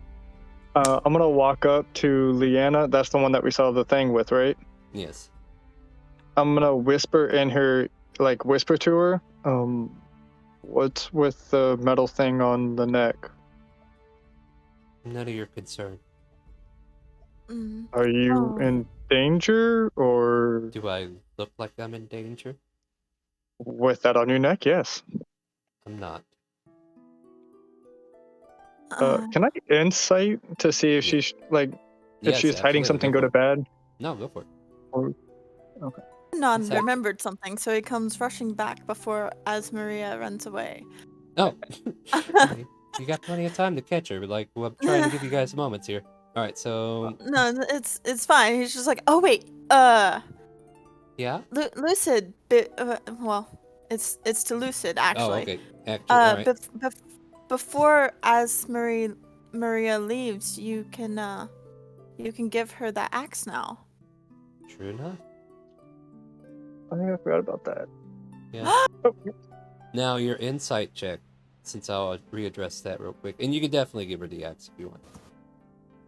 I'm gonna walk up to Liana. That's the one that we saw the thing with, right? Yes. I'm gonna whisper in her, whisper to her. What's with the metal thing on the neck? None of your concern. Are you in danger, or do I look like I'm in danger? With that on your neck, yes. I'm not. Can I insight to see if she's if she's hiding something good or bad? No, go for it. Okay. Non remembered something, so he comes rushing back before Asmaria runs away. Oh, you got plenty of time to catch her. But I'm trying to give you guys moments here. All right, so no, it's fine. He's just like, oh wait, yeah, Lucid. Well, it's to Lucid actually. Oh, okay. All right. Before Maria leaves, you can give her that axe now. True enough. I think I forgot about that. Yeah. Now your insight check, since I'll readdress that real quick, and you can definitely give her the axe if you want.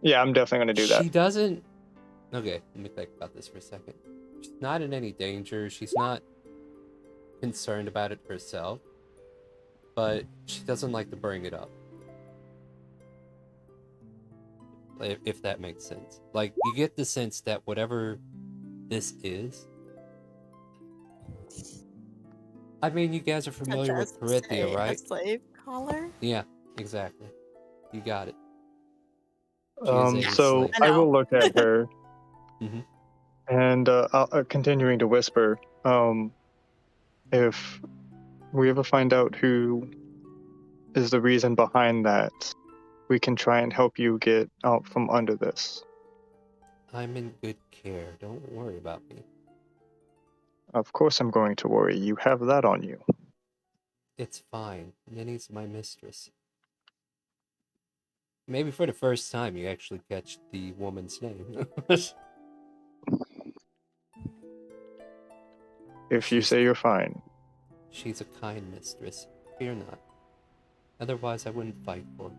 Yeah, I'm definitely gonna do that. She doesn't. Okay, let me think about this for a second. She's not in any danger. She's not concerned about it herself, but she doesn't like to bring it up. If that makes sense. Like, you get the sense that whatever this is. I mean, you guys are Such familiar as, with Carithia, say, a right? slave collar? Yeah, exactly. You got it. She is a So slave. I will look at her, Mhm. and continuing to whisper, if we ever find out who is the reason behind that, we can try and help you get out from under this. I'm in good care. Don't worry about me. Of course I'm going to worry. You have that on you. It's fine. Ninny's my mistress. Maybe for the first time you actually catch the woman's name. If you say you're fine. She's a kind mistress. Fear not. Otherwise I wouldn't fight for her.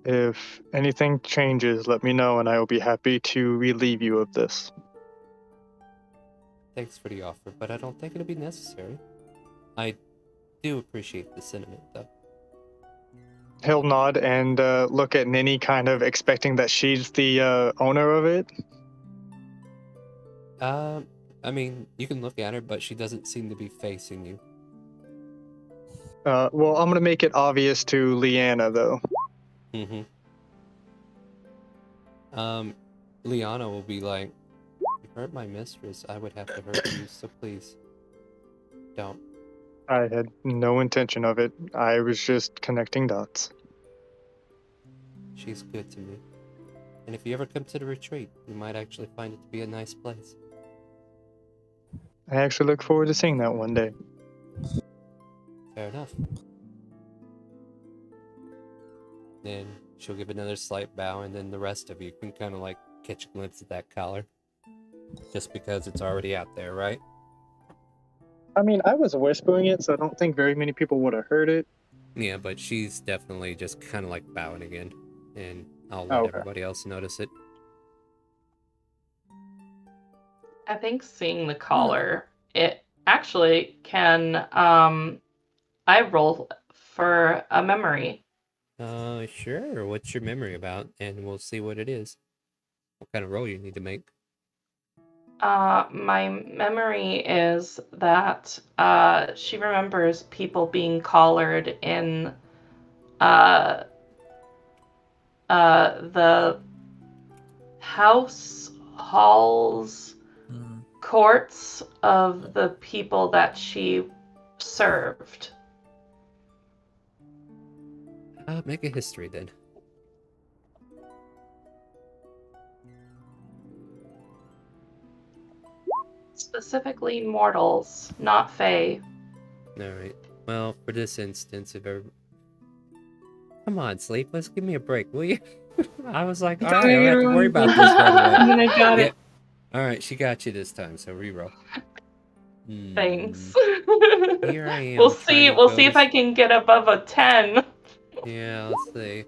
If anything changes, let me know and I will be happy to relieve you of this. Thanks for the offer, but I don't think it'll be necessary. I do appreciate the sentiment, though. He'll nod and look at Ninny, kind of expecting that she's the owner of it. I mean, you can look at her, but she doesn't seem to be facing you. Well, I'm gonna make it obvious to Leanna, though. Mm-hmm. Liana will be like, "You hurt my mistress, I would have to hurt you, so please, don't." I had no intention of it. I was just connecting dots. She's good to me. And if you ever come to the retreat, you might actually find it to be a nice place. I actually look forward to seeing that one day. Fair enough. Then she'll give another slight bow, and then the rest of you can kind of like catch a glimpse of that collar. Just because it's already out there, right? I mean, I was whispering it, so I don't think very many people would have heard it. Yeah, but she's definitely just kind of like bowing again. And I'll let everybody else notice it. I think seeing the collar, it actually can, I roll for a memory. Sure. What's your memory about? And we'll see what it is. What kind of roll you need to make. My memory is that she remembers people being collared in the house halls, courts of the people that she served. Make a history then. Specifically mortals, not fae. Alright. Well, for this instance, if ever... Come on, Sleepless, give me a break, will you? I was like, alright, I don't have to worry about this right away. And I got it. Alright, she got you this time, so reroll. Thanks. Here I am. We'll see if I can get above a 10. Yeah, let's see.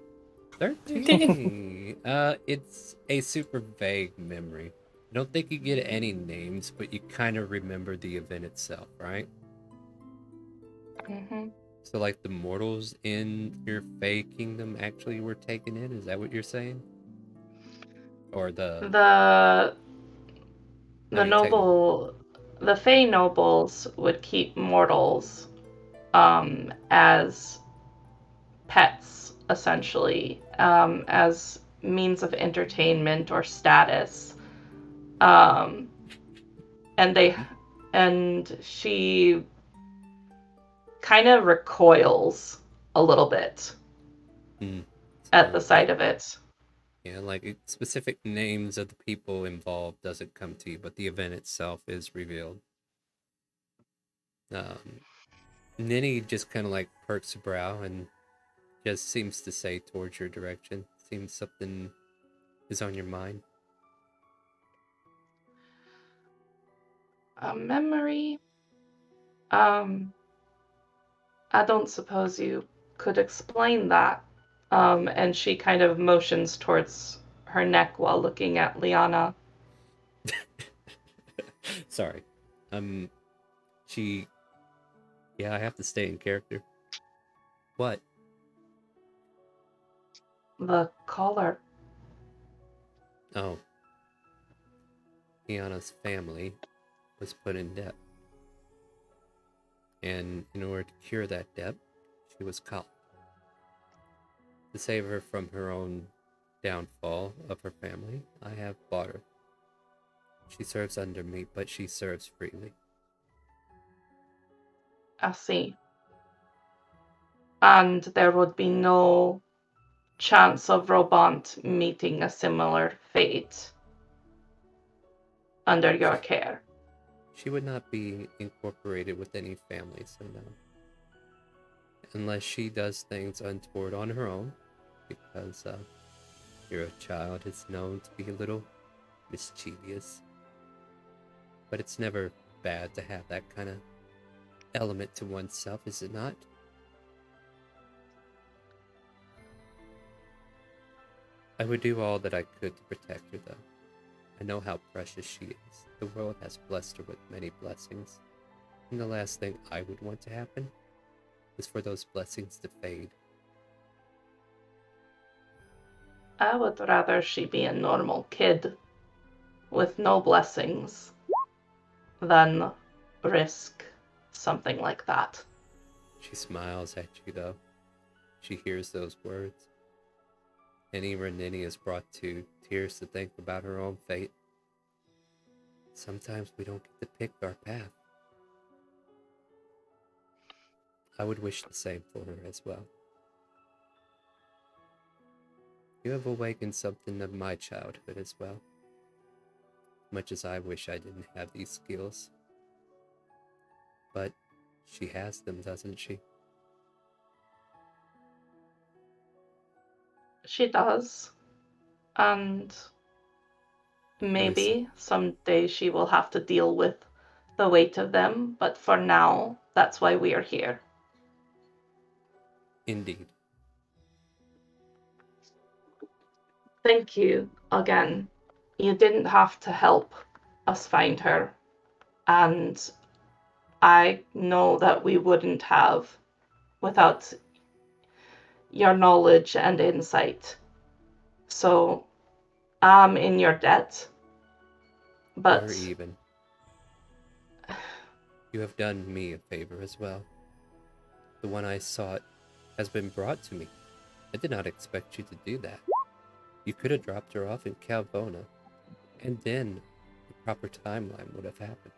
13. It's a super vague memory. I don't think you get any names, but you kind of remember the event itself, right? Mm-hmm. So, like, the mortals in your Fae kingdom actually were taken in? Is that what you're saying? Or the Fae nobles would keep mortals as pets, essentially, as means of entertainment or status. And she kind of recoils a little bit at the sight of it. Yeah, like specific names of the people involved doesn't come to you, but the event itself is revealed. Ninny just kind of like perks a brow and just seems to say towards your direction. Seems something is on your mind. A memory? I don't suppose you could explain that. And she kind of motions towards her neck while looking at Liana. Sorry. She. Yeah, I have to stay in character. What? The collar. Oh. Liana's family was put in debt. And in order to cure that debt, she was caught. To save her from her own downfall of her family, I have bought her. She serves under me, but she serves freely. I see. And there would be no chance of Robant meeting a similar fate under your care. She would not be incorporated with any family, so no. Unless she does things untoward on her own, because your child is known to be a little mischievous. But it's never bad to have that kind of element to oneself, is it not? I would do all that I could to protect her, though. I know how precious she is. The world has blessed her with many blessings, and the last thing I would want to happen is for those blessings to fade. I would rather she be a normal kid with no blessings than risk something like that. She smiles at you, though. She hears those words. And even Nini is brought to tears to think about her own fate. Sometimes we don't get to pick our path. I would wish the same for her as well. You have awakened something of my childhood as well. Much as I wish I didn't have these skills. But she has them, doesn't she? She does. And maybe someday she will have to deal with the weight of them, but for now, that's why we are here. Indeed. Thank you again. You didn't have to help us find her, and I know that we wouldn't have without your knowledge and insight. So I'm in your debt, but Or even. You have done me a favor as well. The one I sought has been brought to me. I did not expect you to do that. You could have dropped her off in Calvona, and then the proper timeline would have happened.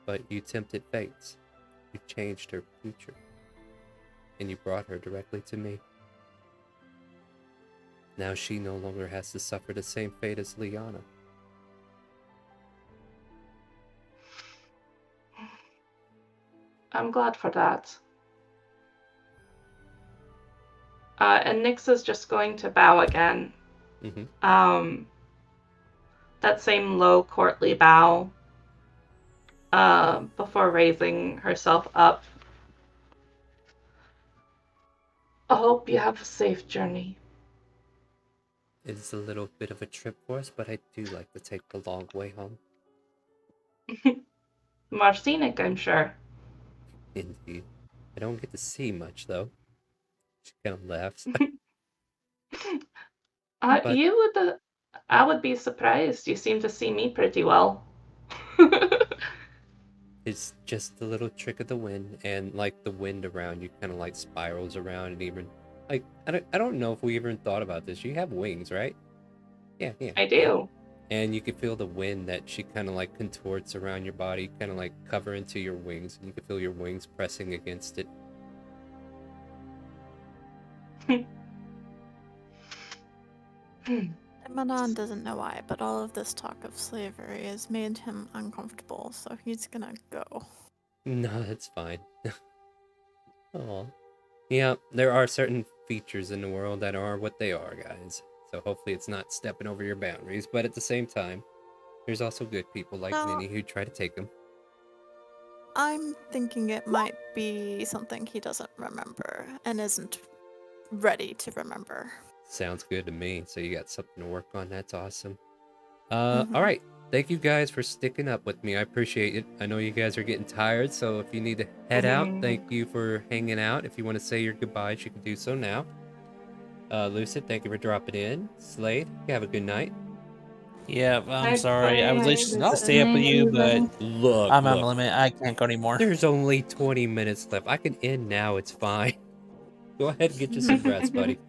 But you tempted fates. You changed her future. And you brought her directly to me. Now she no longer has to suffer the same fate as Liana. I'm glad for that. And Nyx is just going to bow again. Mm-hmm. That same low, courtly bow before raising herself up. I hope you have a safe journey. It's a little bit of a trip for us, but I do like to take the long way home. More scenic, I'm sure. Indeed. I don't get to see much, though. She kind of laughs. But I would be surprised. You seem to see me pretty well. it's just the little trick of the wind, and like the wind around you kind of like spirals around, and even like I don't know if we even thought about this. You have wings, right? Yeah. I do. And you can feel the wind that she kind of like contorts around your body, kind of like cover into your wings, and you can feel your wings pressing against it. Manon doesn't know why, but all of this talk of slavery has made him uncomfortable, so he's gonna go. No, that's fine. Oh, yeah, there are certain features in the world that are what they are, guys. So hopefully it's not stepping over your boundaries, but at the same time, there's also good people like Nini who try to take them. I'm thinking it might be something he doesn't remember and isn't ready to remember. Sounds good to me. So you got something to work on. That's awesome. Mhm. All right. Thank you guys for sticking up with me. I appreciate it. I know you guys are getting tired, so if you need to head out, thank you for hanging out. If you want to say your goodbyes, you can do so now. Lucid, thank you for dropping in. Slade, you have a good night. Yeah, I'm Bye sorry. I would like bye. to stay up with you, but Look, I'm on the limit. I can't go anymore. There's only 20 minutes left. I can end now. It's fine. Go ahead and get you some rest, buddy.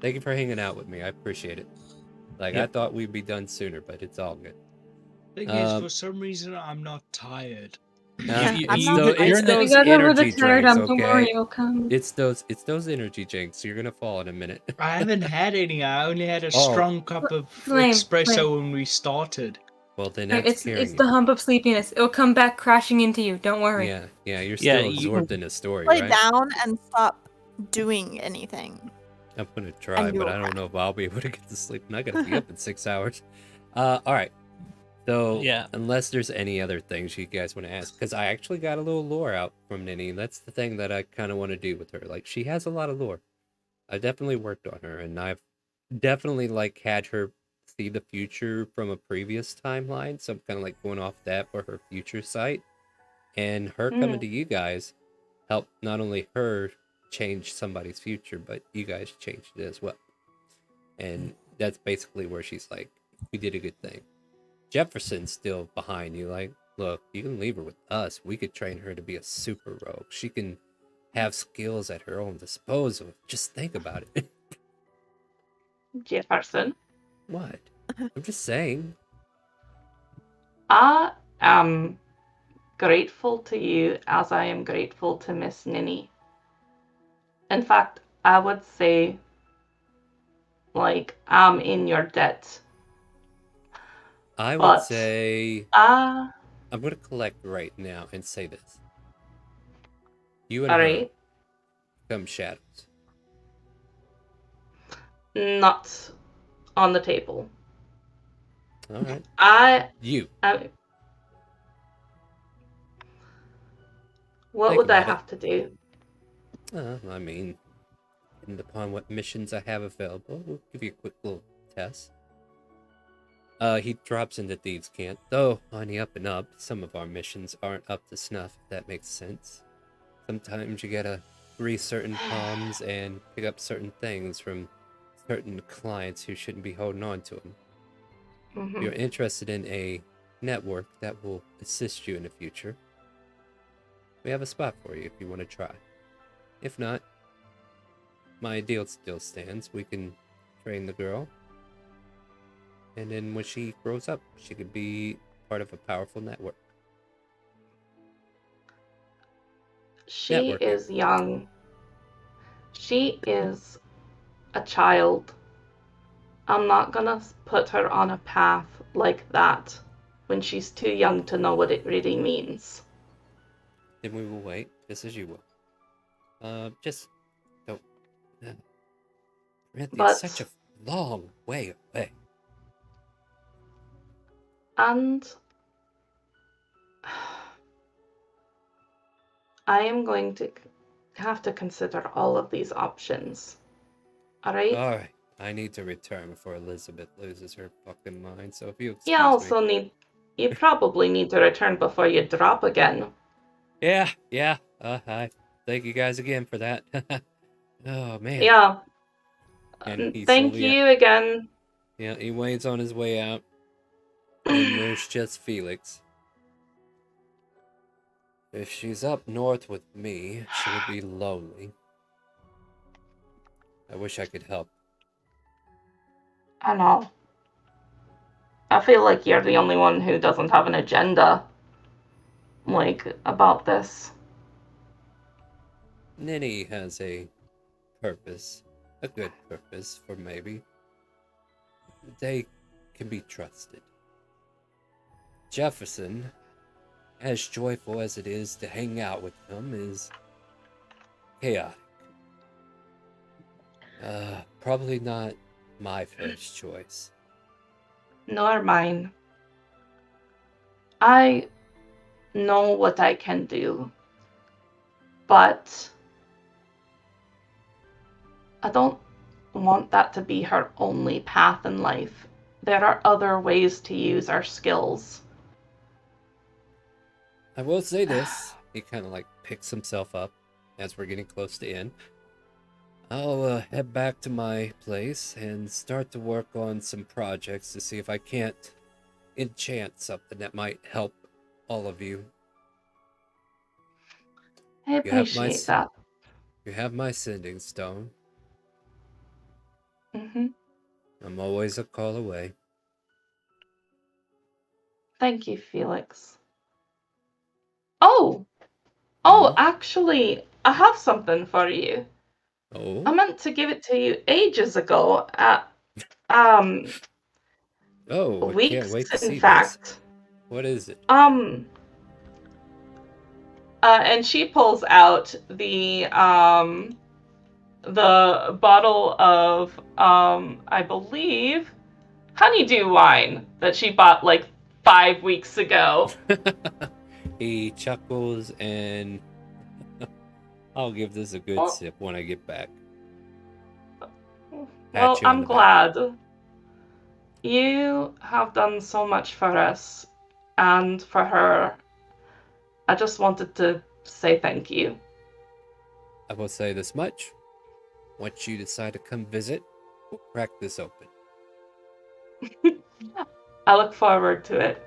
Thank you for hanging out with me. I appreciate it. Like, I Yep. thought we'd be done sooner, but it's all good. Thing is, for some reason, I'm not tired. I'm not It's tired. those You got over the energy tired drinks, hump, don't worry, okay? it'll come. It's those energy drinks. You're gonna fall in a minute. I haven't had any. I only had a Oh. strong cup of Flame, espresso Flame. when we started. Well, then Right, that's it's the you. hump of sleepiness. It'll come back crashing into you. Don't worry. Yeah, you're Yeah, still you- absorbed in a story, Lay right? down and stop doing anything. I'm gonna try, And you but will I don't know if I'll be able to get to sleep. And I gotta be up in 6 hours. All right. So, Yeah. unless there's any other things you guys want to ask, because I actually got a little lore out from Nini. That's the thing that I kind of want to do with her. Like, she has a lot of lore. I definitely worked on her, and I've definitely like had her see the future from a previous timeline. So I'm kind of like going off that for her future sight, and her coming to you guys helped not only her change somebody's future, but you guys changed it as well. And that's basically where she's like, we did a good thing. Jefferson's still behind you. Like, look, you can leave her with us. We could train her to be a super rogue. She can have skills at her own disposal. Just think about it. Jefferson. What? I'm just saying. I am grateful to you as I am grateful to Miss Ninny. In fact, I would say, like, I'm in your debt. I would But say I'm going to collect right now and say this. You and all her right. become shadows. Not on the table. All right. What Think would I about it. have to do? I mean, depending upon what missions I have available, we'll give you a quick little test. He drops into Thieves' Camp. Though, on the up and up, some of our missions aren't up to snuff, if that makes sense. Sometimes you gotta grease certain palms and pick up certain things from certain clients who shouldn't be holding on to them. If you're interested in a network that will assist you in the future, we have a spot for you if you want to try. If not, my deal still stands. We can train the girl, and then when she grows up, she could be part of a powerful network. She Networking. is young. She is a child. I'm not gonna put her on a path like that when she's too young to know what it really means. Then we will wait, just as you will. Just don't. Randy, But- it's such a long way away. And I am going to have to consider all of these options. Alright? Alright, I need to return before Elizabeth loses her fucking mind, so if you excuse You also you probably need to return before you drop again. Yeah. I thank you guys again for that. Oh, man. Yeah. And he Thank slowly- you again. Yeah, he waits on his way out. And there's just Felix. If she's up north with me, she would be lonely. I wish I could help. I know. I feel like you're the only one who doesn't have an agenda, like, about this. Ninny has a purpose. A good purpose, for maybe. They can be trusted. Jefferson, as joyful as it is to hang out with him, is chaotic. Probably not my first choice. Nor mine. I know what I can do, but I don't want that to be her only path in life. There are other ways to use our skills. I will say this. He kind of like picks himself up as we're getting close to end. I'll head back to my place and start to work on some projects to see if I can't enchant something that might help all of you. I You have appreciate that. You have my sending stone. Hmm. I'm always a call away. Thank you, Felix. Oh! Actually, I have something for you. Oh? I meant to give it to you ages ago. Um, Oh, I can't weeks, wait to in see this. fact. What is it? And she pulls out the bottle of I believe honeydew wine that she bought like 5 weeks ago. He chuckles and I'll give this a good sip when I get back. Well, You on I'm the back. glad. You have done so much for us and for her. I just wanted to say thank you. I will say this much. Once you decide to come visit, we'll crack this open. I look forward to it.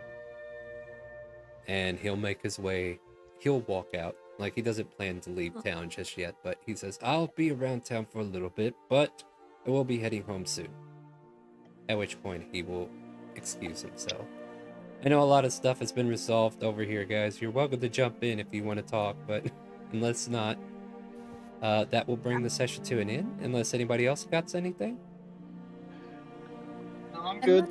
And he'll make his way. He'll walk out. Like, he doesn't plan to leave town just yet, but he says, I'll be around town for a little bit, but I will be heading home soon. At which point, he will excuse himself. I know a lot of stuff has been resolved over here, guys. You're welcome to jump in if you want to talk, but unless not, that will bring the session to an end, unless anybody else got anything. No, I'm good.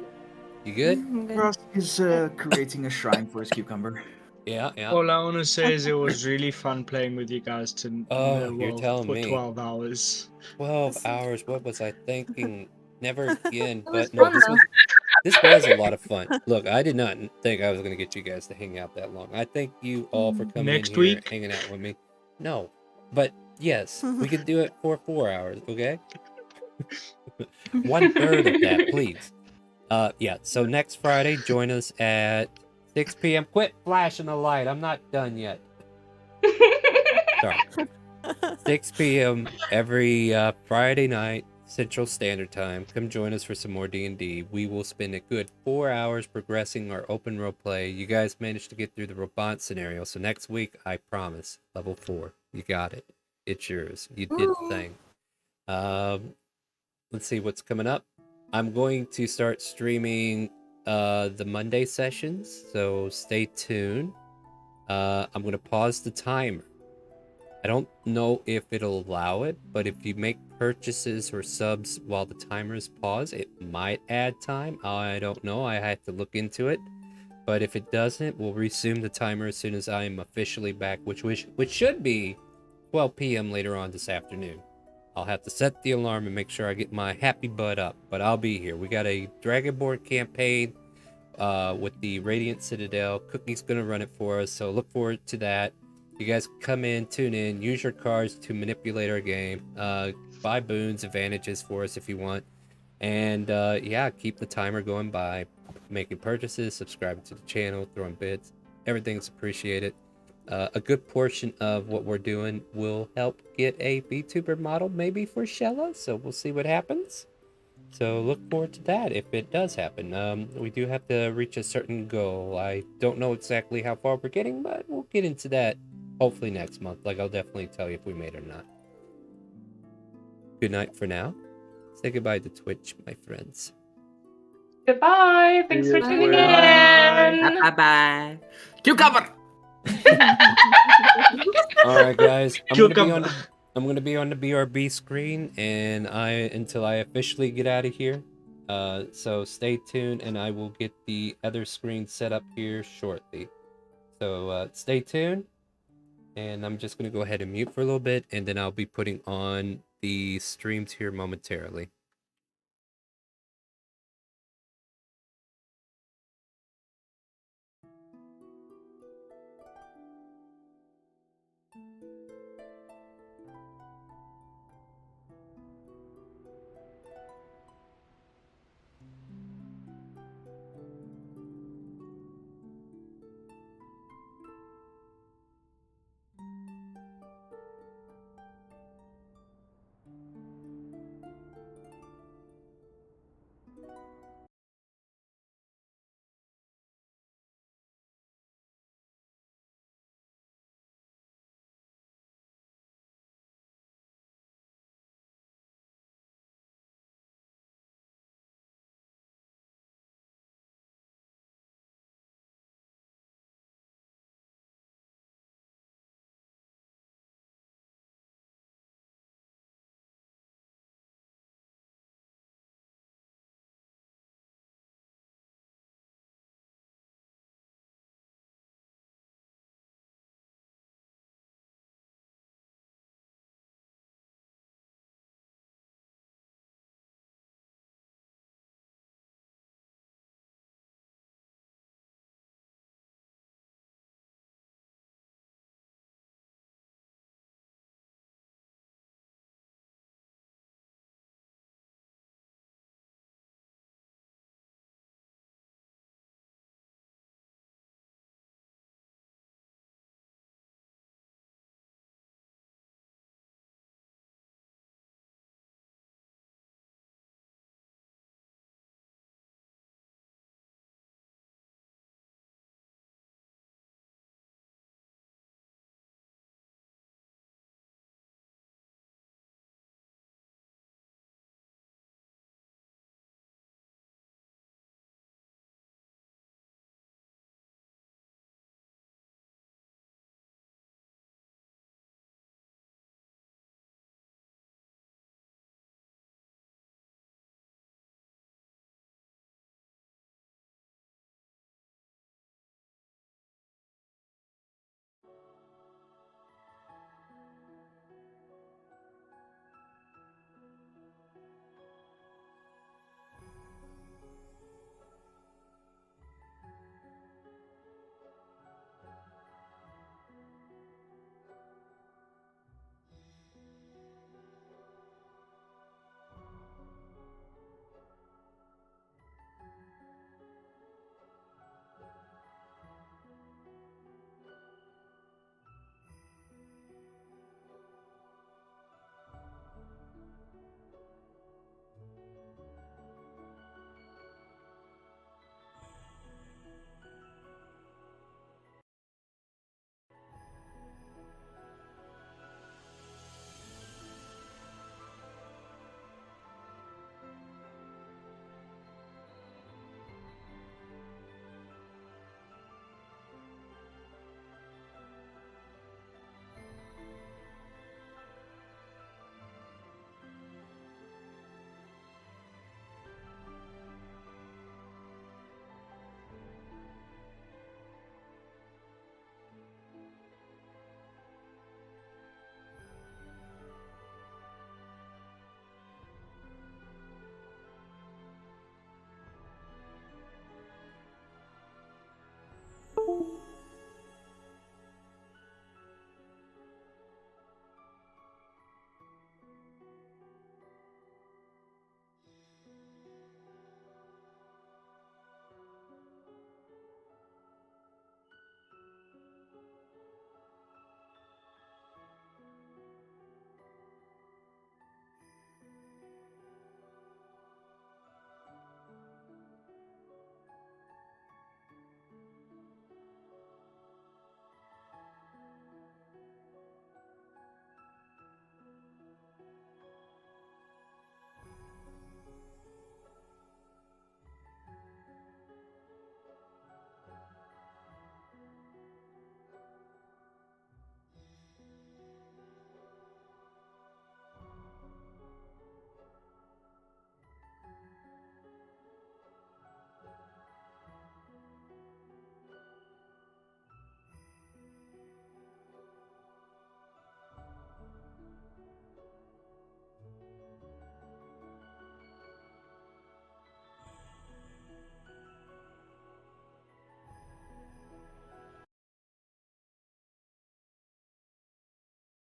You good? Russ is creating a shrine for his cucumber. Yeah. All I want to say is it was really fun playing with you guys You're telling for me. 12 hours. 12 hours. What was I thinking? Never again. It was But no, fun, this was a lot of fun. Look, I did not think I was going to get you guys to hang out that long. I thank you all for coming Next in here, week? hanging out with me. No, but yes, we could do it for 4 hours. Okay, 1/3 of that, please. Yeah. So next Friday, join us at 6 p.m. Quit flashing the light. I'm not done yet. Sorry. 6 p.m. every Friday night, Central Standard Time. Come join us for some more D&D. We will spend a good 4 hours progressing our open role play. You guys managed to get through the robot scenario, so next week, I promise, level 4. You got it. It's yours. You did the thing. Let's see what's coming up. I'm going to start streaming the Monday sessions, so stay tuned. I'm going to pause the timer. I don't know if it'll allow it, but if you make purchases or subs while the timer is paused, it might add time. I don't know. I have to look into it. But if it doesn't, we'll resume the timer as soon as I am officially back, which should be 12 p.m. later on this afternoon. I'll have to set the alarm and make sure I get my happy butt up, but I'll be here. We got a Dragonborn campaign with the Radiant Citadel. Cookie's going to run it for us, so look forward to that. You guys come in, tune in, use your cards to manipulate our game. Buy boons, advantages for us if you want. And yeah, keep the timer going by making purchases, subscribing to the channel, throwing bids. Everything's appreciated. A good portion of what we're doing will help get a VTuber model maybe for Shella, so we'll see what happens. So look forward to that if it does happen. We do have to reach a certain goal. I don't know exactly how far we're getting, but we'll get into that hopefully next month. Like, I'll definitely tell you if we made it or not. Good night for now. Say goodbye to Twitch, my friends. Goodbye. Thanks for tuning in. Bye. Cucumber. All right, guys. I'm gonna be on the BRB screen, and until I officially get out of here. So stay tuned, and I will get the other screen set up here shortly. So stay tuned, and I'm just gonna go ahead and mute for a little bit, and then I'll be putting on the streams here momentarily.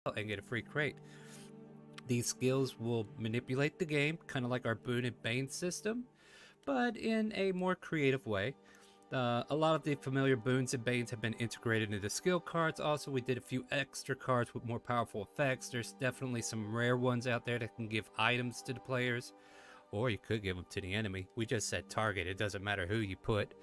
and get a free crate. These skills will manipulate the game, kind of like our Boon and Bane system, but in a more creative way. A lot of the familiar boons and banes have been integrated into the skill cards. Also, we did a few extra cards with more powerful effects. There's definitely some rare ones out there that can give items to the players, or you could give them to the enemy. We just said target. It doesn't matter who you put.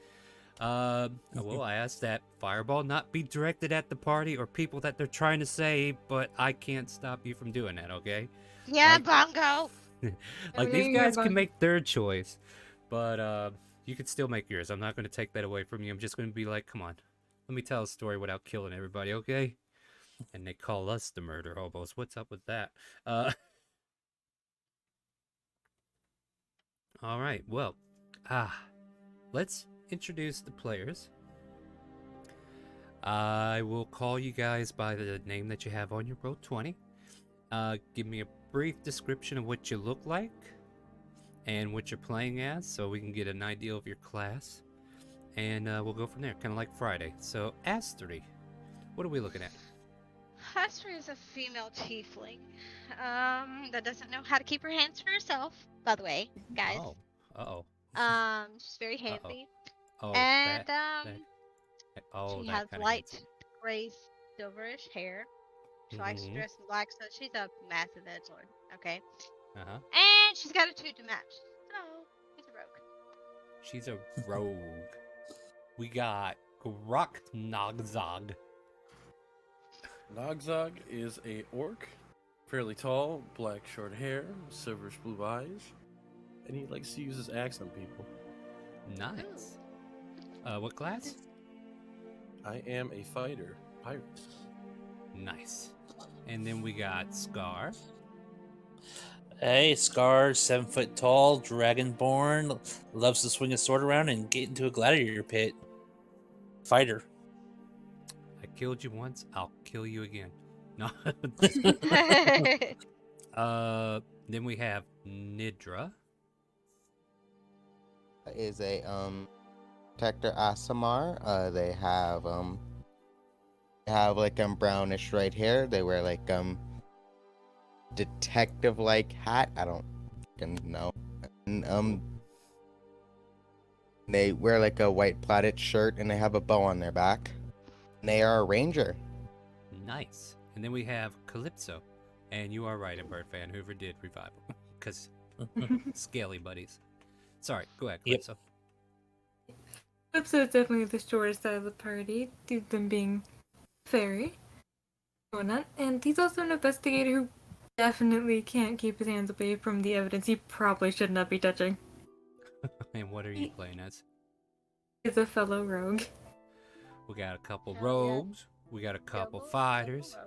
I will ask that Fireball not be directed at the party or people that they're trying to save, but I can't stop you from doing that, okay? Yeah, Like, Bongo. like these guys can make their choice, but you can still make yours. I'm not going to take that away from you. I'm just going to be like, come on, let me tell a story without killing everybody, okay? And they call us the murder hobos. What's up with that? All right, well, let's introduce the players. I will call you guys by the name that you have on your Roll20. Give me a brief description of what you look like and what you're playing as, so we can get an idea of your class. And we'll go from there, kind of like Friday. So, Astery, what are we looking at? Hester is a female tiefling that doesn't know how to keep her hands for herself, by the way, guys. Oh, uh-oh. She's very handsy. Oh, And oh, she that has kind of light gray silverish hair. She likes to dress in black, so she's a massive edge lord. Okay. Uh-huh. And she's got a 2 to match. So she's a rogue. She's a rogue. We got Grok Nogzog. Nogzog is a orc, fairly tall, black short hair, silverish blue eyes, and he likes to use his axe on people. Nice. What class? I am a fighter, pirate. Nice. And then we got Scar. Hey, Scar, 7 foot tall, dragonborn, loves to swing a sword around and get into a gladiator pit. Fighter. I killed you once, I'll kill you again. No. Then we have Nidra. Is a Protector Asamar. They have like brownish red hair. They wear like detective like hat. I don't know. And they wear like a white plaited shirt and they have a bow on their back. And they are a ranger. Nice. And then we have Calypso. And you are right, a bird fan. Whoever did revive him. Because scaly buddies. Sorry, go ahead, Calypso. Calypso is definitely the shortest out of the party, due to them being fairy. And he's also an investigator who definitely can't keep his hands away from the evidence he probably should not be touching. And what are you playing as? He's a fellow rogue. We got a couple rogues. We got a couple fighters.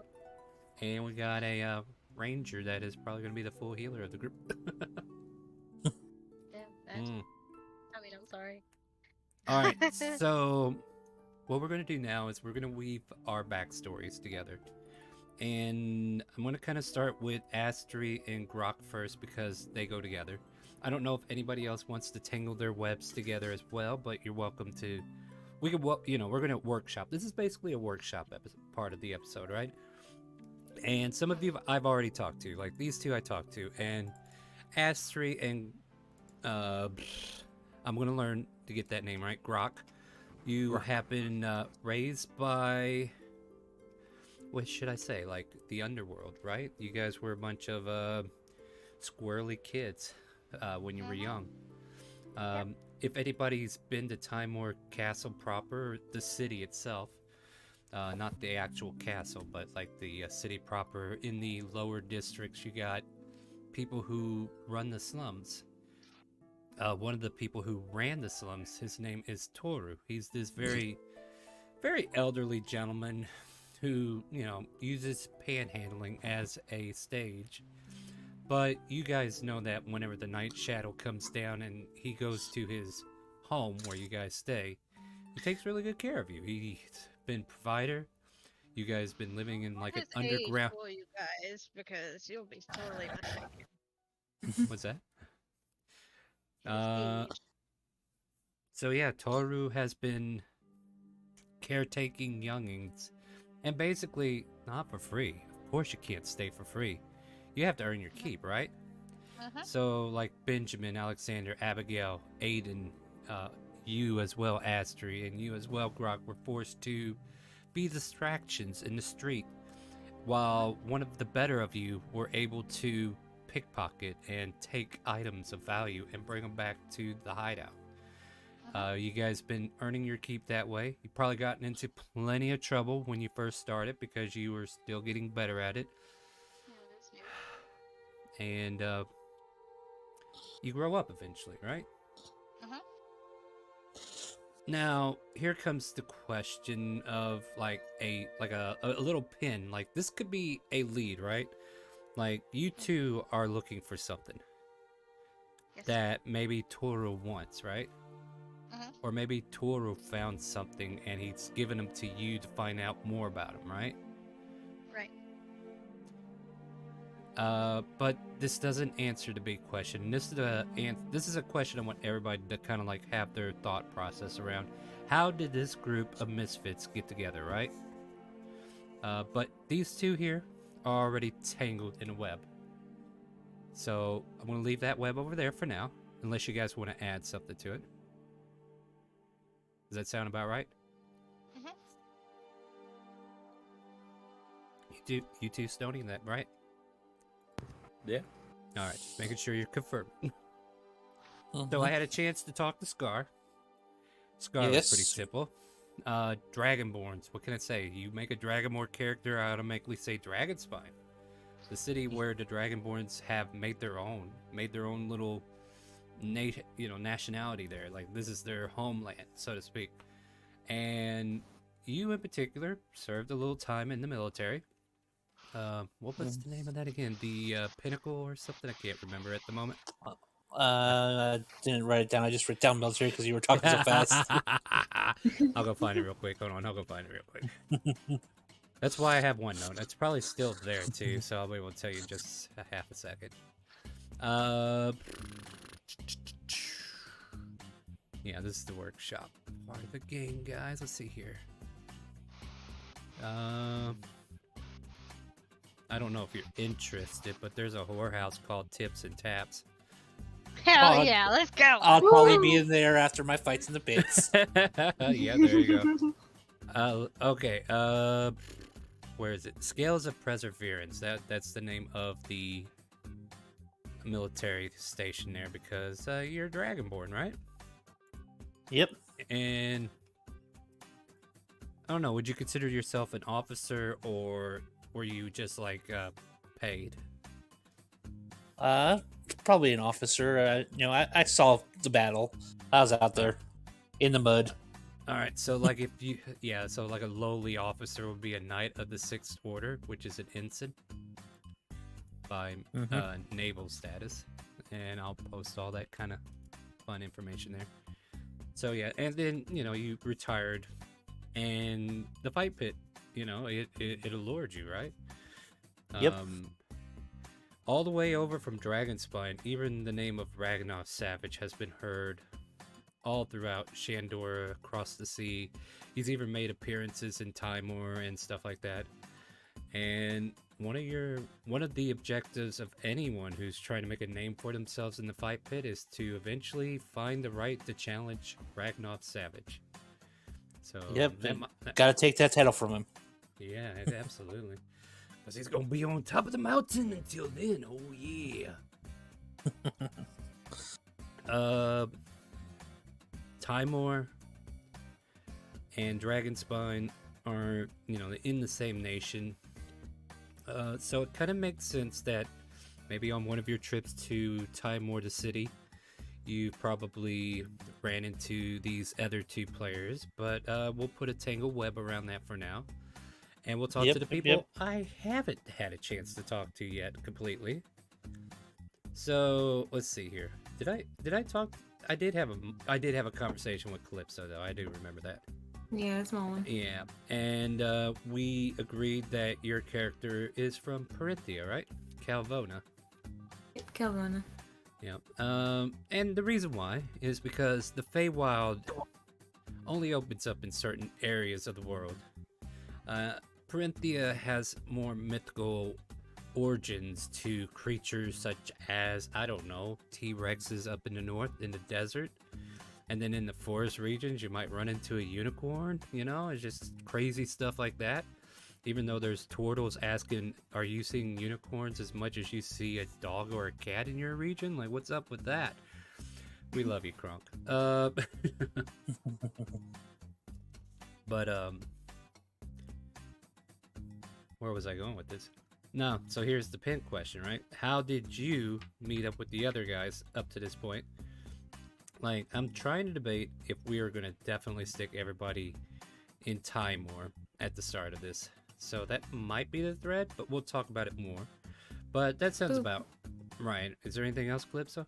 And we got a ranger that is probably going to be the full healer of the group. I mean, I'm sorry. All right, so what we're going to do now is we're going to weave our backstories together. And I'm going to kind of start with Astery and Grok first because they go together. I don't know if anybody else wants to tangle their webs together as well, but you're welcome to. We could, we're going to workshop. This is basically a workshop part of the episode, right? And some of you I've already talked to, like these two I talked to, and Astery and I'm going to learn to get that name right, Grok. You have been raised by, what should I say, like the underworld, right? You guys were a bunch of squirrely kids when you were young. If anybody's been to Timor Castle proper, the city itself, not the actual castle, but like the city proper, in the lower districts, you got people who run the slums. One of the people who ran the slums, his name is Toru. He's this very, very elderly gentleman who, uses panhandling as a stage. But you guys know that whenever the night shadow comes down and he goes to his home where you guys stay, he takes really good care of you. He's been provider. You guys been living in like an underground. For you guys, because you'll be totally mistaken. What's that? So yeah, Toru has been caretaking youngings, and basically not for free, of course you can't stay for free. You have to earn your keep, right? So, like Benjamin, Alexander, Abigail, Aiden, you as well, Astri, and you as well, Grok, were forced to be distractions in the street, while one of the better of you were able to pickpocket and take items of value and bring them back to the hideout. You guys been earning your keep that way. You probably gotten into plenty of trouble when you first started because you were still getting better at it. And you grow up eventually, right? Now, here comes the question of like a little pin. Like this could be a lead, right? Like you two are looking for something that maybe Toro wants, right? Or maybe Toro found something and he's given them to you to find out more about him, right? Right. But this doesn't answer the big question. This is a question I want everybody to kind of like have their thought process around. How did this group of misfits get together, right? But these two here are already tangled in a web. So I'm going to leave that web over there for now, unless you guys want to add something to it. Does that sound about right? You two Stony, that right? Yeah. All right, just making sure you're confirmed. So I had a chance to talk to Scar. Scar was pretty simple. Dragonborns, what can I say? You make a Dragonborn character, I automatically say Dragonspine. The city where the Dragonborns have made their own little nationality there. Like this is their homeland, so to speak. And you in particular served a little time in the military. What was the name of that again? The Pinnacle or something? I can't remember at the moment. I didn't write it down. I just wrote down military because you were talking so fast. I'll go find it real quick. Hold on, I'll go find it real quick. That's why I have one note. It's probably still there too, so I'll be able to tell you in just a half a second. Yeah, this is the workshop part of the game, guys. Let's see here. I don't know if you're interested, but there's a whorehouse called Tips and Taps. Hell yeah, let's go. I'll probably be in there after my fights in the pits. Yeah, there you go. Okay. Where is it? Scales of Perseverance. That's the name of the military station there because you're Dragonborn, right? Yep. And I don't know. Would you consider yourself an officer, or were you just like paid? Probably an officer. I saw the battle. I was out there in the mud. All right, so like so like a lowly officer would be a Knight of the Sixth Order, which is an ensign by naval status, and I'll post all that kind of fun information there. So yeah, and then you retired, and the fight pit, it allured you, right? Yep. All the way over from Dragonspine, even the name of Ragnar Savage has been heard all throughout Shandora, across the sea. He's even made appearances in Timor and stuff like that. And one of the objectives of anyone who's trying to make a name for themselves in the fight pit is to eventually find the right to challenge Ragnar Savage. So yep, gotta take that title from him. Yeah, absolutely. Because he's gonna be on top of the mountain until then. Oh yeah. Timor and Dragonspine are, in the same nation. So it kind of makes sense that maybe on one of your trips to Timor, the city, you probably ran into these other two players. But we'll put a tangled web around that for now. And we'll talk to the people I haven't had a chance to talk to yet completely. So let's see here. Did I talk? I did have a conversation with Calypso though. I do remember that. Yeah, a small one. Yeah, and we agreed that your character is from Perithia, right? Calvona. Calvona. Yeah. And the reason why is because the Feywild only opens up in certain areas of the world. Parenthia has more mythical origins to creatures such as, I don't know, T-Rexes up in the north in the desert. And then in the forest regions, you might run into a unicorn, you know? It's just crazy stuff like that. Even though there's turtles asking, are you seeing unicorns as much as you see a dog or a cat in your region? Like, what's up with that? We love you, Kronk. But, where was I going with this? No, so here's the pin question, right? How did you meet up with the other guys up to this point? Like, I'm trying to debate if we are going to definitely stick everybody in Timor at the start of this. So that might be the thread, but we'll talk about it more. But that sounds about right. Is there anything else, Calypso?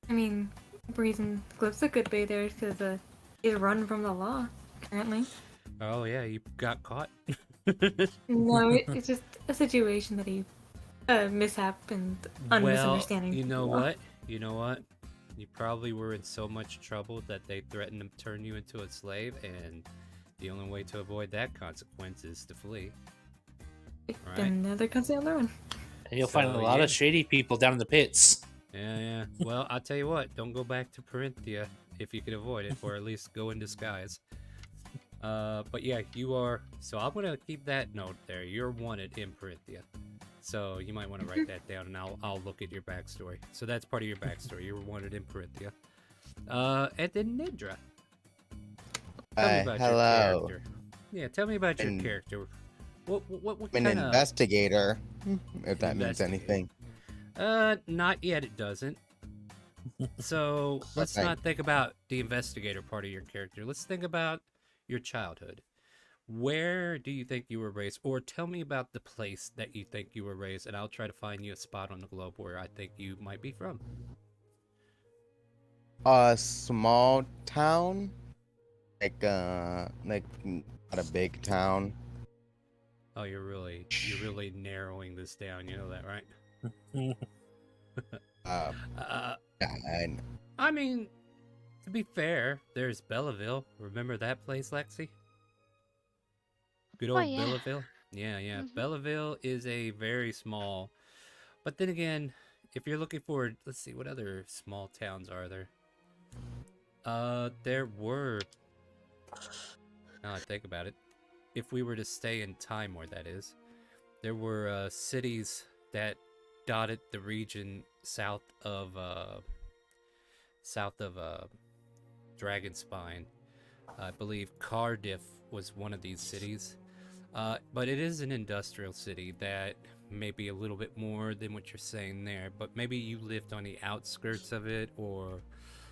I mean, the reason Calypso could be there is because he's run from the law, currently. Oh, yeah, you got caught? No, it's just a situation that he mishap and misunderstanding. You know what? You know what? You probably were in so much trouble that they threatened to turn you into a slave, and the only way to avoid that consequence is to flee. Right? Then they're constantly on their own. And you'll find a lot of shady people down in the pits. Yeah. Well, I'll tell you what. Don't go back to Parenthia if you can avoid it, or at least go in disguise. But yeah, you are. So I'm gonna keep that note there. You're wanted in Parenthia. So you might want to write that down, and I'll look at your backstory. So that's part of your backstory. You were wanted in Parenthia. And then Nidra. Tell me about your character. Yeah, tell me about your character. What I'm kind an investigator, if that means Investigator. anything. Not yet. It doesn't. So let's not think about the investigator part of your character. Let's think about your childhood. Where do you think you were raised? Or tell me about the place that you think you were raised, and I'll try to find you a spot on the globe where I think you might be from. A small town, like not a big town. Oh, you're really narrowing this down. You know that, right? I mean, to be fair, there's Belleville. Remember that place, Lexi? Good old Belleville. Yeah. Mm-hmm. Belleville is a very small, but then again, if you're looking for, let's see, what other small towns are there? There were, now I think about it, if we were to stay in Timor, that is, there were cities that dotted the region south of Dragonspine. I believe Cardiff was one of these cities. But it is an industrial city that may be a little bit more than what you're saying there. But maybe you lived on the outskirts of it, or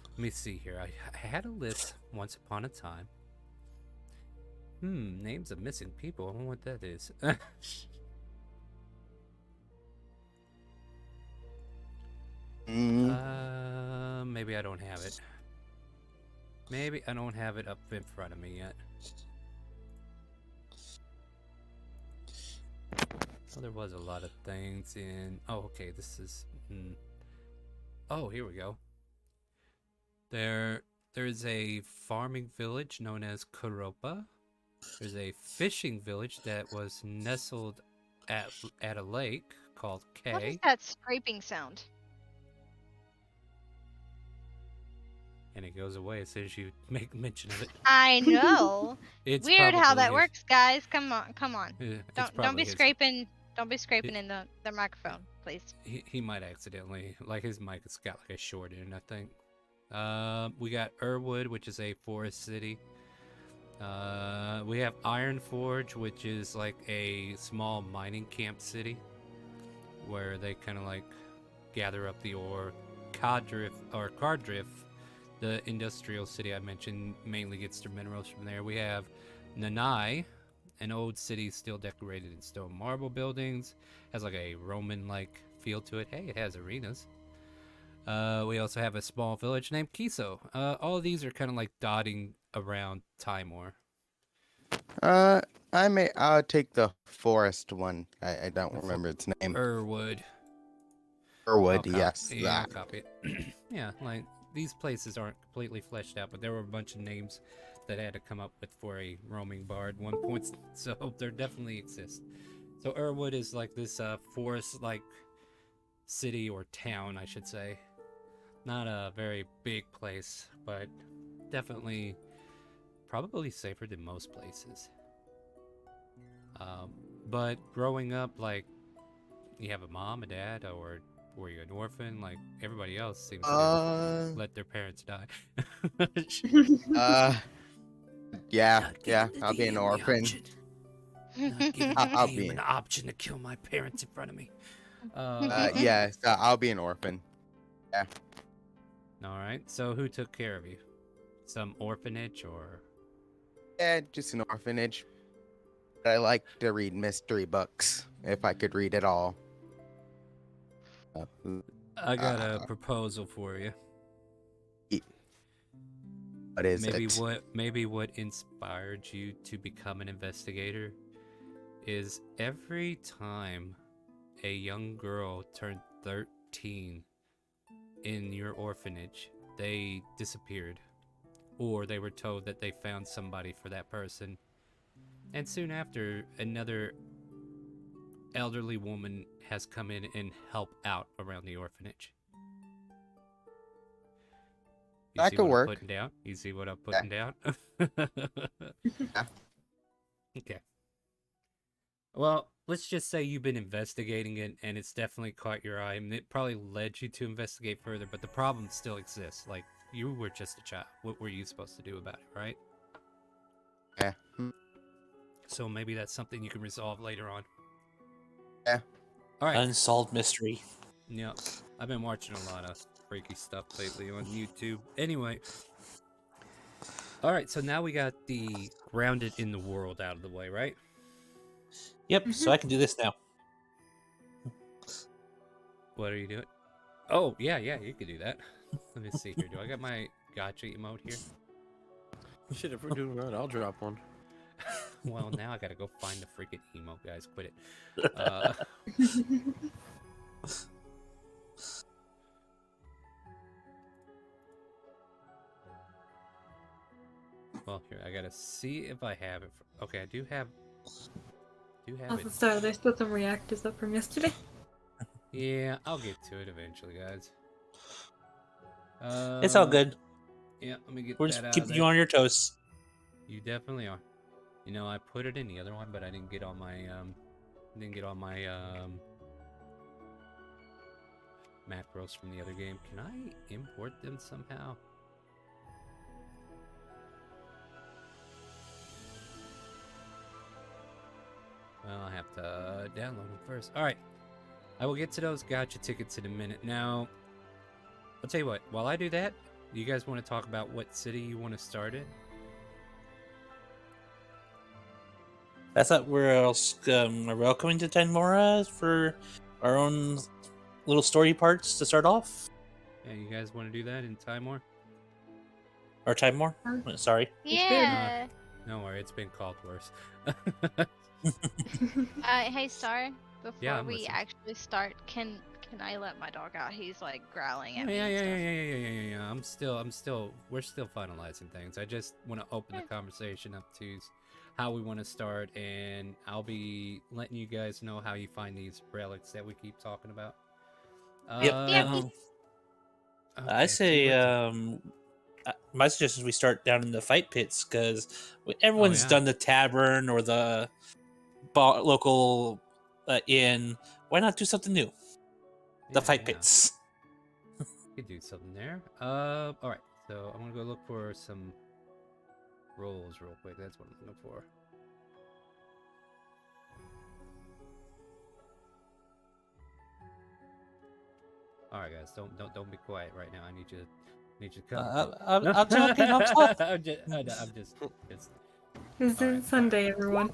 let me see here. I had a list once upon a time. Names of missing people. I don't know what that is. Maybe I don't have it. Maybe I don't have it up in front of me yet. Well, there was a lot of things in... Oh, okay, this is... Oh, here we go. There's a farming village known as Karopa. There's a fishing village that was nestled at a lake called K. What is that scraping sound? And it goes away as soon as you make mention of it. I know. It's weird how that probably works, guys. Come on. Yeah, Don't be scraping. Don't be scraping in the microphone, please. He might accidentally, like his mic has got like a short in, I think. We got Irwood, which is a forest city. We have Ironforge, which is like a small mining camp city where they kind of like gather up the ore. Cardriff, the industrial city I mentioned, mainly gets their minerals from there. We have Nanai, an old city still decorated in stone marble buildings. Has like a Roman-like feel to it. Hey, it has arenas. We also have a small village named Kiso. All of these are kind of like dotting around Timor. I'll take the forest one. I don't remember its name. Irwood. Yes. Yeah, I'll copy it. Yeah, like these places aren't completely fleshed out, but there were a bunch of names that I had to come up with for a roaming bard 1 point, so there definitely exists. So Irwood is like this forest-like city or town, I should say. Not a very big place, but definitely probably safer than most places. But growing up, like, you have a mom, a dad, or were you an orphan? Like everybody else seems to let their parents die. Yeah, I'll be an orphan. Not giving the game an option to kill my parents in front of me. Yeah, so I'll be an orphan. Yeah. All right. So who took care of you? Some orphanage or? Yeah, just an orphanage. But I like to read mystery books, if I could read it all. I got a proposal for you. What is it? Maybe what inspired you to become an investigator is every time a young girl turned 13 in your orphanage, they disappeared, or they were told that they found somebody for that person, and soon after, another elderly woman has come in and helped out around the orphanage. You That see could what work. I'm putting down? You see what I'm putting down? Okay. Well, let's just say you've been investigating it, and it's definitely caught your eye, and it probably led you to investigate further, but the problem still exists. Like, you were just a child. What were you supposed to do about it, right? Yeah. So maybe that's something you can resolve later on. Yeah. All right. Unsolved mystery. Yeah, I've been watching a lot of freaky stuff lately on YouTube. Anyway. All right, so now we got the grounded in the world out of the way, right? Yep, so I can do this now. What are you doing? Oh, yeah, you can do that. Let me see here. Do I got my gotcha emote here? Shit, if we're doing that, I'll drop one. Well, now I gotta go find the freaking emote, guys. Quit it. Well, here, I gotta see if I have it. Okay, I do have it. So there's still some reactors up from yesterday. Yeah, I'll get to it eventually, guys. It's all good. Yeah, let me get We're that just out keeping of you there. on your toes. You definitely are. You know, I put it in the other one, but I didn't get all my macros from the other game. Can I import them somehow? Well, I have to download them first. All right, I will get to those gotcha tickets in a minute. Now, I'll tell you what. While I do that, do you guys want to talk about what city you want to start in? That's not where else are we all coming to Tanmora for our own little story parts to start off? Yeah, you guys want to do that in Timor? Or Timor? Sorry. Yeah. No worry, it's been called worse. Hey Star, before Yeah, I'm we listening. actually start, can I let my dog out? He's like growling at me. Yeah. and stuff. We're still finalizing things. I just want to open the conversation up to how we want to start, and I'll be letting you guys know how you find these relics that we keep talking about. Yep. I say, my suggestion is we start down in the fight pits because everyone's yeah. done the tavern or the local inn. Why not do something new? The fight pits. You could do something there. All right. So I'm gonna go look for some rolls real quick. That's what I'm looking for. All right, guys. Don't be quiet right now. I need you to come. I'm talking. I'm just. This is Sunday, everyone.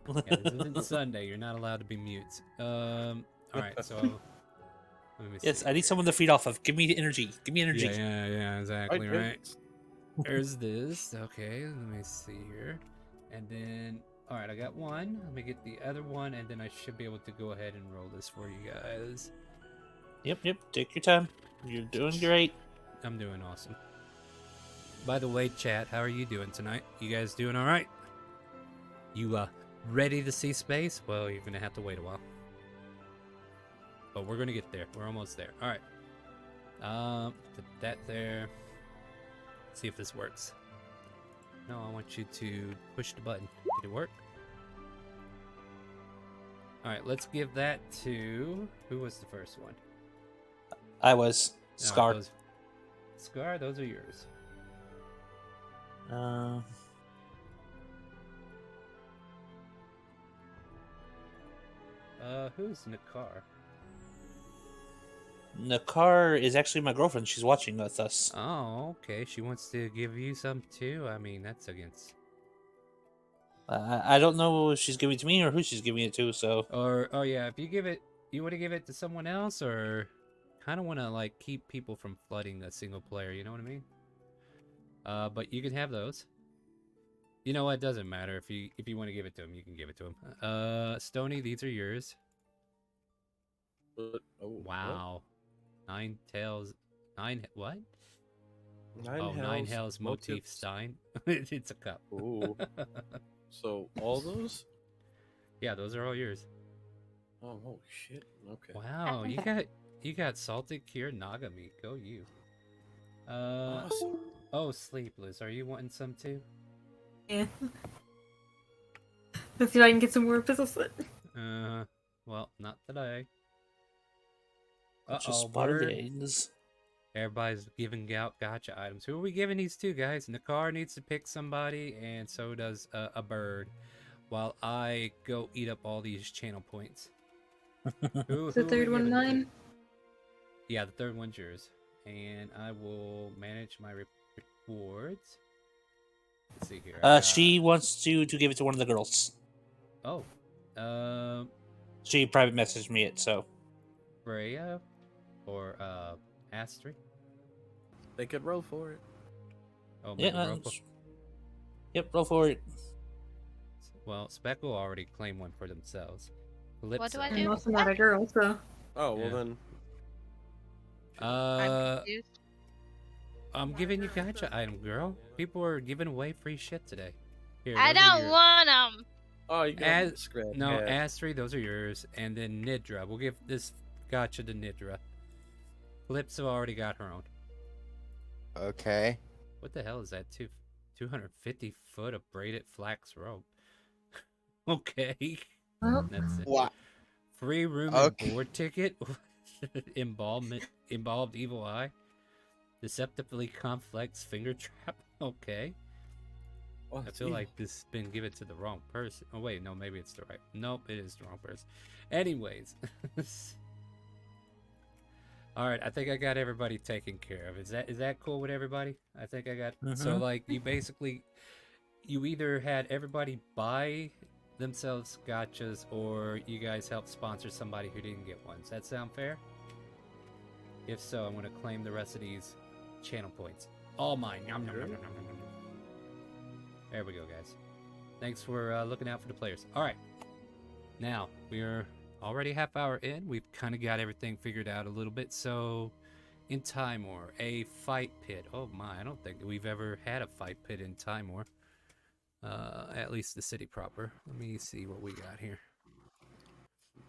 Yeah, this isn't Sunday. You're not allowed to be mutes. All right. So. Let me see. Yes, I need someone to feed off of. Give me energy. Give me energy. Yeah, exactly, right. There's this. Okay, let me see here. And then, all right, I got one. Let me get the other one, and then I should be able to go ahead and roll this for you guys. Yep. Take your time. You're doing great. I'm doing awesome. By the way, chat, how are you doing tonight? You guys doing all right? You ready to see space? Well, you're gonna have to wait a while, but we're gonna get there. We're almost there. All right. Put that there. See if this works. No, I want you to push the button. Did it work? All right, let's give that to who was the first one? I was All right, Scar. Scar, those are yours. Who's Nakar? Nakar is actually my girlfriend. She's watching with us. Oh, okay. She wants to give you some too. I mean, that's against. I don't know if she's giving it to me or who she's giving it to. So. Or oh yeah, if you give it, you want to give it to someone else, or kind of want to like keep people from flooding a single player. You know what I mean? But you can have those. You know what? It doesn't matter if you want to give it to him, you can give it to him. Stony, these are yours. Wow. What? Nine tails. What? Nine Nine hells, hells motif stein. It's a cup. Ooh. So all those? Yeah, those are all yours. Oh, holy shit. Okay. Wow, you got salted cured naga meat. Go you. Awesome. Oh, Sleepless. Are you wanting some too? Yeah. Let's see if I can get some more pistol slit. Well, not today. Just bird. bargains. Everybody's giving out gotcha items. Who are we giving these to, guys? Nakar needs to pick somebody, and so does a bird. While I go eat up all these channel points. Who The are third we one giving to? mine. Yeah, the third one's yours. And I will manage my rewards. Let's see here. She wants to give it to one of the girls. Oh. She private messaged me it, so. Freya or Astri? They could roll for it. Oh, Yeah, roll for... Yep, roll for it. Well, Speckle already claimed one for themselves. What do I I'm do? also not a girl, so. Oh, well then. I'm confused. I'm giving you gotcha item, girl. People are giving away free shit today. Here, I those are don't yours. want them. Oh, you got scrap. No, Yeah. Astri, those are yours. And then Nidra. We'll give this gotcha to Nidra. Calypso already got her own. Okay. What the hell is that? 250 foot of braided flax rope. Okay. That's it. What? Free room and board ticket. Involved evil eye. Deceptively complex finger trap. Okay. Oh, I feel like this has been given to the wrong person. Oh wait, no, maybe it's the right. Nope, it is the wrong person. Anyways. All right, I think I got everybody taken care of. Is that cool with everybody? I think I got. So like you basically, you either had everybody buy themselves gotchas, or you guys helped sponsor somebody who didn't get one. Does that sound fair? If so, I'm gonna claim the rest of these channel points. All mine. Nom, nom, nom, nom, nom, nom, nom. There we go, guys. Thanks for looking out for the players. All right. Now we're already half hour in. We've kind of got everything figured out a little bit. So, in Timor, a fight pit. Oh my, I don't think we've ever had a fight pit in Timor. At least the city proper. Let me see what we got here.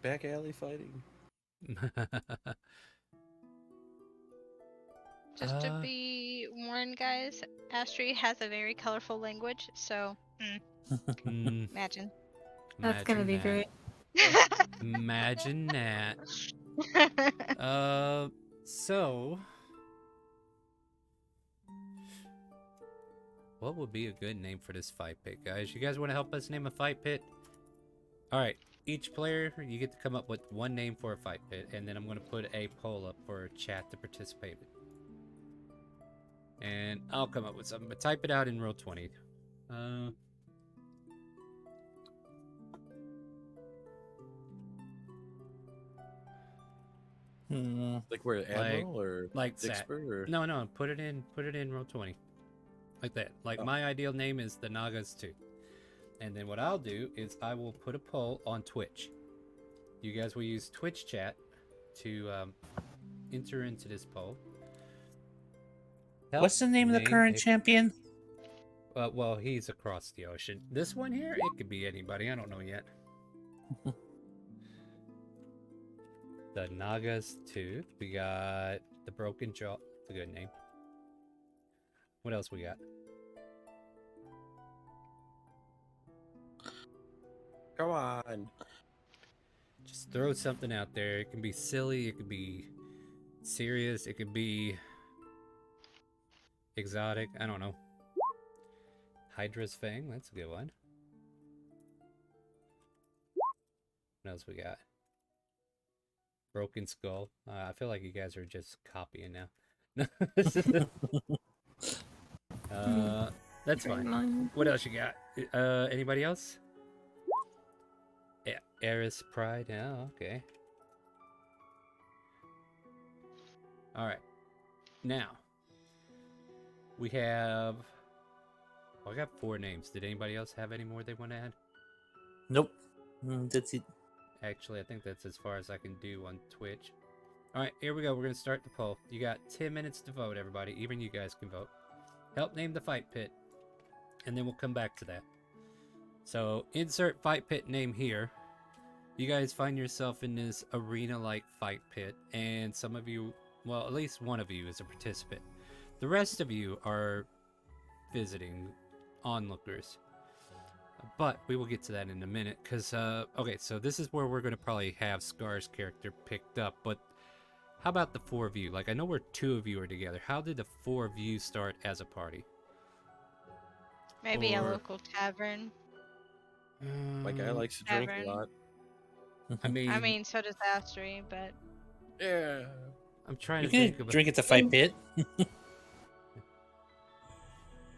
Back alley fighting. Just to be warned, guys, Astri has a very colorful language, so imagine. That's gonna be great. Imagine that. So what would be a good name for this fight pit, guys? You guys want to help us name a fight pit? All right, each player, you get to come up with one name for a fight pit, and then I'm going to put a poll up for chat to participate in. And I'll come up with something, but type it out in row 20. Like where Admiral or like Dixper or No, put it in row 20. Like that. Like my ideal name is the Nagas 2. And then what I'll do is I will put a poll on Twitch. You guys will use Twitch chat to enter into this poll. Help What's the name of the name current a- champion? Well, he's across the ocean. This one here, it could be anybody. I don't know yet. The Naga's Tooth. We got the Broken Jaw. That's a good name. What else we got? Come on. Just throw something out there. It can be silly. It could be serious. It could be exotic. I don't know. Hydra's Fang. That's a good one. What else we got? Broken Skull. I feel like you guys are just copying now. That's fine. What else you got? Anybody else? Eris Pride. Oh, okay. All right. Now we have. I got 4 names. Did anybody else have any more they want to add? Nope. That's it. Actually, I think that's as far as I can do on Twitch. All right, here we go. We're going to start the poll. You got 10 minutes to vote, everybody. Even you guys can vote. Help name the fight pit, and then we'll come back to that. So, insert fight pit name here. You guys find yourself in this arena-like fight pit, and some of you, well, at least one of you is a participant. The rest of you are visiting onlookers. But we will get to that in a minute, because, okay, so this is where we're going to probably have Scar's character picked up, but how about the 4 of you? Like, I know where 2 of you are together. How did the 4 of you start as a party? Maybe a local tavern. My guy likes to drink a lot. I mean, so does Astri, but Yeah. I'm trying You to think can of drink at the fight pit.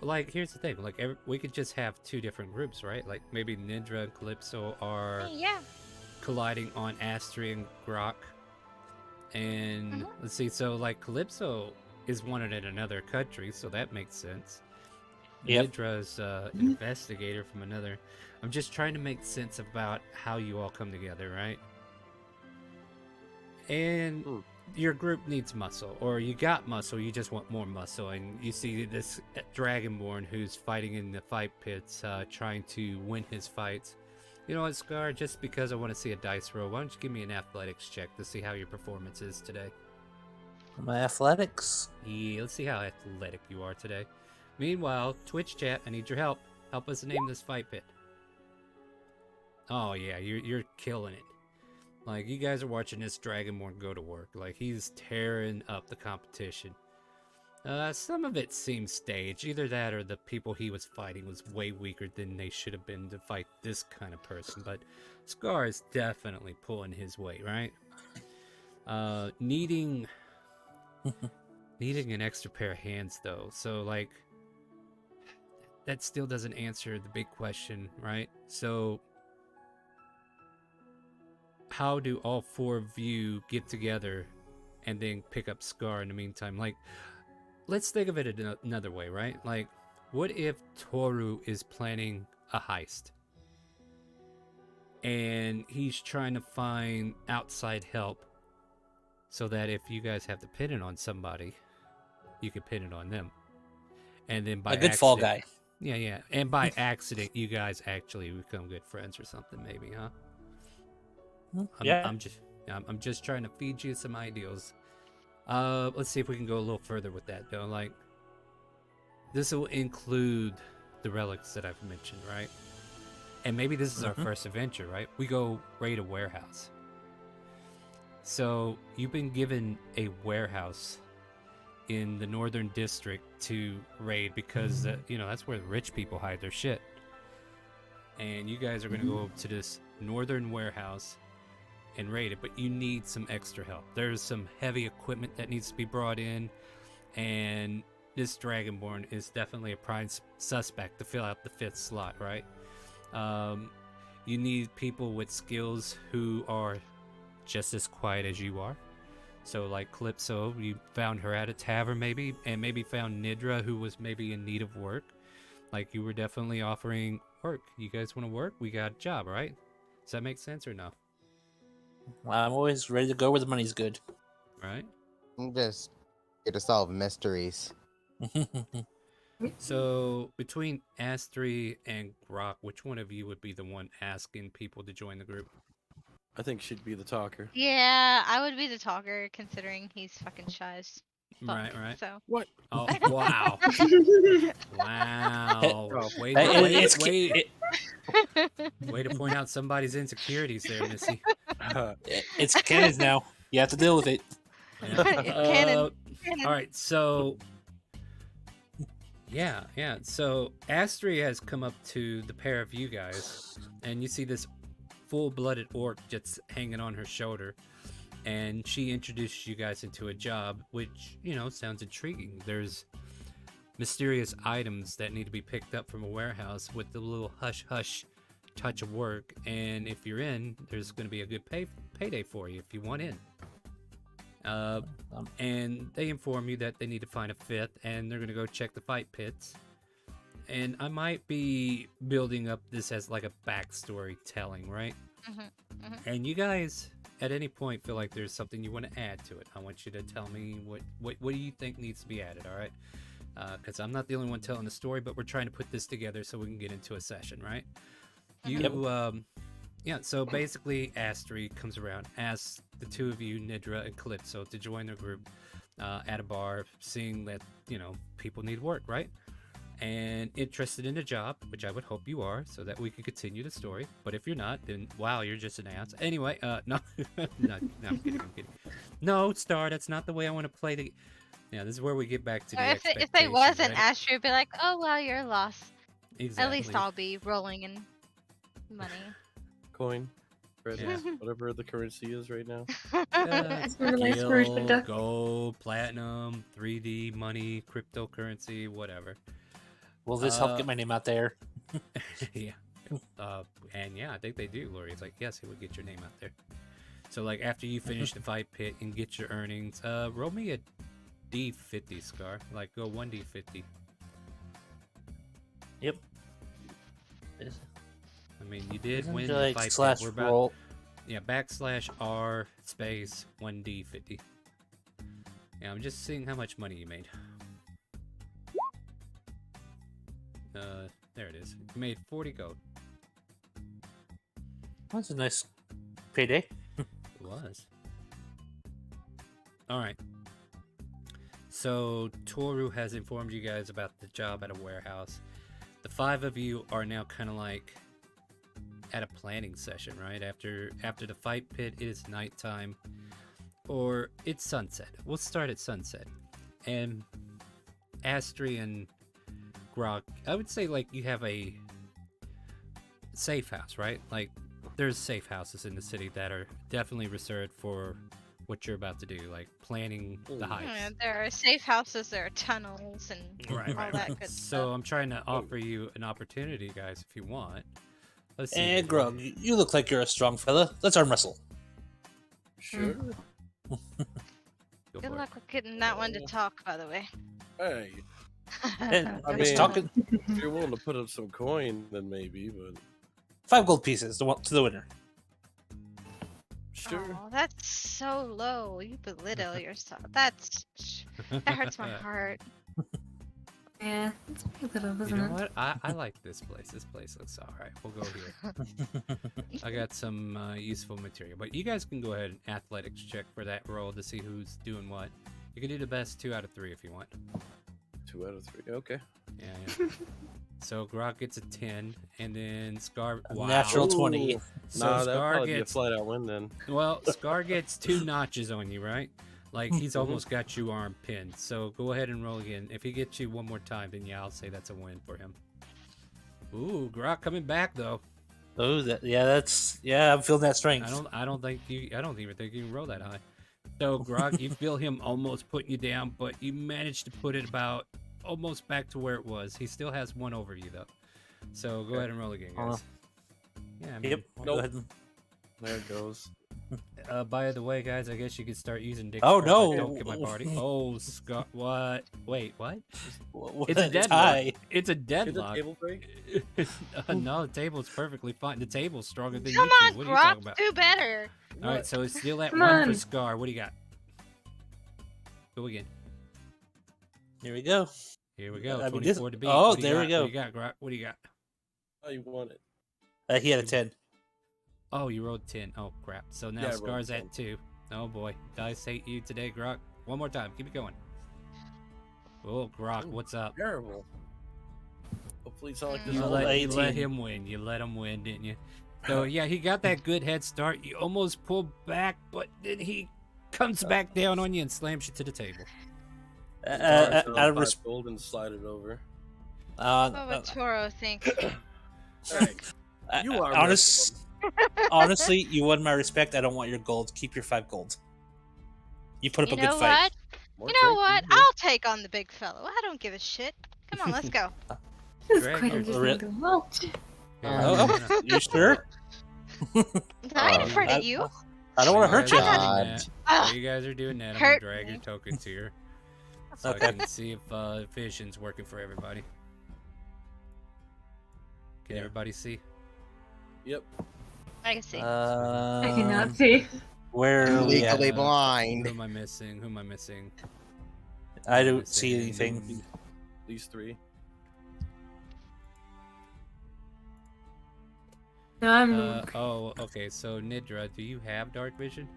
Like, here's the thing. Like, we could just have 2 different groups, right? Like, maybe Nidra and Calypso are colliding on Astri and Grok. And let's see, so like Calypso is wanted in another country, so that makes sense. Yep. Nidra's an investigator from another. I'm just trying to make sense about how you all come together, right? And your group needs muscle, or you got muscle, you just want more muscle, and you see this Dragonborn who's fighting in the fight pits, trying to win his fights. You know what, Scar, just because I want to see a dice roll, why don't you give me an athletics check to see how your performance is today? My athletics? Yeah, let's see how athletic you are today. Meanwhile, Twitch chat, I need your help. Help us name this fight pit. Oh yeah, you're killing it. Like, you guys are watching this Dragonborn go to work. Like, he's tearing up the competition. Some of it seems staged. Either that or the people he was fighting was way weaker than they should have been to fight this kind of person. But Scar is definitely pulling his weight, right? Needing an extra pair of hands, though. So, like, that still doesn't answer the big question, right? So, how do all 4 of you get together and then pick up Scar in the meantime? Like, let's think of it another way, right? Like, what if Toru is planning a heist? And he's trying to find outside help so that if you guys have to pin it on somebody, you can pin it on them. And then by a good fall guy. Yeah. And by accident, you guys actually become good friends or something, maybe, huh? I'm just trying to feed you some ideals. Let's see if we can go a little further with that, though. Like, this will include the relics that I've mentioned, right? And maybe this is our first adventure, right? We go raid a warehouse. So you've been given a warehouse in the northern district to raid because that's where the rich people hide their shit. And you guys are going to go to this northern warehouse and raid it, but you need some extra help. There's some heavy equipment that needs to be brought in, and this Dragonborn is definitely a prime suspect to fill out the 5th slot, right? You need people with skills who are just as quiet as you are. So, like Calypso, you found her at a tavern maybe, and maybe found Nidra, who was maybe in need of work. Like, you were definitely offering work. You guys want to work? We got a job, right? Does that make sense or no? I'm always ready to go where the money's good. Right? I'm just here to solve mysteries. So between Astri and Grok, which one of you would be the one asking people to join the group? I think she'd be the talker. Yeah, I would be the talker considering he's fucking shy as fuck. Right. So. What? Oh, wow. Wow. Oh, Way to point out somebody's insecurities there, Missy. It's canon now. You have to deal with it. It's canon. All right, so yeah. So Astri has come up to the pair of you guys, and you see this full-blooded orc just hanging on her shoulder, and she introduces you guys into a job, which sounds intriguing. There's mysterious items that need to be picked up from a warehouse with the little hush touch of work, and if you're in, there's going to be a good payday for you if you want in. And they inform you that they need to find a fifth, and they're going to go check the fight pits. And I might be building up this as like a backstory telling, right? And you guys, at any point, feel like there's something you want to add to it. I want you to tell me what do you think needs to be added, all right? Because I'm not the only one telling the story, but we're trying to put this together so we can get into a session, right? So basically Astri comes around, asks the two of you, Nidra and Calypso, to join their group at a bar, seeing that, people need work, right? And interested in the job, which I would hope you are, so that we can continue the story. But if you're not, then wow, you're just an ass. Anyway, no, I'm kidding. No, Star, that's not the way I want to play the... Yeah, this is where we get back to the expectation, if they wasn't, right? Astrid would be like, oh, well, you're lost. Exactly. At least I'll be rolling in money. Coin. Credit, Yeah. whatever the currency is right now. Gil, gold, platinum, 3D, money, cryptocurrency, whatever. Will this help get my name out there? Yeah. And yeah, I think they do, Lori. It's like, yes, it would get your name out there. So, like, after you finish the fight pit and get your earnings, roll me a D50, Scar. Like, go 1D50. Yep. I mean, you did Isn't win it the like fight slash pit. We're about, roll? yeah, /R space 1D50. Yeah, I'm just seeing how much money you made. There it is. You made 40 gold. That's a nice payday. It was. Alright. So, Toru has informed you guys about the job at a warehouse. The 5 of you are now kind of like at a planning session, right? After the fight pit, it is nighttime. Or it's sunset. We'll start at sunset. And Astri and Grok, I would say, like, you have a safe house, right? Like, there's safe houses in the city that are definitely reserved for what you're about to do, like planning the heights. Yeah, there are safe houses, there are tunnels, and all that good So stuff. I'm trying to offer you an opportunity, guys, if you want. Let's see. And Grog, you look like you're a strong fella. Let's arm wrestle. Sure. Good luck with getting that one to talk, by the way. Hey. And I it's mean, talking. if you're willing to put up some coin, then maybe, but 5 gold pieces to the winner. sure. Oh, that's so low. You belittle yourself. That hurts my heart. Yeah, it's pretty little, You isn't know it? what? I like this place. This place looks alright. We'll go here. I got some useful material. But you guys can go ahead and athletics check for that roll to see who's doing what. You can do the best 2 out of 3 if you want. 2 out of 3. Okay. Yeah. So Grok gets a 10, and then Scar. A Wow. natural 20. So Nah, that'd Scar probably be a gets flat out win then. Well, Scar gets 2 notches on you, right? Like, he's almost got you arm pinned. So go ahead and roll again. If he gets you one more time, then yeah, I'll say that's a win for him. Ooh, Grok coming back though. Oh, I'm feeling that strength. I don't even think you can roll that high. So Grok, you feel him almost putting you down, but you managed to put it about almost back to where it was. He still has 1 over you though. So go ahead and roll again, guys. Yeah, I mean, Yep. Go ahead. There it goes. By the way, guys, I guess you could start using Dick. Oh, Scar if no. I don't get my party. Oh, Scott, what? Wait, what? What? It's a It's deadlock. high. It's a Did the deadlock. table break? No, the table's perfectly fine. The table's stronger than Come you on, two. What are you talking Grok, about? do better. All right, so it's still at Come 1 for on. Scar. What do you got? Go again. Here we go. Here we go. I mean, this- 24 to beat. oh, What do you there we got? go. What do you got, Grok? What do you got? Oh, you want it? He had a 10. Oh, you rolled 10. Oh, crap. So now Yeah, I rolled Scar's 10. at 2. Oh, boy. Dice hate you today, Grok. One more time. Keep it going. Oh, Grok, what's up? Terrible. Hopefully it's not like this You all let, day. you let him win. You let him win, didn't you? So, yeah, he got that good head start. You almost pulled back, but then he comes back down on you and slams you to the table. Out out of of gold and slide it over. What would Toro think? You are honestly, you won my respect. I don't want your gold. Keep your 5 gold. You put up You a know good fight. what? You know what? I'll take on the big fellow. I don't give a shit. Come on, let's go. This Greg, quite you're- understandable. Mulch. Oh, you sure? I ain't afraid of you. I don't want to hurt you. While you guys are doing that, I'm going to Hurt drag me. your tokens here. So Okay. I can see if vision's working for everybody. Can everybody see? Yep. I can see. I cannot see. Where are we at? Legally blind. Who am I missing? Who am I missing? I don't see anything. These 3. No, I'm. Oh, okay. So Nidra, do you have dark vision?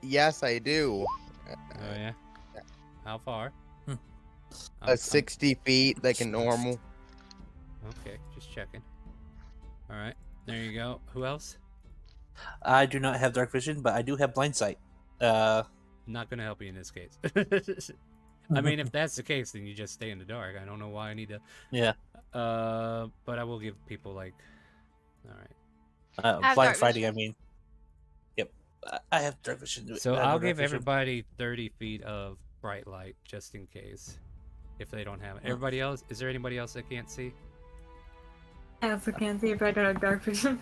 Yes, I do. Oh yeah. How far? 60 feet, like a normal. Okay, just checking. All right, there you go. Who else? I do not have dark vision, but I do have blind sight. Not gonna help you in this case. I mean, if that's the case, then you just stay in the dark. I don't know why I need to. Yeah. But I will give people like. All right. have Blind dark fighting. vision. I mean. Yep. I have dark vision. So I have I'll dark give vision. everybody 30 feet of bright light just in case, if they don't have it. Everybody else, is there anybody else that can't see? I also can't see if I don't have dark vision.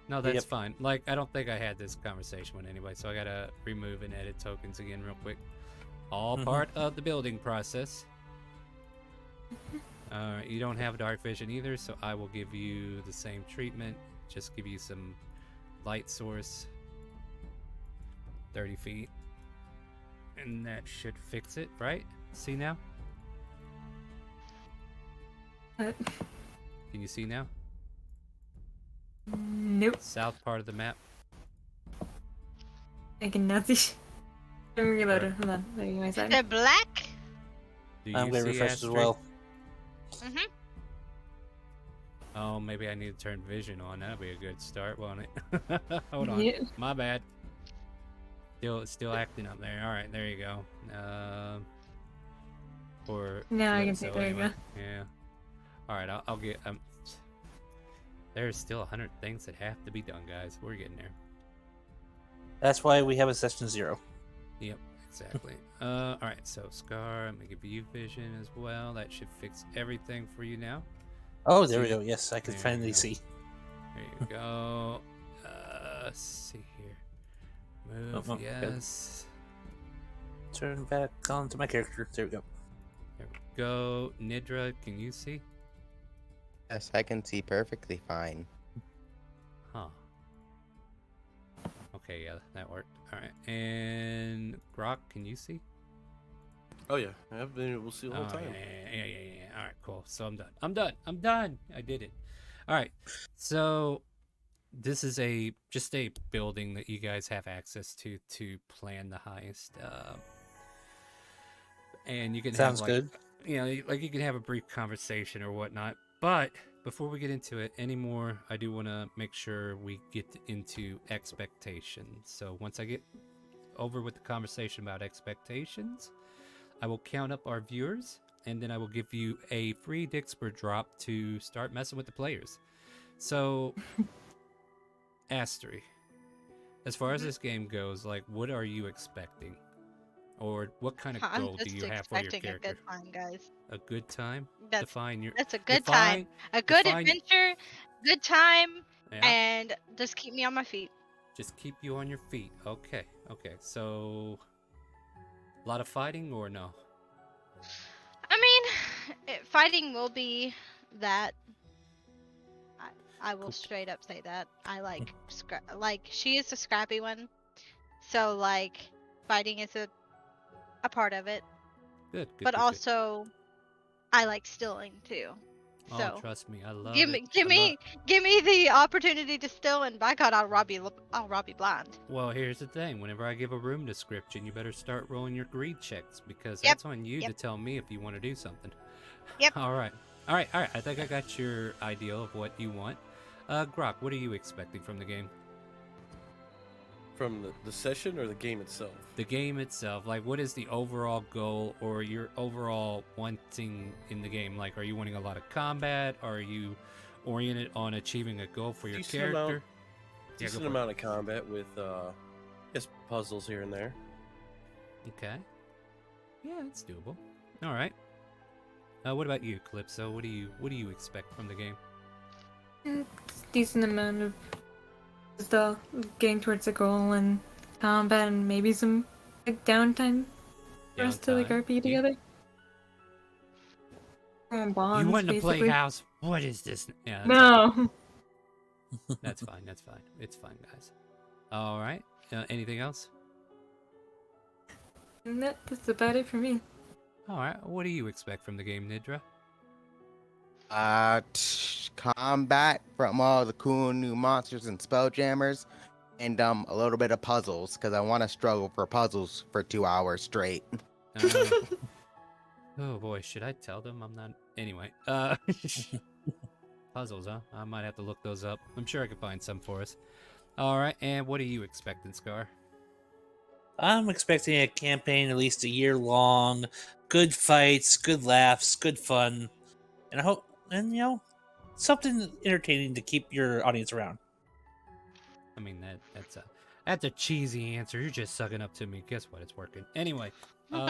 No, that's Yep. fine. Like, I don't think I had this conversation with anybody, so I gotta remove and edit tokens again real quick. All part of the building process. You don't have dark vision either, so I will give you the same treatment. Just give you some light source. 30 feet. And that should fix it, right? See now? What? Can you see now? Nope. South part of the map. I cannot see. I'm reloaded. Hold on. Let me get my side. The black? Do you I'm gonna see refresh as Astrid? well. Mm-hmm. Oh, maybe I need to turn vision on. That'd be a good start, won't it? Hold on. Yeah. My bad. Still acting up there. All right, there you go. Or Now I yeah, can see. so There you anyway, go. Yeah. All right, I'll get. There's still 100 things that have to be done, guys. We're getting there. That's why we have a session 0. Yep, exactly. All right, so Scar, I'm gonna give you vision as well. That should fix everything for you now. Oh, there we See? go. Yes, I can There you finally go. see. There you go. Let's see here. Move, Oh, good. yes. Turn back onto my character. There we go. There we go. Nidra, can you see? Yes, I can see perfectly fine. Huh. Okay, yeah, that worked. All right, and Grok, can you see? Oh yeah, I've been able to see the whole Oh, time. yeah. All right, cool. So I'm done. I did it. All right. So this is just a building that you guys have access to plan the heist. And you can Sounds have like, good. you know, like you can have a brief conversation or whatnot. But before we get into it anymore, I do want to make sure we get into expectations. So once I get over with the conversation about expectations, I will count up our viewers, and then I will give you a free Dixper drop to start messing with the players. So, Astri, as far as this game goes, like, what are you expecting? Or what kind of I'm goal do just you have for your expecting a character? good time, guys. A good time? That's Define your. that's a good time, a good define- adventure, good time, Yeah. and just keep me on my feet. Just keep you on your feet. Okay. So, a lot of fighting or no? I mean, fighting will be that. I will straight up say that. I like like she is a scrappy one, so like fighting is a part of it. Good, good, but good, good. also I like stilling too. Oh, So trust me, I love give it. me, give I me, give me the opportunity to still, and by God, I'll rob you blind. Well, here's the thing. Whenever I give a room description, you better start rolling your greed checks because Yep, that's on you to tell me if you want to do something. Yep. All right. All right. All right. I think I got your idea of what you want. Grok, what are you expecting from the game? From the session or the game itself? The game itself. Like, what is the overall goal or your overall wanting in the game? Like, are you wanting a lot of combat? Are you oriented on achieving a goal for your character? Decent amount of combat with, just puzzles here and there. Okay. Yeah, it's doable. All right. What about you, Calypso? What do you expect from the game? Decent amount of the getting towards the goal and combat and maybe some like downtime for us to like Downtime? RP together. Bonds, You want to play basically. house? What is this? Yeah, No. That's fine. That's fine. It's fine, guys. All right. Anything else? And that's about it for me. All right. What do you expect from the game, Nidra? Combat from all the cool new monsters and spelljammers, and a little bit of puzzles because I want to struggle for puzzles for 2 hours straight. Oh boy, should I tell them I'm not? Anyway, puzzles, huh? I might have to look those up. I'm sure I could find some for us. All right. And what are you expecting, Scar? I'm expecting a campaign at least a year long, good fights, good laughs, good fun, and I hope, and something entertaining to keep your audience around. I mean that's a cheesy answer. You're just sucking up to me. Guess what? It's working. Anyway. All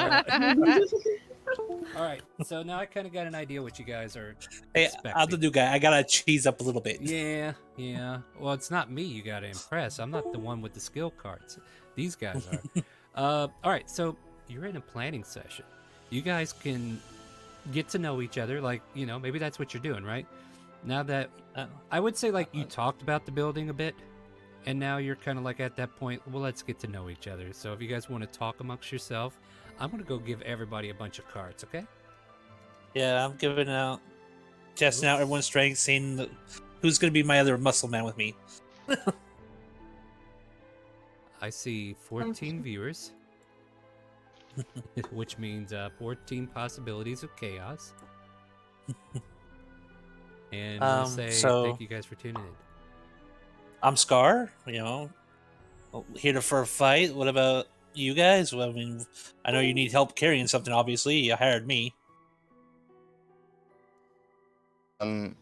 right. So now I kind of got an idea what you guys are expecting. I'm the new guy. I gotta cheese up a little bit. Yeah. Well, it's not me you gotta impress. I'm not the one with the skill cards. These guys are. All right. So you're in a planning session. You guys can get to know each other. Like, maybe that's what you're doing, right? Now that I would say, like, you talked about the building a bit, and now you're kind of like at that point. Well, let's get to know each other. So if you guys want to talk amongst yourself, I'm gonna go give everybody a bunch of cards. Okay? Yeah, I'm giving out, testing out everyone's strengths, seeing who's gonna be my other muscle man with me. I see 14 viewers, which means 14 possibilities of chaos. And I'll say thank you guys for tuning in. I'm Scar, here for a fight. What about you guys? Well, I mean, I know you need help carrying something, obviously. You hired me. I'm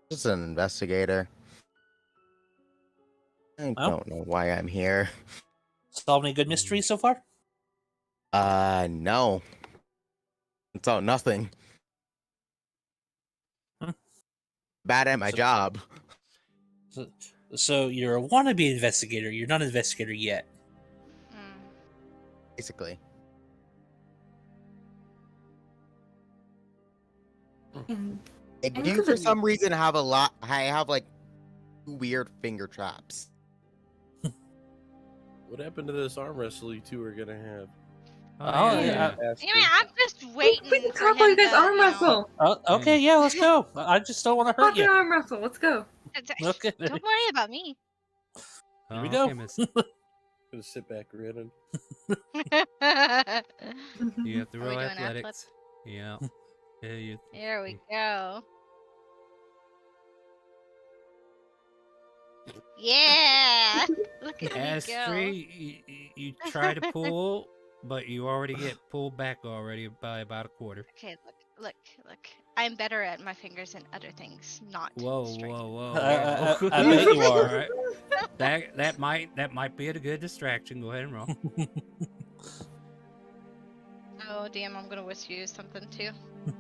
just an investigator. I don't know why I'm here. Solve any good mysteries so far? No. It's all nothing. Bad at my job. So you're a wannabe investigator. You're not an investigator yet. Basically. I do for some reason have I have like weird finger traps. What happened to this arm wrestle you two are gonna have? Anyway, I'm just waiting. We can talk about you guys arm wrestle. Okay, yeah, let's go. I just don't want to hurt Fucking you. arm wrestle. Let's go. Okay. Don't worry about me. Here we go. Okay, miss. Gonna sit back grinning. You have to Are we roll doing athletics. Yeah. Here we go. Yeah! Look at me go. Astrid, you try to pull, but you already get pulled back already by about a quarter. Okay, look. I'm better at my fingers and other things, not Whoa. I bet you are. All right. That might be a good distraction. Go ahead and roll. Oh, damn, I'm gonna wish you something too.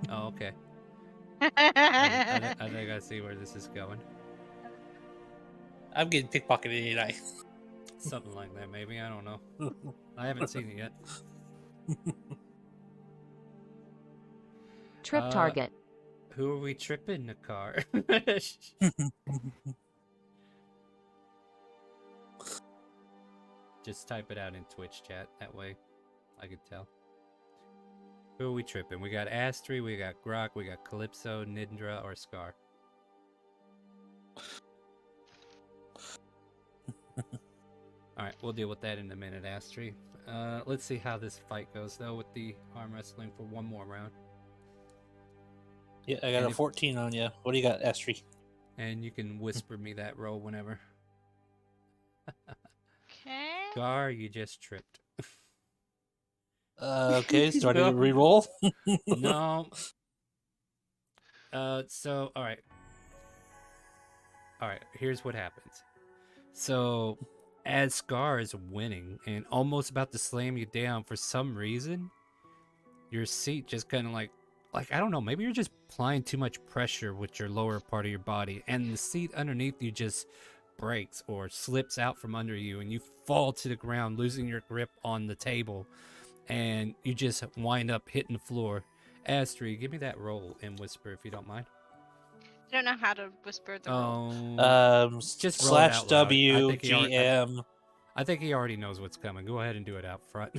Oh, okay. I think I see where this is going. I'm getting pickpocketed, ain't I? Something like that, maybe. I don't know. I haven't seen it yet. Trip target. Who are we tripping the car? Just type it out in Twitch chat. That way I can tell. Who are we tripping? We got Astri, we got Grok, we got Calypso, Nindra, or Scar. Alright, we'll deal with that in a minute, Astri. Let's see how this fight goes, though, with the arm wrestling for one more round. Yeah, I got a 14 on you. What do you got, Astri? And you can whisper me that roll whenever. Okay. Gar, you just tripped. Okay, so I need to re-roll? No. So, alright. Alright, here's what happens. So, as Scar is winning and almost about to slam you down, for some reason, your seat just kind of like, I don't know, maybe you're just applying too much pressure with your lower part of your body, and the seat underneath you just breaks or slips out from under you, and you fall to the ground, losing your grip on the table, and you just wind up hitting the floor. Astri, give me that roll and whisper if you don't mind. I don't know how to whisper the roll. Just roll it out loud. WGM. I think he already knows what's coming. Go ahead and do it out front.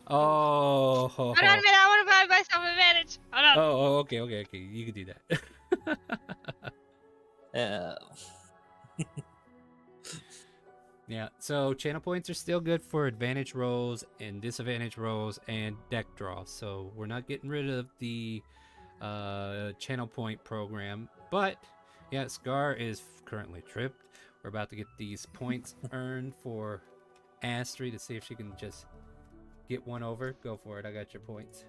Oh. Hold on a minute. I want to buy myself advantage. Hold on. Oh, okay. You can do that. Yeah, so channel points are still good for advantage rolls and disadvantage rolls and deck draws. So we're not getting rid of the channel point program. But yeah, Scar is currently tripped. We're about to get these points earned for Astri to see if she can just get one over. Go for it. I got your points.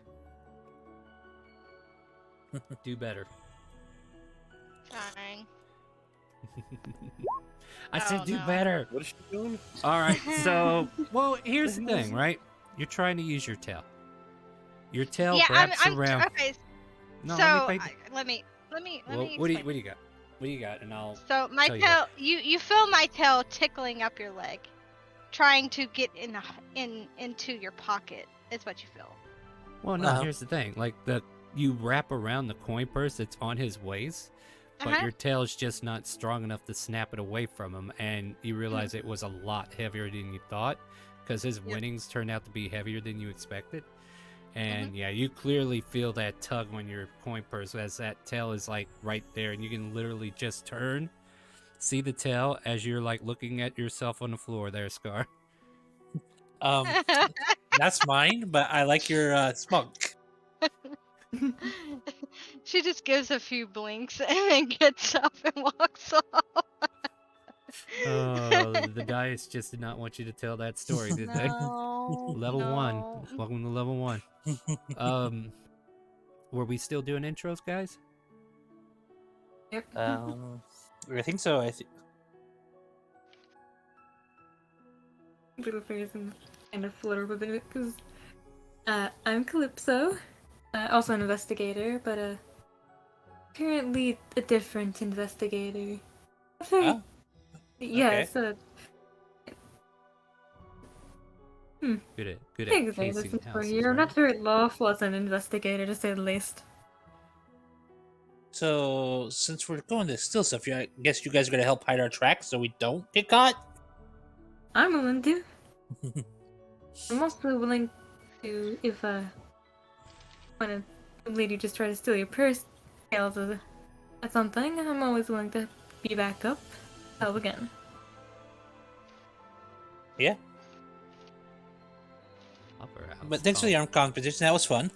Do better. Trying. I said do no. better. What is she doing? All right, so, well, here's the thing, right? You're trying to use your tail. Your tail wraps around. Okay. No, so let me. let me Well, what do you got? What do you got? And I'll. So my tell tail, you feel my tail tickling up your leg, trying to get into your pocket. Is what you feel. Well, no. Here's the thing. Like you wrap around the coin purse that's on his waist, but your tail's just not strong enough to snap it away from him, and you realize it was a lot heavier than you thought, because his winnings turned out to be heavier than you expected. And yeah, you clearly feel that tug on your coin purse as that tail is like right there, and you can literally just turn, see the tail as you're like looking at yourself on the floor there, Scar. That's mine, but I like your spunk. She just gives a few blinks and then gets up and walks off. The dice just did not want you to tell that story, did they? Level 1. Welcome to level 1. Were we still doing intros, guys? Yep. I think so. Little fingers kind of flutter a bit because I'm Calypso, also an investigator, but apparently a different investigator. Oh. Yeah, Okay. so. Good at Thanks, casing for houses, you're right? not very lawful as an investigator, to say the least. So, since we're going to steal stuff, I guess you guys are going to help hide our tracks so we don't get caught? I'm willing to. I'm also willing to, if when a lady just tries to steal your purse, fails at something, I'm always willing to be back up, help again. Yeah. But thanks for the arm competition. That was fun.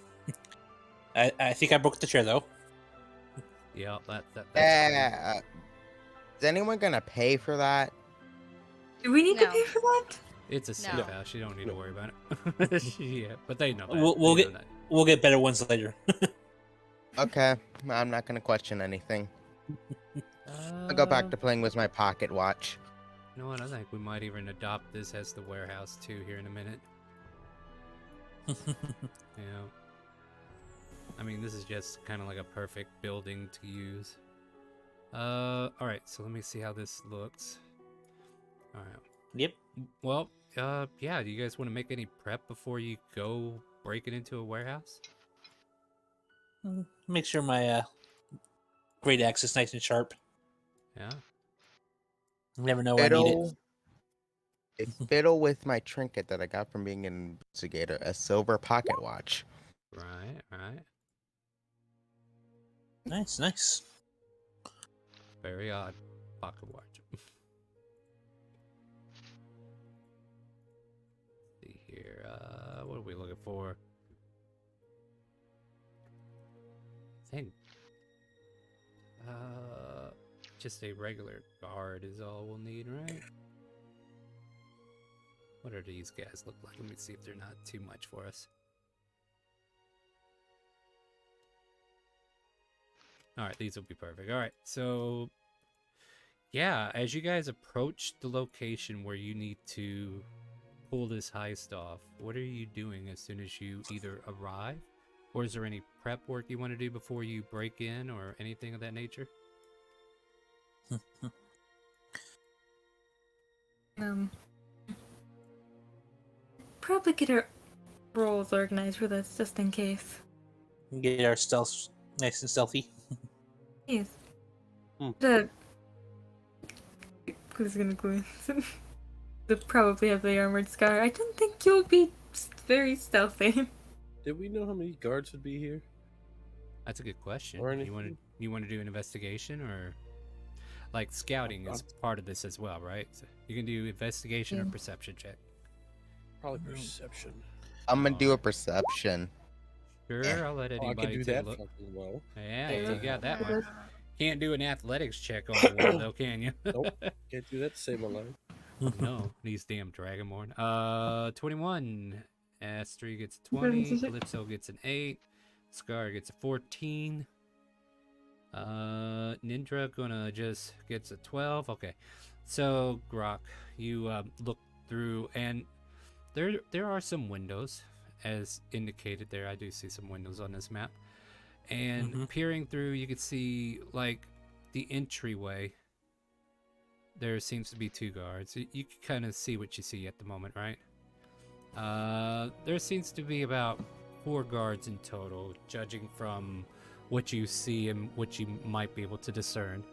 I think I broke the chair though. Yeah, that's is anyone gonna pay for that? Do we need to pay for that? It's a safe house. You don't need to worry about it. Yeah, but they know that. We'll get better ones later. Okay, I'm not gonna question anything. I'll go back to playing with my pocket watch. You know what? I think we might even adopt this as the warehouse too here in a minute. Yeah. I mean, this is just kind of like a perfect building to use. Alright, so let me see how this looks. Alright. Yep. Well, yeah, do you guys want to make any prep before you go breaking into a warehouse? Make sure my great axe is nice and sharp. Yeah. You never know when I need it. a fiddle with my trinket that I got from being an investigator, a silver pocket watch. Right, right. Nice, nice. Very odd pocket watch. See here. What are we looking for? I think. Just a regular guard is all we'll need, right? What do these guys look like? Let me see if they're not too much for us. Alright, these will be perfect. Alright, so yeah, as you guys approach the location where you need to pull this heist off, what are you doing as soon as you either arrive, or is there any prep work you want to do before you break in, or anything of that nature? Probably get our roles organized for this, just in case. Get our stealth nice and stealthy. Yes. Hmm. Who's gonna go? They'll probably have the armored scar. I don't think you'll be very stealthy. Did we know how many guards would be here? That's a good question. Or You want to do an investigation, or like scouting is part of this as well, right? So you can do investigation or perception check. Probably perception. I'm gonna do a perception. Sure, I'll let I anybody can do take a that look. fucking well. Yeah, you got that one. Can't do an athletics check on the wall, though, can you? Nope, can't do that to save my life. No, these damn Dragonborn. 21. Astri gets a 20. Calypso gets an 8. Scar gets a 14. Nindra just gets a 12. Okay, so Grok, you look through, and there are some windows, as indicated there. I do see some windows on this map, and peering through, you can see like the entryway. There seems to be 2 guards. You can kind of see what you see at the moment, right? There seems to be about 4 guards in total, judging from what you see and what you might be able to discern.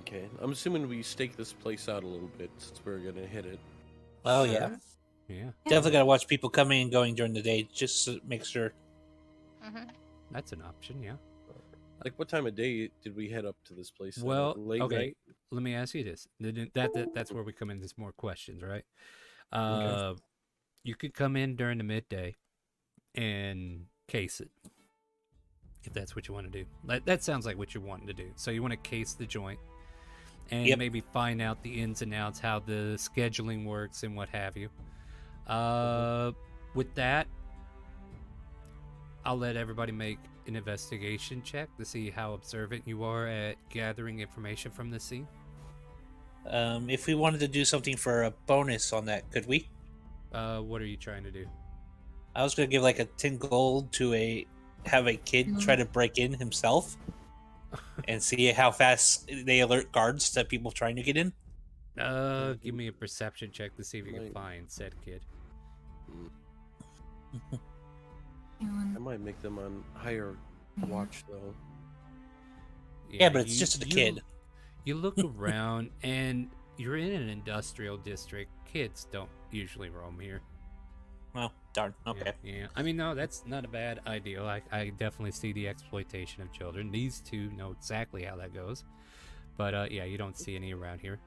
Okay, I'm assuming we stake this place out a little bit since we're gonna hit it. Oh yeah. Yeah. Definitely gotta watch people coming and going during the day, just to make sure. That's an option, yeah. Like, what time of day did we head up to this place? Well, late okay. night? Let me ask you this. That's where we come into more questions, right? Okay. You could come in during the midday and case it, if that's what you want to do. That sounds like what you're wanting to do. So you want to case the joint and maybe find out the ins and outs, how the scheduling works and what have you. With that, I'll let everybody make an investigation check to see how observant you are at gathering information from the scene. If we wanted to do something for a bonus on that, could we? What are you trying to do? I was gonna give like a 10 gold to have a kid try to break in himself and see how fast they alert guards to people trying to get in. Give me a perception check to see if you can find said kid. I might make them on higher watch though. Yeah, but it's just a kid. You look around, and you're in an industrial district. Kids don't usually roam here. Well, darn. Okay. Yeah. I mean, no, that's not a bad ideal. I definitely see the exploitation of children. These two know exactly how that goes. But yeah, you don't see any around here.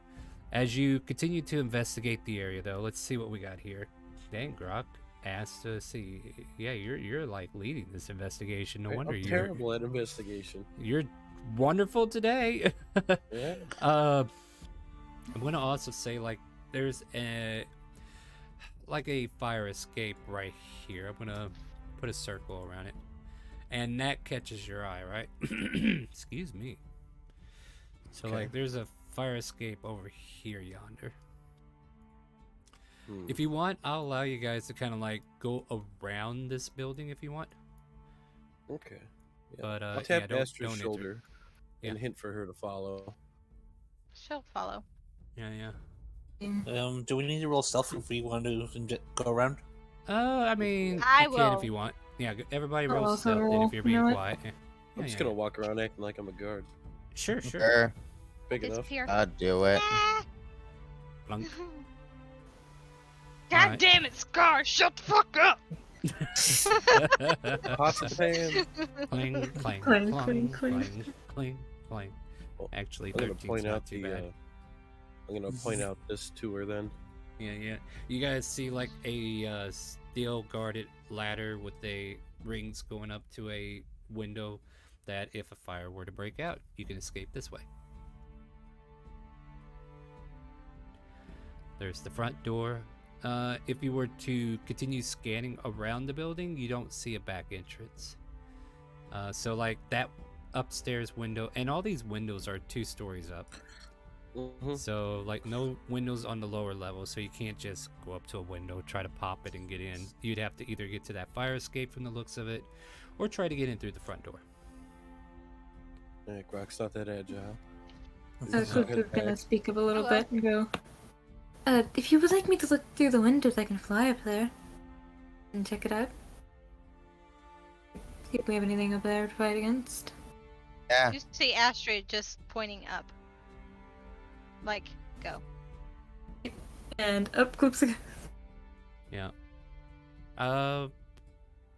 As you continue to investigate the area, though, let's see what we got here. Dang, Grok asked to see. Yeah, you're like leading this investigation. No wonder I'm you're terrible at investigation. You're wonderful today. Yeah. I'm gonna also say, like, there's a fire escape right here. I'm gonna put a circle around it, and that catches your eye, right? Excuse me. So like, there's a fire escape over here yonder. If you want, I'll allow you guys to kind of like go around this building if you want. Okay. Yeah. But I'll tap yeah, Astra's don't shoulder Yeah. and hint for her to follow. She'll follow. Yeah. Do we need to roll stealth if we want to go around? I mean, I you can will. if you want. Yeah, everybody I'll roll also stealth, and roll. if you're You know being what? quiet. Yeah. I'm just gonna walk around acting like I'm a guard. Sure. Big enough. Disappear. I'll do it. Plunk. God Alright. damn it, Scar! Shut the fuck up! Pots and pans. Cling, clang, Clang, clang, clang, clang, clang. clang, clang. Actually, I'm gonna 13's point not out too the. bad. I'm gonna point out this to her then. Yeah. You guys see like a steel guarded ladder with a rings going up to a window that if a fire were to break out, you can escape this way. There's the front door. If you were to continue scanning around the building, you don't see a back entrance. So like that upstairs window, and all these windows are 2 stories up. So like no windows on the lower level, so you can't just go up to a window, try to pop it and get in. You'd have to either get to that fire escape from the looks of it, or try to get in through the front door. Yeah, Grok's not that agile. We're gonna speak up a little bit and go. If you would like me to look through the windows, I can fly up there and check it out. See if we have anything up there to fight against. Yeah. You see Astrid just pointing up. Like, go. And up close again. Yeah.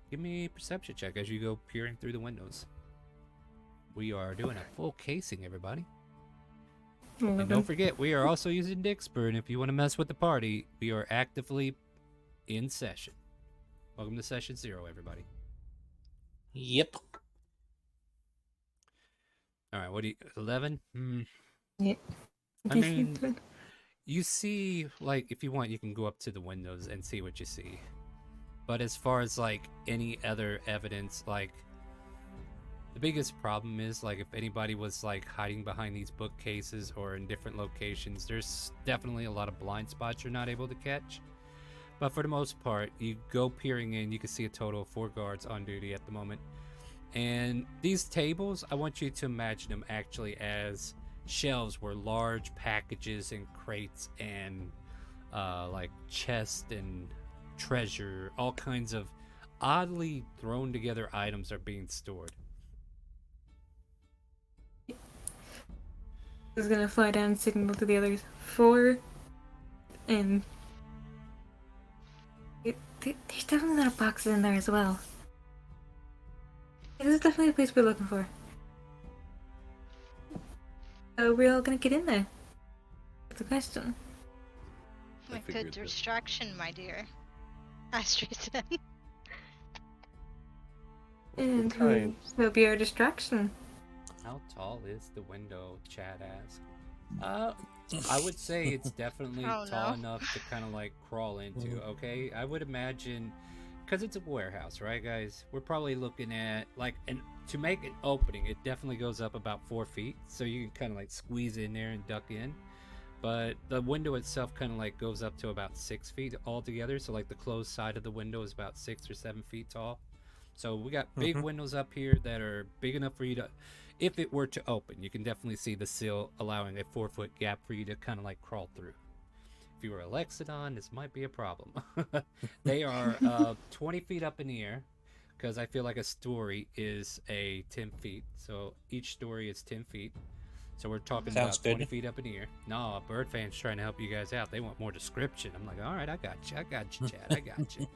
Give me a perception check as you go peering through the windows. We are doing a full casing, everybody. And don't forget, we are also using Dixper, and if you want to mess with the party, we are actively in session. Welcome to session 0, everybody. Yep. Alright, what do you... 11? Yeah. I mean, you see, like, if you want, you can go up to the windows and see what you see. But as far as, like, any other evidence, like, the biggest problem is, like, if anybody was, like, hiding behind these bookcases or in different locations, there's definitely a lot of blind spots you're not able to catch. But for the most part, you go peering in, you can see a total of 4 guards on duty at the moment. And these tables, I want you to imagine them actually as shelves where large packages and crates and like chests and treasure, all kinds of oddly thrown together items are being stored. Is gonna fly down and signal to the others 4 and there's definitely a lot of boxes in there as well. This is definitely the place we're looking for. We're all gonna get in there. That's the question. A good distraction, my dear. Astrid said. And who will be our distraction? How tall is the window, Chad asked? I would say it's definitely tall enough to kind of like crawl into, okay? I would imagine, because it's a warehouse, right, guys? We're probably looking at, like, to make an opening, it definitely goes up about 4 feet, so you can kind of like squeeze in there and duck in. But the window itself kind of like goes up to about 6 feet altogether, so like the closed side of the window is about 6 or 7 feet tall. So we got big windows up here that are big enough for you to, if it were to open, you can definitely see the sill allowing a 4-foot gap for you to kind of like crawl through. If you were a Lexodon, this might be a problem. They are 20 feet up in the air, because I feel like a story is a 10 feet. So each story is 10 feet. So we're talking Sounds about 20 good. feet up in the air. No, Bird Fan's trying to help you guys out. They want more description. I'm like, all right, I got you, Chad. I got you.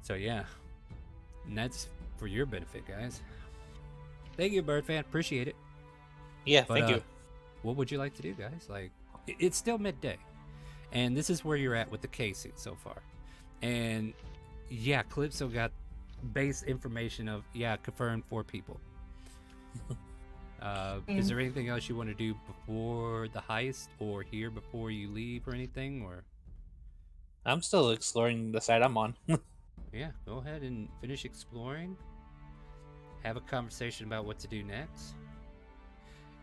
So yeah, and that's for your benefit, guys. Thank you, Bird Fan. Appreciate it. Yeah, But, thank you. What would you like to do, guys? Like, it's still midday, and this is where you're at with the casing so far. And yeah, Calypso got base information of confirmed 4 people. Is there anything else you want to do before the heist, or here before you leave, or anything? Or I'm still exploring the side I'm on. yeah, go ahead and finish exploring. Have a conversation about what to do next.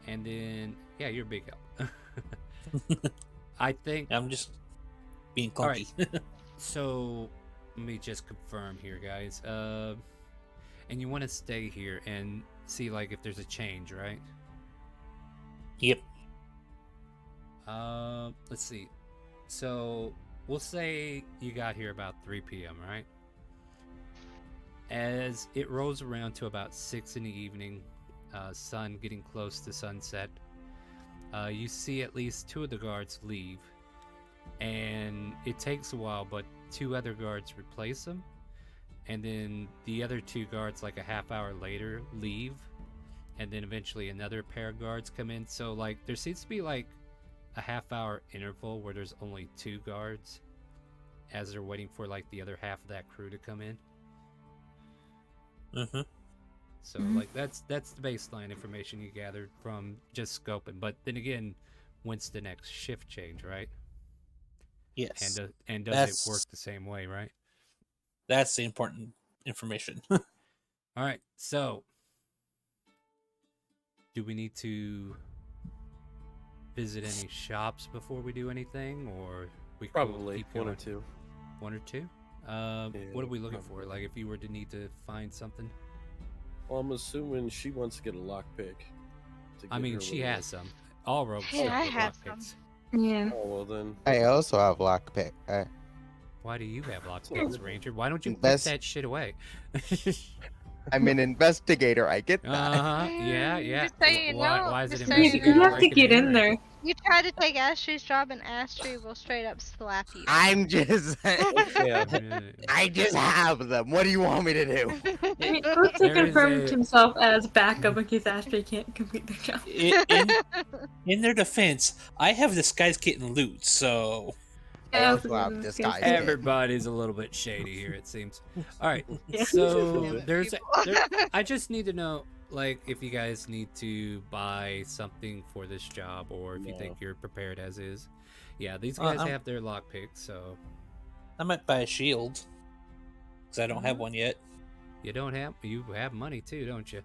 And then, yeah, you're a big help. I think I'm just being all right. clunky. So let me just confirm here, guys. And you want to stay here and see like if there's a change, right? Yep. Let's see. So we'll say you got here about 3 p.m., right? As it rolls around to about 6 in the evening, sun getting close to sunset, you see at least 2 of the guards leave, and it takes a while, but 2 other guards replace them, and then the other 2 guards, like a half hour later, leave, and then eventually another pair of guards come in. So like there seems to be like a half hour interval where there's only 2 guards as they're waiting for like the other half of that crew to come in. Mm-hmm. So like that's the baseline information you gathered from just scoping. But then again, when's the next shift change, right? Yes. And does That's- it work the same way, right? That's the important information. All right. So, do we need to visit any shops before we do anything, or we could Probably keep 1 or going? 2. 1 or 2? What are we looking for? Like, if you were to need to find something? Well, I'm assuming she wants to get a lockpick. I mean, she has some. All rogues Hey, start I with have lockpicks. Yeah. Oh, well then. I also have lockpick. Why do you have lockpicks, Ranger? Why don't you put Best- that shit away? I'm an investigator. I get that. Yeah. Just so you know, Why is it just so investigator? You have to breaking get in and there. You try to take Ashley's job, and Ashley will straight up slap you. I'm just. entering? I just have them. What do you want me to do? I mean, Oates There is confirmed a- himself as backup in case Ashley can't complete their job. In their defense, I have this guy's getting loot, so I also have this guy. Everybody's a little bit shady here, it seems. All right, Yeah. so I just need to know, like, if you guys need to buy something for this job, or if you think you're prepared as is. Yeah, these guys have their lockpicks, so I might buy a shield because I don't have one yet. you have money too, don't you?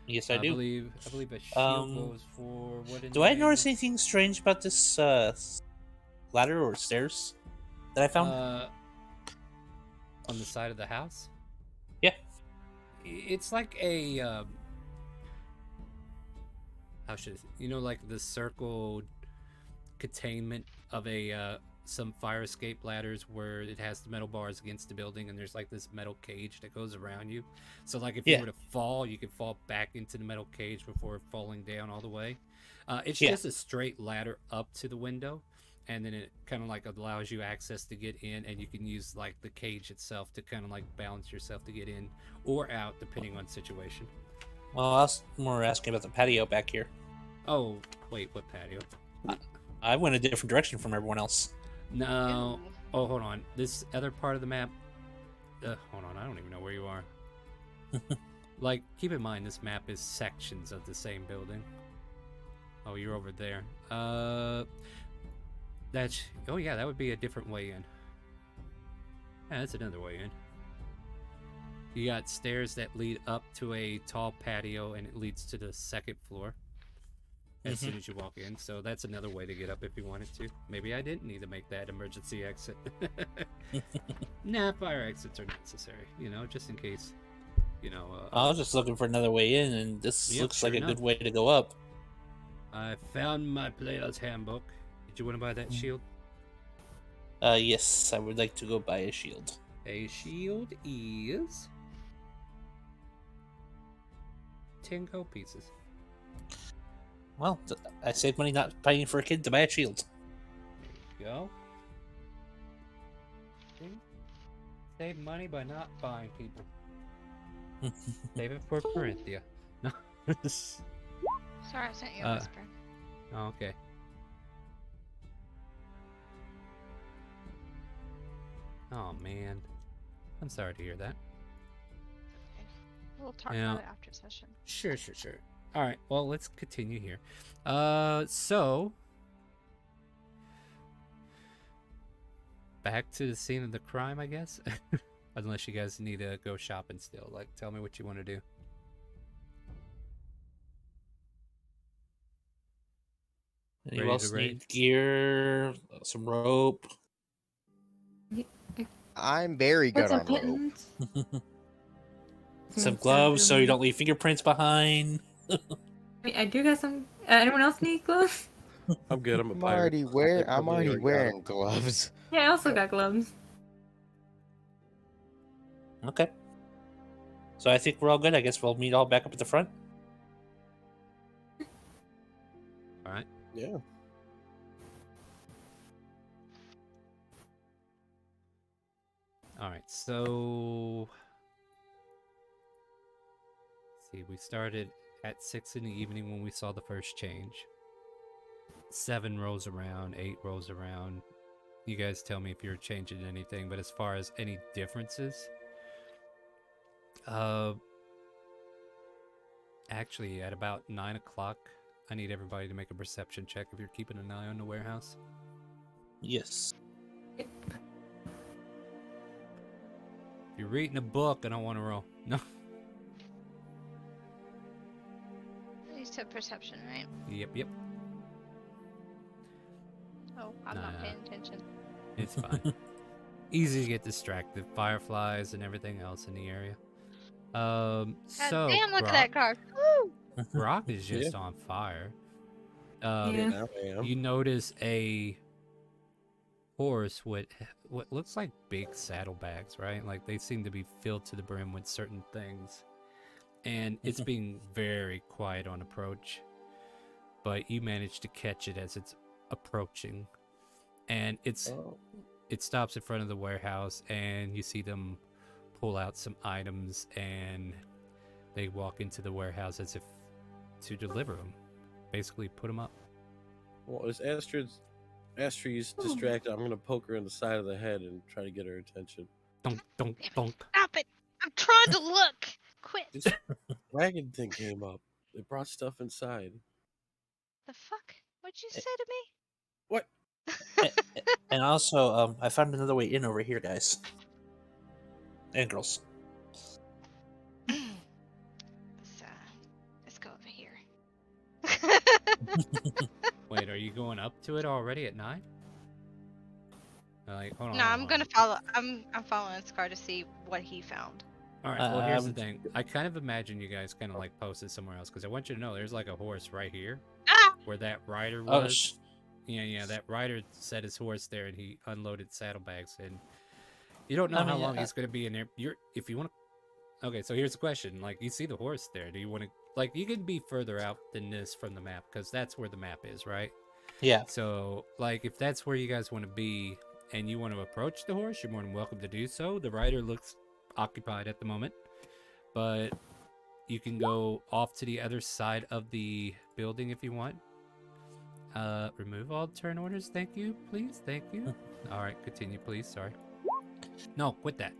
Yes, I do. I believe a shield goes for what? Do I notice anything strange about this ladder or stairs that I found? On the side of the house? Yeah. It's like a how should like the circle containment of a some fire escape ladders where it has the metal bars against the building, and there's like this metal cage that goes around you. So like if you were to fall, you could fall back into the metal cage before falling down all the way. It's just a straight ladder up to the window, and then it kind of like allows you access to get in, and you can use like the cage itself to kind of like balance yourself to get in or out depending on situation. Well, I was more asking about the patio back here. Oh, wait, what patio? I went a different direction from everyone else. No. Oh, hold on. This other part of the map. Hold on. I don't even know where you are. Like, keep in mind, this map is sections of the same building. Oh, you're over there. That's. Oh, yeah, that would be a different way in. Yeah, that's another way in. You got stairs that lead up to a tall patio, and it leads to the second floor as soon as you walk in. So that's another way to get up if you wanted to. Maybe I didn't need to make that emergency exit. Nah, fire exits are necessary, just in case, I was just looking for another way in, and this looks like a good way to go up. I found my player's handbook. Did you want to buy that shield? Yes, I would like to go buy a shield. A shield is 10 gold pieces. Well, I saved money not paying for a kid to buy a shield. There you go. See? Save money by not buying people. Save it for Corinthia. No. Sorry, I sent you a whisper. Okay. Oh man, I'm sorry to hear that. We'll talk Yeah. about it after session. Sure. All right. Well, let's continue here. So back to the scene of the crime, I guess. Unless you guys need to go shopping still. Like, tell me what you want to do. You also need gear, some rope. I'm very good on rope. Some gloves so you don't leave fingerprints behind. I mean, I do got some. Anyone else need gloves? I'm good. I'm a I'm pirate. I'm already wearing gloves. Yeah, I also got gloves. Okay. So I think we're all good. I guess we'll meet all back up at the front. All right. Yeah. All right, so let's see, we started at 6 in the evening when we saw the first change. 7 rolls around, 8 rolls around. You guys tell me if you're changing anything, but as far as any differences, actually at about 9 o'clock, I need everybody to make a perception check if you're keeping an eye on the warehouse. Yes. If you're reading a book, I don't want to roll. No. You said perception, right? Yep. Oh, I'm not paying attention. It's fine. Easy to get distracted. Fireflies and everything else in the area. So damn, look at Brock, that card. Woo! Brock is just on fire. Yeah. You notice a horse with what looks like big saddlebags, right? Like they seem to be filled to the brim with certain things. And it's being very quiet on approach. But you manage to catch it as it's approaching. And it stops in front of the warehouse, and you see them pull out some items, and they walk into the warehouse as if to deliver them. Basically, put them up. Well, as Astrid's distracted, I'm gonna poke her in the side of the head and try to get her attention. Donk. Stop it! I'm trying to look. Quit. This wagon thing came up. It brought stuff inside. The fuck? What'd you say to me? What? And also, I found another way in over here, guys. And girls. Let's go over here. Wait, are you going up to it already at 9? Like, hold on. No, I'm gonna follow. I'm following Scar to see what he found. All right. Well, here's the thing. I kind of imagine you guys kind of like posted somewhere else because I want you to know there's like a horse right here, where that rider was. Yeah. That rider set his horse there, and he unloaded saddlebags, and you don't know how long he's gonna be in there. If you want to. Okay, so here's the question. Like, you see the horse there. Do you want to? Like, you can be further out than this from the map because that's where the map is, right? Yeah. So, like, if that's where you guys want to be and you want to approach the horse, you're more than welcome to do so. The rider looks occupied at the moment, but you can go off to the other side of the building if you want. Remove all turn orders. Thank you, please. Thank you. All right, continue, please. Sorry. No, quit that.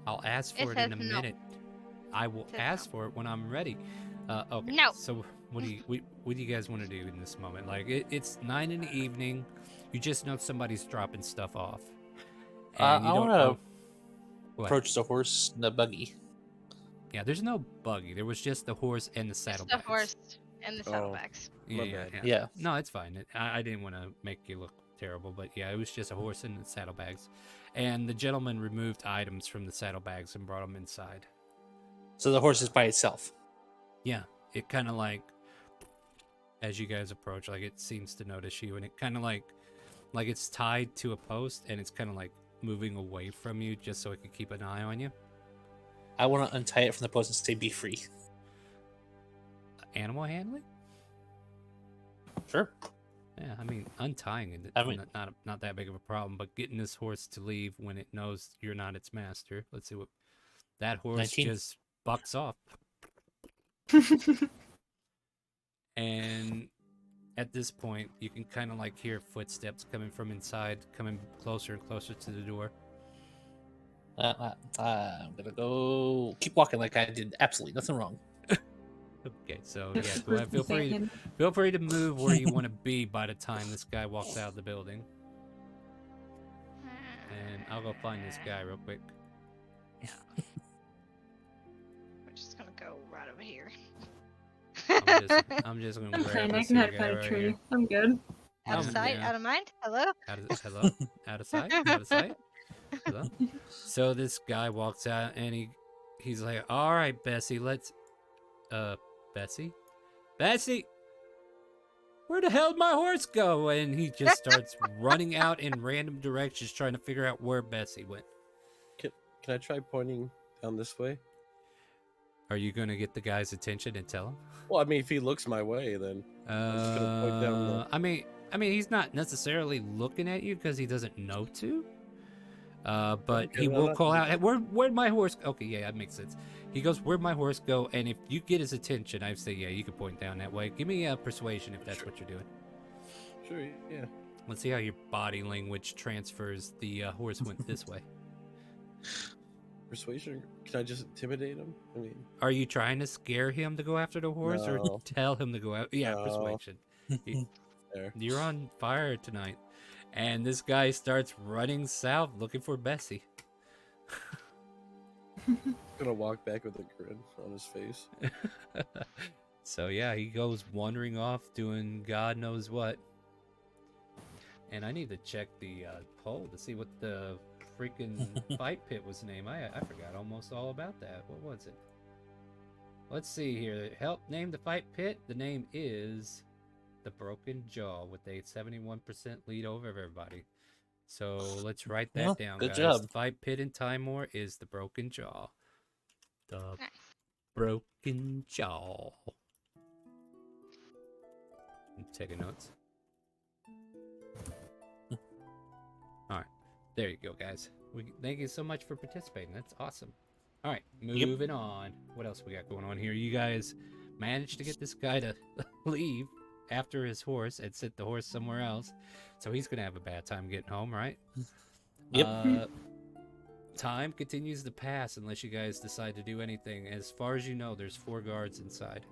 I'll ask for it in a minute. I will ask for it when I'm ready. Okay. No. So what do you guys want to do in this moment? Like it's 9 in the evening. You just know somebody's dropping stuff off. And you I don't want know. to approach the horse and the buggy. Yeah, there's no buggy. There was just the horse and the saddlebags. The horse and the saddlebags. Yeah. No, it's fine. I didn't want to make you look terrible, but yeah, it was just a horse and the saddlebags. And the gentleman removed items from the saddlebags and brought them inside. So the horse is by itself. Yeah, it kind of like, as you guys approach, like it seems to notice you, and it kind of like it's tied to a post, and it's kind of like moving away from you just so it could keep an eye on you. I want to untie it from the post and say, "Be free." Animal handling? Sure. Yeah, I mean, untying it, not that big of a problem, but getting this horse to leave when it knows you're not its master. Let's see what that horse 19. just bucks off. And at this point, you can kind of like hear footsteps coming from inside, coming closer and closer to the door. I'm gonna go keep walking like I did absolutely nothing wrong. Okay, so yeah, go ahead. Feel free to move where you want to be by the time this guy walks out of the building. And I'll go find this guy real quick. We're just gonna go right over here. I'm just gonna I'm grab fine. I this can hide guy behind a right tree. here. I'm good. Out of sight, yeah. out of mind. Hello. Hello. Out of sight. Out of sight. Hello. So this guy walks out and he's like, "All right, Bessie, let's Bessie, where the hell did my horse go?" And he just starts running out in random directions trying to figure out where Bessie went. Can I try pointing down this way? Are you gonna get the guy's attention and tell him? Well, I mean, if he looks my way, then I'm just gonna point down the. I mean, he's not necessarily looking at you because he doesn't know to. But Okay, he then I'm will not call gonna out, "Hey, where'd my horse?" Okay, yeah, that makes sense. He goes, "Where'd my horse go?" And if you get his attention, I say, "Yeah, you can point down that way." Give me a persuasion if that's what you're doing. Sure, yeah. Let's see how your body language transfers. The horse went this way. Persuasion? Can I just intimidate him? I mean, Are you trying to scare him to go after the horse, or No. tell him to go out? Yeah, No. persuasion. There. You're on fire tonight. And this guy starts running south looking for Bessie. Gonna walk back with a grin on his face. So yeah, he goes wandering off doing God knows what. And I need to check the poll to see what the freaking fight pit was named. I forgot almost all about that. What was it? Let's see here. Help name the fight pit. The name is the Broken Jaw with a 71% lead over everybody. So let's write that Well, down, good guys. job. The fight pit in Timor is the Broken Jaw. The Broken Jaw. I'm taking notes. All right, there you go, guys. Thank you so much for participating. That's awesome. All right, moving on. What else we got going on here? You guys managed to get this guy to leave after his horse and sit the horse somewhere else, so he's gonna have a bad time getting home, right? Yep. Time continues to pass unless you guys decide to do anything. As far as you know, there's 4 guards inside.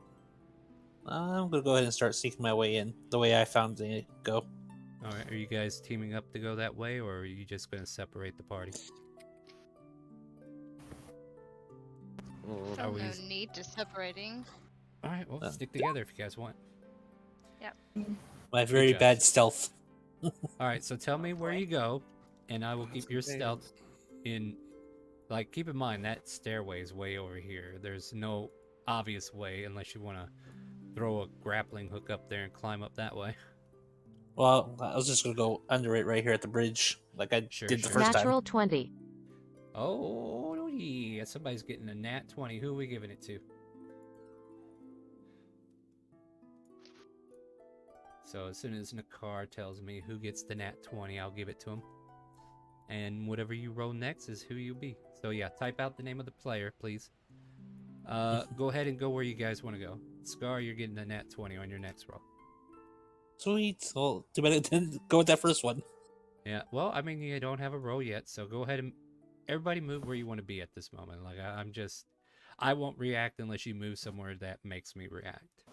I'm gonna go ahead and start sneaking my way in the way I found it. Go. All right, are you guys teaming up to go that way, or are you just gonna separate the party? No need to separating. All right, well, stick together if you guys want. Yep. My very job. bad stealth. All right, so tell me where you go, and I will keep your stealth in. Like, keep in mind that stairway is way over here. There's no obvious way unless you want to throw a grappling hook up there and climb up that way. Well, I was just gonna go under it right here at the bridge, like I did the first Natural time. 20. Oh, yeah. Somebody's getting a nat 20. Who are we giving it to? So as soon as Nakar tells me who gets the nat 20, I'll give it to him. And whatever you roll next is who you be. So yeah, type out the name of the player, please. Go ahead and go where you guys want to go. Scar, you're getting a nat 20 on your next roll. Sweet. Well, too bad I didn't go with that first one. Yeah, well, I mean, you don't have a roll yet, so go ahead and everybody move where you want to be at this moment. Like, I won't react unless you move somewhere that makes me react.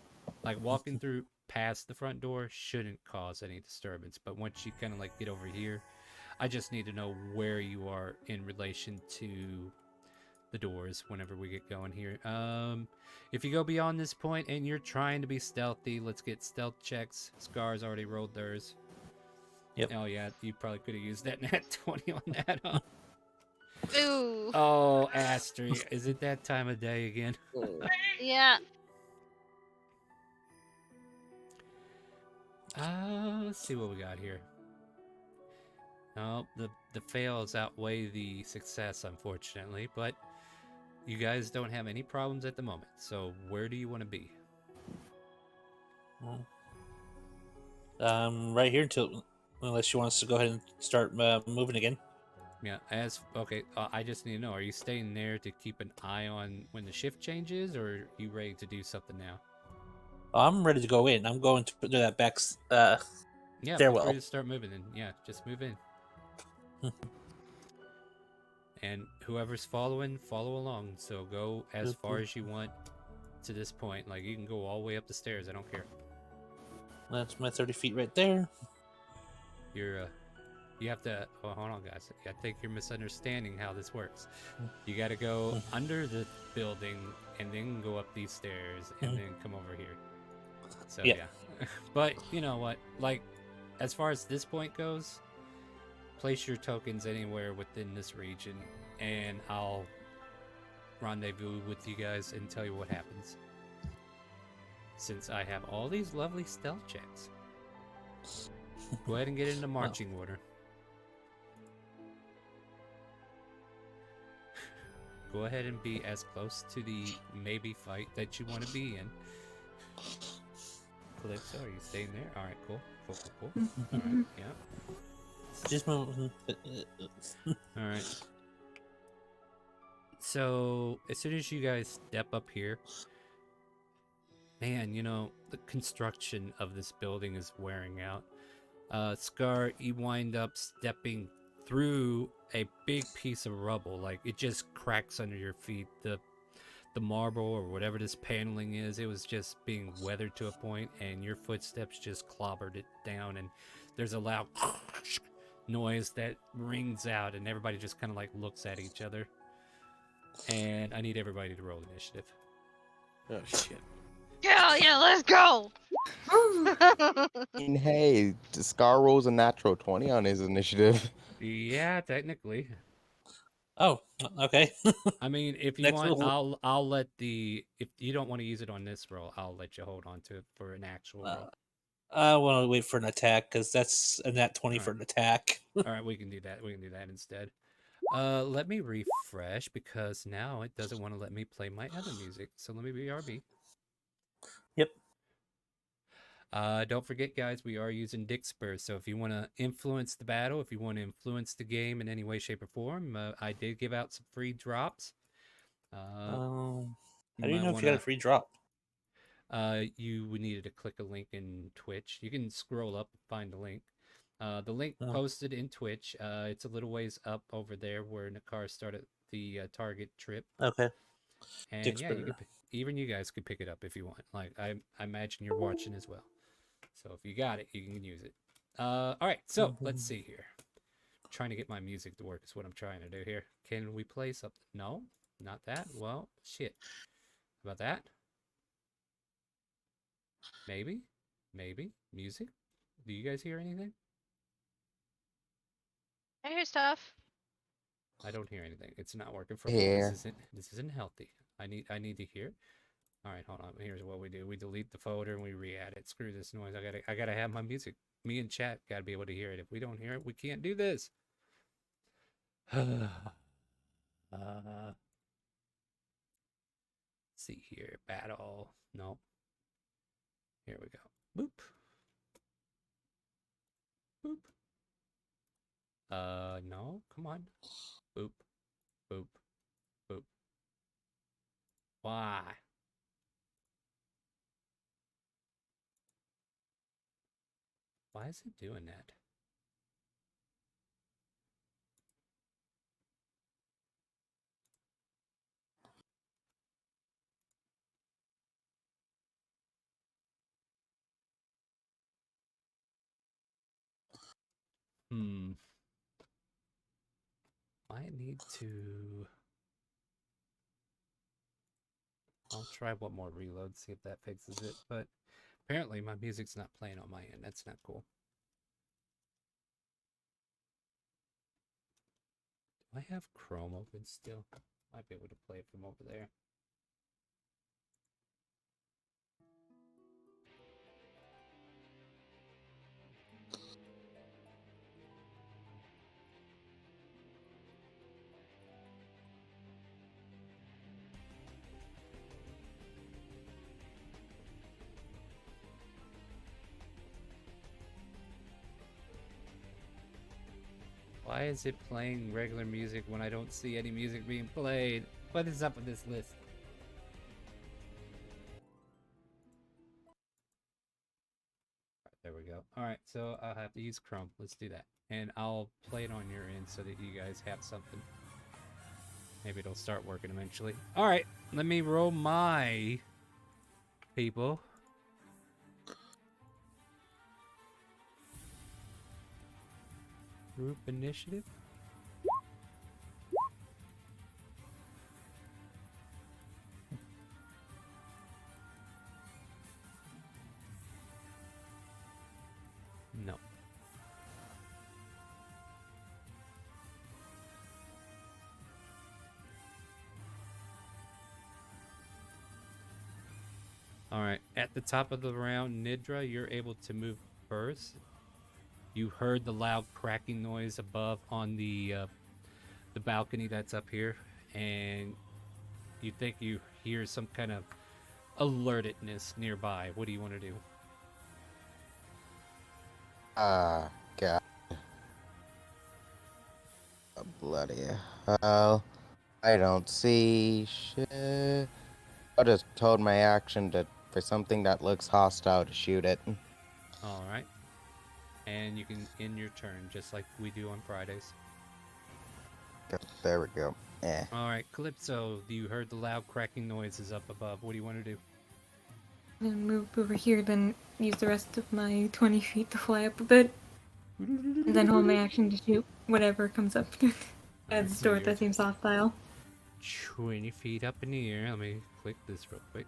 Like, walking through past the front door shouldn't cause any disturbance, but once you kind of like get over here, I just need to know where you are in relation to the doors whenever we get going here. If you go beyond this point and you're trying to be stealthy, let's get stealth checks. Scar's already rolled theirs. Yep. Oh yeah, you probably could have used that nat 20 on that, huh? Ooh. Oh, Astri, is it that time of day again? Yeah. Let's see what we got here. Oh, the fails outweigh the success, unfortunately, but you guys don't have any problems at the moment. So where do you want to be? Right here unless you want us to go ahead and start moving again. Yeah, okay, I just need to know, are you staying there to keep an eye on when the shift changes, or are you ready to do something now? I'm ready to go in. I'm going to do that back Yeah, feel stairwell. free to start moving in. Yeah, just move in. And whoever's following, follow along. So go as far as you want to this point. Like, you can go all the way up the stairs. I don't care. That's my 30 feet right there. You have to. Oh, hold on, guys. I think you're misunderstanding how this works. You got to go under the building and then go up these stairs and then come over here. So yeah. But you know what? Like, as far as this point goes, place your tokens anywhere within this region, and I'll rendezvous with you guys and tell you what happens. Since I have all these lovely stealth checks, go ahead and get into marching order. go ahead and be as close to the maybe fight that you want to be in. Calypso, are you staying there? All right, cool. Cool. All right, yeah. Just move. All right. So as soon as you guys step up here, man, the construction of this building is wearing out. Scar, you wind up stepping through a big piece of rubble, like it just cracks under your feet. The marble or whatever this paneling is, it was just being weathered to a point, and your footsteps just clobbered it down, and there's a loud noise that rings out, and everybody just kind of like looks at each other. And I need everybody to roll initiative. Oh shit. Hell yeah, let's go! And hey, Scar rolls a natural 20 on his initiative. Yeah, technically. Oh, okay. I mean, if you Next want, roll. I'll let if you don't want to use it on this roll, I'll let you hold on to it for an actual roll. I want to wait for an attack because that's a nat 20 for an attack. All right, we can do that. We can do that instead. Let me refresh because now it doesn't want to let me play my other music. So let me BRB. Yep. Don't forget, guys, we are using Dick Spurs. So if you want to influence the battle, if you want to influence the game in any way, shape, or form, I did give out some free drops. How do you know if you got a free drop? You would need to click a link in Twitch. You can scroll up and find the link. The link Oh. posted in Twitch. It's a little ways up over there where Nakar started the Target trip. Okay. And Dick yeah, Spur. even you guys could pick it up if you want. Like I imagine you're watching as well. So if you got it, you can use it. All right. So let's see here. Trying to get my music to work is what I'm trying to do here. Can we play something? No, not that. Well, shit. How about that? Maybe music. Do you guys hear anything? I hear stuff. I don't hear anything. It's not working for me. Here. This isn't healthy. I need to hear. All right, hold on. Here's what we do. We delete the folder and we re-add it. Screw this noise. I gotta have my music. Me and chat gotta be able to hear it. If we don't hear it, we can't do this. See here. Battle. No. Here we go. Boop. Boop. No. Come on. Boop. Boop. Boop. Why? Why is it doing that? I need to... I'll try one more reload, see if that fixes it, but apparently my music's not playing on my end. That's not cool. Do I have Chrome open still? Might be able to play it from over there. Why is it playing regular music when I don't see any music being played? What is up with this list? There we go. Alright, so I'll have to use Chrome. Let's do that. And I'll play it on your end so that you guys have something. Maybe it'll start working eventually. Alright, let me roll my people. Group initiative. No. Alright, at the top of the round, Nidra, you're able to move first. You heard the loud cracking noise above on the balcony that's up here, and you think you hear some kind of alertedness nearby. What do you want to do? God. Oh, bloody hell. I don't see shit. I just told my action for something that looks hostile to shoot it. All right. And you can end your turn just like we do on Fridays. There we go. All right, Calypso, you heard the loud cracking noises up above. What do you want to do? I'm gonna move over here, then use the rest of my 20 feet to fly up a bit. And then hold my action to shoot whatever comes up at the so door that seems hostile. 20 feet up in the air. Let me click this real quick.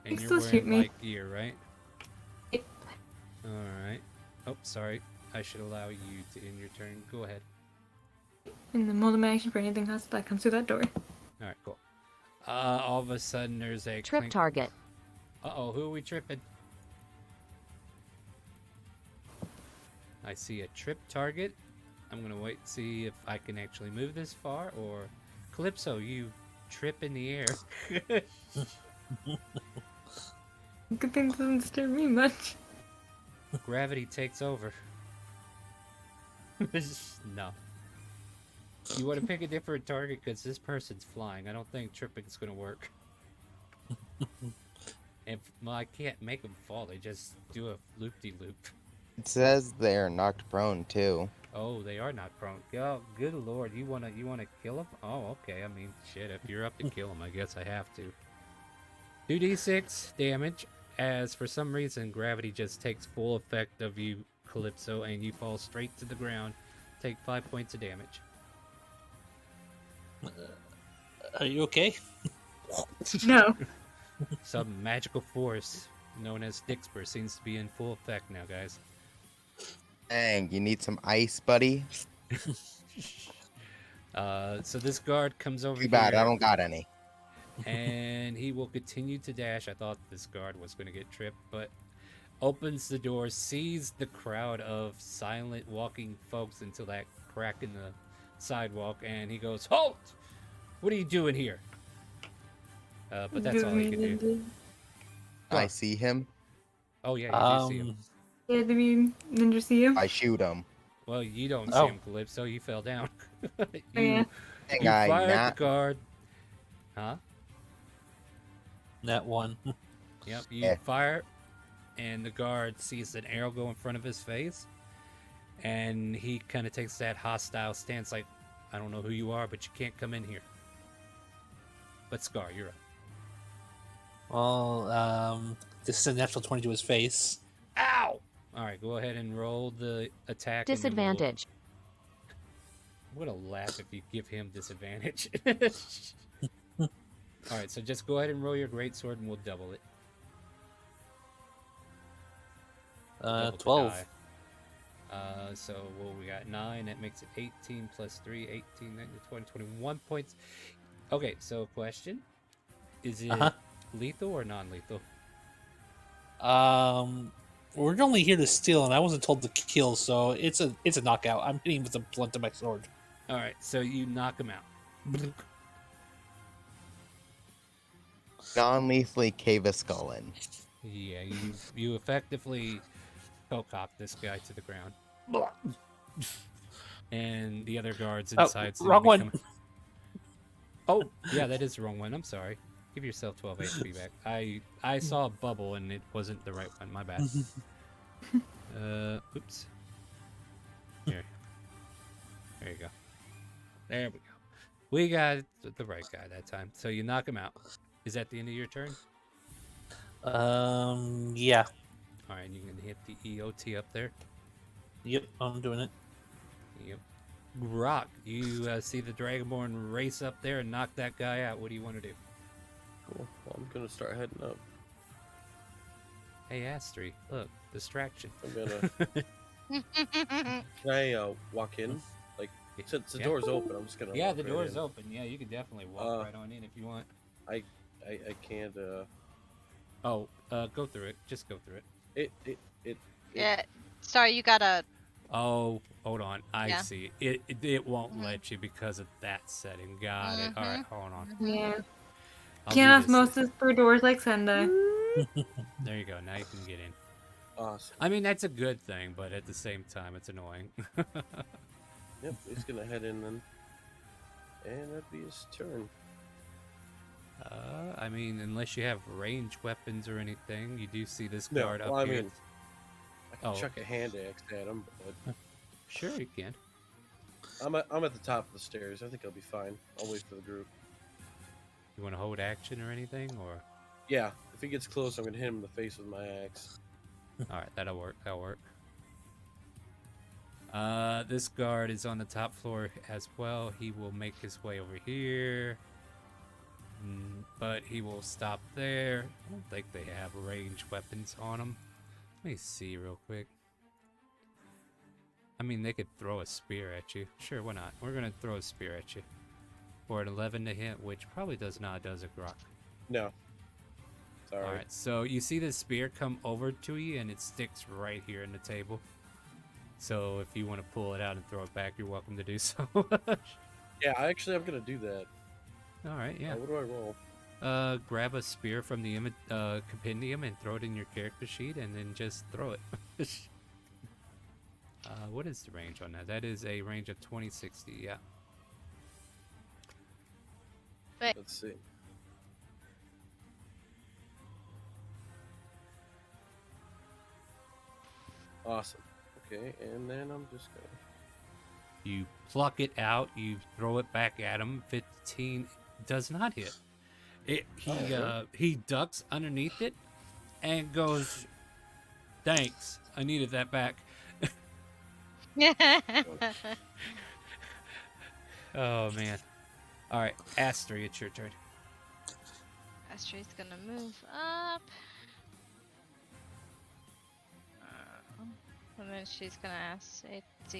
And You you're still shoot wearing me. light gear, right? Yep. Alright. Oh, sorry. I should allow you to end your turn. Go ahead. And then hold my action for anything hostile that comes through that door. Alright, cool. All of a sudden there's a Trip clink. target. Uh-oh, who are we tripping? I see a trip target. I'm gonna wait and see if I can actually move this far, or Calypso, you trip in the air. Good thing it doesn't disturb me much. Gravity takes over. No. You want to pick a different target because this person's flying. I don't think tripping's gonna work. Well, I can't make them fall. They just do a loop-de-loop. It says they're knocked prone too. Oh, they are not prone. Oh, good lord. You wanna kill them? Oh, okay. I mean, shit. If you're up to kill them, I guess I have to. 2d6 damage. As for some reason, gravity just takes full effect of you, Calypso, and you fall straight to the ground. Take 5 points of damage. Are you okay? No. Some magical force known as Dixper seems to be in full effect now, guys. Dang, you need some ice, buddy? So this guard comes over Too bad, here, I don't got any. and he will continue to dash. I thought this guard was going to get tripped, but opens the door, sees the crowd of silent walking folks until that crack in the sidewalk, and he goes, "Halt! What are you doing here?" But that's all he can do. I see him. Oh yeah, you do see him. Yeah, do you ninja see him? I shoot him. Well, you don't see him, Calypso. You fell down. you Yeah. you fired the guard. Huh? That one. Yep, you fire, and the guard sees an arrow go in front of his face, and he kind of takes that hostile stance like, I don't know who you are, but you can't come in here. But Scar, you're up. Well, this is a natural 20 to his face. Ow! Alright, go ahead and roll the attack. Disadvantage. I'm gonna laugh if you give him disadvantage. Alright, so just go ahead and roll your greatsword and we'll double it. Double the 12. die. So what we got? 9, that makes it 18 plus 3, 18, 19, 20, 21 points. Okay, so question. Is it lethal or non-lethal? We're only here to steal, and I wasn't told to kill, so it's a knockout. I'm hitting with the blunt of my sword. Alright, so you knock him out. Non-lethally cave a skull in. Yeah, you effectively cock this guy to the ground. And the other guards inside. Wrong one. Oh, yeah, that is the wrong one. I'm sorry. Give yourself 12 HP back. I saw a bubble and it wasn't the right one. My bad. Oops. Here. There you go. There we go. We got the right guy that time. So you knock him out. Is that the end of your turn? Yeah. Alright, you can hit the EOT up there. Yep, I'm doing it. Yep. Rock, you see the Dragonborn race up there and knock that guy out. What do you want to do? Cool. Well, I'm gonna start heading up. Hey, Astri, look, distraction. I'm gonna. Can I walk in? Like, since the door's open, I'm just gonna. Yeah, walk the right door's in. open. Yeah, you can definitely walk right on in if you want. I can't. Oh, go through it. Just go through it. It. Yeah. Sorry, you gotta Oh, hold on. I Yeah. see. It won't let you because of that setting. Got it. All right, hold on. Yeah. I'll Can't do this. osmosis for doors like Sunday. There you go. Now you can get in. Awesome. I mean, that's a good thing, but at the same time, it's annoying. Yep, he's gonna head in then. And that'd be his turn. I mean, unless you have ranged weapons or anything, you do see this No, guard well, up I here. mean, I can chuck a hand axe at him, but Sure, you can. I'm at the top of the stairs. I think I'll be fine. I'll wait for the group. You want to hold action or anything, or? Yeah, if he gets close, I'm gonna hit him in the face with my axe. All right, that'll work. That'll work. This guard is on the top floor as well. He will make his way over here, but he will stop there. I don't think they have ranged weapons on them. Let me see real quick. I mean, they could throw a spear at you. Sure, why not? We're gonna throw a spear at you for an 11 to hit, which probably does not, does it, Grok? No. Sorry. All right, so you see the spear come over to you, and it sticks right here in the table. So if you want to pull it out and throw it back, you're welcome to do so. Yeah, I'm gonna do that. All right, yeah. What do I roll? Grab a spear from the compendium and throw it in your character sheet, and then just throw it. What is the range on that? That is a range of 2060. Yeah. Wait. Let's see. Awesome. Okay, and then I'm just gonna. You pluck it out. You throw it back at him. 15 does not hit. He ducks underneath it and goes, "Thanks, I needed that back." Oh man. All right, Astrid, it's your turn. Astrid's gonna move up. And then she's gonna ask, hey, do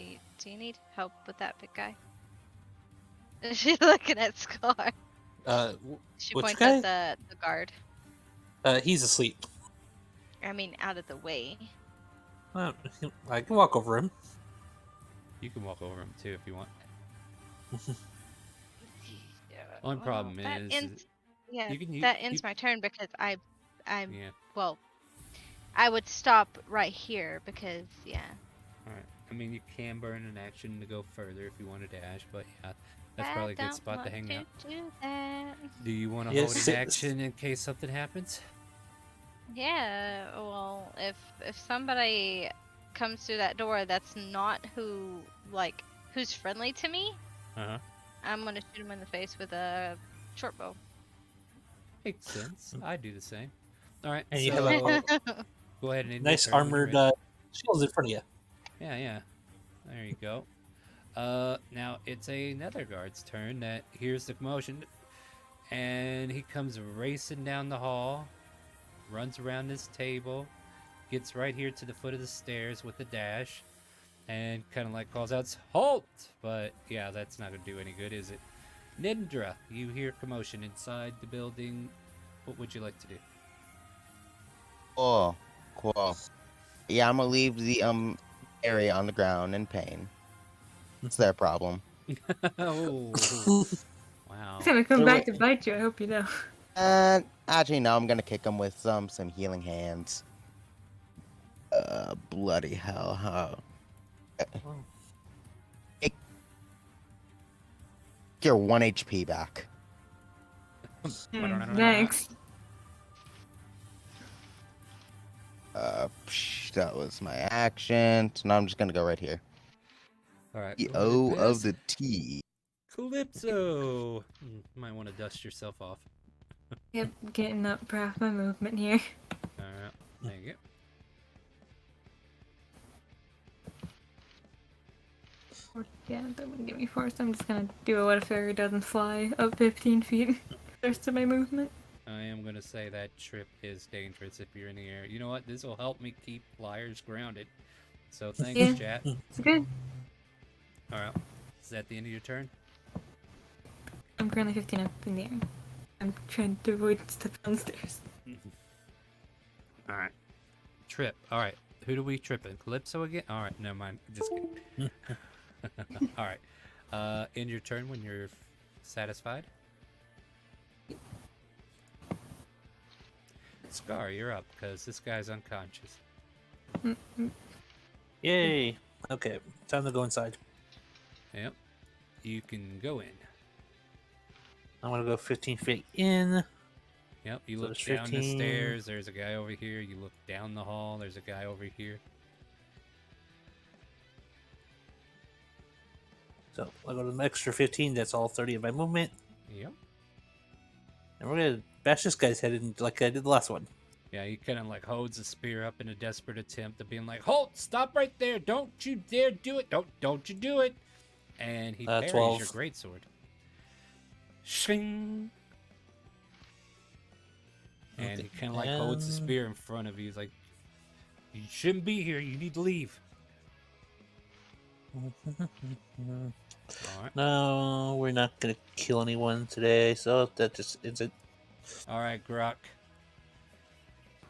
you need help with that big guy? She's looking at Scar. She which points guy? at the guard. He's asleep. I mean, out of the way. I can walk over him. You can walk over him too if you want. Yeah, Only problem that is, ends, yeah, you can that ends you, my turn because I'm yeah. well. I would stop right here because yeah. All right. I mean, you can burn an action to go further if you want to dash, but yeah, that's probably a good spot to hang out. Do that. Do you want to Yes, hold an action in case something happens? Yeah, well, if somebody comes through that door that's not who's friendly to me, I'm gonna shoot him in the face with a short bow. Makes sense. I do the same. All right. And you so, have a go ahead and end nice your turn when you're armored ready. shields in front of you. Yeah, yeah. There you go. Now it's another guard's turn that hears the commotion, and he comes racing down the hall, runs around this table, gets right here to the foot of the stairs with a dash, and kind of like calls out, "Halt!" But yeah, that's not gonna do any good, is it? Nindra, you hear commotion inside the building. What would you like to do? Cool. Yeah, I'm gonna leave the area on the ground in pain. It's their problem. Oh, wow. It's gonna come back to bite you, I hope you know. Actually, no, I'm gonna kick him with some healing hands. Bloody hell. Get your 1 HP back. Thanks. That was my action. So now I'm just gonna go right here. All right. The O of the T. Calypso. Might want to dust yourself off. Yep, getting up for half my movement here. All right. There you go. Yeah, that wouldn't get me forced. I'm just gonna do a what if fairy doesn't fly up 15 feet. The rest of my movement. I am gonna say that trip is dangerous if you're in the air. You know what? This will help me keep flyers grounded. So thanks, Yeah, chat. it's good. All right. Is that the end of your turn? I'm currently 15 up in the air. I'm trying to avoid stepping on stairs. All right. Trip. All right. Who do we tripping? Calypso again? All right, never mind. Just kidding. All right. End your turn when you're satisfied. Scar, you're up because this guy's unconscious. Yay. Okay, time to go inside. Yep. You can go in. I'm gonna go 15 feet in. Yep, you So look there's down the 15. stairs, there's a guy over here. You look down the hall, there's a guy over here. So I'll go to an extra 15, that's all 30 of my movement. Yep. And we're gonna bash this guy's head in like I did the last one. Yeah, he kind of like holds a spear up in a desperate attempt of being like, "Halt! Stop right there! Don't you dare do it! Don't you do it!" And he parries 12. your greatsword. Shing! And he kind of like holds the spear in front of you. He's like, "You shouldn't be here. You need to leave." All right. No, we're not gonna kill anyone today, so that just is it. All right, Grok.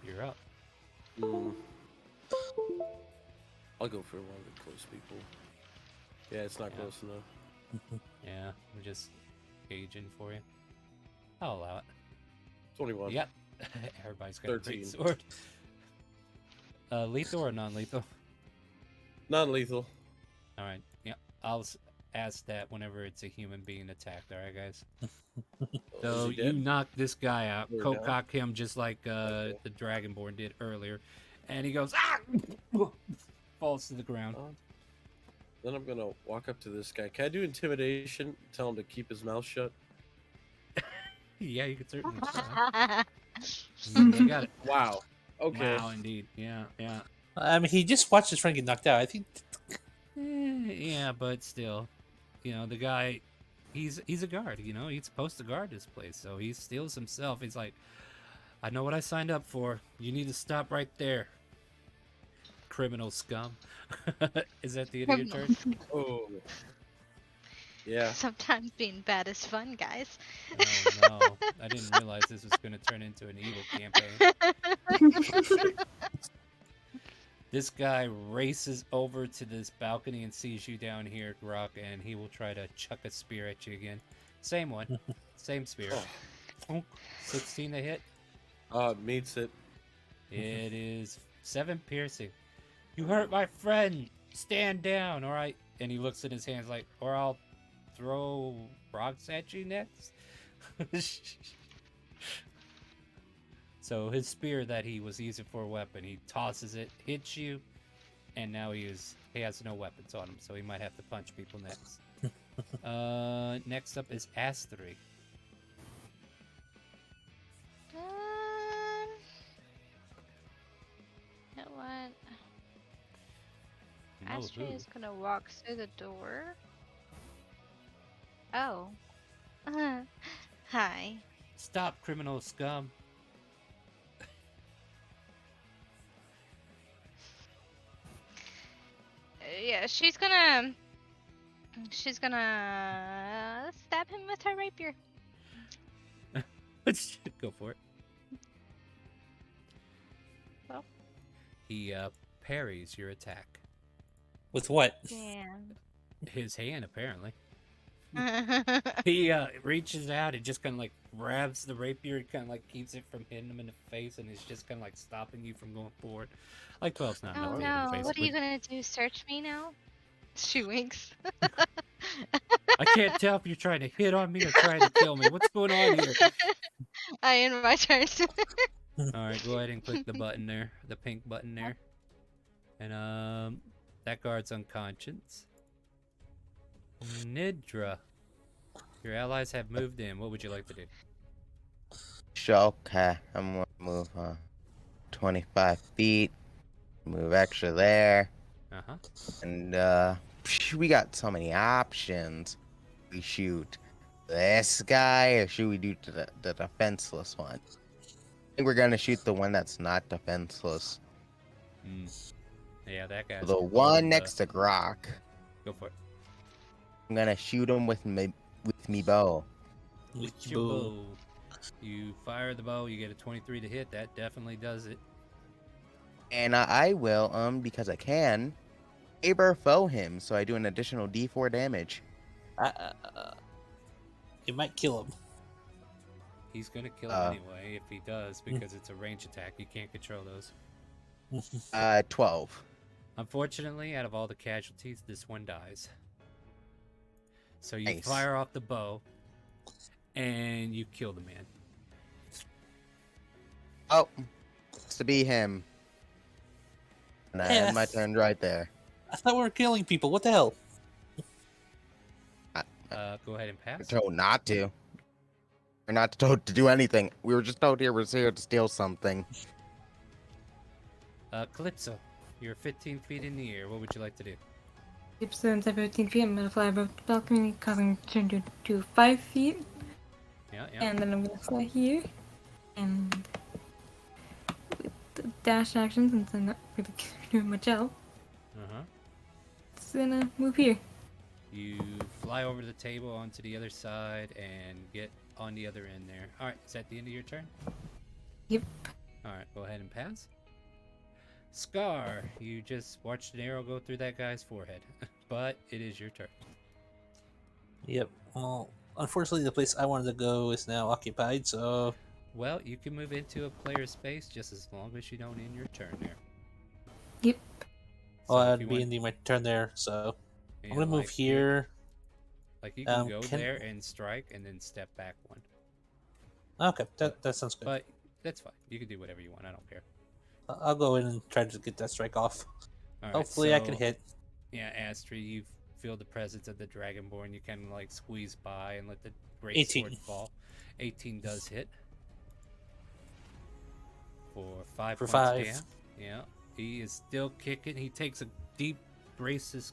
You're up. I'll go for one of the close people. Yeah, it's not close enough. Yeah, we're just gauging for you. I'll allow it. 21. Yep. Everybody's got 13. a great sword. Lethal or non-lethal? Non-lethal. All right. Yeah, I'll ask that whenever it's a human being attacked. All right, guys. So you knock this guy out, There we go. cock him just like the Dragonborn did earlier, and he goes falls to the ground. Then I'm gonna walk up to this guy. Can I do intimidation? Tell him to keep his mouth shut. Yeah, you could certainly try. You got it. Wow. Okay. Wow, indeed. Yeah, yeah. I mean, he just watched his friend get knocked out. I think. Yeah, but still, you know, the guy, he's a guard. You know, he's supposed to guard this place. So he steals himself. He's like, I know what I signed up for. You need to stop right there, criminal scum. Is that the end of your turn? Oh. Yeah. Sometimes being bad is fun, guys. Oh no, I didn't realize this was going to turn into an evil campaign. This guy races over to this balcony and sees you down here, Grok, and he will try to chuck a spear at you again. Same one. Same spear. Oh. 16 to hit. Meets it. It is 7 piercing. You hurt my friend. Stand down, all right? And he looks at his hands like, or I'll throw rocks at you next. So his spear that he was using for a weapon, he tosses it, hits you, and now he has no weapons on him, so he might have to punch people next. Next up is Astri. You know what? No Astrid who? is gonna walk through the door. Oh. Hi. Stop, criminal scum. Yeah, she's gonna stab him with her rapier. Go for it. Well. He parries your attack. With what? Damn. His hand, apparently. He reaches out and just kind of like grabs the rapier and kind of like keeps it from hitting him in the face, and it's just kind of like stopping you from going forward. Like 12's not enough Oh to hit him, no, what are you basically. gonna do? Search me now? She winks. I can't tell if you're trying to hit on me or trying to kill me. What's going on here? I end my turn. Alright, go ahead and click the button there. The pink button there. And that guard's unconscious. Nidra. Your allies have moved in. What would you like to do? Okay, I'm gonna move 25 feet. Move extra there. Uh-huh. And we got so many options. We shoot this guy, or should we do the defenseless one? I think we're gonna shoot the one that's not defenseless. Yeah, that guy's The one next to Grok. Go for it. I'm gonna shoot him with me bow. With your bow. You fire the bow, you get a 23 to hit. That definitely does it. And I will, because I can, saber foe him, so I do an additional D4 damage. It might kill him. He's gonna kill him anyway if he does, because it's a range attack. You can't control those. 12. Unfortunately, out of all the casualties, this one dies. So you Nice. fire off the bow, and you kill the man. Oh, it's to be him. And I end my turn right there. I thought we were killing people. What the hell? Go ahead and pass. We're told not to. We're not told to do anything. We were just told we're here to steal something. Calypso, you're 15 feet in the air. What would you like to do? So instead of 15 feet, I'm gonna fly above the balcony, causing turn to 5 feet. Yeah. And then I'm gonna fly here. And with the dash action, since I'm not really doing much else, just gonna move here. You fly over to the table onto the other side and get on the other end there. All right, is that the end of your turn? Yep. All right, go ahead and pass. Scar, you just watched an arrow go through that guy's forehead, but it is your turn. Yep. Well, unfortunately, the place I wanted to go is now occupied, so... Well, you can move into a player's space just as long as you don't end your turn there. Yep. Well, I'd be ending my turn there, so... I'm gonna move here. Like, you can go there and strike and then step back one. Okay, that sounds good. But that's fine. You can do whatever you want. I don't care. I'll go in and try to get that strike off. All right, Hopefully I can hit. Yeah, Astrid, you feel the presence of the Dragonborn. You kind of like squeeze by and let the great 18. sword fall. 18 does hit. For 5 points 5. down. Yeah, he is still kicking. He takes a deep ferocious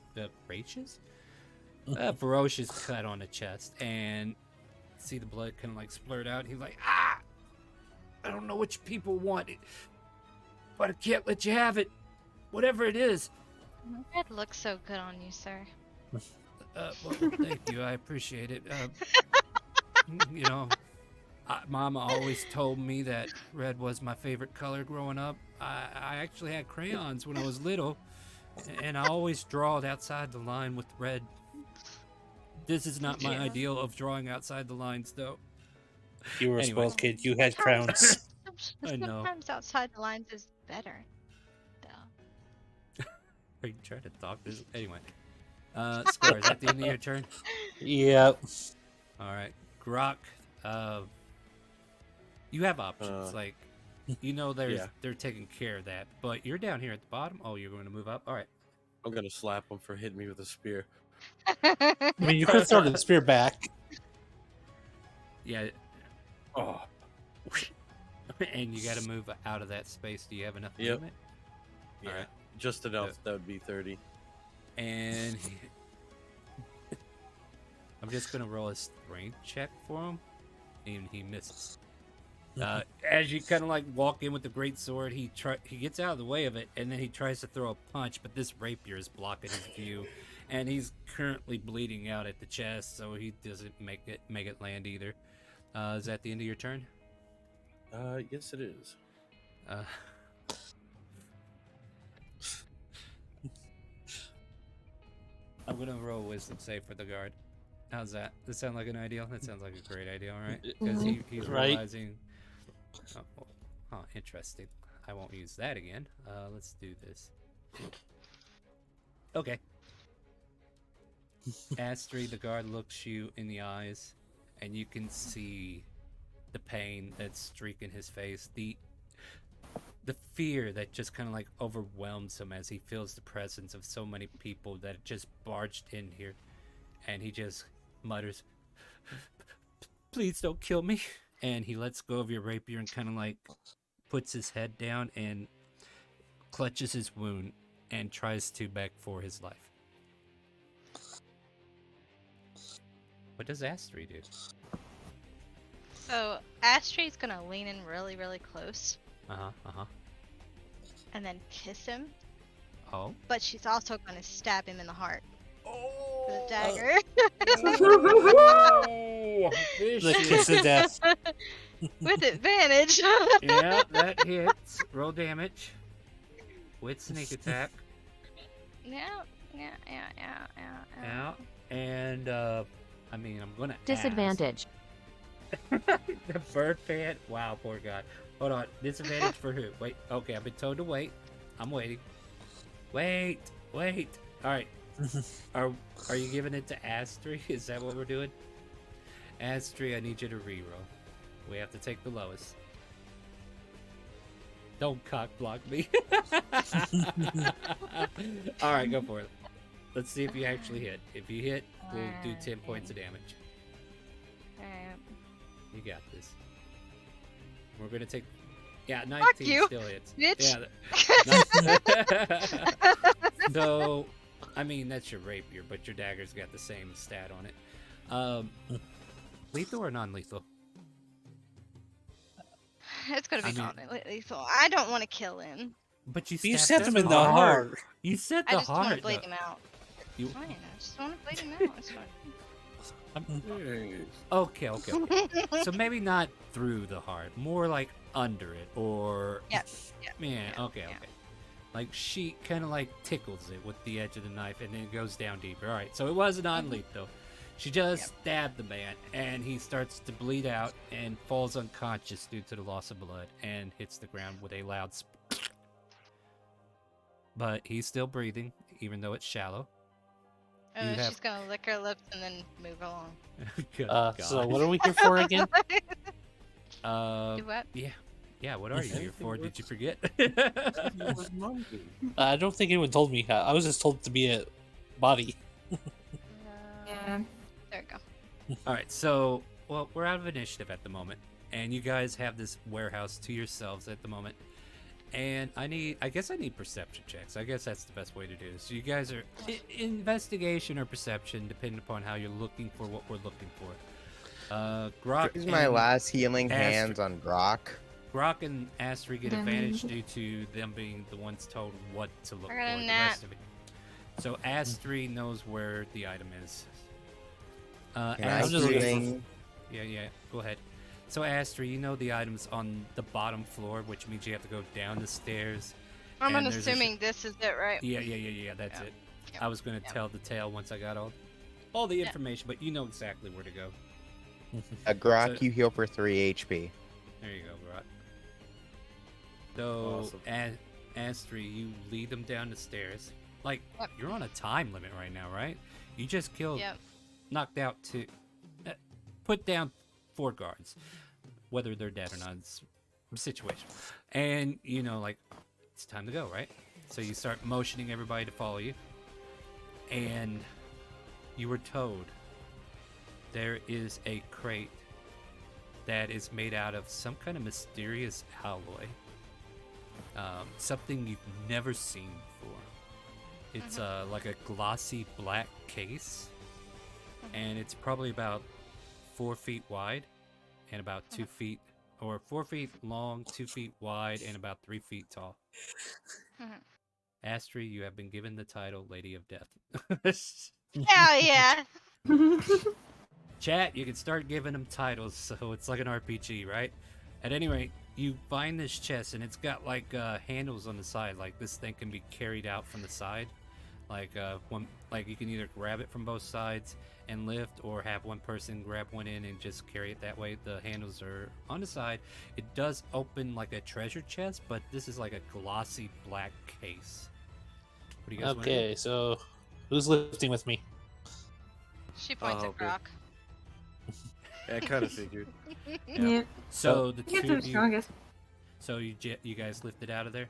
cut on the chest, and see the blood kind of like splurt out. He's like, I don't know what you people want, but I can't let you have it, whatever it is. Red looks so good on you, sir. Well, thank you. I appreciate it. You know, Mama always told me that red was my favorite color growing up. I actually had crayons when I was little, and I always drawed outside the line with red. This is not my ideal of drawing outside the lines, though. You were a spoiled kid. You had crowns. I know. Sometimes outside the lines is better. Are you trying to talk this? Anyway. Scar, is that the end of your turn? Yep. Alright. Grok, you have options. Like, you know they're taking care of that. But you're down here at the bottom. Oh, you're going to move up? Alright. I'm going to slap him for hitting me with a spear. I mean, you could throw the spear back. Yeah. Oh. And you got to move out of that space. Do you have enough movement? Yeah. All right. Just enough. That would be 30. And I'm just going to roll a strength check for him. And he misses. As you kind of like walk in with the great sword, he gets out of the way of it, and then he tries to throw a punch, but this rapier is blocking his view, and he's currently bleeding out at the chest, so he doesn't make it land either. Is that the end of your turn? Yes, it is. I'm gonna roll a wisdom save for the guard. How's that? Does that sound like an idea? That sounds like a great idea, all right? Because he's realizing. Oh, interesting. I won't use that again. Let's do this. Okay. Astrid, the guard looks you in the eyes, and you can see the pain that's streaking his face. The fear that just kind of like overwhelms him as he feels the presence of so many people that just barged in here, and he just mutters, "Please don't kill me." And he lets go of your rapier and kind of like puts his head down and clutches his wound and tries to beg for his life. What does Astrid do? So Astrid's gonna lean in really, really close. And then kiss him. Oh. But she's also gonna stab him in the heart. With a dagger. The kiss of death. With advantage. Yeah, that hits. Roll damage. with sneak attack. Yeah. Yeah. And I mean, I'm gonna Disadvantage. the bird fan. Wow, poor guy. Hold on. Disadvantage for who? Wait. Okay, I've been told to wait. I'm waiting. Wait. All right. Are you giving it to Astri? Is that what we're doing? Astri, I need you to reroll. We have to take the lowest. Don't cock block me. All right, go for it. Let's see if you actually hit. If you hit, we'll do 10 points of damage. You got this. We're gonna take. Yeah, 19 still hits. Bitch. Yeah. So, I mean, that's your rapier, but your dagger's got the same stat on it. Lethal or non-lethal? It's gonna be non-lethal. I don't want to kill him. But you stabbed him in the heart. You said the I just want heart. to bleed him out. You... Fine, I just want to bleed him out. It's fine. Okay. So maybe not through the heart, more like under it, or okay. Like she kind of like tickles it with the edge of the knife, and then it goes down deeper. All right, so it was non-lethal. She just stabbed the man, and he starts to bleed out and falls unconscious due to the loss of blood, and hits the ground with a loud. But he's still breathing, even though it's shallow. Oh, she's gonna lick her lips and then move along. Good so what are we here for again? Do what? Yeah, what are you here for? Did you forget? I don't think anyone told me. I was just told to be a body. Yeah. There we go. All right, so we're out of initiative at the moment, and you guys have this warehouse to yourselves at the moment. And I guess I need perception checks. I guess that's the best way to do this. So you guys are investigation or perception, depending upon how you're looking for what we're looking for. Grok. Here's my last healing hands on Grok. Grok and Astri get advantage due to them being the ones told what to look for. The rest of it. So Astri knows where the item is. Astri, yeah. Go ahead. So Astri, you know the item's on the bottom floor, which means you have to go down the stairs. I'm assuming this is it, right? Yeah. That's it. I was gonna tell the tale once I got all the information, but you know exactly where to go. Grok, you heal for 3 HP. There you go, Grok. So, awesome. Astri, you lead them down the stairs. Like, you're on a time limit right now, right? You just killed, knocked out put down 4 guards. Whether they're dead or not, it's situation. And, you know, like, it's time to go, right? So you start motioning everybody to follow you. And you were told there is a crate that is made out of some kind of mysterious alloy. Something you've never seen before. It's like a glossy black case. And it's probably about 4 feet wide and about 2 feet, or 4 feet long, 2 feet wide, and about 3 feet tall. Astri, you have been given the title Lady of Death. Hell yeah! Chat, you can start giving them titles, so it's like an RPG, right? At any rate, you find this chest, and it's got like handles on the side, like this thing can be carried out from the side. Like you can either grab it from both sides and lift, or have one person grab one in and just carry it that way. The handles are on the side. It does open like a treasure chest, but this is like a glossy black case. What do you guys want to do? Okay, so who's lifting with me? She points at Grok. Yeah, I kind of figured. Yeah. So the two of you. Strongest. So you guys lift it out of there.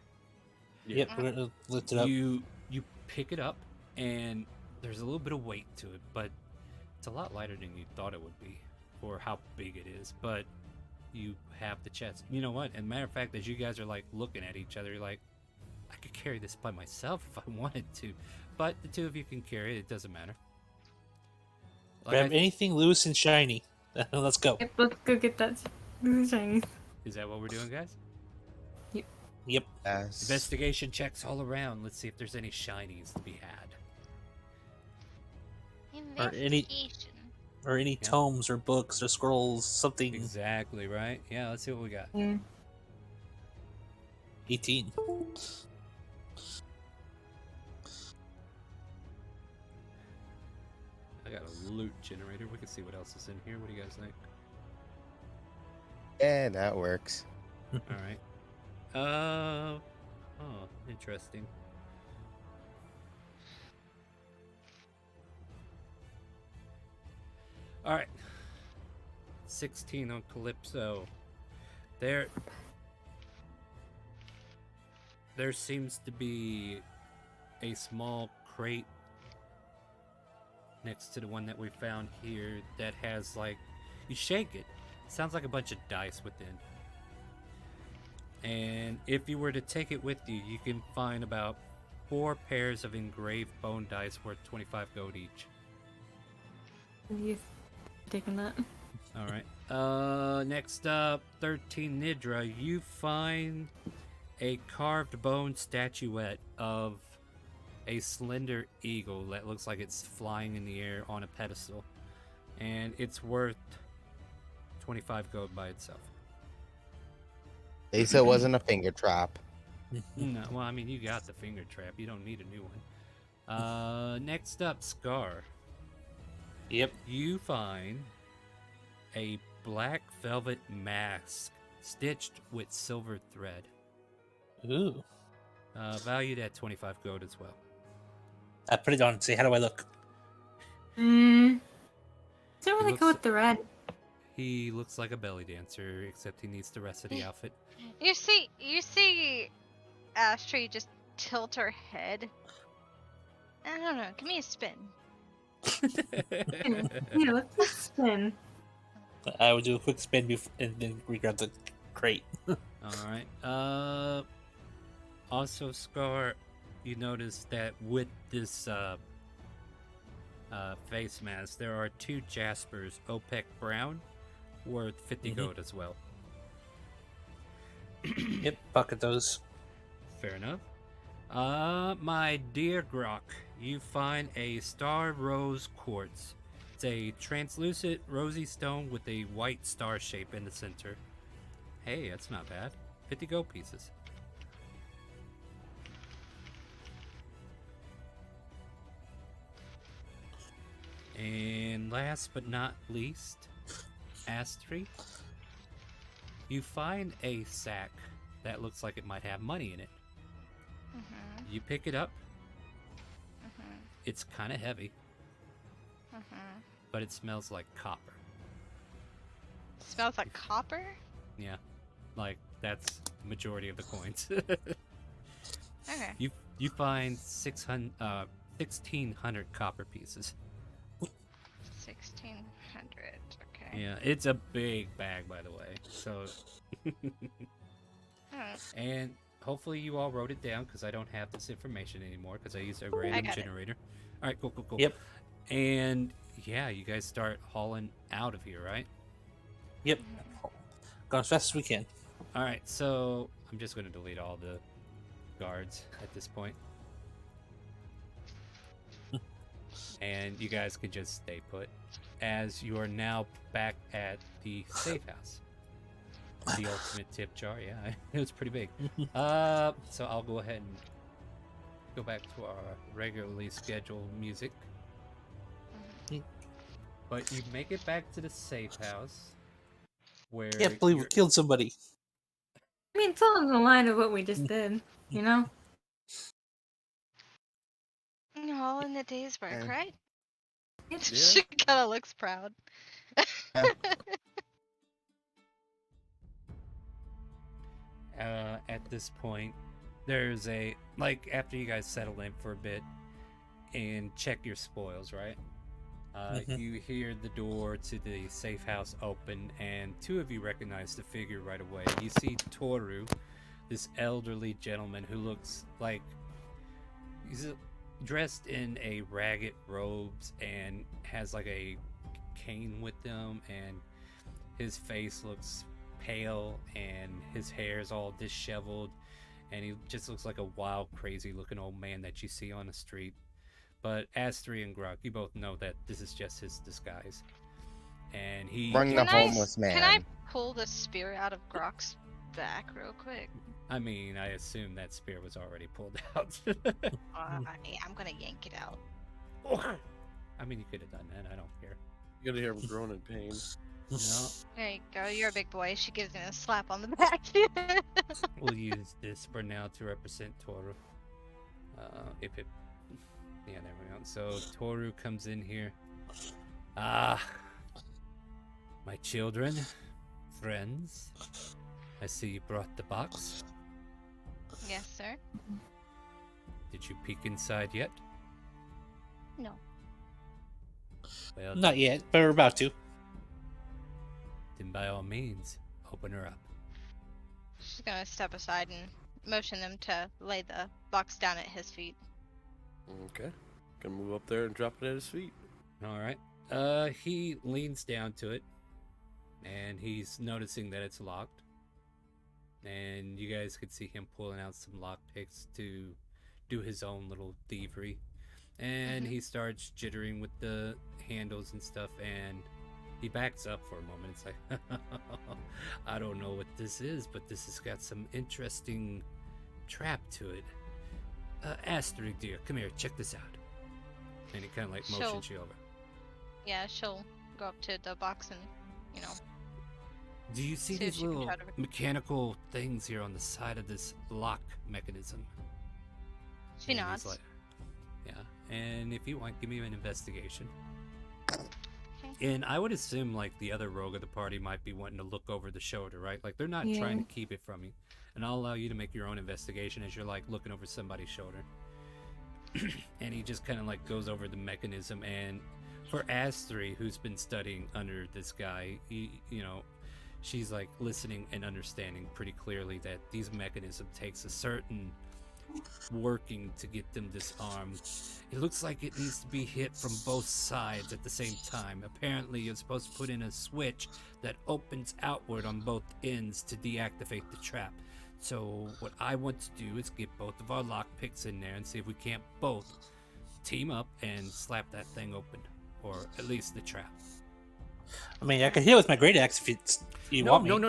Yep, we're gonna lift it up. You pick it up, and there's a little bit of weight to it, but it's a lot lighter than you thought it would be for how big it is. But you have the chest. You know what? As a matter of fact, as you guys are like looking at each other, you're like, I could carry this by myself if I wanted to. But the two of you can carry it. It doesn't matter. Grab anything loose and shiny. Let's go. Yep, let's go get that shiny. Is that what we're doing, guys? Yep. Yes. Investigation checks all around. Let's see if there's any shinies to be had. Or any tomes or books or scrolls, something. Exactly, right? Yeah, let's see what we got. Yeah. 18. a loot generator. We can see what else is in here. What do you guys think? Yeah, that works. All right. Oh, interesting. All right. 16 on Calypso. There seems to be a small crate next to the one that we found here that has, like, you shake it. Sounds like a bunch of dice within. And if you were to take it with you, you can find about 4 pairs of engraved bone dice worth 25 gold each. You taking that? All right. Next up, 13 Nidra. You find a carved bone statuette of a slender eagle that looks like it's flying in the air on a pedestal, and it's worth 25 gold by itself. They said it wasn't a finger trap. No, well, I mean, you got the finger trap. You don't need a new one. Next up, Scar. Yep. You find a black velvet mask stitched with silver thread. Ooh. Valued at 25 gold as well. I put it on and say, how do I look? Doesn't really looks- go with the red. He looks like a belly dancer, except he needs the rest of the outfit. You see Astrid just tilt her head. I don't know. Give me a spin. Yeah, let's spin. I would do a quick spin and then regrab the crate. All right. Also, Scar, you notice that with this face mask, there are 2 Jaspers OPEC Brown worth 50 gold as well. Yep, bucket those. Fair enough. My dear Grok, you find a star rose quartz. It's a translucent rosy stone with a white star shape in the center. Hey, that's not bad. 50 gold pieces. And last but not least, Astri, you find a sack that looks like it might have money in it. Mm-hmm. You pick it up. Mm-hmm. It's kind of heavy, Mm-hmm. but it smells like copper. Smells like copper? Yeah, like that's the majority of the coins. Okay. You find 1,600 copper pieces. 1,600. Okay. Yeah, it's a big bag, by the way. So, Alright. and hopefully you all wrote it down because I don't have this information anymore because I used a random got it. generator. All right, cool. Yep. And yeah, you guys start hauling out of here, right? Yep. Go as fast as we can. All right, so I'm just going to delete all the guards at this point. And you guys can just stay put as you are now back at the safe house. The ultimate tip jar, yeah, it was pretty big. So I'll go ahead and go back to our regularly scheduled music. But you make it back to the safe house where Can't believe we you're- killed somebody. I mean, it's all in the line of what we just did, you know? All in the day's work, Yeah. right? Yeah. She kind of looks proud. At this point, there's a, like, after you guys settle in for a bit and check your spoils, right? You hear the door to the safe house open, and 2 of you recognize the figure right away. You see Toru, this elderly gentleman who looks like he's dressed in a ragged robes and has like a cane with him, and his face looks pale and his hair is all disheveled, and he just looks like a wild, crazy looking old man that you see on the street. But Astri and Grok, you both know that this is just his disguise. And he... Bring the homeless man. Can I pull the spear out of Grok's back real quick? I mean, I assume that spear was already pulled out. I'm gonna yank it out. I mean, you could have done that. I don't care. You gotta hear him groan in pain. No, There you go. You're a big boy. She gives him a slap on the back. we'll use this for now to represent Toru. If it, yeah, there we go. So Toru comes in here. Ah, my children, friends. I see you brought the box. Yes, sir. Did you peek inside yet? No. Well, Not yet, but we're about to. then by all means, open her up. She's gonna step aside and motion them to lay the box down at his feet. Okay. Gonna move up there and drop it at his feet. All right. He leans down to it, and he's noticing that it's locked. And you guys could see him pulling out some lockpicks to do his own little thievery. And he starts jittering with the handles and stuff, and he backs up for a moment. It's like, I don't know what this is, but this has got some interesting trap to it. Astrid, dear, come here, check this out. And he kind of like motions you over. Yeah, she'll go up to the box and, you know. Do you see See if these she can little try to- mechanical things here on the side of this lock mechanism? She And he's nods. like, yeah, and if you want, give me an investigation. And I would assume like the other rogue of the party might be wanting to look over the shoulder, right? Like they're not trying Yeah. to keep it from you. And I'll allow you to make your own investigation as you're like looking over somebody's shoulder. And he just kind of like goes over the mechanism. And for Astri, who's been studying under this guy, you know, she's like listening and understanding pretty clearly that these mechanism takes a certain working to get them disarmed. It looks like it needs to be hit from both sides at the same time. Apparently, you're supposed to put in a switch that opens outward on both ends to deactivate the trap. So what I want to do is get both of our lockpicks in there and see if we can't both team up and slap that thing open, or at least the trap. I mean, I could hit it with my great axe if you want me. No. And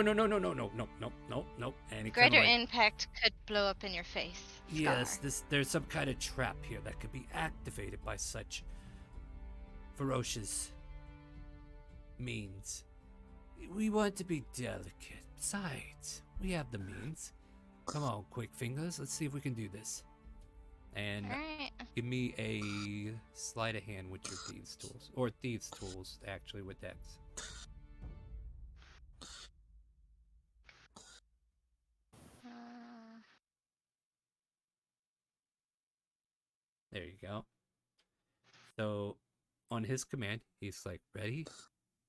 he kinda Greater like, impact could blow up in your face. yes, there's some kind of trap here that could be activated by such ferocious means. We want to be delicate. Besides, we have the means. Come on, quick fingers. Let's see if we can do this. And Alright. give me a sleight of hand with your thieves tools, or thieves tools actually with Dex. There you go. So on his command, he's like, ready,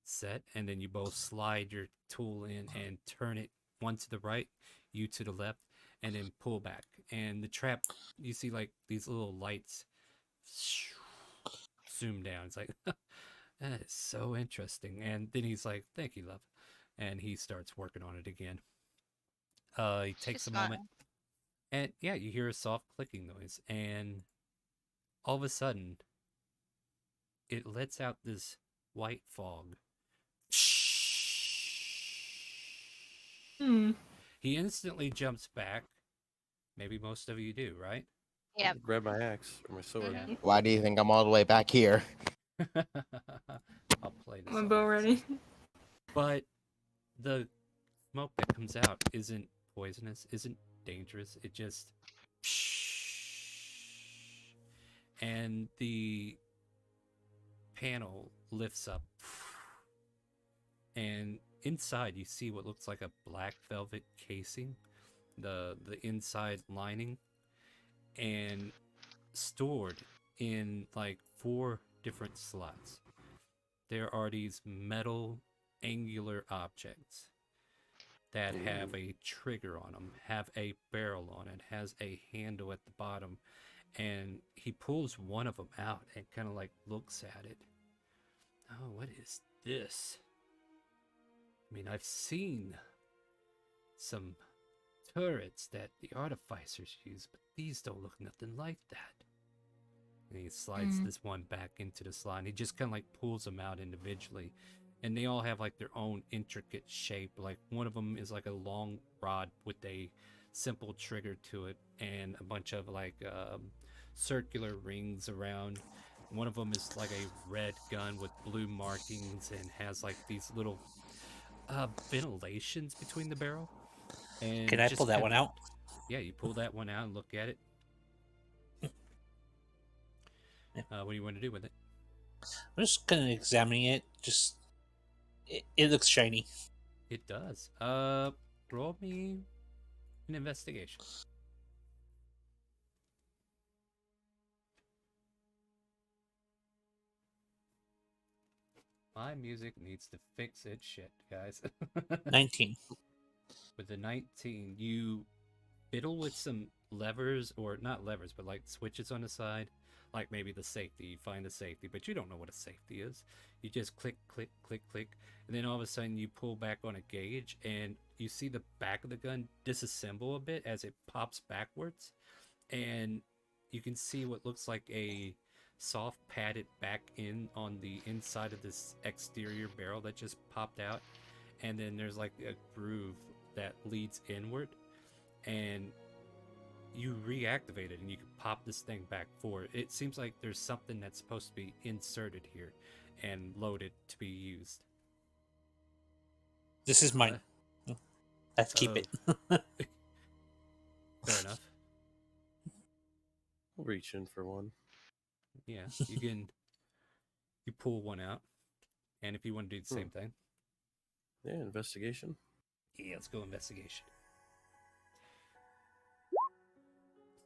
set, and then you both slide your tool in and turn it, one to the right, you to the left, and then pull back. And the trap, you see like these little lights zoom down. It's like, that is so interesting. And then he's like, thank you, love. And he starts working on it again. He takes a moment. And yeah, you hear a soft clicking noise. And all of a sudden, it lets out this white fog. He instantly jumps back. Maybe most of you do, right? Yep. Grab my axe or my sword. Why do you think I'm all the way back here? I'll play this. My bow ready. But the smoke that comes out isn't poisonous, isn't dangerous. It just and the panel lifts up, and inside you see what looks like a black velvet casing, the inside lining, and stored in like 4 different slots. There are these metal angular objects that have a trigger on them, have a barrel on it, has a handle at the bottom, and he pulls one of them out and kind of like looks at it. Oh, what is this? I mean, I've seen some turrets that the artificers use, but these don't look nothing like that. And he slides this one back into the slot, and he just kind of like pulls them out individually. And they all have like their own intricate shape. Like one of them is like a long rod with a simple trigger to it, and a bunch of like circular rings around. One of them is like a red gun with blue markings and has like these little ventilations between the barrel. And Can I pull that one out? Yeah, you pull that one out and look at it. What do you want to do with it? I'm just kind of examining it. Just it looks shiny. It does. Roll me an investigation. My music needs to fix its shit, guys. 19. With the 19, you fiddle with some levers, or not levers, but like switches on the side. Like maybe the safety, you find the safety, but you don't know what a safety is. You just click, click, click, click, and then all of a sudden you pull back on a gauge and you see the back of the gun disassemble a bit as it pops backwards. And you can see what looks like a soft padded back in on the inside of this exterior barrel that just popped out. And then there's like a groove that leads inward. And you reactivate it and you can pop this thing back forward. It seems like there's something that's supposed to be inserted here and loaded to be used. This is mine. Let's keep it. Fair enough. I'll reach in for one. Yeah, you pull one out, and if you want to do the same thing. Yeah, investigation. Yeah, let's go investigation.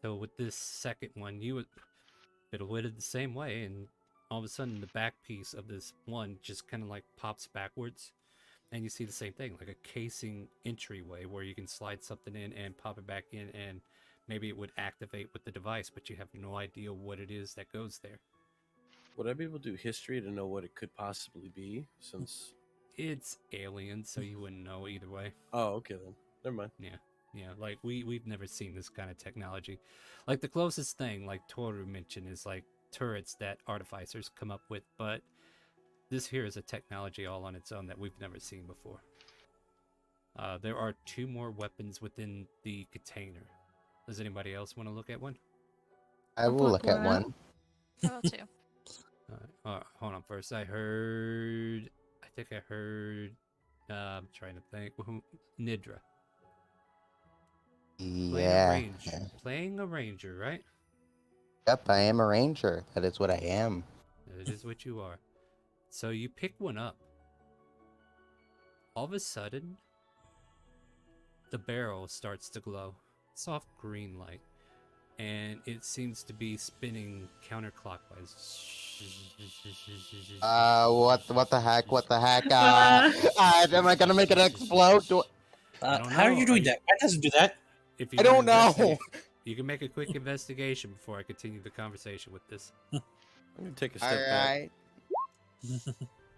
So with this second one, you would fiddle with it the same way, and all of a sudden the back piece of this one just kind of like pops backwards, and you see the same thing, like a casing entryway where you can slide something in and pop it back in, and maybe it would activate with the device, but you have no idea what it is that goes there. Would I be able to do history to know what it could possibly be, since... It's alien, so you wouldn't know either way. Oh, okay then. Never mind. Yeah, like we've never seen this kind of technology. Like the closest thing, like Toru mentioned, is like turrets that artificers come up with, but this here is a technology all on its own that we've never seen before. There are 2 more weapons within the container. Does anybody else want to look at one? I will look at one. I will too. Hold on. First, I think I heard. I'm trying to think. Nidra. Yeah. Playing a ranger, right? Yep, I am a ranger. That is what I am. That is what you are. So you pick one up. All of a sudden, the barrel starts to glow. Soft green light. And it seems to be spinning counterclockwise. What the heck? What the heck? Am I gonna make it explode? How are you doing that? Why doesn't do that? I don't know. You can make a quick investigation before I continue the conversation with this. I'm gonna take a step All back. right.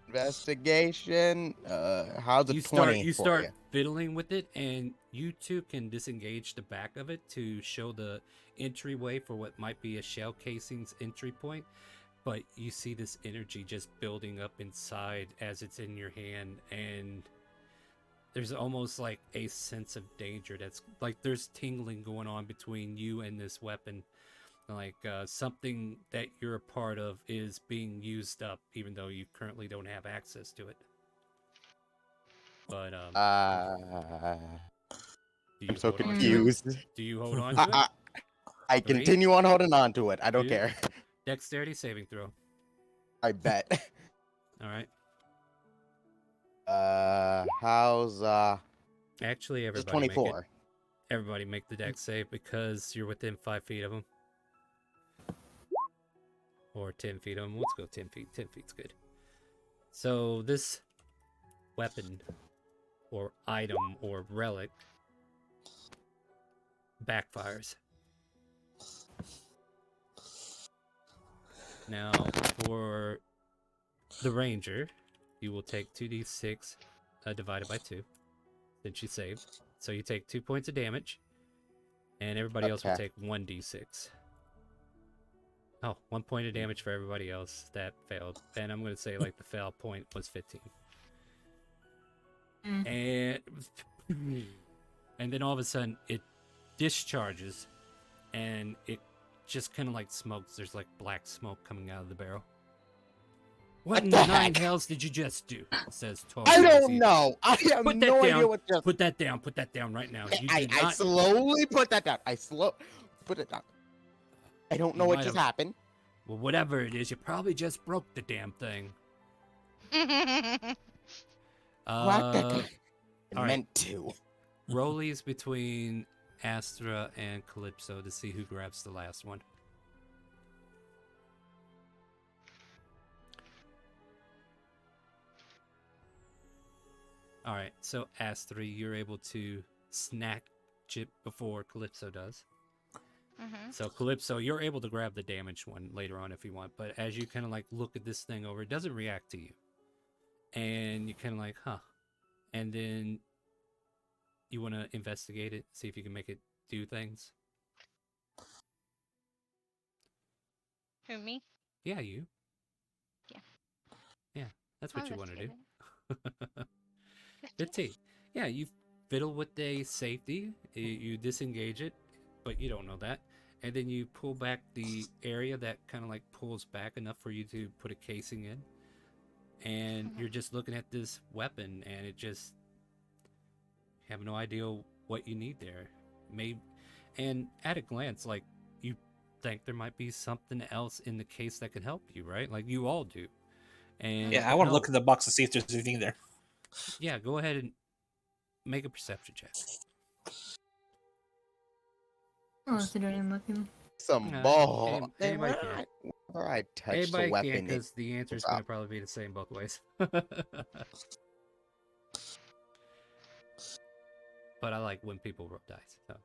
Investigation. How's it 20? You start fiddling with it, and you two can disengage the back of it to show the entryway for what might be a shell casing's entry point. But you see this energy just building up inside as it's in your hand, and there's almost like a sense of danger that's like there's tingling going on between you and this weapon. Like something that you're a part of is being used up, even though you currently don't have access to it. But I'm so confused. Do you hold on to it? I continue on holding on to it. I don't care. Dexterity saving throw. I bet. All right. How's Actually, everybody 24. Everybody make the dex save because you're within 5 feet of them. Or 10 feet of them. Let's go 10 feet. 10 feet's good. So this weapon or item or relic backfires. Now, for the ranger, you will take 2d6 divided by 2 since you saved. So you take 2 points of damage, and everybody else will take 1d6. Oh, 1 point of damage for everybody else that failed. And I'm going to say, like, the fail point was 15. And then all of a sudden, it discharges, and it just kind of like smokes. There's like black smoke coming out of the barrel. What in the the nine heck? hells did you just do? Says Toru. I as don't he- know. I have Put that no down. idea what just. Put that down. Put that down right now. You I do not. slowly put that down. Put it down. I don't know You what might just have- happened. Well, whatever it is, you probably just broke the damn thing. What? All right. Meant to. Rollies between Astra and Calypso to see who grabs the last one. All right, so Astra, you're able to snack chip before Calypso does. So Calypso, you're able to grab the damaged one later on if you want, but as you kind of like look at this thing over, it doesn't react to you. And you kind of like, huh. And then you want to investigate it, see if you can make it do things. Who, me? Yeah, you. Yeah. Yeah, that's what you want to do. Investigate 15. Yeah, you fiddle with the safety, you disengage it, but you don't know that. And then you pull back the area that kind of like pulls back enough for you to put a casing in. And you're just looking at this weapon, and it just have no idea what you need there. Maybe, and at a glance, like, you think there might be something else in the case that could help you, right? Like you all do. And Yeah, I want to no. look in the box to see if there's anything there. Yeah, go ahead and make a perception check. Oh, so doing and looking. Some No, ball. anybody can. Whenever I touch Anybody the weapon, can, because the answer is going to probably be the same both ways. But I like when people roll dice. So,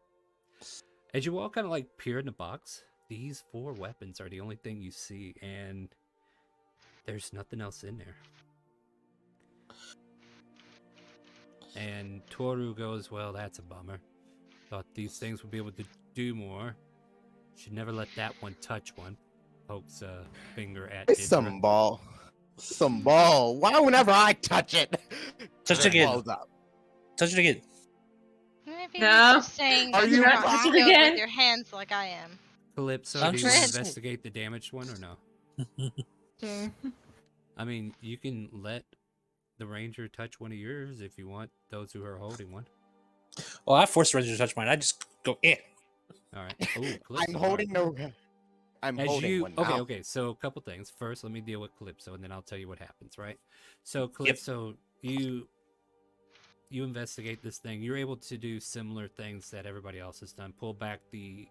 as you all kind of like peer in the box, these 4 weapons are the only thing you see, and there's nothing else in there. And Toru goes, well, that's a bummer. Thought these things would be able to do more. Should never let that one touch one. Pokes a finger at It's Didra. some ball. Some ball. Why whenever I touch it? Touch it again. blows up. Touch it again. Maybe No. just saying Are that you you're not fine? skilled with your hands like I am. Calypso, I'm do you want to just- investigate the damaged one or no? Sure. I mean, you can let the ranger touch one of yours if you want, those who are holding one. Well, I forced the ranger to touch mine. I just go, eh. All right. Ooh, Calypso, I'm holding all right. no. I'm As holding you one okay, now. okay. So a couple things. First, let me deal with Calypso, and then I'll tell you what happens. Right. So Calypso, you investigate this thing. You're able to do similar things that everybody else has done. Pull back the,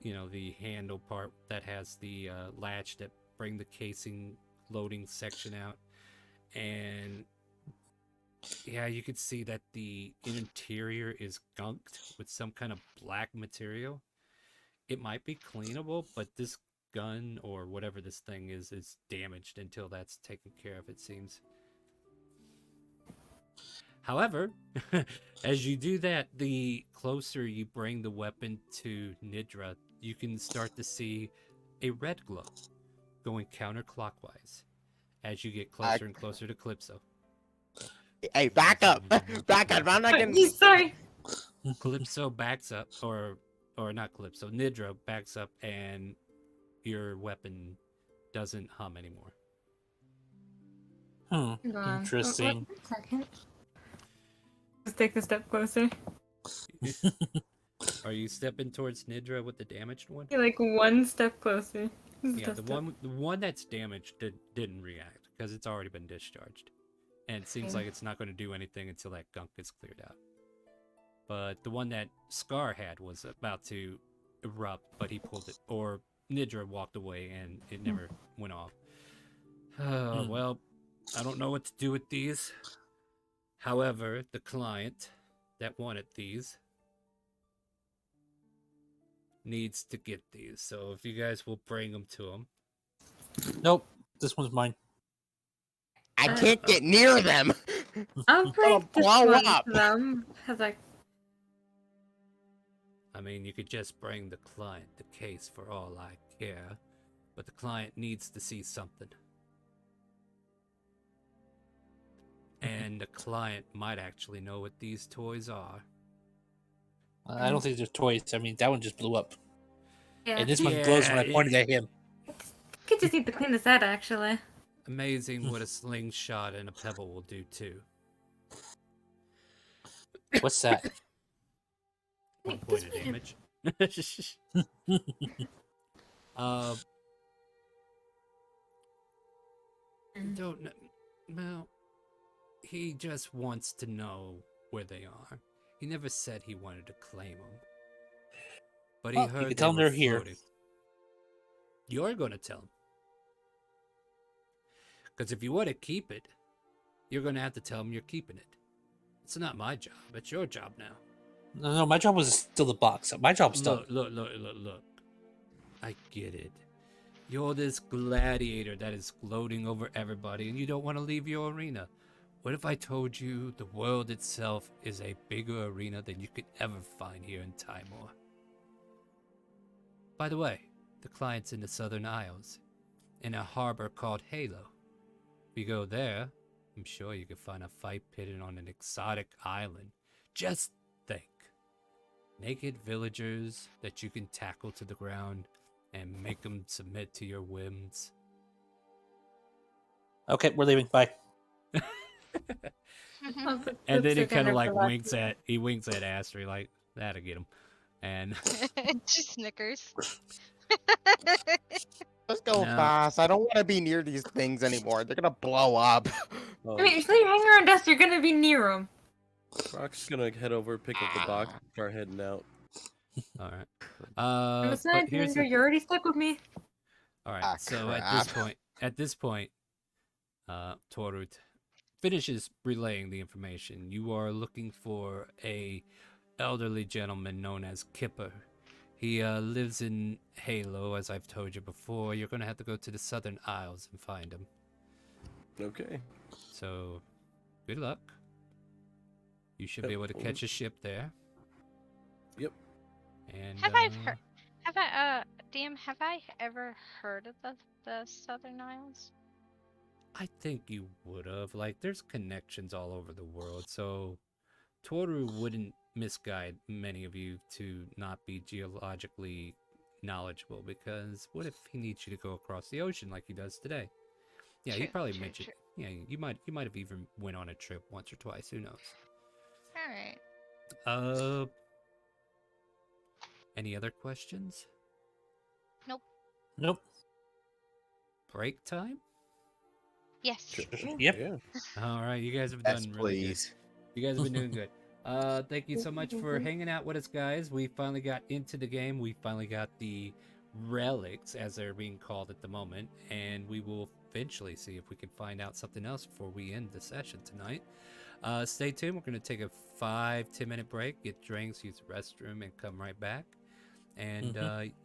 the handle part that has the latch that bring the casing loading section out, and yeah, you could see that the interior is gunked with some kind of black material. It might be cleanable, but this gun or whatever this thing is damaged until that's taken care of, it seems. However, as you do that, the closer you bring the weapon to Nidra, you can start to see a red glow going counterclockwise as you get closer and closer to Calypso. Hey, back up. Back up. I'm not gonna. Sorry. Calypso backs up, or not Calypso, Nidra backs up, and your weapon doesn't hum anymore. Hmm. Hold on. Interesting. Wait 1 second. Just take a step closer. Are you stepping towards Nidra with the damaged one? You're like 1 step closer. Just Yeah, a the step. one that's damaged didn't react because it's already been discharged, and it seems Okay. like it's not going to do anything until that gunk gets cleared out. But the one that Scar had was about to erupt, but he pulled it, or Nidra walked away and it never went off. Well, I don't know what to do with these. However, the client that wanted these needs to get these. So if you guys will bring them to him. Nope. This one's mine. I can't get near them. I'll bring this blow one up. to them. Cause like, I mean, you could just bring the client the case for all I care, but the client needs to see something. And the client might actually know what these toys are. I don't think they're toys. I mean, that one just blew up. Yeah. And this one glows when I pointed at him. Could just need to clean this out, actually. Amazing what a slingshot and a pebble will do too. What's that? 1 point of damage. Don't know. Well, he just wants to know where they are. He never said he wanted to claim them. But he Well, you heard can they tell him were they're here. floating. You're going to tell him. Because if you want to keep it, you're going to have to tell him you're keeping it. It's not my job. It's your job now. No, my job was still the box. My job's done. Look. I get it. You're this gladiator that is gloating over everybody, and you don't want to leave your arena. What if I told you the world itself is a bigger arena than you could ever find here in Timor? By the way, the client's in the Southern Isles, in a harbor called Halo. If you go there, I'm sure you could find a fight pitted on an exotic island. Just think. Naked villagers that you can tackle to the ground and make them submit to your whims. Okay, we're leaving. Bye. And then he kind of like winks at Astrid like that'll get him. And She snickers. Let's go No. fast. I don't want to be near these things anymore. They're gonna blow up. I mean, if you're hanging around dust, you're gonna be near them. Brock's gonna head over, pick up the box, and start heading out. All right. I'm a But side here's you're already stuck with me. all right. So at this point, Torut finishes relaying the information. You are looking for a elderly gentleman known as Kipper. He lives in Halo, as I've told you before. You're gonna have to go to the Southern Isles and find him. Okay. So, good luck. You should be able to catch a ship there. Yep. And Have I heard? Have I DM? Have I ever heard of the Southern Isles? I think you would have. Like, there's connections all over the world, so Toru wouldn't misguide many of you to not be geologically knowledgeable, because what if he needs you to go across the ocean like he does today? Yeah, he probably mentioned. Yeah, you might have even went on a trip once or twice. Who knows? All right. Any other questions? Nope. Break time? Yes. Yep. Yeah. All right, you guys have done really please. good. You guys have been doing good. Thank you so much for hanging out with us, guys. We finally got into the game. We finally got the relics, as they're being called at the moment, and we will eventually see if we can find out something else before we end the session tonight. Stay tuned. We're going to take a 5-10 minute break, get drinks, use the restroom, and come right back. And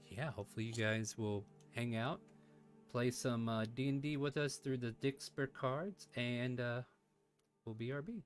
yeah, hopefully you guys will hang out, play some D&D with us through the Dixper cards, and we'll BRB.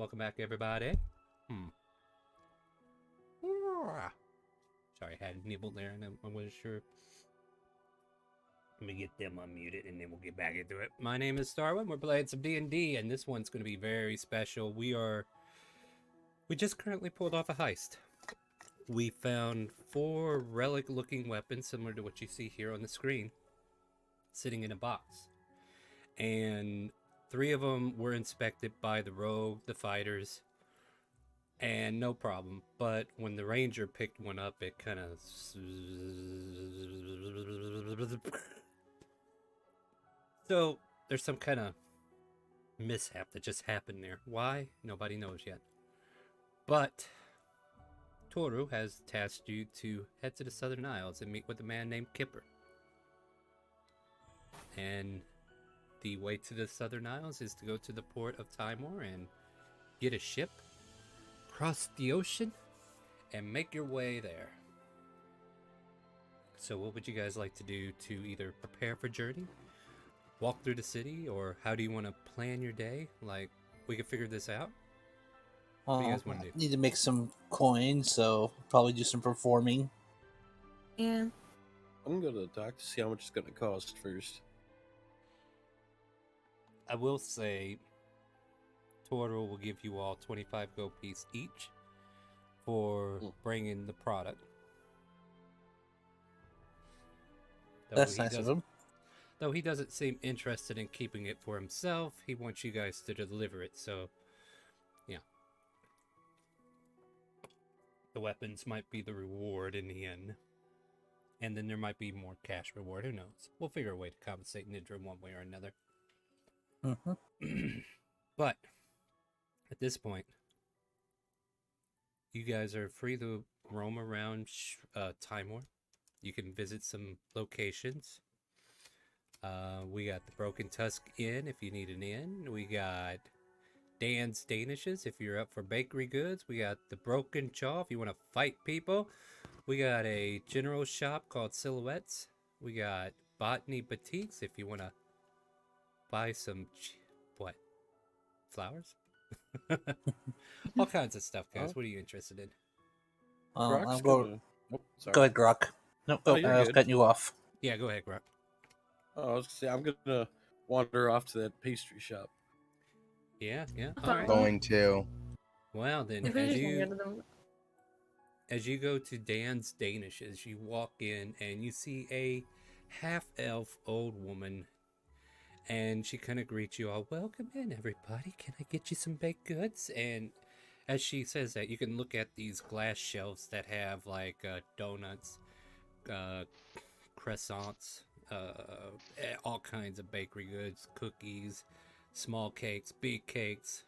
Welcome back, everybody. Sorry, I had a nibble there, and I wasn't sure. Let me get them unmuted, and then we'll get back into it. My name is Starwind. We're playing some D&D, and this one's going to be very special. We just currently pulled off a heist. We found 4 relic-looking weapons, similar to what you see here on the screen, sitting in a box. And 3 of them were inspected by the rogue, the fighters, and no problem. But when the ranger picked one up, it kind of... So there's some kind of mishap that just happened there. Why? Nobody knows yet. But Toru has tasked you to head to the Southern Isles and meet with a man named Kipper. And the way to the Southern Isles is to go to the port of Timor and get a ship, cross the ocean, and make your way there. So what would you guys like to do to either prepare for journey, walk through the city, or how do you want to plan your day? Like, we can figure this out. What do you guys want to do? Need to make some coin, so probably do some performing. Yeah. I'm gonna talk to see how much it's gonna cost first. I will say Toru will give you all 25 gold piece each for bringing the product. That's nice of him. Though he doesn't seem interested in keeping it for himself, he wants you guys to deliver it, so yeah. The weapons might be the reward in the end. And then there might be more cash reward, who knows? We'll figure a way to compensate Nidra one way or another. But at this point, you guys are free to roam around Timor. You can visit some locations. We got the Broken Tusk Inn if you need an inn. We got Dan's Danishes if you're up for bakery goods. We got the Broken Chaw if you want to fight people. We got a general shop called Silhouettes. We got Botany Boutiques if you want to buy some flowers? All kinds of stuff, guys. What are you interested in? I'll Grok's go. gonna- Oh, sorry. Go ahead, Grok. No, you're I was good. cutting you off. Yeah, go ahead, Grok. Oh, I was gonna say I'm gonna wander off to that pastry shop. Yeah. All Fine. right. Going to. Well, then, If we just get rid of them. as you go to Dan's Danishes, you walk in and you see a half-elf old woman, and she kind of greets you all, "Welcome in, everybody. Can I get you some baked goods?" And as she says that, you can look at these glass shelves that have like donuts, croissants, all kinds of bakery goods, cookies, small cakes, big cakes,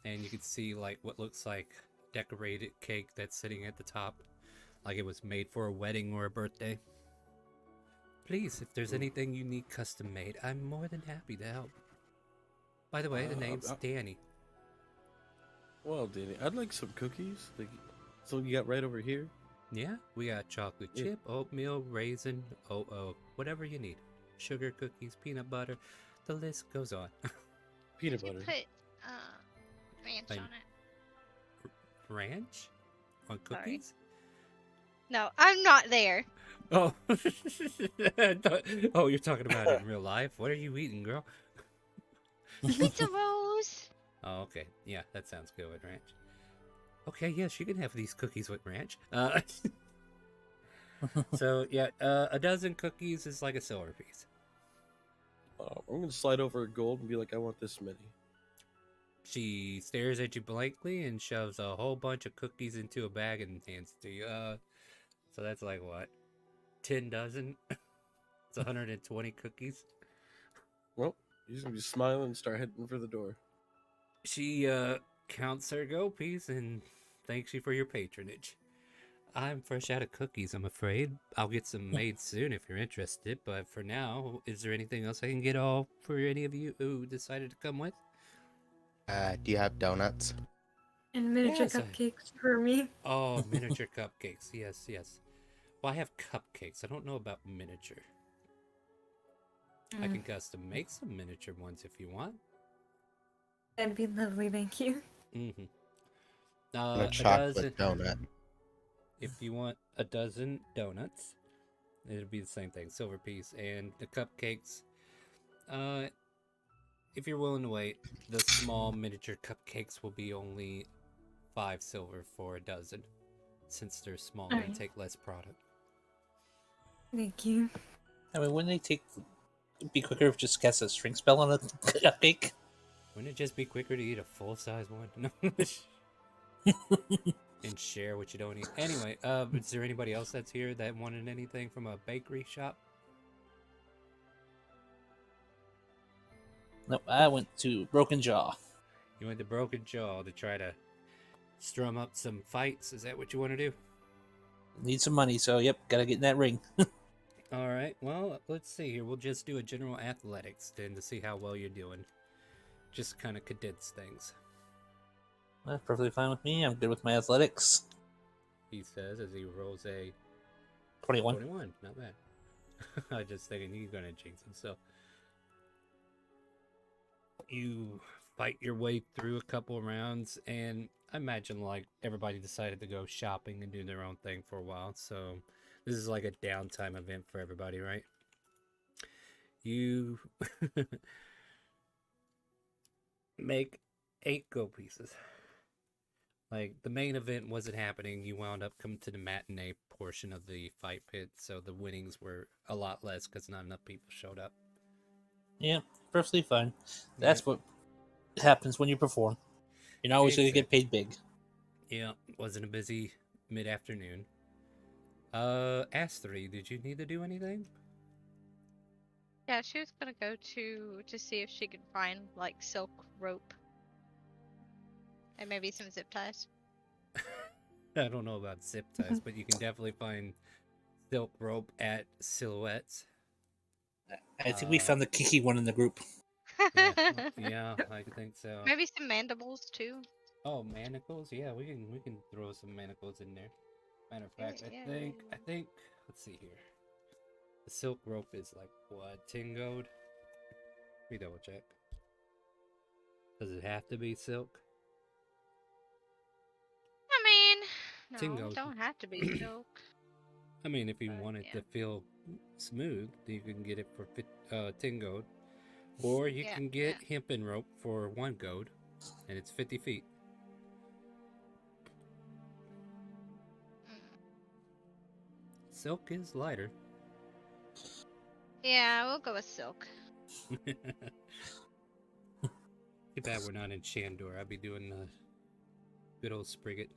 and you can see like what looks like decorated cake that's sitting at the top, like it was made for a wedding or a birthday. Please, if there's anything you need custom made, I'm more than happy to help. By the way, the name's Danny. Well, Danny, I'd like some cookies. Like, so you got right over here. Yeah, we got chocolate Yeah. chip, oatmeal, raisin, whatever you need. Sugar cookies, peanut butter, the list goes on. Peanut You butter. put ranch Like- on it. Ranch? On cookies? No, I'm not there. Oh. Oh, you're talking about it in real life? What are you eating, girl? Pizza rolls. Oh, okay. Yeah, that sounds good with ranch. Okay, yes, you can have these cookies with ranch. So, yeah, a dozen cookies is like a silver piece. I'm gonna slide over a gold and be like, I want this many. She stares at you blankly and shoves a whole bunch of cookies into a bag and hands it to you. So that's like what? 10 dozen? It's 120 cookies. Well, you're just gonna be smiling and start heading for the door. She counts her gold piece and thanks you for your patronage. I'm fresh out of cookies, I'm afraid. I'll get some made soon if you're interested, but for now, is there anything else I can get all for any of you who decided to come with? Do you have donuts? And miniature Yes, cupcakes for me. Oh, miniature cupcakes. Yes, yes. Well, I have cupcakes. I don't know about miniature. I can custom make some miniature ones if you want. That'd be lovely, thank you. Mm-hmm. And a A chocolate dozen. donut. If you want a dozen donuts, it'll be the same thing, silver piece. And the cupcakes, uh, if you're willing to wait, the small miniature cupcakes will be only 5 silver for a dozen, since they're smaller and Alright. take less product. Thank you. I mean, wouldn't they be quicker if just cast a shrink spell on a cupcake? Wouldn't it just be quicker to eat a full-size one? And share what you don't eat. Anyway, is there anybody else that's here that wanted anything from a bakery shop? Nope, I went to Broken Jaw. You went to Broken Jaw to try to strum up some fights? Is that what you want to do? Need some money, so yep, gotta get in that ring. All right, well, let's see here. We'll just do a general athletics then to see how well you're doing. Just kind of condense things. That's perfectly fine with me. I'm good with my athletics. He says as he rolls a 21. 21, not bad. I just thinking he's gonna jinx himself. You fight your way through a couple rounds, and I imagine like everybody decided to go shopping and do their own thing for a while. So this is like a downtime event for everybody, right? You make 8 gold pieces. Like, the main event wasn't happening. You wound up coming to the matinee portion of the fight pit, so the winnings were a lot less because not enough people showed up. Yeah, perfectly fine. That's what happens when you perform. You're not always going to get paid big. Yeah, wasn't a busy mid-afternoon. Astri, did you need to do anything? Yeah, she was gonna go to see if she could find like silk rope and maybe some zip ties. I don't know about zip ties, but you can definitely find silk rope at Silhouettes. I think we found the Kiki one in the group. Yeah, I think so. Maybe some mandibles too. Oh, manacles? Yeah, we can throw some manacles in there. Matter of fact, Yeah. I think let's see here. The silk rope is like what, 10 gold? Let me double check. Does it have to be silk? I mean, 10 no, gold. don't have to be silk. I mean, if you want it to feel smooth, you can get it for 10 gold. Or you can get hempen rope for 1 gold, and it's 50 feet. Silk is lighter. Yeah, we'll go with silk. Too bad we're not in Shandor. I'd be doing the good old Sprigget.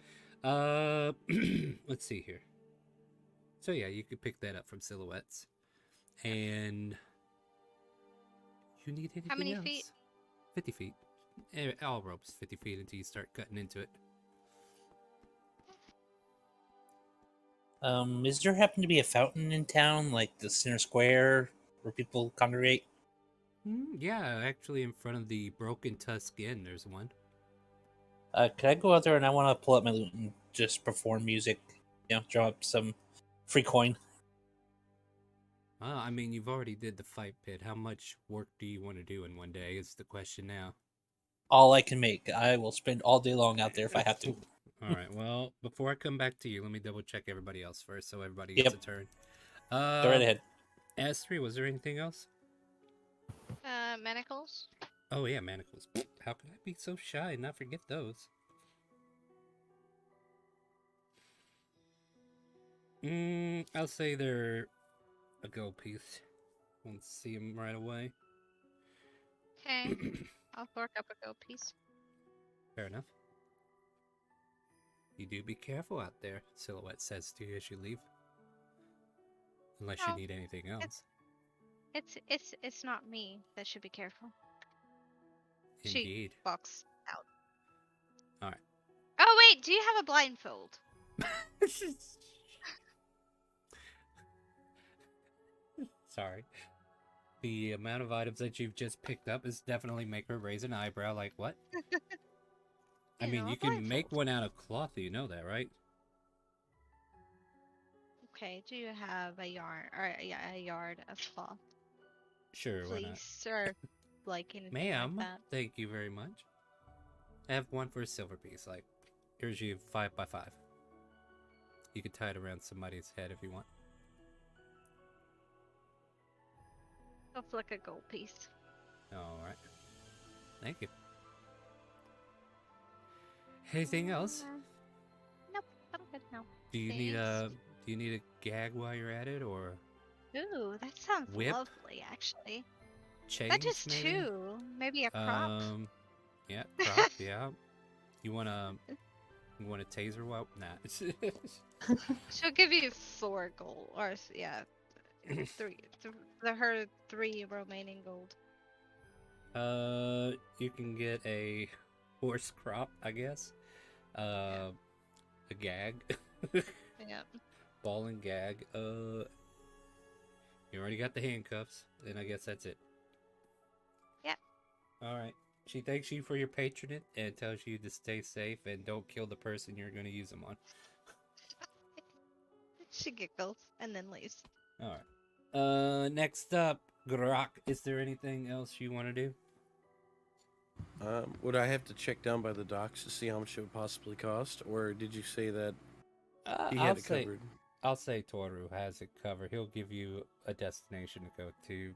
Let's see here. So yeah, you could pick that up from Silhouettes. And you need anything How many else? feet? 50 feet. All ropes 50 feet until you start cutting into it. Is there happen to be a fountain in town, like the center square, where people congregate? Yeah, actually in front of the Broken Tusk Inn, there's one. Could I go out there and I want to pull up my lute and just perform music? You know, draw up some free coin. I mean, you've already did the fight pit. How much work do you want to do in one day is the question now. All I can make. I will spend all day long out there if I have to. All right. Well, before I come back to you, let me double check everybody else first, so everybody gets a turn. Go right ahead. S3, was there anything else? Manacles. Oh yeah, manacles. How could I be so shy and not forget those? I'll say they're a gold piece. Won't see them right away. Okay, I'll fork up a gold piece. Fair enough. You do be careful out there, Silhouette says to you as you leave. Unless you need anything else. It's not me that should be careful. Indeed. She walks out. Alright. Oh wait, do you have a blindfold? Sorry. The amount of items that you've just picked up is definitely make her raise an eyebrow like, what? I mean, you can make one out of cloth, you know that, right? Okay, do you have a yarn or a yard of cloth? Sure, why Please, not? sir. Like anything Ma'am, like that. thank you very much. I have one for a silver piece. Like, here's you 5x5. You could tie it around somebody's head if you want. I'll flick a gold piece. All right. Thank you. Anything else? Nope, I'm good now. Do you need a gag while you're at it, or Ooh, that sounds whip? Lovely, actually. Chains, That just maybe? two. Maybe a crop. Yeah, crop. Yeah. You want a taser? Well, nah. She'll give you 4 gold, or yeah, her 3 remaining gold. You can get a horse crop, I guess. A gag. Yeah. Ball and gag. You already got the handcuffs, and I guess that's it. Yeah. All right. She thanks you for your patronage and tells you to stay safe and don't kill the person you're going to use them on. She giggles and then leaves. All right. Next up, Grok. Is there anything else you want to do? Would I have to check down by the docks to see how much it would possibly cost, or did you say that he had it covered? I'll say Toru has it covered. He'll give you a destination to go to.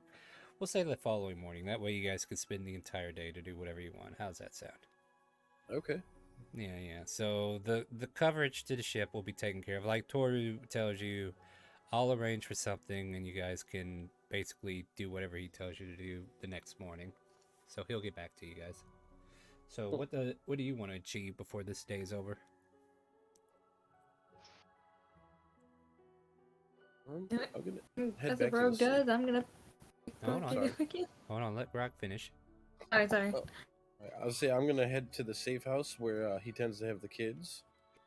We'll say the following morning. That way you guys can spend the entire day to do whatever you want. How's that sound? Okay. Yeah. So the coverage to the ship will be taken care of. Like Toru tells you, I'll arrange for something and you guys can basically do whatever he tells you to do the next morning. So he'll get back to you guys. So what do you want to achieve before this day is over? I'm gonna head As back a rogue to the does, I'm gonna. Hold on. Sorry. Hold on, let Grok finish. Sorry. I'll say I'm gonna head to the safe house where he tends to have the kids.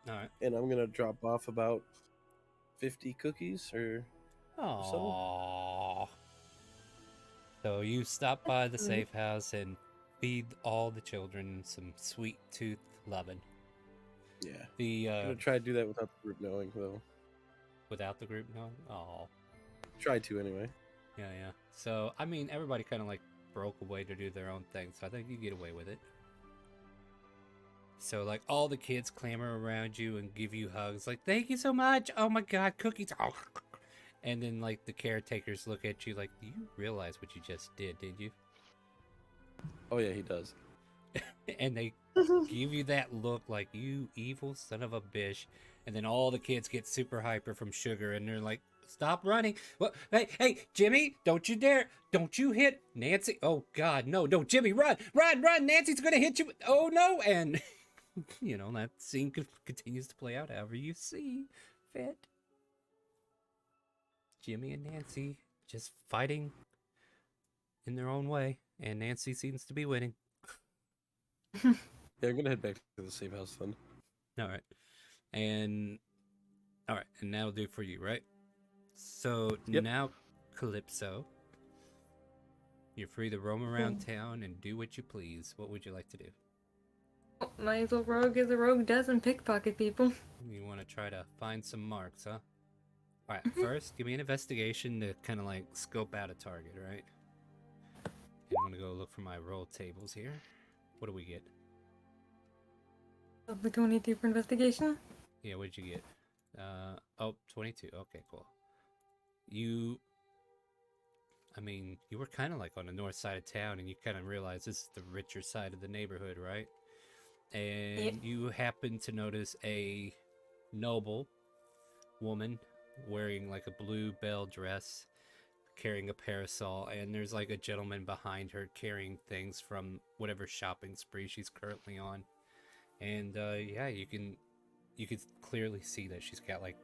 All right. And I'm gonna drop off about 50 cookies or so. Aww. So you stop by the safe house and feed all the children some sweet tooth loving. Yeah. I'm gonna try to do that without the group knowing, though. Without the group knowing? Aw. Try to anyway. Yeah. So, I mean, everybody kind of like broke away to do their own thing, so I think you get away with it. So, like, all the kids clamor around you and give you hugs, like, thank you so much. Oh my god, cookies. Oh. And then, like, the caretakers look at you like, you realize what you just did, did you? Oh, yeah, he does. And they give you that look like, you evil son of a bitch. And then all the kids get super hyper from sugar, and they're like, stop running. What? Hey, Jimmy, don't you dare. Don't you hit Nancy. Oh, God, no, Jimmy, run. Nancy's going to hit you. Oh, no. And, you know, that scene continues to play out however you see fit. Jimmy and Nancy just fighting in their own way, and Nancy seems to be winning. Yeah, I'm gonna head back to the safe house then. All right, and that'll do for you, right? So now, Calypso, you're free to roam around town and do what you please. What would you like to do? Might as well rogue as a rogue does and pickpocket people. You want to try to find some marks, huh? All right, first, give me an investigation to kind of like scope out a target, right? And I'm gonna go look for my roll tables here. What do we get? The 22 for investigation. Yeah, what did you get? 22. Okay, cool. I mean, you were kind of like on the north side of town, and you kind of realized this is the richer side of the neighborhood, right? And you happen to notice a noble woman wearing like a blue bell dress, carrying a parasol, and there's like a gentleman behind her carrying things from whatever shopping spree she's currently on. And yeah, you can clearly see that she's got like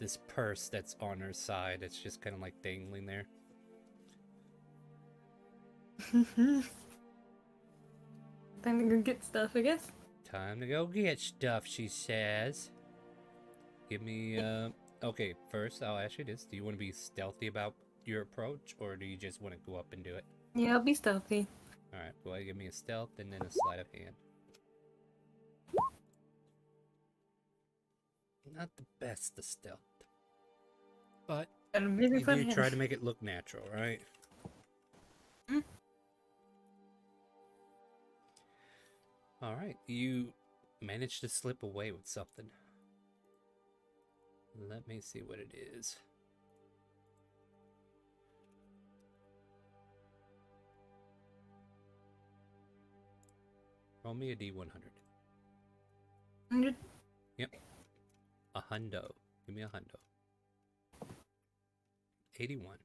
this purse that's on her side. It's just kind of like dangling there. Time to go get stuff, I guess. Time to go get stuff, she says. Give me okay, first I'll ask you this. Do you want to be stealthy about your approach, or do you just want to go up and do it? Yeah, I'll be stealthy. Alright, go ahead, give me a stealth and then a sleight of hand. Not the best of stealth, but you do try to make it look natural, right? All right, you managed to slip away with something. Let me see what it is. Roll me a D100. 100. Yep. A hundo. Give me a hundo. 81.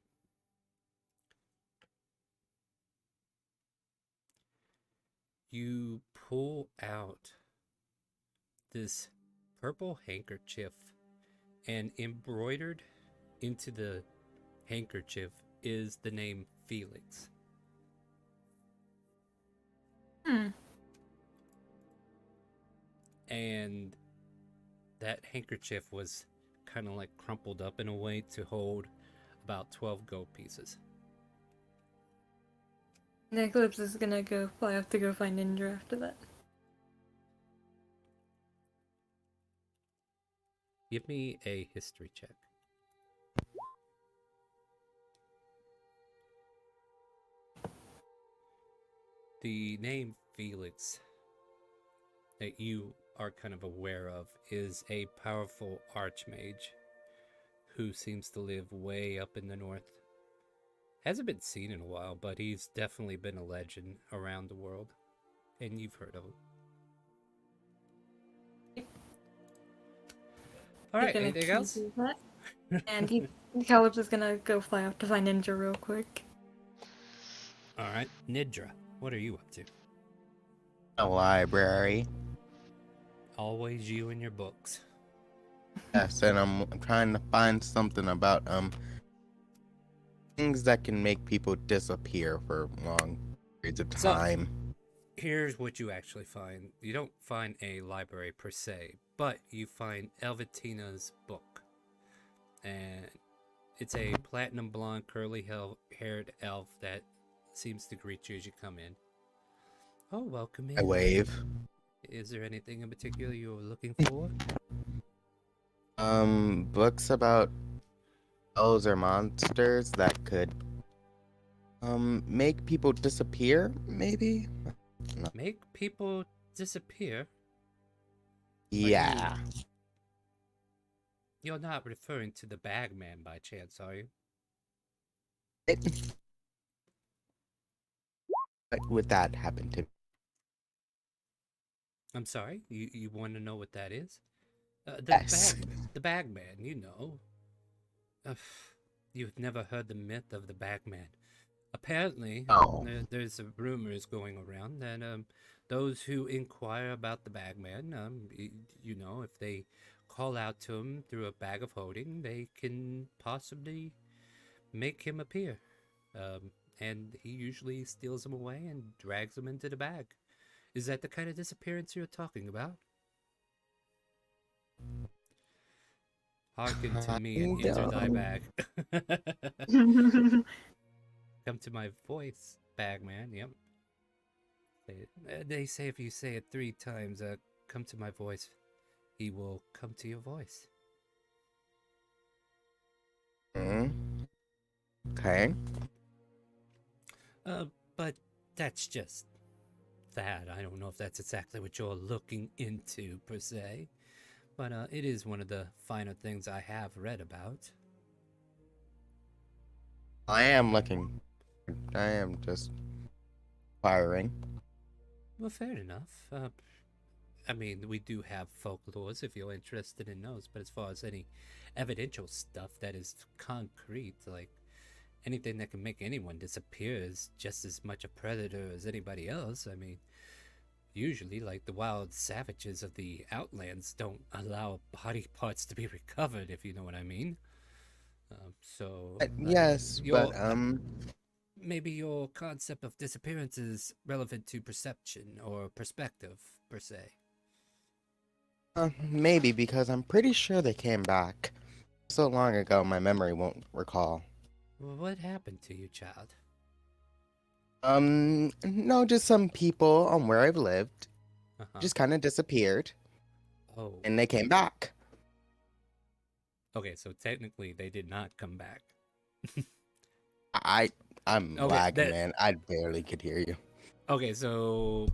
You pull out this purple handkerchief, and embroidered into the handkerchief is the name Felix. And that handkerchief was kind of like crumpled up in a way to hold about 12 gold pieces. And Eclipse is gonna go fly off to go find Ninja after that. Give me a history check. The name Felix that you are kind of aware of is a powerful archmage who seems to live way up in the north. Hasn't been seen in a while, but he's definitely been a legend around the world, and you've heard of him. All right, anything else? And Calypso is gonna go fly off to find Ninja real quick. All right, Nidra, what are you up to? A library. Always you and your books. Yes, and I'm trying to find something about things that can make people disappear for long periods of time. So, here's what you actually find. You don't find a library per se, but you find Elvatina's book. And it's a platinum blonde, curly-haired elf that seems to greet you as you come in. Oh, welcome in. I wave. Is there anything in particular you were looking for? Books about elves or monsters that could make people disappear, maybe? No. Make people disappear? Yeah. You're not referring to the Bagman by chance, are you? What would that happen to? I'm sorry, you want to know what that is? Yes. The Bagman, you know. You've never heard the myth of the Bagman. Apparently, there's rumors going around that those who inquire about the Bagman, you know, if they call out to him through a bag of holding, they can possibly make him appear. And he usually steals them away and drags them into the bag. Is that the kind of disappearance you're talking about? Hearken to me and enter thy bag. Come to my voice, Bagman. Yep. They say if you say it 3 times, come to my voice, he will come to your voice. Okay. But that's just that. I don't know if that's exactly what you're looking into, per se. But it is one of the finer things I have read about. I am just firing. Well, fair enough. I mean, we do have folklores if you're interested in those, but as far as any evidential stuff that is concrete, like anything that can make anyone disappear is just as much a predator as anybody else. I mean, usually, like the wild savages of the Outlands don't allow body parts to be recovered, if you know what I mean. Yes, but maybe your concept of disappearance is relevant to perception or perspective, per se. Maybe, because I'm pretty sure they came back so long ago my memory won't recall. Well, what happened to you, child? No, just some people on where I've lived just kind of disappeared. Oh. And they came back. Okay, so technically they did not come back. I'm lagging, man. I barely could hear you. Okay, so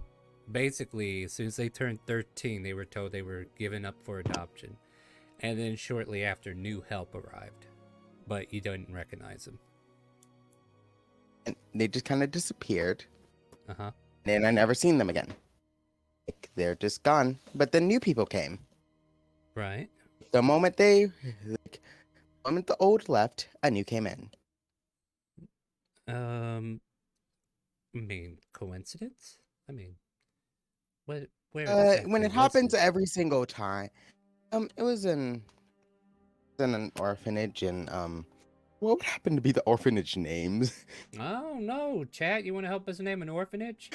basically, as soon as they turned 13, they were told they were given up for adoption. And then shortly after, new help arrived. But you didn't recognize them. And they just kind of disappeared. Uh-huh. And I never seen them again. Like, they're just gone. But then new people came. Right. The moment the old left, a new came in. I mean, coincidence? I mean, where When it happens every single time. It was in an orphanage, and what would happen to be the orphanage names? Oh no, chat! You want to help us name an orphanage?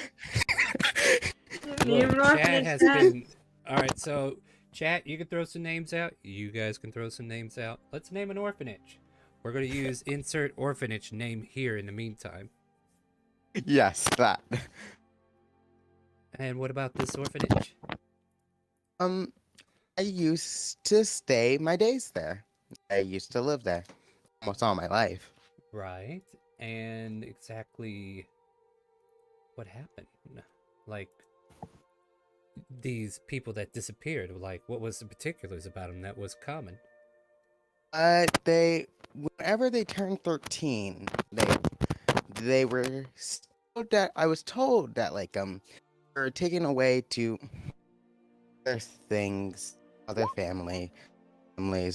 Name an Look, chat orphanage, has Dad. been. All right, so chat, you can throw some names out. You guys can throw some names out. Let's name an orphanage. We're gonna use insert orphanage name here in the meantime. Yes, that. And what about this orphanage? I used to stay my days there. I used to live there almost all my life. Right. And exactly what happened? Like, these people that disappeared, like, what was the particulars about them that was common? Whenever they turned 13, they were I was told that, like, they were taken away to other things, other families,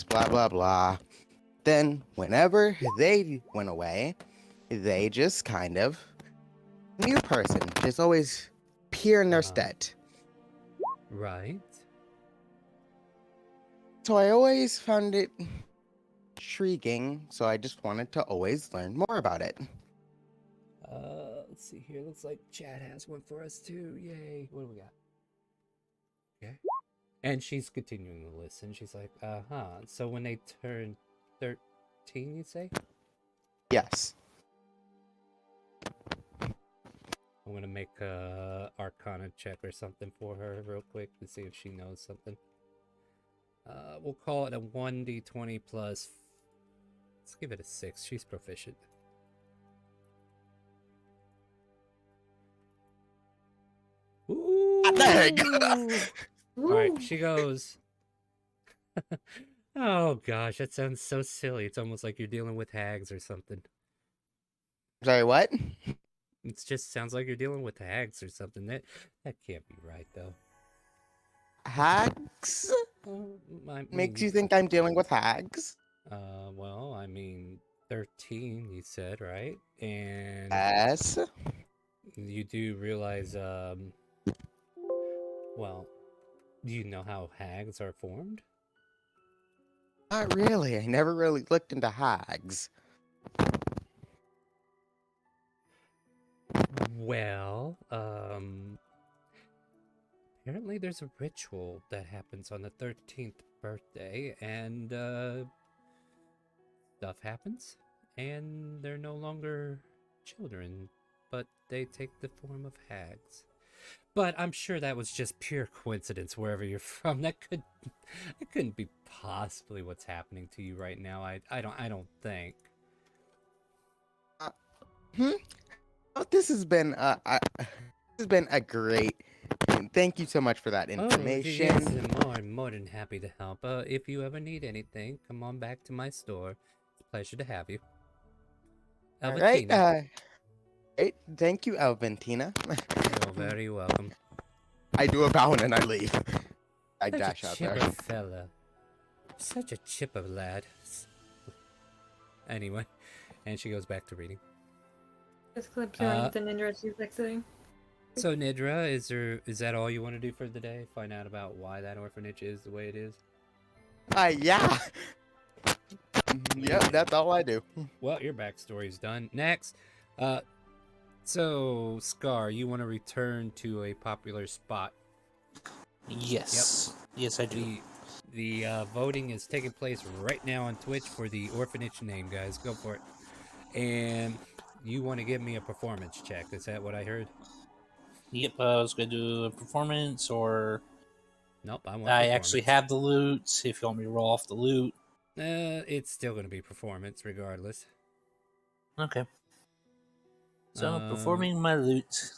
blah, blah, blah. Then, whenever they went away, they just kind of, new person, just always appear in their stead. Right. So I always found it intriguing, so I just wanted to always learn more about it. Let's see here. Looks like Chad has one for us too. Yay. What do we got? Okay. And she's continuing to listen. She's like, so when they turned 13, you say? Yes. I'm gonna make a Arcana check or something for her real quick to see if she knows something. We'll call it a 1d20 plus. Let's give it a 6. She's proficient. Ooh. There you go. All right, she goes. Oh gosh, that sounds so silly. It's almost like you're dealing with hags or something. Sorry, what? It just sounds like you're dealing with hags or something. That can't be right though. Hags? I Makes mean, you think I'm dealing with hags? Well, I mean, 13, you said, right? And yes. You do realize, well, do you know how hags are formed? Not really. I never really looked into hags. Well, apparently there's a ritual that happens on the 13th birthday, and, stuff happens, and they're no longer children, but they take the form of hags. But I'm sure that was just pure coincidence wherever you're from. That couldn't be possibly what's happening to you right now. I don't think. This has been a great. Thank you so much for that information. Oh, yes, I'm more than happy to help. If you ever need anything, come on back to my store. It's a pleasure to have you. Alright, great. Thank you, Alventina. You're very welcome. I do a bow and then I leave. I Such dash a out there. chipper fella. Such a chipper lad. Anyway, and she goes back to reading. Just clip showing the Nindra she's exiting. So Nidra, is that all you want to do for the day? Find out about why that orphanage is the way it is? Yeah. Yep, that's all I do. Well, your backstory's done. Next. So Scar, you want to return to a popular spot? Yes. Yep. Yes, I do. The voting is taking place right now on Twitch for the orphanage name, guys. Go for it. And you want to give me a performance check. Is that what I heard? Yep, I was going to do a performance, or... Nope, I want I actually have the loot, if you want me to roll off the loot. It's still going to be performance, regardless. Okay. So, performing my loot.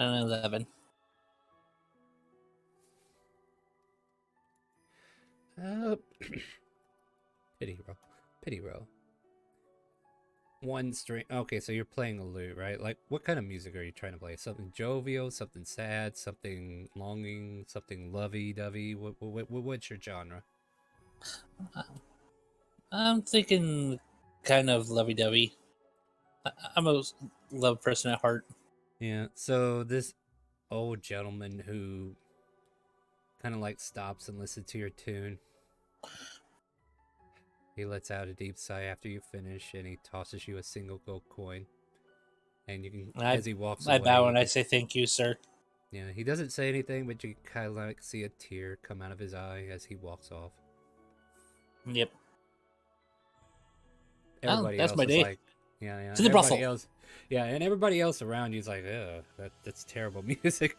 An 11. Pity roll. Pity roll. One string. Okay, so you're playing a lute, right? Like, what kind of music are you trying to play? Something jovial, something sad, something longing, something lovey-dovey? What's your genre? I'm thinking kind of lovey-dovey. I'm a love person at heart. Yeah, so this old gentleman who kind of like stops and listens to your tune. He lets out a deep sigh after you finish, and he tosses you a single gold coin. And you can, as he walks away, I bow and I you say thank you, sir. yeah, he doesn't say anything, but you kind of like see a tear come out of his eye as he walks off. Yep. Everybody that's else my is day. like, yeah, To the everybody brothel. else, yeah, and everybody else around you is like, that's terrible music.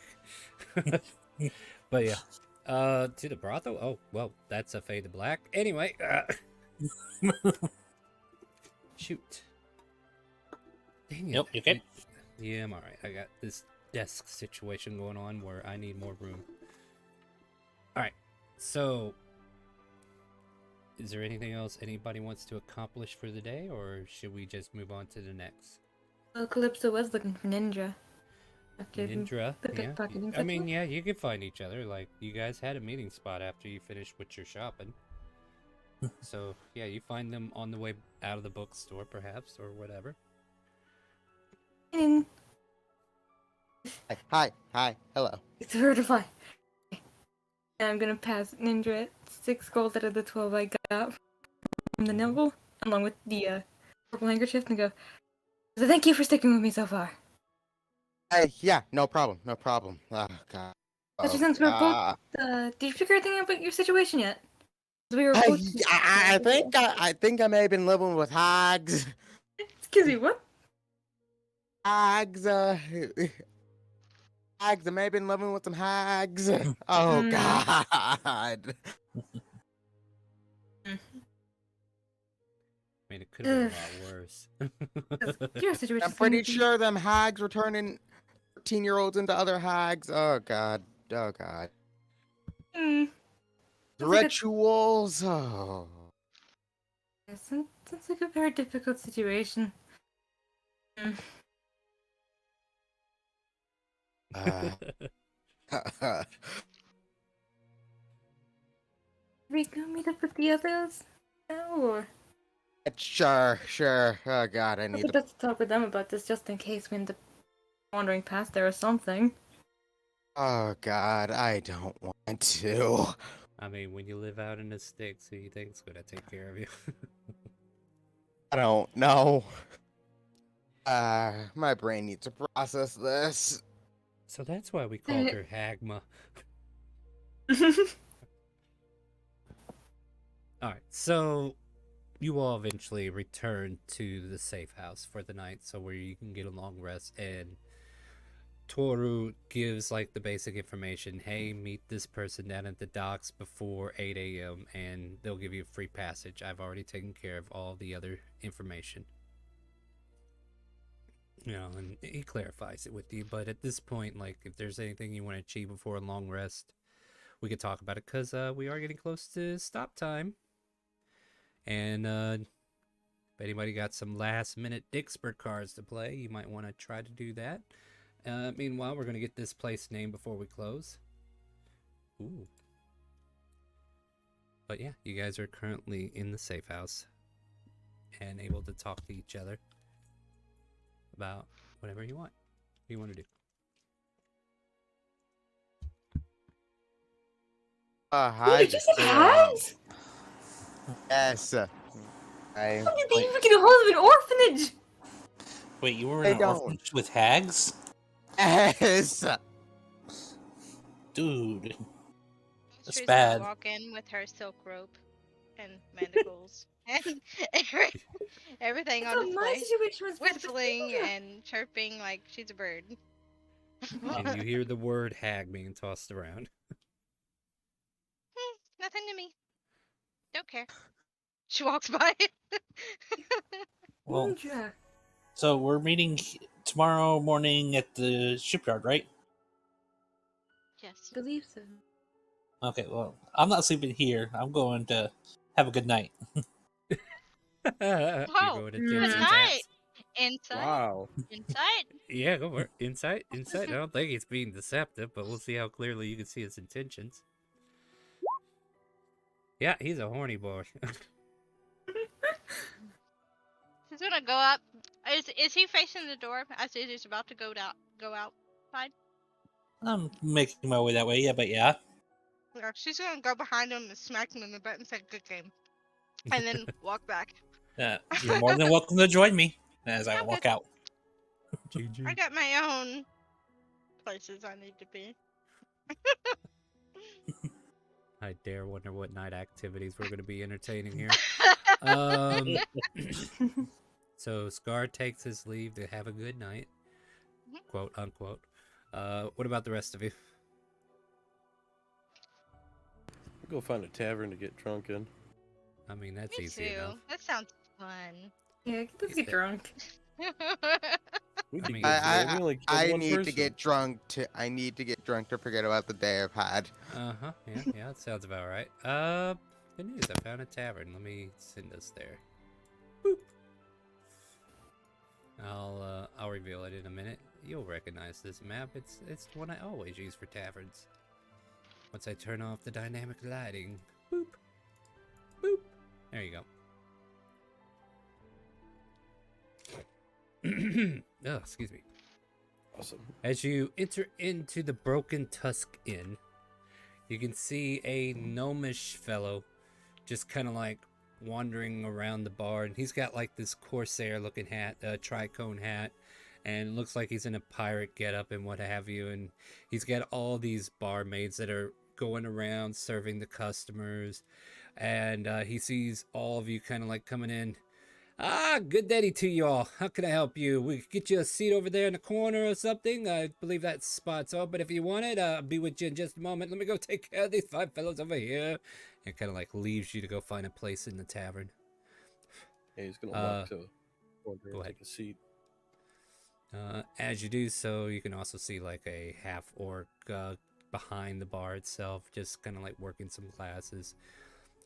But yeah, to the brothel. Oh well, that's a fade to black. Anyway, shoot. Dang it. Yep, you okay? Yeah, I'm alright. I got this desk situation going on where I need more room. Alright, so is there anything else anybody wants to accomplish for the day, or should we just move on to the next? Well, Calypso was looking for Ninja. After Ninja? the Yeah. pickpocketing I mean, session. yeah, you can find each other. Like, you guys had a meeting spot after you finished with your shopping. So, yeah, you find them on the way out of the bookstore, perhaps, or whatever. And Hi, hello. it's her to fly. And I'm gonna pass Ninja 6 gold out of the 12 I got from the noble, along with the purple handkerchief, and go, so thank you for sticking with me so far. Yeah, no problem. Oh, God. Especially since we're both, did you figure anything about your situation yet? We were both... I think I may have been living with hags. Excuse me, what? Hags, hags. I may have been living with some hags. Oh, God. I mean, it could have been a lot worse. Your situation. I'm pretty sure them hags were turning 13-year-olds into other hags. Oh, God. Rituals. Oh. Sounds like a very difficult situation. We go meet up with the others? Or... Sure. Oh, God, I need to talk with them about this just in case we end up wandering past there or something. Oh, God, I don't want to. I mean, when you live out in the sticks, who you think's gonna take care of you? I don't know. My brain needs to process this. So that's why we called her Hagma. Alright, so you all eventually return to the safe house for the night, so where you can get a long rest, and Toru gives like the basic information. Hey, meet this person down at the docks before 8 a.m. and they'll give you free passage. I've already taken care of all the other information. You know, and he clarifies it with you, but at this point, like, if there's anything you want to achieve before a long rest, we could talk about it, because we are getting close to stop time. And if anybody got some last minute Dixper cards to play, you might want to try to do that. Meanwhile, we're going to get this place named before we close. Ooh. But yeah, you guys are currently in the safe house and able to talk to each other about whatever you want. What do you want to do? Hi. Did you say hags? Yes. How did they even get a hold of an orphanage? Wait, you were in an orphanage with hags? Yes. Dude. That's Teresa bad. will walk in with her silk rope and manacles and everything on display, whistling and chirping like she's a bird. And you hear the word hag being tossed around. Nothing to me. Don't care. She walks by. Well, so we're meeting tomorrow morning at the shipyard, right? Yes. I believe so. Okay, well, I'm not sleeping here. I'm going to have a good night. You're Oh, going to good Tipsy night. Taps. Insight. Wow. Insight. Yeah, go for it. Insight. Insight. I don't think he's being deceptive, but we'll see how clearly you can see his intentions. Yeah, he's a horny boy. He's gonna go up. Is he facing the door as he's about to go outside? I'm making my way that way, yeah, but yeah. Yeah, she's gonna go behind him and smack him in the butt and say "good game," and then walk back. You're more than welcome to join me as I walk out. I got my own places I need to be. I dare wonder what night activities we're going to be entertaining here. So Scar takes his leave to have a good night, quote unquote. What about the rest of you? Go find a tavern to get drunk in. I mean, that's Me easy too. enough. That sounds fun. Yeah, let's get drunk. I mean, I need to get drunk to forget about the day I've had. Yeah, that sounds about right. Good news, I found a tavern. Let me send us there. Boop. I'll reveal it in a minute. You'll recognize this map. It's the one I always use for taverns. Once I turn off the dynamic lighting. Boop. Boop. There you go. Oh, excuse me. Awesome. As you enter into the Broken Tusk Inn, you can see a gnomish fellow just kind of like wandering around the bar, and he's got like this corsair looking hat, tricone hat, and it looks like he's in a pirate getup and what have you, and he's got all these barmaids that are going around serving the customers, and he sees all of you kind of like coming in. Good day to y'all. How can I help you? We could get you a seat over there in the corner or something. I believe that spot's open if you want it. I'll be with you in just a moment. Let me go take care of these 5 fellows over here. And kind of like leaves you to go find a place in the tavern. Yeah, he's gonna walk to corner go and ahead. take a seat. As you do so, you can also see like a half-orc behind the bar itself, just kind of like working some classes.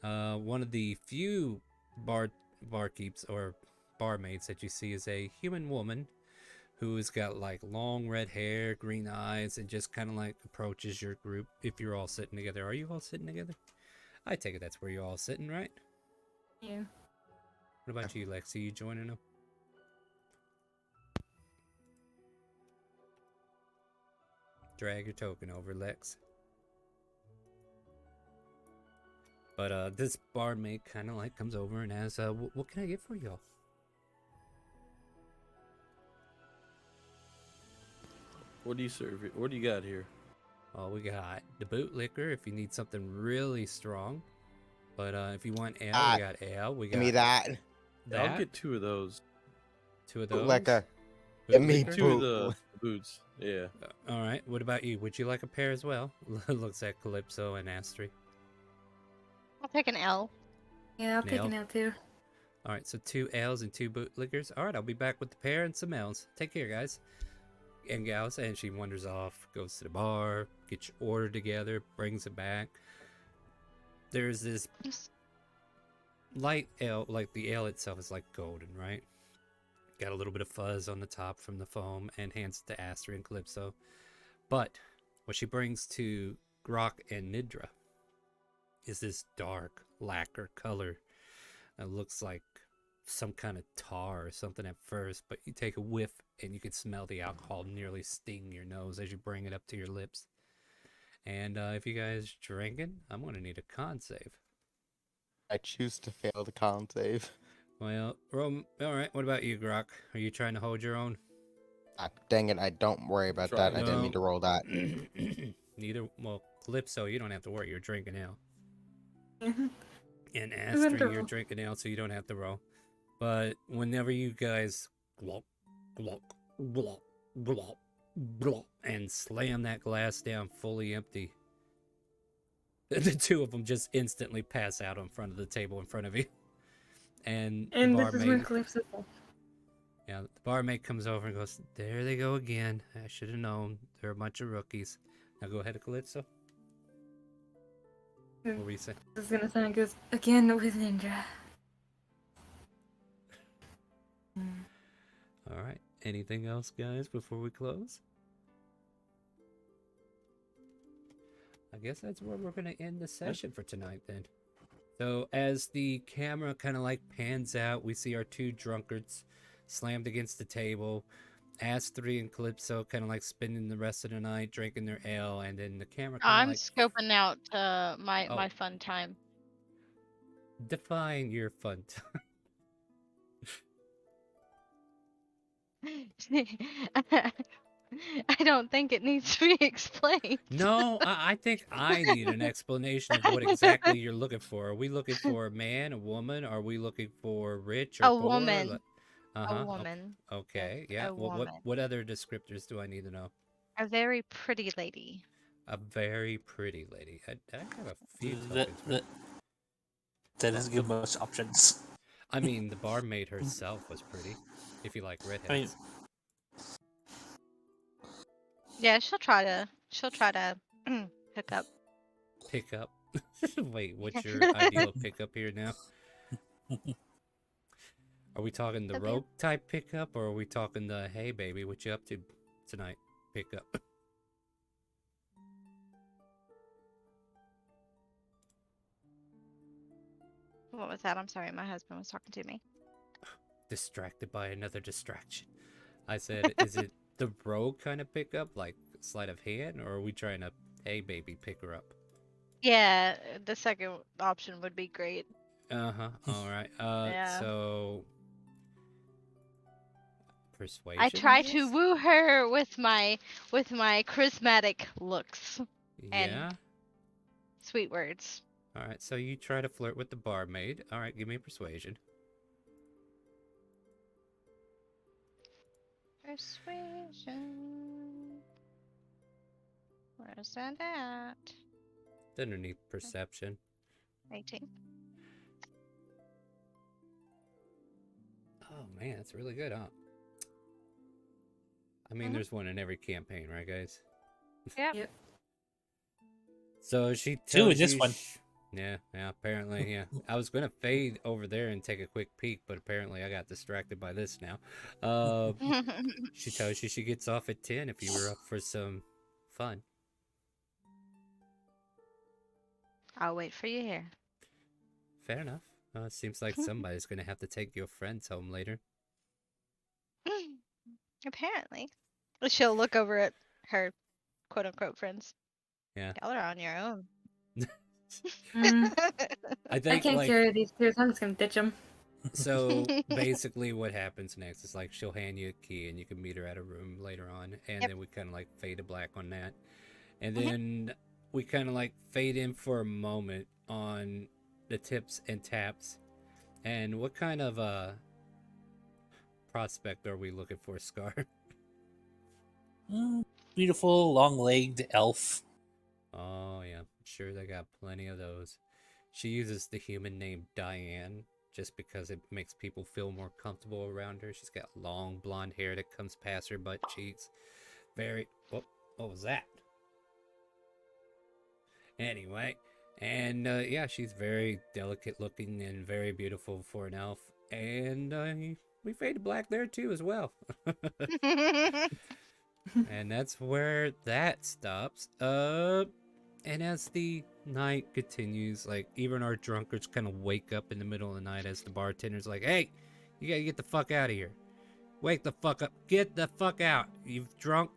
One of the few barkeeps or barmaids that you see is a human woman who's got like long red hair, green eyes, and just kind of like approaches your group if you're all sitting together. Are you all sitting together? I take it that's where you're all sitting, right? Yeah. What about you, Lexi? You joining them? Drag your token over, Lex. But this barmaid kind of like comes over and asks, what can I get for y'all? What do you serve? What do you got here? Oh, we got the boot liquor if you need something really strong. But if you want ale, we got ale. We got Give me that. I'll get 2 of those. 2 of those? Like a Boot me liquor? 2 of the boots. Yeah. All right. What about you? Would you like a pair as well? Looks at Calypso and Astri. I'll take an L. Yeah, I'll take an L too. All right, so 2 ales and 2 boot liquors. All right, I'll be back with the pair and some ales. Take care, guys. And gals, and she wanders off, goes to the bar, gets your order together, brings it back. There's this light ale, like the ale itself is like golden, right? Got a little bit of fuzz on the top from the foam, and hands it to Astri and Calypso. But what she brings to Grok and Nidra is this dark lacquer color. It looks like some kind of tar or something at first, but you take a whiff and you can smell the alcohol nearly sting your nose as you bring it up to your lips. And if you guys drinking, I'm going to need a con save. I choose to fail the con save. Well, alright, what about you, Grok? Are you trying to hold your own? Dang it, I don't worry about that. I didn't mean to roll that. Neither, well, Calypso, you don't have to worry, you're drinking ale. Mhm. And I'm gonna Astrid, you're roll. drinking ale, so you don't have to roll. But whenever you guys glop, glop, glop, glop, glop, and slam that glass down fully empty, the 2 of them just instantly pass out in front of the table in front of you. And the And this is when barmaid, Calypso. Yeah, the barmaid comes over and goes, "There they go again. I should have known. They're a bunch of rookies." Now go ahead, Calypso. What were you saying? This is gonna sound good. Again with Ninja. All right. Anything else, guys, before we close? I guess that's where we're going to end the session for tonight then. So as the camera kind of like pans out, we see our two drunkards slammed against the table. As3 and Calypso kind of like spending the rest of the night drinking their ale, and then the camera kind of I'm like scoping out my Oh. my fun time. define your fun time. I don't think it needs to be explained. No, I think I need an explanation of what exactly you're looking for. Are we looking for a man, a woman? Are we looking for rich or A poor? woman. Uh-huh. A woman. Okay, yeah. A What woman. what other descriptors do I need to know? A very pretty lady. A very pretty lady. I have a few That, tokens. that, that doesn't give much options. I mean, the barmaid herself was pretty. If you like redheads. Yeah, she'll try to hook up. Pick up. Wait, what's your ideal pickup here now? Are we talking the rogue type pickup, or are we talking the "Hey baby, what you up to tonight" pickup? What was that? I'm sorry, my husband was talking to me. Distracted by another distraction. I said, is it the rogue kind of pickup, like sleight of hand, or are we trying to "Hey baby, pick her up"? Yeah, the second option would be great. Uh-huh. All right. Yeah. So persuasion. I try to woo her with my charismatic looks and Yeah. sweet words. All right. So you try to flirt with the barmaid. All right. Give me persuasion. Persuasion. Where's that at? It's underneath perception. 18. Oh man, that's really good, huh? I mean, there's one in every campaign, right, guys? Yep. So she tells Two in this you one. Yeah, apparently, yeah. I was gonna fade over there and take a quick peek, but apparently I got distracted by this now. She tells you she gets off at 10 if you were up for some fun. I'll wait for you here. Fair enough. It seems like somebody's gonna have to take your friends home later. Apparently. She'll look over at her quote unquote friends. Yeah. Y'all are on your own. I think can't like carry these two, so I'm just gonna ditch them. so basically what happens next is like she'll hand you a key and you can meet her at a room later on, and then we kind of like fade to black on that, and then we kind of like fade in for a moment on the tips and taps. And what kind of prospect are we looking for, Scar? Beautiful, long-legged elf. Oh yeah, sure, they got plenty of those. She uses the human name Diane just because it makes people feel more comfortable around her. She's got long blonde hair that comes past her butt cheeks. Very... what was that? Anyway, and yeah, she's very delicate looking and very beautiful for an elf. And we fade to black there too as well. And that's where that stops. And as the night continues, like even our drunkards kind of wake up in the middle of the night as the bartender's like, "Hey, you gotta get the fuck out of here. Wake the fuck up. Get the fuck out. You've drunk."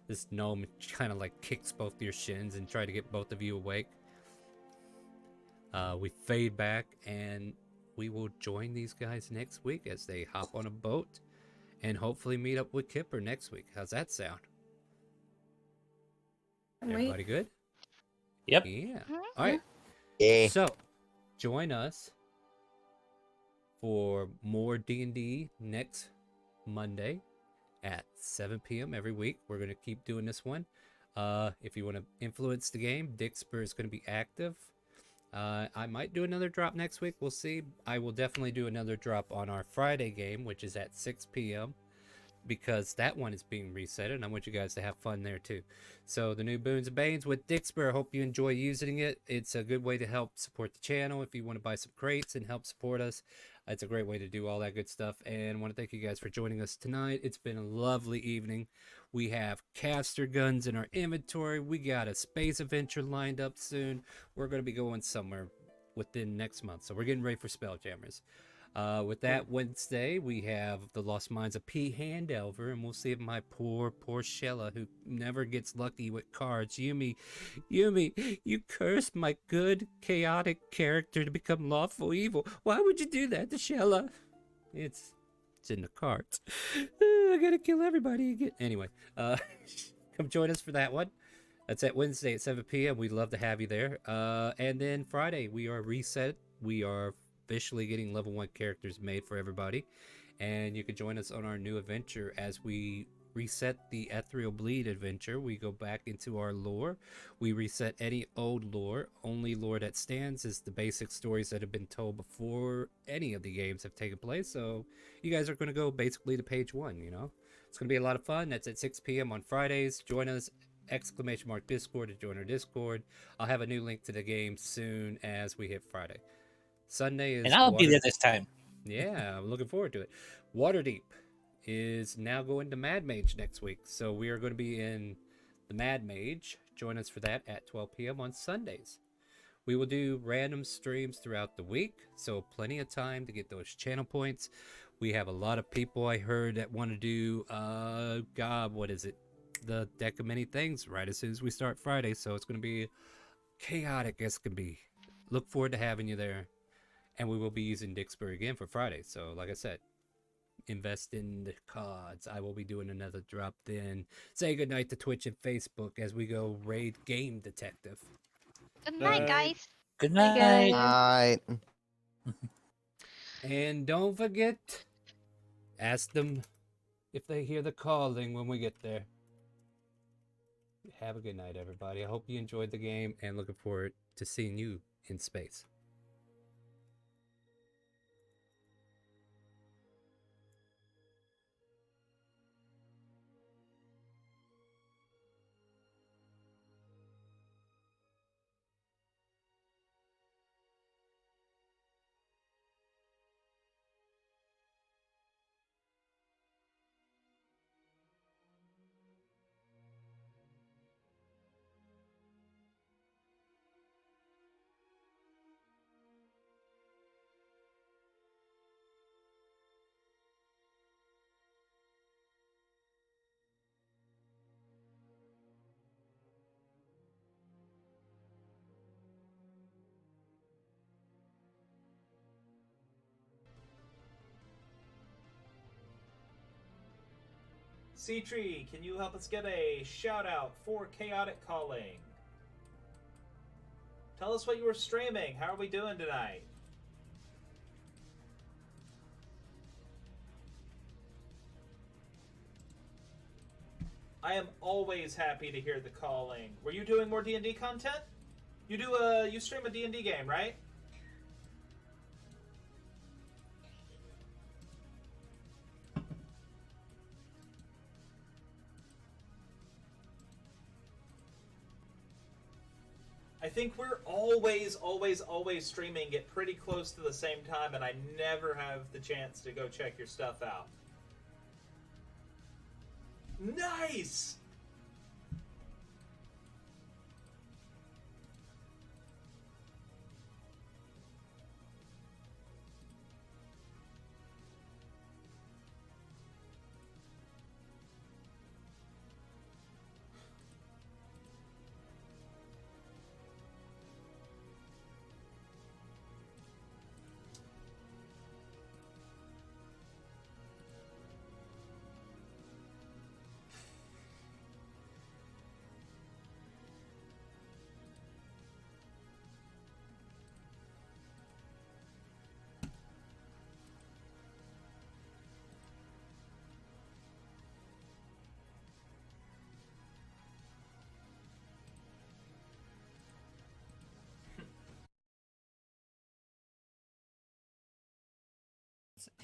This gnome kind of like kicks both your shins and try to get both of you awake. We fade back and we will join these guys next week as they hop on a boat and hopefully meet up with Kipper next week. How's that sound? Everybody good? Yep. Yeah. All right. Yeah. So, join us for more D&D next Monday at 7 p.m. every week. We're going to keep doing this one. If you want to influence the game, Dixper is going to be active. I might do another drop next week. We'll see. I will definitely do another drop on our Friday game, which is at 6 p.m. because that one is being reset, and I want you guys to have fun there too. So the new Boons and Banes with Dixper, I hope you enjoy using it. It's a good way to help support the channel. If you want to buy some crates and help support us, it's a great way to do all that good stuff. And I want to thank you guys for joining us tonight. It's been a lovely evening. We have caster guns in our inventory. We got a space adventure lined up soon. We're going to be going somewhere within next month, so we're getting ready for Spelljammers. With that, Wednesday, we have the Lost Minds of P. Handelver, and we'll see if my poor Shella, who never gets lucky with cards. Yumi, you cursed my good, chaotic character to become lawful evil. Why would you do that to Shella? It's in the cards. I gotta kill everybody again. Anyway, come join us for that one. That's at Wednesday at 7 p.m. We'd love to have you there. And then Friday, we are reset. We are officially getting level 1 characters made for everybody, and you can join us on our new adventure as we reset the Ethereal Bleed adventure. We go back into our lore, we reset any old lore. Only lore that stands is the basic stories that have been told before any of the games have taken place. So you guys are going to go basically to page 1. It's going to be a lot of fun. That's at 6 p.m. on Fridays. Join us, !Discord, to join our Discord. I'll have a new link to the game soon as we hit Friday. Sunday is, and I'll be there this time. Yeah, I'm looking forward to it. Waterdeep is now going to Mad Mage next week, so we are going to be in the Mad Mage. Join us for that at 12 p.m. on Sundays. We will do random streams throughout the week, so plenty of time to get those channel points. We have a lot of people I heard that want to do, what is it? The Deck of Many Things right as soon as we start Friday, so it's going to be chaotic as can be. Look forward to having you there. And we will be using Dixper again for Friday. So, like I said, invest in the cards. I will be doing another drop then. Say goodnight to Twitch and Facebook as we go raid Game Detective. Good night, guys. Good night. Night. And don't forget, ask them if they hear the calling when we get there. Have a good night, everybody. I hope you enjoyed the game and looking forward to seeing you in space. C-Tree, can you help us get a shout out for ChaoticCalling? Tell us what you were streaming. How are we doing tonight? I am always happy to hear the calling. Were you doing more D&D content? You stream a D&D game, right? I think we're always streaming at pretty close to the same time, and I never have the chance to go check your stuff out. Nice!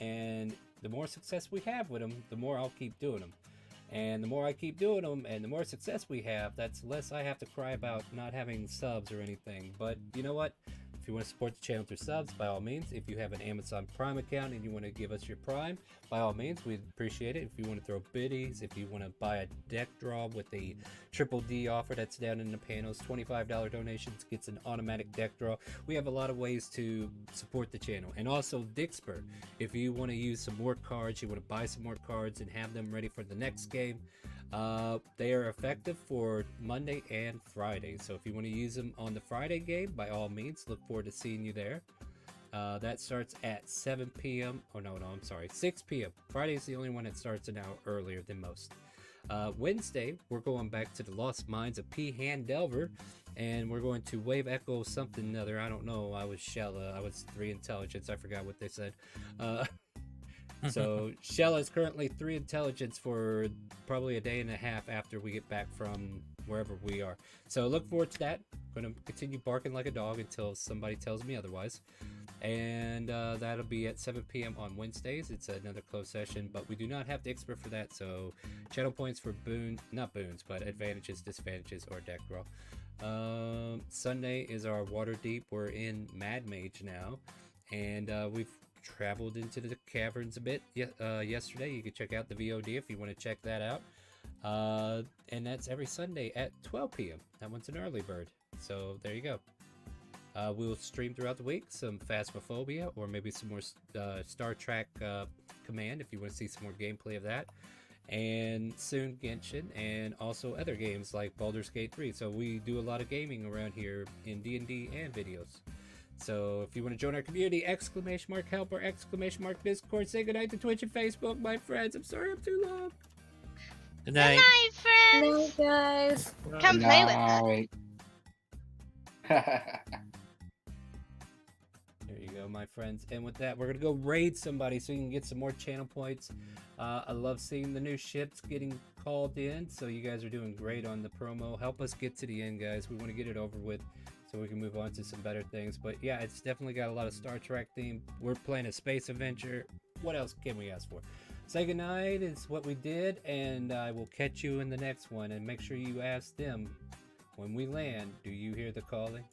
and the more success we have with them, the more I'll keep doing them. And the more I keep doing them and the more success we have, that's less I have to cry about not having subs or anything. But you know what? If you want to support the channel through subs, by all means. If you have an Amazon Prime account and you want to give us your Prime, by all means, we'd appreciate it. If you want to throw biddies, if you want to buy a deck draw with the Triple D offer that's down in the panels, $25 donations gets an automatic deck draw. We have a lot of ways to support the channel. And also Dixper, if you want to use some more cards, you want to buy some more cards and have them ready for the next game, they are effective for Monday and Friday. So if you want to use them on the Friday game, by all means, look forward to seeing you there. That starts at 7 p.m. Oh, no, I'm sorry, 6 p.m. Friday is the only one that starts an hour earlier than most. Wednesday, we're going back to the Lost Mines of Peahan Delver, and we're going to Wave Echo something other. I don't know. I was Shella. I was 3 intelligence. I forgot what they said. So Shella is currently 3 intelligence for probably a day and a half after we get back from wherever we are. So look forward to that. I'm going to continue barking like a dog until somebody tells me otherwise. And that'll be at 7 p.m. on Wednesdays. It's another closed session, but we do not have the expert for that. So channel points for not boons, but advantages, disadvantages, or deck draw. Sunday is our Water Deep. We're in Mad Mage now, and we've traveled into the caverns a bit yesterday. You can check out the VOD if you want to check that out. And that's every Sunday at 12 p.m. That one's an early bird. So there you go. We'll stream throughout the week some Phasmophobia or maybe some more Star Trek Command if you want to see some more gameplay of that. And soon Genshin and also other games like Baldur's Gate 3. So we do a lot of gaming around here in D&D and videos. So if you want to join our community, !help or !Discord, say goodnight to Twitch and Facebook, my friends. I'm sorry I'm too long. Good night. Good night, friends. No, guys. Come play with us. There you go, my friends. And with that, we're going to go raid somebody so you can get some more channel points. I love seeing the new ships getting called in. So you guys are doing great on the promo. Help us get to the end, guys. We want to get it over with so we can move on to some better things. But yeah, it's definitely got a lot of Star Trek theme. We're playing a space adventure. What else can we ask for? Say goodnight is what we did, and I will catch you in the next one. And make sure you ask them when we land, do you hear the calling?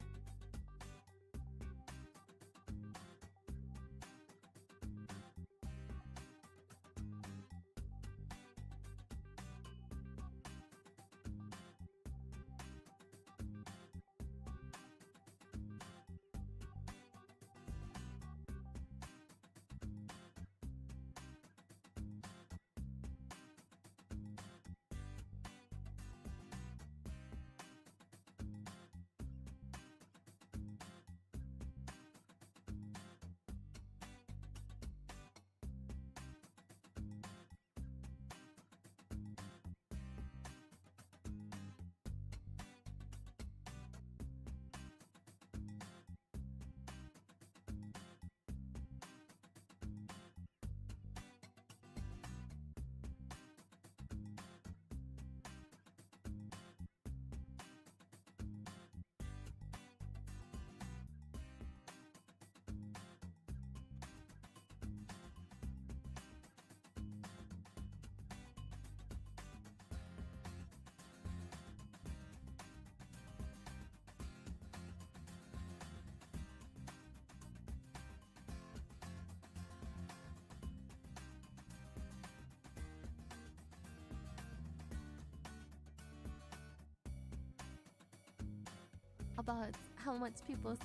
About how much people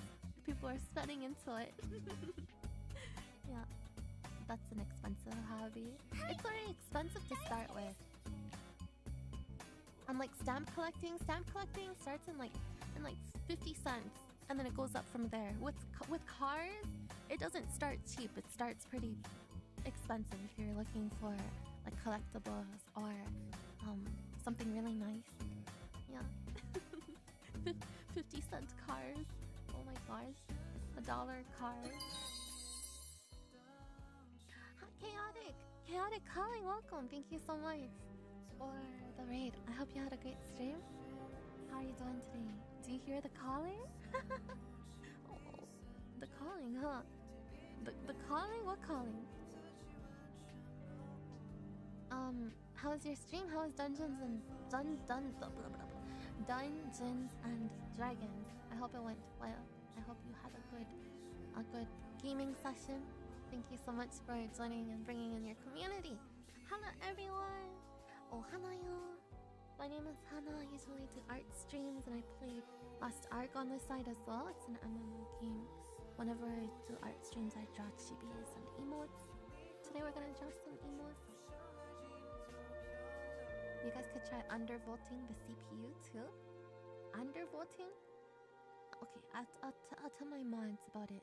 are spending into it. Yeah, that's an expensive hobby. It's already expensive to start with. And like stamp collecting starts in like 50 cents, and then it goes up from there. With cars, it doesn't start cheap. It starts pretty expensive if you're looking for like collectibles or something really nice. Yeah. 50-cent cars. Oh my gosh. $1 cars. Hi, ChaoticCalling, welcome. Thank you so much for the raid. I hope you had a great stream. How are you doing today? Do you hear the calling? Oh, the calling, huh? The calling? What calling? how was your stream? How was Dungeons and Dungeons and Dragons? I hope it went well. I hope you had a good gaming session. Thank you so much for joining and bringing in your community. Hello everyone. Oh, Hanayo. My name is Hana. I usually do art streams and I play Lost Ark on the side as well. It's an MMO game. Whenever I do art streams, I draw chibis and emotes. Today we're gonna draw some emotes. You guys could try undervolting the CPU too. Undervolting? Okay, I'll tell my mods about it.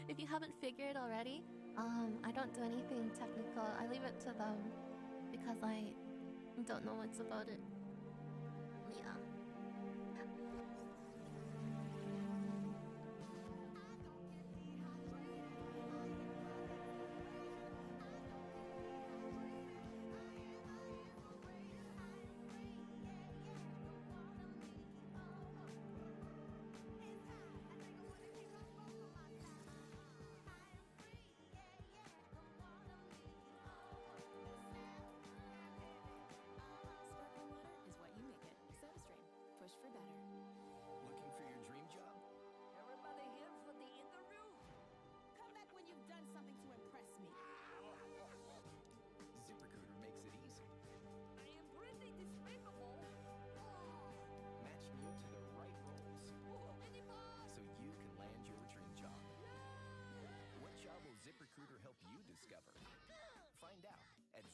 if you haven't figured already, I don't do anything technical. I leave it to them because I don't know much about it. Yeah. Looking for your dream job? Everybody here for the interview? Come back when you've done something to impress me. ZipRecruiter makes it easy. I am pretty despicable. Matching you to the right roles. So you can land your dream job. What job will ZipRecruiter help you discover? Find out at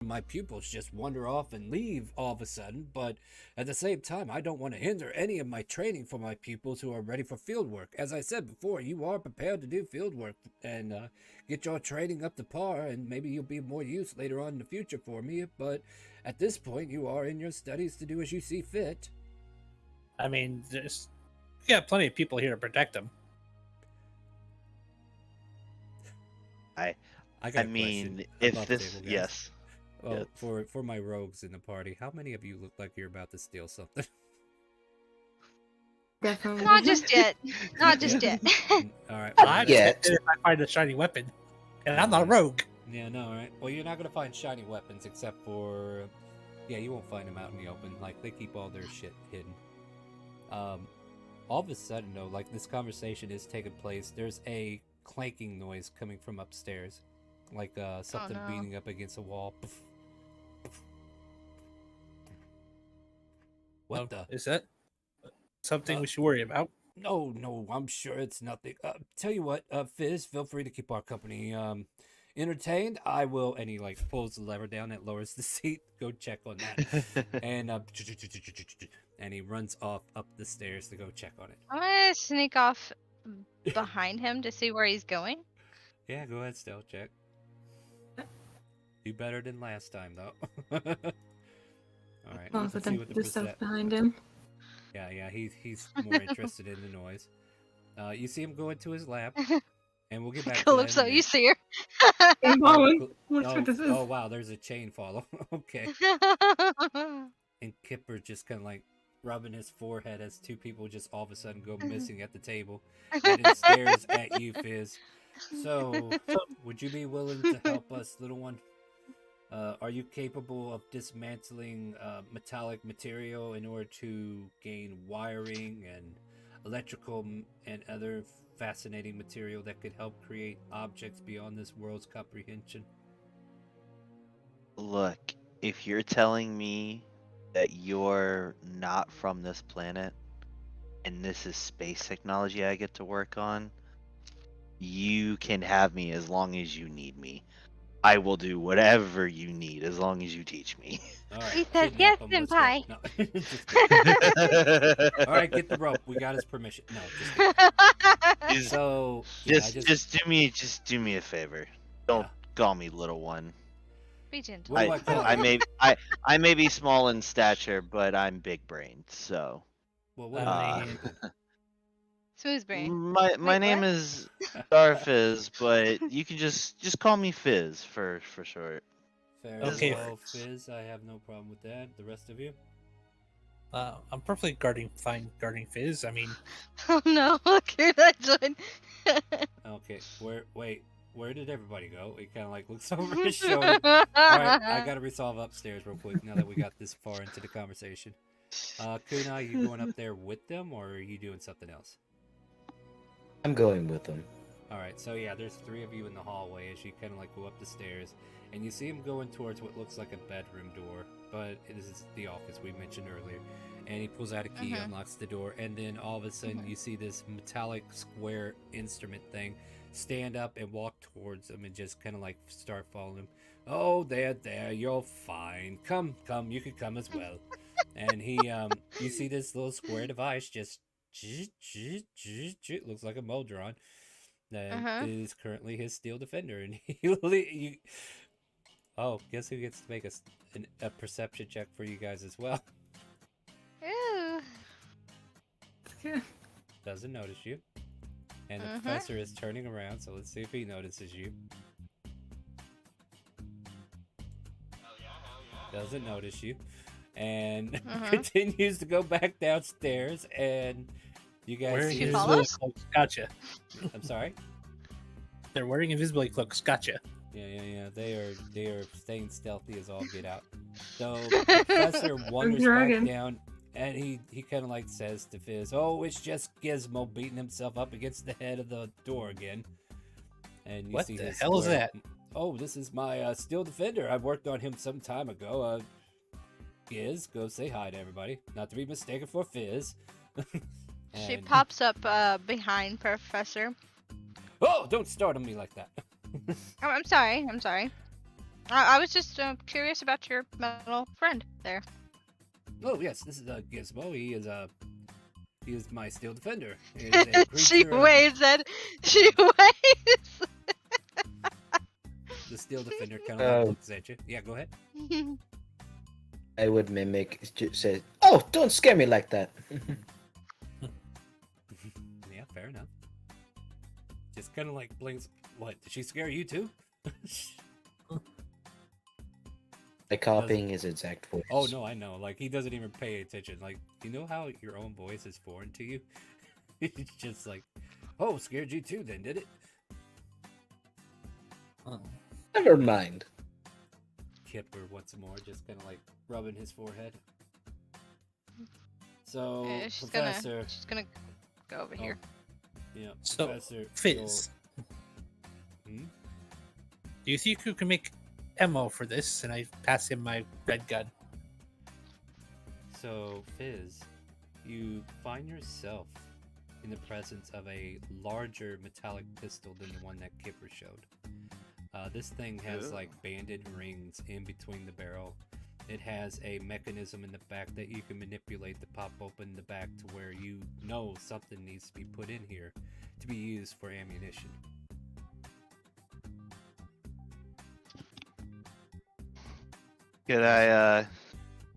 My pupils just wander off and leave all of a sudden, but at the same time, I don't want to hinder any of my training for my pupils who are ready for field work. As I said before, you are prepared to do field work and get your training up to par, and maybe you'll be of more use later on in the future for me, but at this point, you are in your studies to do as you see fit. I mean, there's we got plenty of people here to protect them. I got I a mean, question if above this, table, guys. yes. Well, Yes. for my rogues in the party, how many of you look like you're about to steal something? Definitely. Not just yet. Not just Yeah. yet. All right. I'm well, tempted if I find a shiny weapon, and I'm not a rogue. Yeah, no, all right. Well, you're not gonna find shiny weapons except for, yeah, you won't find them out in the open. Like they keep all their shit hidden. All of a sudden, though, like this conversation is taking place. There's a clanking noise coming from upstairs, like something no. beating up against a wall. What the? Is that something we should worry about? No, no, I'm sure it's nothing. Tell you what, Fizz, feel free to keep our company entertained. I will, and he like pulls the lever down that lowers the seat. Go check on that, and and he runs off up the stairs to go check on it. I'm gonna sneak off behind him to see where he's going. Yeah, go ahead, stealth check. Do better than last time, though. All right, Oh, let's but see then what the the stuff percent. behind him. Yeah, he's more interested in the noise. You see him go into his lab, and we'll get back to that. Calypso, in a you minute. see her. I'm Oh, following. What's what this is? oh wow, there's a chain follow. Okay. And Kipper just kind of like rubbing his forehead as two people just all of a sudden go missing at the table, and then stares at you, Fizz. So, would you be willing to help us, little one? Are you capable of dismantling metallic material in order to gain wiring and electrical and other fascinating material that could help create objects beyond this world's comprehension? Look, if you're telling me that you're not from this planet and this is space technology I get to work on, you can have me as long as you need me. I will do whatever you need as long as you teach me. All right, He says yes, kidnap him, let's go. senpai. No, just kidding. All right, get the rope. We got his permission. No, just kidding. Just- So, yeah, I just do me a favor. Don't call me little one. Be gentle. What do I call I you? I may be small in stature, but I'm big brained. So. Well, what do I call you? Smooth brain. My Wait, name what? is Starfizz, but you can just call me Fizz for short. Fair Fizz okay, works. Fizz, I have no problem with that. The rest of you? I'm perfectly fine guarding Fizz. I mean, Oh no! Look here, that joined. Okay, where did everybody go? He kind of like looks over his shoulder. All right, I gotta resolve upstairs real quick now that we got this far into the conversation. Kunai, you going up there with them, or are you doing something else? I'm going with them. All right, so yeah, there's 3 of you in the hallway as you kind of like go up the stairs, and you see him going towards what looks like a bedroom door, but it is the office we mentioned earlier. And he pulls out a key, unlocks the door, and then all of a sudden you see this metallic square instrument thing stand up and walk towards him and just kind of like start following him. Oh, there, you're fine. Come, you can come as well. And he, you see this little square device just looks like a Moldron. That is currently his Steel Defender, and oh, guess who gets to make a perception check for you guys as well? Ooh. Doesn't notice you, and the professor is turning around. So let's see if he notices you. Doesn't notice you, and continues to go back downstairs. And you guys wearing see invisibility cloaks. Gotcha. I'm sorry. They're wearing invisibility cloaks. Gotcha. Yeah. They are staying stealthy as all get out. So the professor wanders back down, and he kind of like says to Fizz, "Oh, it's just Gizmo beating himself up against the head of the door again." And you What see the this hell is square- that? Oh, this is my Steel Defender. I worked on him some time ago. Giz, go say hi to everybody. Not to be mistaken for Fizz. She And- pops up behind Professor. Oh, don't start on me like that. Oh, I'm sorry. I was just curious about your metal friend there. Oh yes, this is Gizmo. He is my Steel Defender. He is a She creature of- waves at. She waves. The Steel Defender kind of like Oh. looks at you. Yeah, go ahead. I would mimic, say, "Oh, don't scare me like that." Yeah, fair enough. Just kind of like blinks. What? Did she scare you too? By copying his exact voice. Oh no, I know. Like he doesn't even pay attention. Like you know how your own voice is foreign to you. It's just like, oh, scared you too? Then did it? Never mind. Kipper once more, just kind of like rubbing his forehead. So, She's Professor. gonna go over here. Yeah, So, Professor. Fizz, Hmm? do you think you can make ammo for this? And I pass him my red gun. So, Fizz, you find yourself in the presence of a larger metallic pistol than the one that Kipper showed. This thing has like banded rings in between the barrel. It has a mechanism in the back that you can manipulate to pop open the back to where you know something needs to be put in here to be used for ammunition. Could I,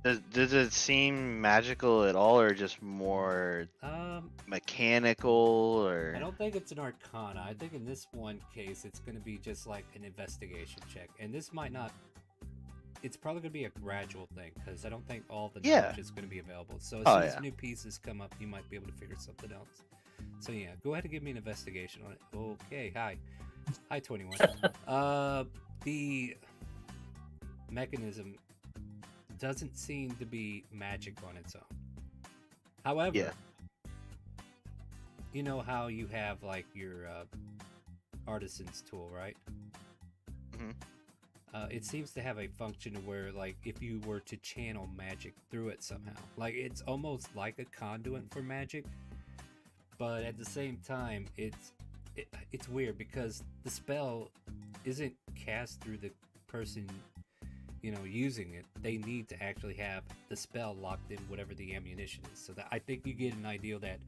does it seem magical at all, or just more mechanical, or? I don't think it's an arcana. I think in this one case, it's going to be just like an investigation check. And this might not... It's probably going to be a gradual thing, because I don't think all the knowledge is going to be available. So as soon as new pieces come up, you might be able to figure something else. So yeah, go ahead and give me an investigation on it. Okay, hi. Hi, 21. The mechanism doesn't seem to be magic on its own. However, you know how you have like your artisan's tool, right? It seems to have a function where, like, if you were to channel magic through it somehow, like it's almost like a conduit for magic, but at the same time, it's weird because the spell isn't cast through the person, you know, using it. They need to actually have the spell locked in whatever the ammunition is. So that I think you get an idea that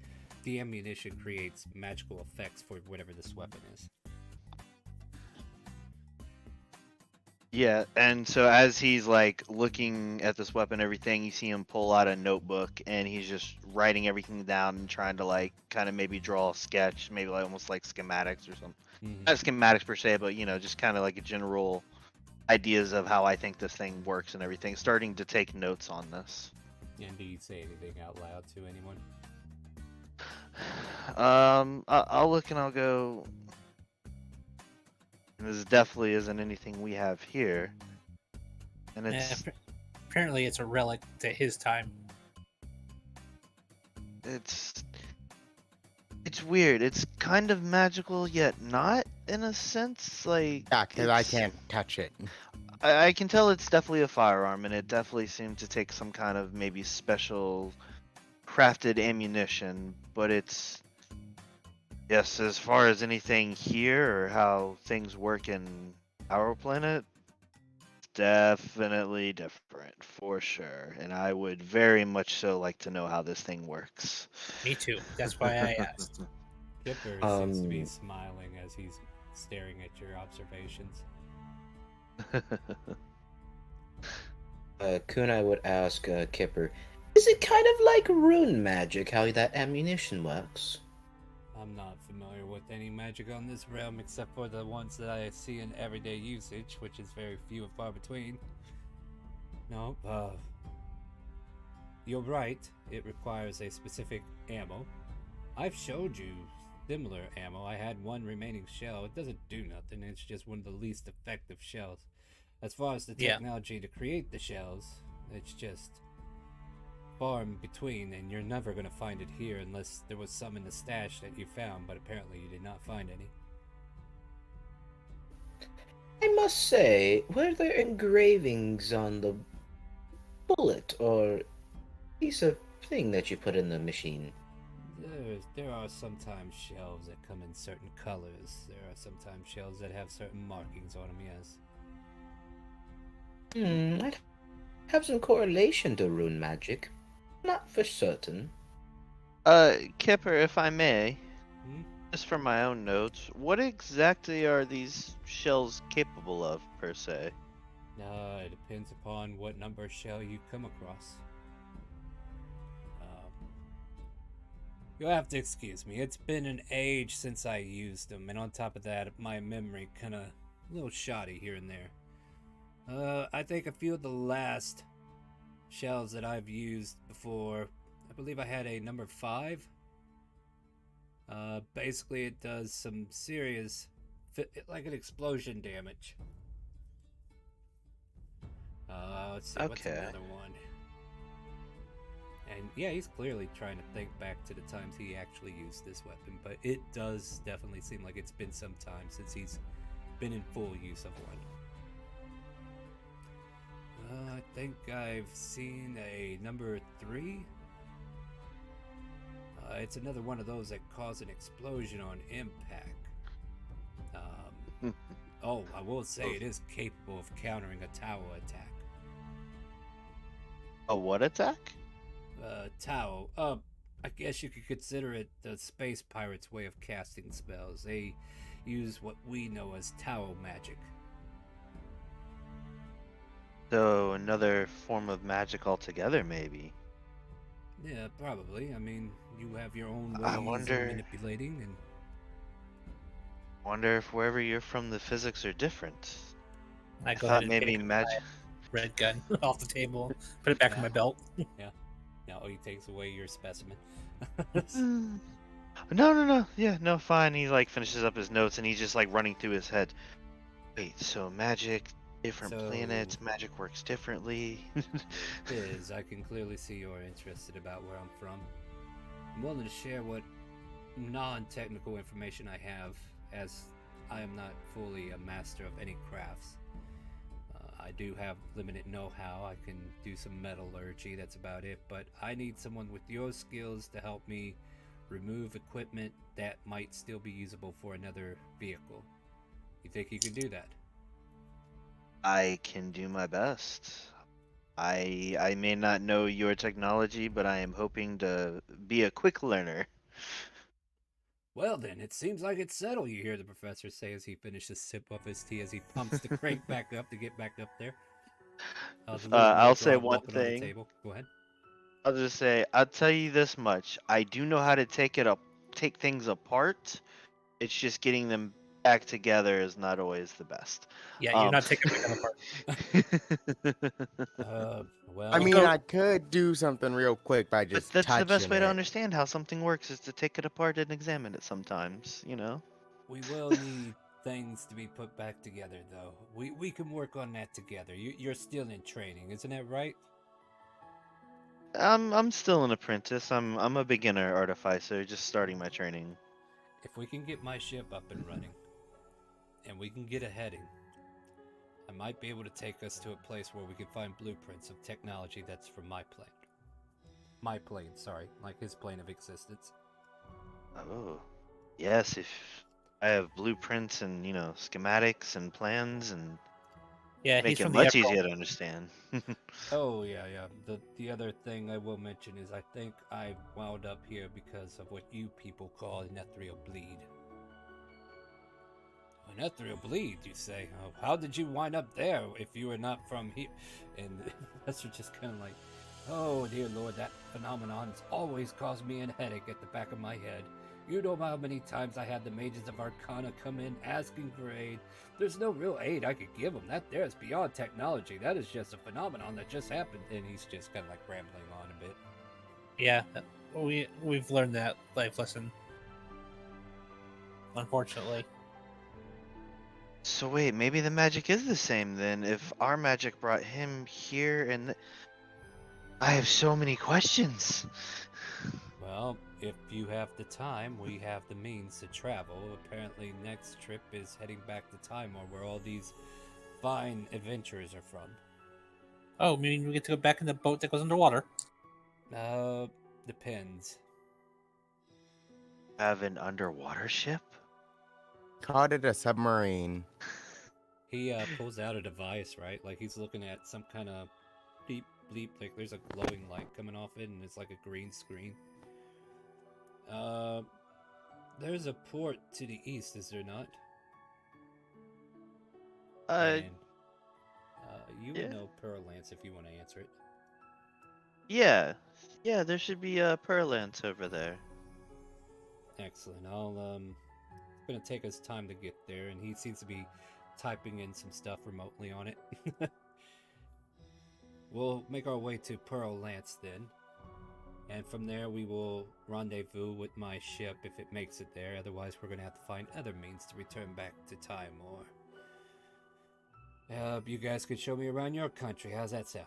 the ammunition creates magical effects for whatever this weapon is. Yeah, and so as he's like looking at this weapon, everything, you see him pull out a notebook and he's just writing everything down and trying to like kind of maybe draw a sketch, maybe like almost like schematics or something. Not schematics per se, but you know, just kind of like a general ideas of how I think this thing works and everything. Starting to take notes on this. And do you say anything out loud to anyone? I'll look and I'll go. This definitely isn't anything we have here, and it's apparently it's a relic to his time. it's weird. It's kind of magical yet not in a sense. Like Yeah, because I can't touch it. I can tell it's definitely a firearm, and it definitely seemed to take some kind of maybe special crafted ammunition. But it's yes, as far as anything here or how things work in our planet, definitely different for sure. And I would very much so like to know how this thing works. Me too. That's why I asked. Kipper seems to be smiling as he's staring at your observations. Kunai would ask Kipper, is it kind of like rune magic, how that ammunition works? I'm not familiar with any magic on this realm except for the ones that I see in everyday usage, which is very few and far between. No, you're right. It requires a specific ammo. I've showed you similar ammo. I had one remaining shell. It doesn't do nothing. It's just one of the least effective shells. As far as the technology to create the shells, it's just far in between, and you're never going to find it here unless there was some in the stash that you found, but apparently you did not find any. I must say, were there engravings on the bullet or piece of thing that you put in the machine? There are sometimes shells that come in certain colors. There are sometimes shells that have certain markings on them, yes. I'd have some correlation to rune magic. Not for certain. Kipper, if I may, just for my own notes, what exactly are these shells capable of, per se? It depends upon what number shell you come across. You'll have to excuse me. It's been an age since I used them, and on top of that, my memory kinda a little shoddy here and there. I think a few of the last shells that I've used before, I believe I had a number 5. Basically it does some serious, like an explosion damage. Let's see, what's another one? And yeah, he's clearly trying to think back to the times he actually used this weapon, but it does definitely seem like it's been some time since he's been in full use of one. I think I've seen a number 3. It's another one of those that cause an explosion on impact. Oh, I will say it is capable of countering a tower attack. A what attack? Tao. I guess you could consider it the space pirates' way of casting spells. They use what we know as Tao magic. So another form of magic altogether, maybe. Yeah, probably. I mean, you have your own ways I wonder. of manipulating, and Wonder if wherever you're from, the physics are different. I go thought ahead and maybe take magic. my red gun off the table, put it back in my belt. Yeah. Now he takes away your specimen. No. Yeah, no, fine. He like finishes up his notes and he's just like running through his head. Wait, so magic, different planets, magic works differently. I can clearly see you're interested about where I'm from. I'm willing to share what non-technical information I have, as I am not fully a master of any crafts. I do have limited know-how. I can do some metallurgy, that's about it, but I need someone with your skills to help me remove equipment that might still be usable for another vehicle. You think you can do that? I can do my best. I may not know your technology, but I am hoping to be a quick learner. Well then, it seems like it's settled, you hear the professor say as he finishes a sip of his tea as he pumps the crate back up to get back up there. I'll say one walking on the thing. table. Go ahead. I'll just say, I'll tell you this much. I do know how to take things apart. It's just getting them back together is not always the best. Yeah, you're not taking them apart. Well, I mean, I could do something real quick by But just that's the best touching way to it. understand how something works is to take it apart and examine it sometimes, you know? we will need things to be put back together, though. We can work on that together. You're still in training, isn't that right? I'm still an apprentice. I'm a beginner artificer, just starting my training. If we can get my ship up and running, and we can get a heading, I might be able to take us to a place where we can find blueprints of technology that's from my plane. My plane, sorry, like his plane of existence. Oh, yes, if I have blueprints and, schematics and plans and Yeah, make he's it from the much Emerald. easier to understand. Oh, yeah. The other thing I will mention is I think I wound up here because of what you people call an ethereal bleed. An ethereal bleed, you say? Oh, how did you wind up there if you were not from here? And the professor just kind of like, oh dear lord, that phenomenon's always caused me a headache at the back of my head. You know how many times I had the mages of Arcana come in asking for aid. There's no real aid I could give them. That there is beyond technology. That is just a phenomenon that just happened. And he's just kind of like rambling on a bit. Yeah, we've learned that life lesson. Unfortunately. So wait, maybe the magic is the same then. If our magic brought him here and I have so many questions. Well, if you have the time, we have the means to travel. Apparently, next trip is heading back to Timor, where all these fine adventurers are from. Oh, meaning we get to go back in the boat that goes underwater? Depends. Have an underwater ship? Called it a submarine. He pulls out a device, right? Like he's looking at some kind of bleep bleep. Like there's a glowing light coming off it, and it's like a green screen. There's a port to the east, is there not? And, you would know Pearl Lance if you want to answer it. Yeah, there should be a Perlance over there. Excellent. It's gonna take us time to get there, and he seems to be typing in some stuff remotely on it. We'll make our way to Pearl Lance then, and from there we will rendezvous with my ship if it makes it there. Otherwise, we're gonna have to find other means to return back to Timor. You guys could show me around your country. How's that sound?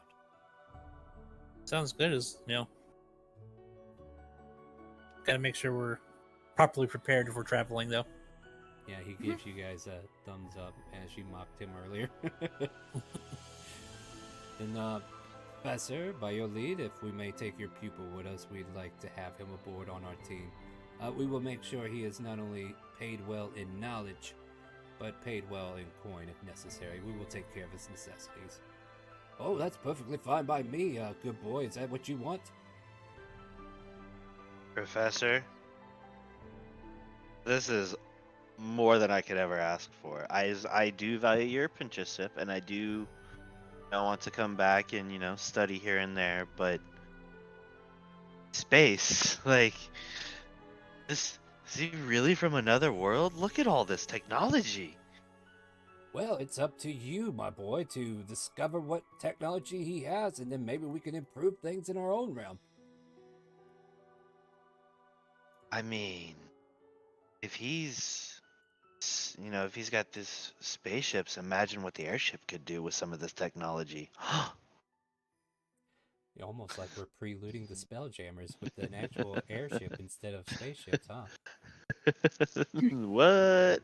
Sounds good, gotta make sure we're properly prepared if we're traveling, though. Yeah, he gives you guys a thumbs up as you mocked him earlier. And, Professor, by your lead, if we may take your pupil with us, we'd like to have him aboard on our team. We will make sure he is not only paid well in knowledge, but paid well in coin if necessary. We will take care of his necessities. Oh, that's perfectly fine by me, good boy. Is that what you want? Professor, this is more than I could ever ask for. I do value your apprenticeship, and I do want to come back and, study here and there, but space, like, is he really from another world? Look at all this technology. Well, it's up to you, my boy, to discover what technology he has, and then maybe we can improve things in our own realm. I mean, if he's got this spaceships, imagine what the airship could do with some of this technology. Almost like we're preluding the Spelljammers with an actual airship instead of spaceships, huh? What?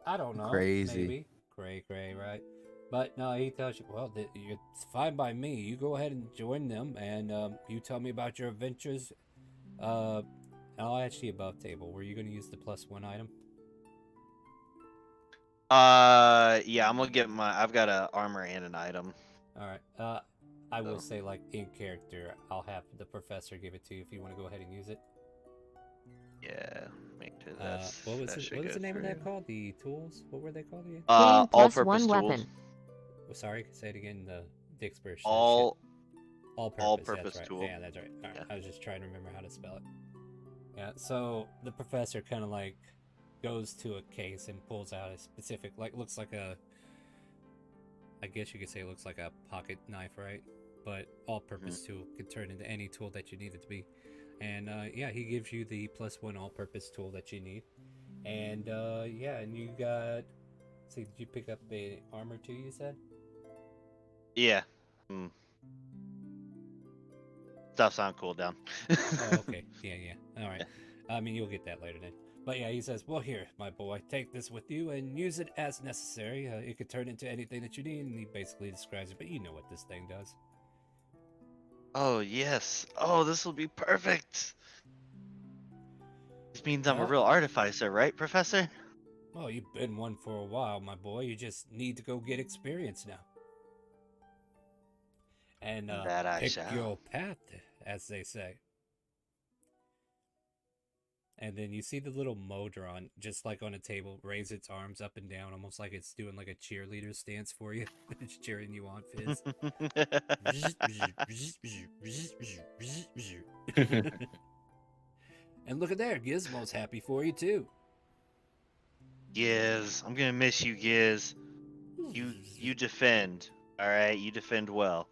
I don't know. Crazy. Maybe. Cray, right? But no, he tells you, well, it's fine by me. You go ahead and join them, and you tell me about your adventures. I'll ask you above table. Were you going to use the +1 item? Yeah, I'm gonna get I've got an armor and an item. All right. I will say, like, in character, I'll have the professor give it to you if you want to go ahead and use it. Yeah, make sure that's. What was the name of that called? The tools? What were they called again? All-purpose tools. Weapon. Oh, sorry, say it again. The expiration. All-purpose that's right. tool. Yeah, that's right. All right. Yeah. I was just trying to remember how to spell it. Yeah. So the professor kind of like goes to a case and pulls out a specific, like, looks like a, I guess you could say it looks like a pocket knife, right? But all-purpose tool could turn into any tool that you need it to be. And yeah, he gives you the +1 all-purpose tool that you need. And yeah, and you got, see, did you pick up a armor too, you said? Yeah. Stuff's on cooldown. Oh, okay. Yeah, yeah. All right. I mean, you'll get that later then. But yeah, he says, well, here, my boy, take this with you and use it as necessary. It could turn into anything that you need, and he basically describes it, but you know what this thing does. Oh, yes. Oh, this will be perfect. This means I'm a Well, real artificer, right, Professor? well, you've been one for a while, my boy. You just need to go get experience now. And That I pick shall. your path, as they say. And then you see the little Modron, just like on a table, raise its arms up and down, almost like it's doing like a cheerleader stance for you. It's cheering you on, Fizz. And look at there, Gizmo's happy for you too. Giz, I'm gonna miss you, Giz. You defend, all right? You defend well.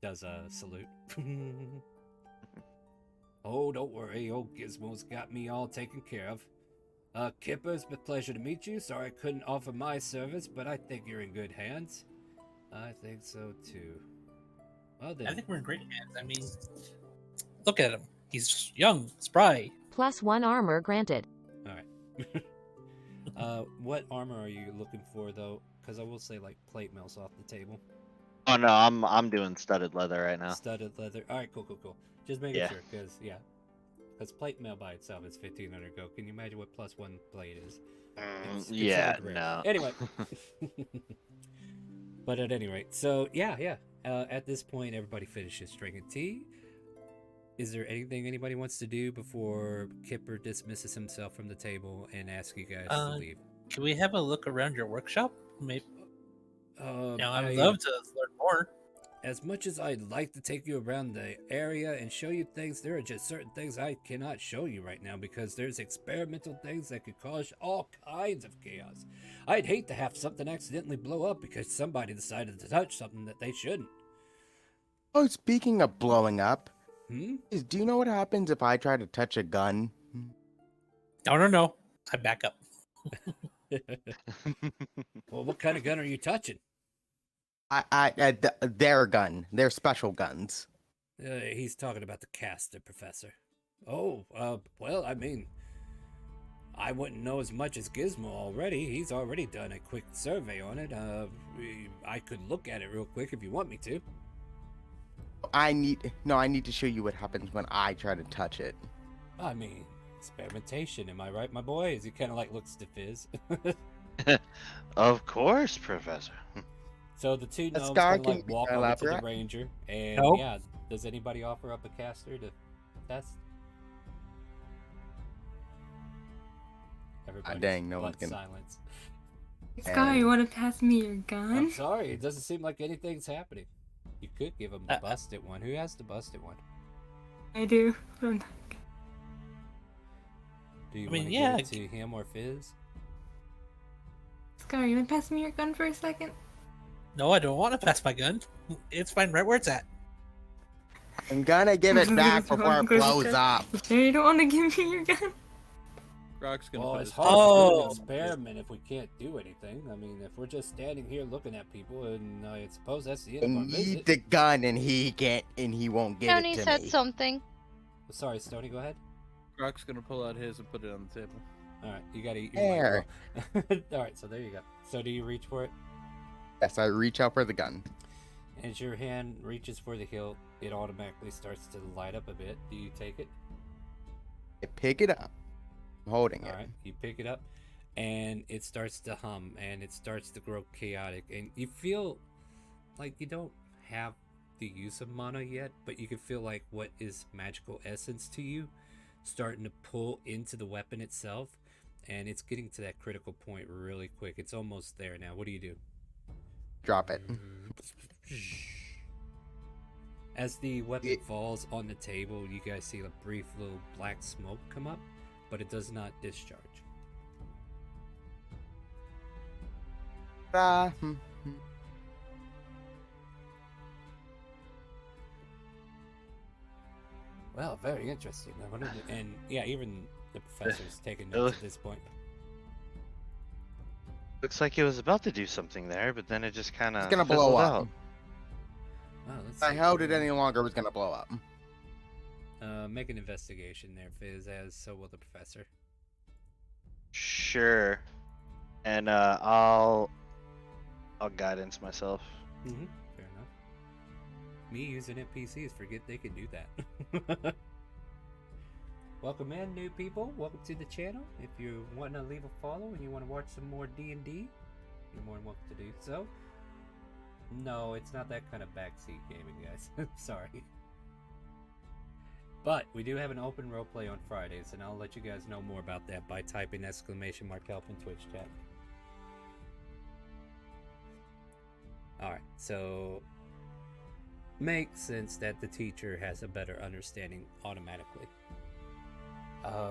Does a salute. Oh, don't worry, old Gizmo's got me all taken care of. Kipper, it's been a pleasure to meet you. Sorry I couldn't offer my service, but I think you're in good hands. I think so too. Well then. I think we're in great hands. I mean, look at him. He's young, spry. +1 armor granted. Alright. What armor are you looking for though? Because I will say like plate mail's off the table. Oh no, I'm doing studded leather right now. Studded leather. Alright, cool. Just making sure, because yeah. Because plate mail by itself is 1500 gold. Can you imagine what +1 plate is? It's yeah, considered rare. no. Anyway. But at any rate, so yeah. At this point, everybody finishes drinking tea. Is there anything anybody wants to do before Kipper dismisses himself from the table and asks you guys to leave? Can we have a look around your workshop? Maybe. Now, I'd I- love to learn more. As much as I'd like to take you around the area and show you things, there are just certain things I cannot show you right now because there's experimental things that could cause all kinds of chaos. I'd hate to have something accidentally blow up because somebody decided to touch something that they shouldn't. Oh, speaking of blowing up, do you know what happens if I try to touch a gun? No. I back up. Well, what kind of gun are you touching? Their gun. Their special guns. He's talking about the caster, Professor. Oh, well, I mean, I wouldn't know as much as Gizmo already. He's already done a quick survey on it. I could look at it real quick if you want me to. I need to show you what happens when I try to touch it. I mean, experimentation, am I right, my boy? As he kind of like looks to Fizz. Of course, Professor. So the two gnomes Scar, kind of like can you walk over to the elaborate? ranger, and Nope. yeah, does anybody offer up a caster to test? Everybody, dang, no one's gonna- silence. Scar, you want to pass me your gun? I'm sorry, it doesn't seem like anything's happening. You could give him the busted one. Who has the busted one? I do. But I'm not- Do you I mean, want to yeah, give it to him or Fizz? Scar, you want to pass me your gun for a second? No, I don't want to pass my gun. It's fine right where it's at. I'm gonna give it back before it blows up. You don't want to give me your gun? Grog's gonna Well, put it's his hard to do Oh. an experiment if we can't do anything. I mean, if we're just standing here looking at people, and I suppose that's the I end of our need visit. the gun, and he won't give Tony it to said me. something. Sorry, Stoney, go ahead. Grog's gonna pull out his and put it on the table. All right, you gotta eat your There. mic. All right, so there you go. So do you reach for it? Yes, I reach out for the gun. As your hand reaches for the hilt, it automatically starts to light up a bit. Do you take it? I pick it up. I'm holding All it. right, you pick it up, and it starts to hum, and it starts to grow chaotic, and you feel like you don't have the use of mana yet, but you can feel like what is magical essence to you starting to pull into the weapon itself, and it's getting to that critical point really quick. It's almost there now. What do you do? Drop it. As the weapon falls on the table, you guys see a brief little black smoke come up, but it does not discharge. Uh, Well, very interesting. And yeah, even the professor's taking It notes at this point. looks like it was about to do something there, but then it just kind it's of gonna blow fizzled up. out. Wow, let's I see. held it any longer, it was gonna blow up. Make an investigation there, Fizz, as so will the professor. Sure. And I'll guidance myself. Fair enough. Me using NPCs forget they can do that. Welcome in, new people. Welcome to the channel. If you want to leave a follow and you want to watch some more D&D, you're more than welcome to do so. No, it's not that kind of backseat gaming, guys. Sorry. But we do have an open roleplay on Fridays, and I'll let you guys know more about that by typing !help in Twitch chat. Alright, so makes sense that the teacher has a better understanding automatically.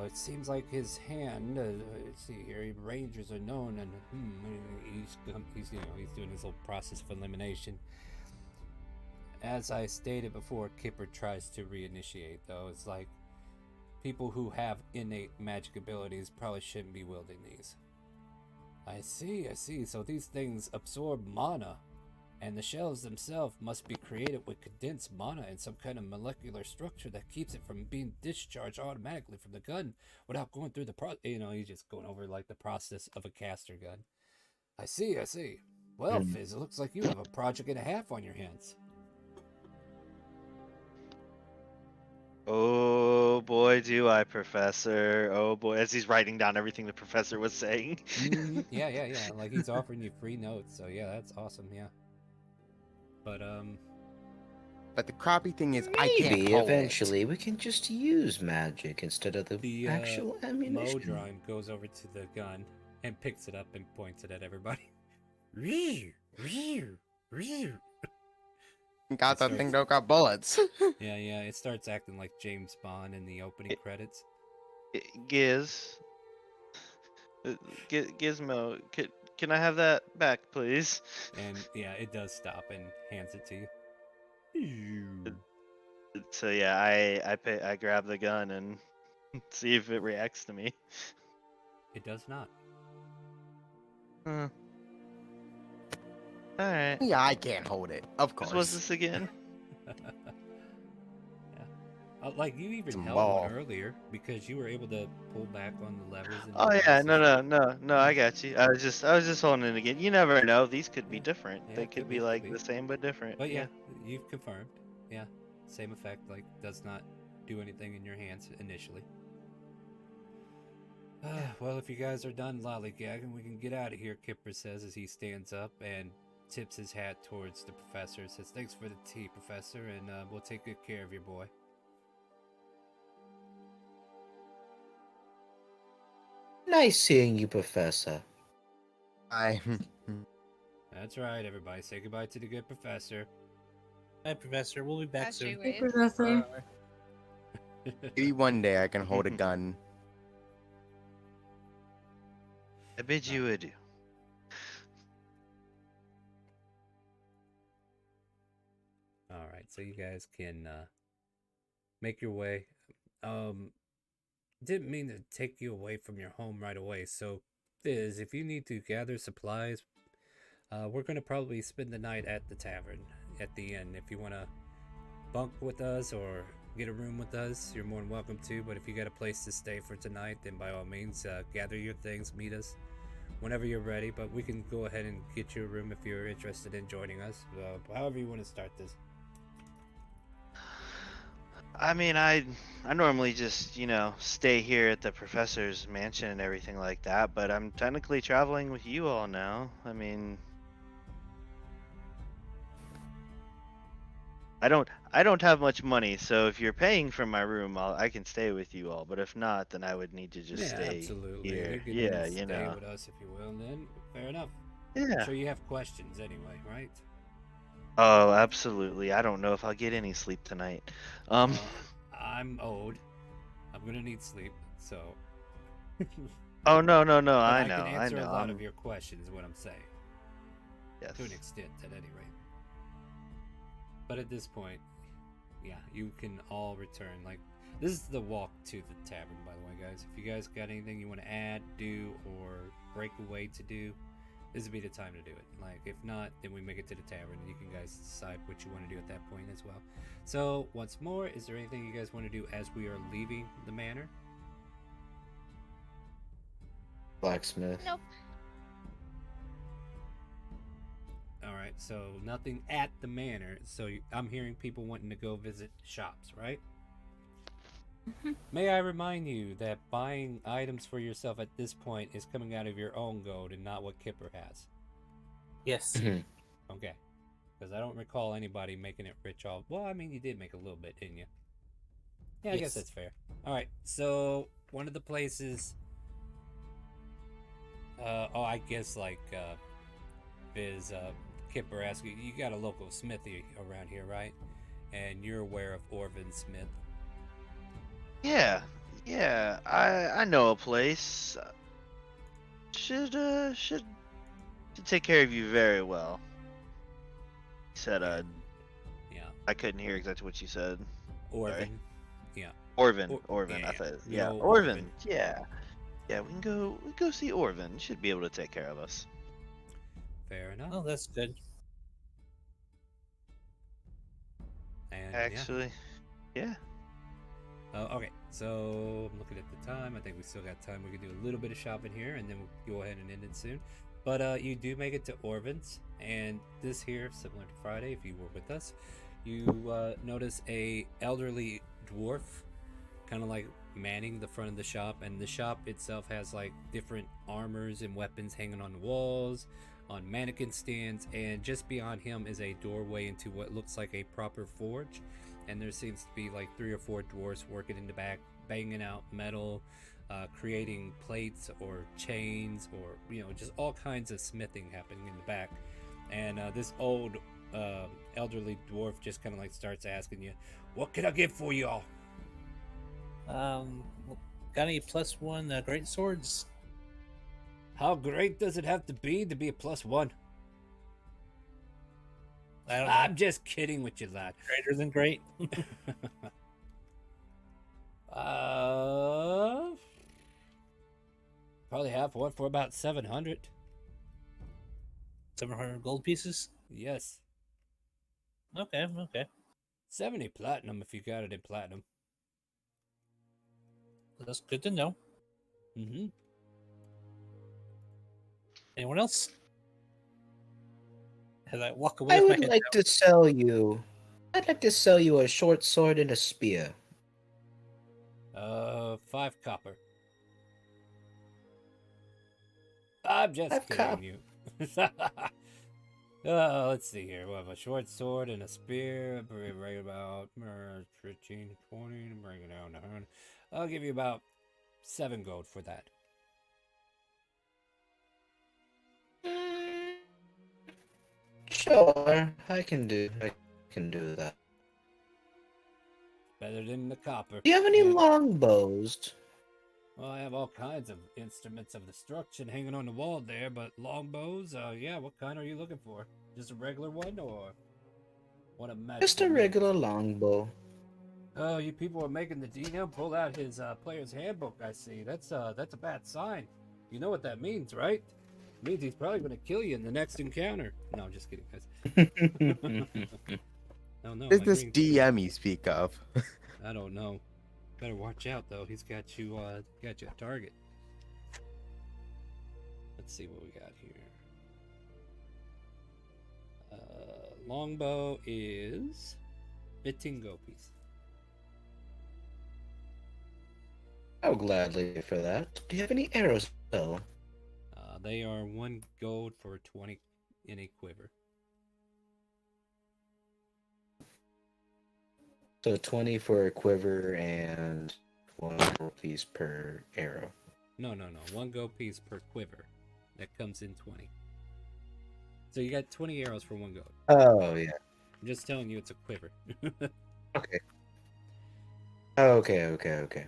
It seems like his hand, let's see here, rangers are known, and he's doing his little process of elimination. As I stated before, Kipper tries to reinitiate, though. It's like people who have innate magic abilities probably shouldn't be wielding these. I see. So these things absorb mana, and the shells themselves must be created with condensed mana and some kind of molecular structure that keeps it from being discharged automatically from the gun without going through the he's just going over like the process of a caster gun. I see. Well, Fizz, it looks like you have a project and a half on your hands. Oh boy, do I, Professor. Oh boy, as he's writing down everything the professor was saying. Yeah. Like he's offering you free notes, so yeah, that's awesome, yeah. But the crappy thing is, I can't Maybe hold eventually we can just use magic instead of the actual ammunition. Modrime goes over to the gun and picks it up and points it at everybody. Got that thing don't got bullets. Yeah, it starts acting like James Bond in the opening credits. Gizmo, can I have that back, please? And yeah, it does stop and hands it to you. So yeah, I grab the gun and see if it reacts to me. It does not. Alright. Yeah, I can't hold it. Of course. What was this again? Like you even Some held ball. one earlier because you were able to pull back on the levers. And Oh yeah, no, I got you. I was just holding it again. You never know; these could be different. Yeah, They could be like the same but different. But yeah, you've confirmed. Yeah, same effect. Like does not do anything in your hands initially. Well, if you guys are done lollygagging, we can get out of here. Kipper says as he stands up and tips his hat towards the professor. Says, "Thanks for the tea, Professor, and we'll take good care of your boy." Nice seeing you, Professor. That's right, everybody. Say goodbye to the good professor. Hi, Professor. We'll be back soon. Hey, Professor. Maybe one day I can hold a gun. I bid you adieu. All right, so you guys can make your way. Didn't mean to take you away from your home right away. So, Fizz, if you need to gather supplies, we're gonna probably spend the night at the tavern at the inn. If you wanna bunk with us or get a room with us, you're more than welcome to. But if you got a place to stay for tonight, then by all means, gather your things, meet us whenever you're ready. But we can go ahead and get you a room if you're interested in joining us. However you want to start this. I mean, I normally just, stay here at the professor's mansion and everything like that, but I'm technically traveling with you all now. I mean, I don't have much money, so if you're paying for my room, I can stay with you all. But if not, then I would need to just stay absolutely. here. You can stay with us if you will. And then fair enough. Yeah. I'm sure you have questions anyway, right? Oh, absolutely. I don't know if I'll get any sleep tonight. I'm old. I'm gonna need sleep, so. Oh no! But I can know. answer a lot of your questions. Is what I'm saying. Yes. To an extent, at any rate. But at this point, yeah, you can all return. Like, this is the walk to the tavern, by the way, guys. If you guys got anything you want to add, do, or break away to do, this would be the time to do it. Like, if not, then we make it to the tavern, and you can guys decide what you want to do at that point as well. So, once more, is there anything you guys want to do as we are leaving the manor? Blacksmith. Nope. Alright, so nothing at the manor. So I'm hearing people wanting to go visit shops, right? May I remind you that buying items for yourself at this point is coming out of your own gold and not what Kipper has. Yes. Okay. Because I don't recall anybody making it rich off. Well, I mean, you did make a little bit, didn't you? Yeah, I guess that's fair. Alright, so one of the places. I guess like Biz, Kipper asked you got a local smithy around here, right? And you're aware of Orvin Smith. Yeah, I know a place. Should take care of you very well. He said, yeah. I couldn't hear exactly what you said. Orvin. Sorry. Yeah. Orvin. Yeah, I thought. you Yeah, know Orvin. Yeah. Yeah, we can go see Orvin. He should be able to take care of us. Fair enough. Oh, that's good. And actually, yeah. Okay, so I'm looking at the time. I think we still got time. We can do a little bit of shopping here, and then we'll go ahead and end it soon. But you do make it to Orvin's, and this here, similar to Friday, if you were with us, you notice a elderly dwarf, kind of like manning the front of the shop, and the shop itself has like different armors and weapons hanging on the walls, on mannequin stands, and just beyond him is a doorway into what looks like a proper forge. And there seems to be like 3 or 4 dwarves working in the back, banging out metal, creating plates or chains, or just all kinds of smithing happening in the back. And this old elderly dwarf just kind of like starts asking you, "What can I get for y'all?" Got any +1 great swords? How great does it have to be a +1? I'm just kidding with you, lad. Greater than great. Probably have one for about 700. 700 gold pieces? Yes. Okay. 70 platinum if you got it in platinum. That's good to know. Mm-hmm. Anyone else? As I walk away, I with would my head like down. to sell you. I'd like to sell you a short sword and a spear. 5 copper. I'm just 5 kidding you. Let's see here. We'll have a short sword and a spear. Right about 15, 20. Bring it down to 100. I'll give you about 7 gold for that. Sure, I can do that. Better than the copper. Do you have any longbows? Well, I have all kinds of instruments of destruction hanging on the wall there, but longbows, yeah, what kind are you looking for? Just a regular one, or what a magic? Just a regular longbow. Oh, you people are making the DM pull out his player's handbook, I see. That's a bad sign. You know what that means, right? It means he's probably going to kill you in the next encounter. No, I'm just kidding, guys. Oh, no, Is my this green- DM you speak of? I don't know. Better watch out, though. He's got you a target. Let's see what we got here. Longbow is 15 gold piece. I'll gladly for that. Do you have any arrows, though? They are 1 gold for 20 in a quiver. So 20 for a quiver and 1 gold piece per arrow. No. 1 gold piece per quiver. That comes in 20. So you got 20 arrows for 1 gold. Oh, yeah. I'm just telling you it's a quiver. Okay. Okay.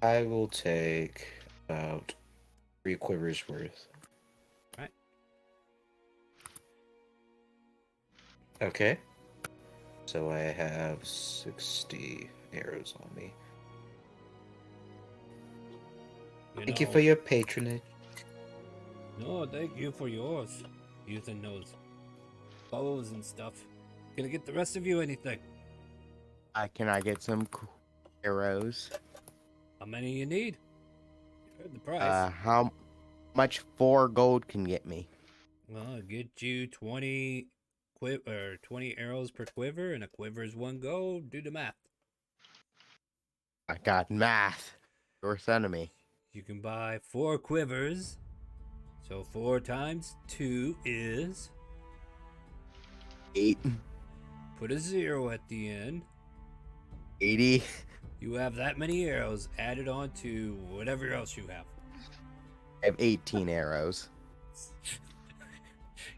I will take about 3 quivers worth. Right. Okay. So I have 60 arrows on me. Thank you for your patronage. No, thank you for yours. Using those bows and stuff. Can I get the rest of you anything? Can I get some arrows? How many you need? You heard the price. How much 4 gold can get me? Well, I'll get you 20 20 arrows per quiver, and a quiver is 1 gold. Do the math. I got math. Worst enemy. You can buy 4 quivers. So 4 times 2 is 8. Put a 0 at the end. 80. You have that many arrows added on to whatever else you have. I have 18 arrows.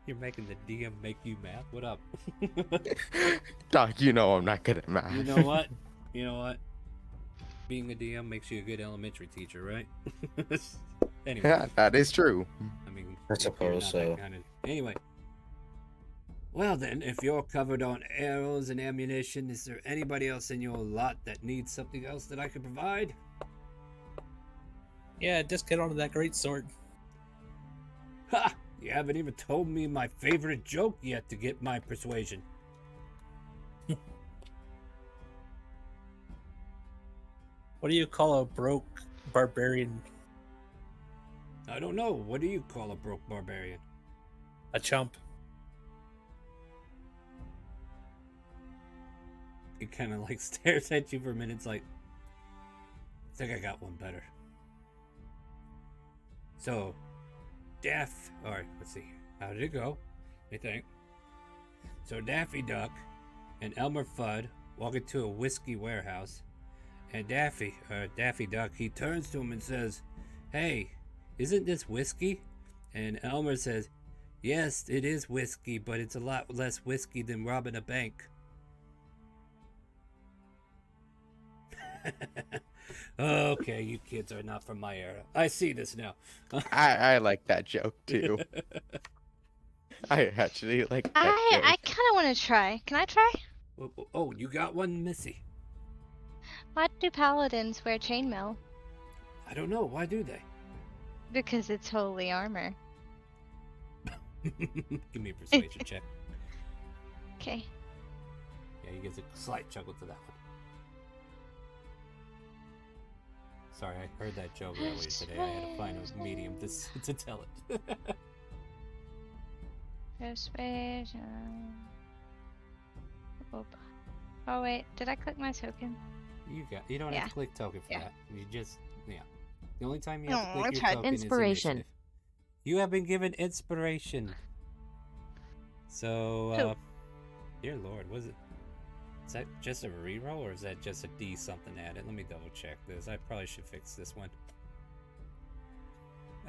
You're making the DM make you math? What up? Doc, you know I'm not good at math. You know what? You know what? Being a DM makes you a good elementary teacher, right? Anyway. Yeah, that is true. I mean, I suppose so. Anyway. Well then, if you're covered on arrows and ammunition, is there anybody else in your lot that needs something else that I could provide? Yeah, just get onto that great sword. Ha! You haven't even told me my favorite joke yet to get my persuasion. What do you call a broke barbarian? I don't know. What do you call a broke barbarian? A chump. He kind of like stares at you for a minute. It's like, I think I got one better. So, alright, let's see. How did it go? I think. So Daffy Duck and Elmer Fudd walk into a whiskey warehouse, and Daffy Duck, he turns to him and says, "Hey, isn't this whiskey?" And Elmer says, "Yes, it is whiskey, but it's a lot less whiskey than robbing a bank." Okay, you kids are not from my era. I see this now. I like that joke too. I actually like that joke. I kind of want to try. Can I try? Oh, you got one, Missy. Why do paladins wear chainmail? I don't know. Why do they? Because it's holy armor. Give me a persuasion check. Okay. Yeah, you get a slight chuckle to that one. Sorry, I heard that joke earlier today. I had to find a medium to tell it. Persuasion. Oh wait, did I click my token? You don't have to click token for that. You just The only time you have to No, click I your tried. token Inspiration. is initiative. You have been given inspiration. So, dear Lord, is that just a reroll or is that just a D something added? Let me double check this. I probably should fix this one.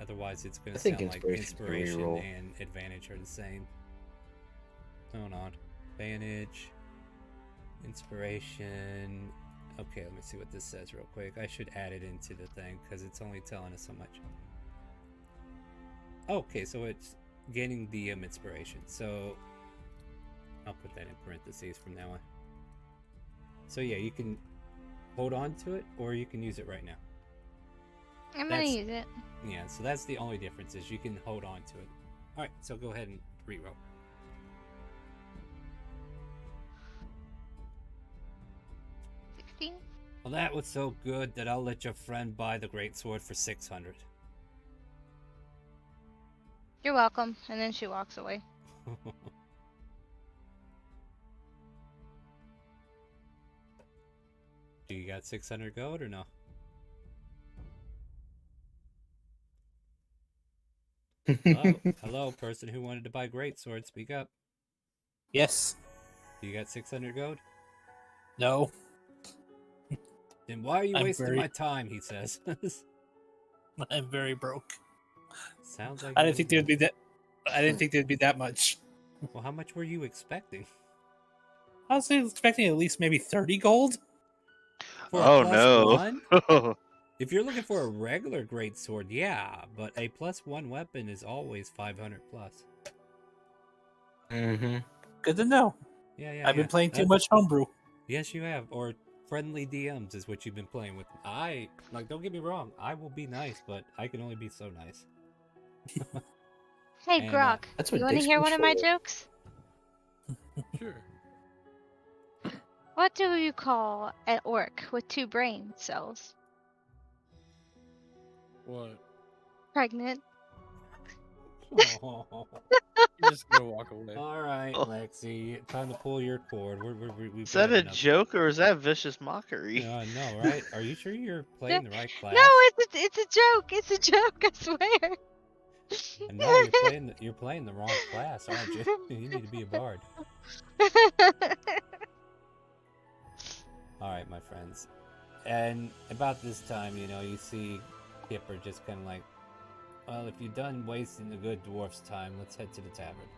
Otherwise, it's going to sound like inspiration and advantage are the same. Hold on. Advantage, inspiration. Okay, let me see what this says real quick. I should add it into the thing because it's only telling us so much. Okay, so it's gaining DM inspiration. So I'll put that in parentheses from now on. So yeah, you can hold on to it or you can use it right now. I'm gonna use it. Yeah, so that's the only difference is you can hold on to it. Alright, so go ahead and reroll. Well, that was so good that I'll let your friend buy the great sword for 600. You're welcome. And then she walks away. Do you got 600 gold or no? Hello, person who wanted to buy great sword, speak up. Yes. Do you got 600 gold? No. Then why are you I'm wasting very- my time, he says. I'm very broke. Sounds like I didn't think there'd be that. I didn't think there'd be that much. Well, how much were you expecting? I was expecting at least maybe 30 gold. For a Oh +1? no. If you're looking for a regular great sword, yeah, but a +1 weapon is always 500 plus. Mm-hmm. Good to know. Yeah. I've been playing too much homebrew. Yes, you have. Or friendly DMs is what you've been playing with. Don't get me wrong. I will be nice, but I can only be so nice. Hey, And, Grok, That's you what want to takes hear one of my control. jokes? Sure. What do you call an orc with 2 brain cells? What? Pregnant. Oh. You're just gonna walk away. All right, Oh. Lexi, time to pull your cord. We've Is that had a enough. joke or is that vicious mockery? No, right? Are you sure you're playing the right class? No, it's a joke. It's a joke. I swear. And no, you're playing the wrong class, aren't you? You need to be a bard. All right, my friends. And about this time, you see Kipper just kind of like, well, if you're done wasting the good dwarf's time, let's head to the tavern.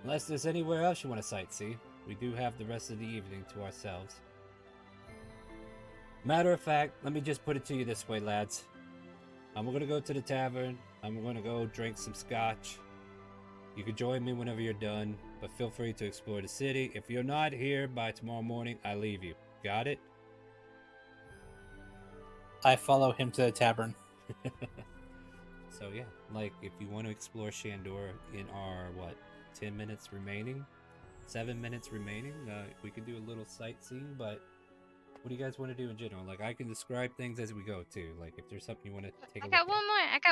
Unless there's anywhere else you want to sightsee, we do have the rest of the evening to ourselves. Matter of fact, let me just put it to you this way, lads. I'm going to go to the tavern. I'm going to go drink some scotch. You can join me whenever you're done, but feel free to explore the city. If you're not here by tomorrow morning, I leave you. Got it? I follow him to the tavern. So yeah, like if you want to explore Shandor in our 10 minutes remaining, 7 minutes remaining, we can do a little sightseeing. But what do you guys want to do in general? Like I can describe things as we go too. Like if there's something you want to take a look I got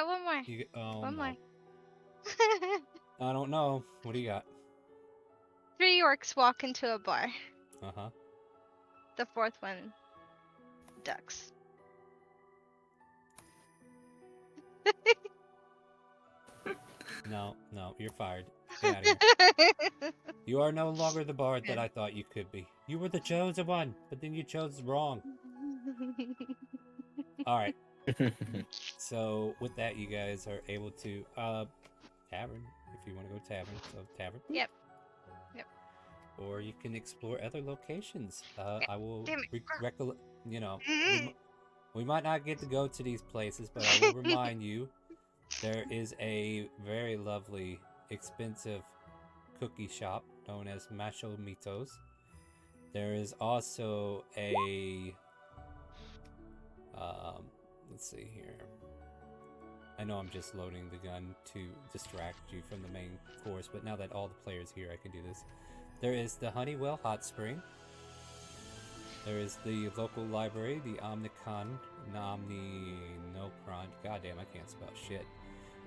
one more. one more. I don't know. What do you got? 3 orcs walk into a bar. Uh-huh. The 4th one ducks. No, you're fired. Get out of here. You are no longer the bard that I thought you could be. You were the chosen one, but then you chose wrong. All right. So with that, you guys are able to tavern if you want to go tavern. So tavern. Yep. Or you can explore other locations. I will Damn it. recollect. We might not get to go to these places, but I will remind you. There is a very lovely, expensive cookie shop known as Macho Mitos. There is also a, let's see here. I know I'm just loading the gun to distract you from the main course, but now that all the players here, I can do this. There is the Honeywell Hot Spring. There is the local library, the Omnicron. Goddamn, I can't spell shit.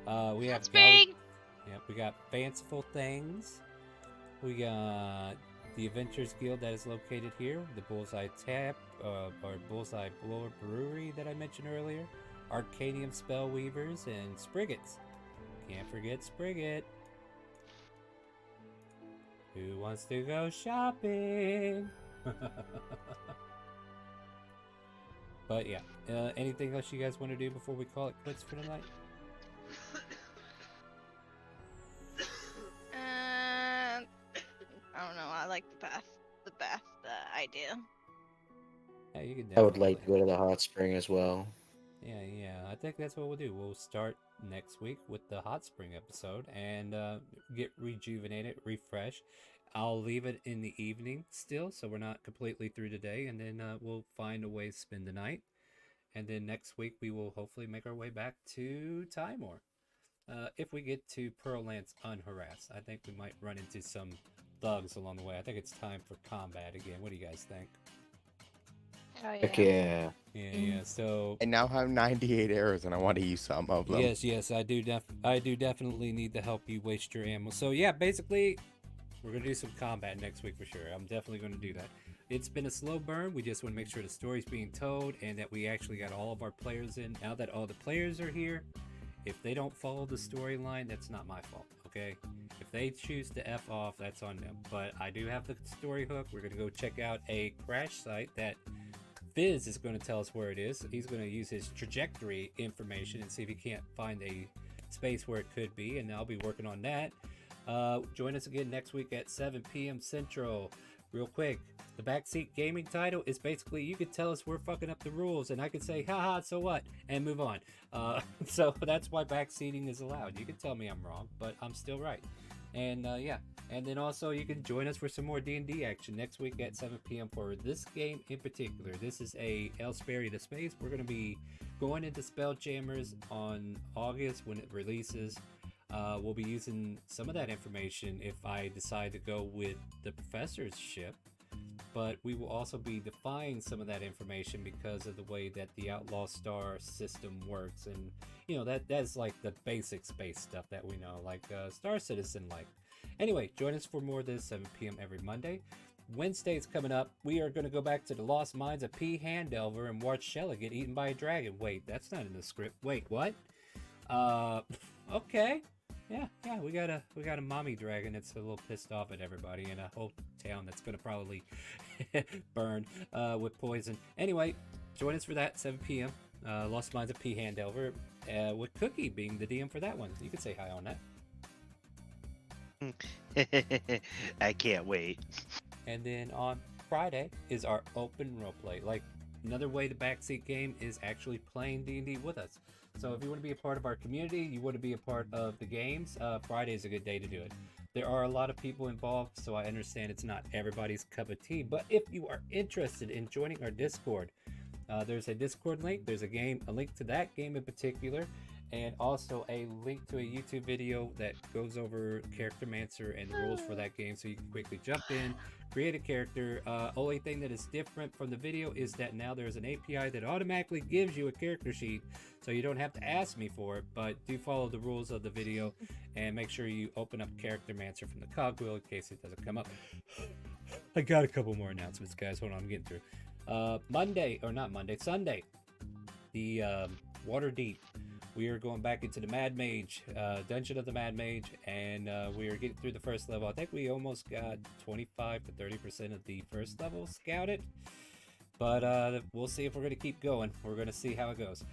We have we got Fanciful Things. We got the Adventures Guild that is located here. The Bullseye Tap, or Bullseye Brewery that I mentioned earlier. Arcanium Spellweavers and Spriggets. Can't forget Sprigget. Who wants to go shopping? But yeah, anything else you guys want to do before we call it quits for tonight? I don't know. I like the bath idea. Yeah, you can I would definitely. like to go to the hot spring as well. Yeah. I think that's what we'll do. We'll start next week with the hot spring episode and get rejuvenated, refresh. I'll leave it in the evening still, so we're not completely through today, and then we'll find a way to spend the night. And then next week we will hopefully make our way back to Timor. If we get to Pearl Lance unharassed, I think we might run into some thugs along the way. I think it's time for combat again. What do you guys think? Oh, yeah. Heck yeah. Yeah. So I now have 98 arrows, and I want to use some of them. yes, I do definitely need to help you waste your ammo. So yeah, basically, we're gonna do some combat next week for sure. I'm definitely gonna do that. It's been a slow burn. We just want to make sure the story's being told and that we actually got all of our players in. Now that all the players are here, if they don't follow the storyline, that's not my fault, okay? If they choose to F off, that's on them. But I do have the story hook. We're gonna go check out a crash site that Fizz is going to tell us where it is. He's going to use his trajectory information and see if he can't find a space where it could be, and I'll be working on that. Join us again next week at 7 p.m. Central. Real quick, the Backseat Gaming title is basically you could tell us we're fucking up the rules, and I could say, haha, so what, and move on. So that's why backseating is allowed. You can tell me I'm wrong, but I'm still right. And yeah, and then also you can join us for some more D&D action next week at 7 p.m. for this game in particular. This is a Elsperry to Space. We're going to be going into Spelljammers on August when it releases. We'll be using some of that information if I decide to go with the Professor's ship. But we will also be defying some of that information because of the way that the Outlaw Star system works. And, you know, that's like the basic space stuff that we know, like Star Citizen like. Anyway, join us for more of this 7 p.m. every Monday. Wednesday's coming up. We are going to go back to the Lost Mines of P. Handelver and watch Shella get eaten by a dragon. Wait, that's not in the script. Wait, what? Okay. Yeah, we got a mommy dragon that's a little pissed off at everybody in a whole town that's gonna probably burn with poison. Anyway, join us for that 7 p.m. Lost Mines of P. Handelver with Cookie being the DM for that one. You can say hi on that. I can't wait. And then on Friday is our open roleplay. Like, another way to backseat game is actually playing D&D with us. So if you want to be a part of our community, you want to be a part of the games, Friday is a good day to do it. There are a lot of people involved, so I understand it's not everybody's cup of tea. But if you are interested in joining our Discord, there's a Discord link. There's a link to that game in particular, and also a link to a YouTube video that goes over Charactermancer and the rules for that game, so you can quickly jump in, create a character. Only thing that is different from the video is that now there's an API that automatically gives you a character sheet, so you don't have to ask me for it, but do follow the rules of the video and make sure you open up Charactermancer from the cogwheel in case it doesn't come up. I got a couple more announcements, guys. Hold on, I'm getting through. Sunday, the Waterdeep. We are going back into the Mad Mage, Dungeon of the Mad Mage, and we are getting through the first level. I think we almost got 25 to 30% of the first level scouted, but we'll see if we're going to keep going. We're going to see how it goes.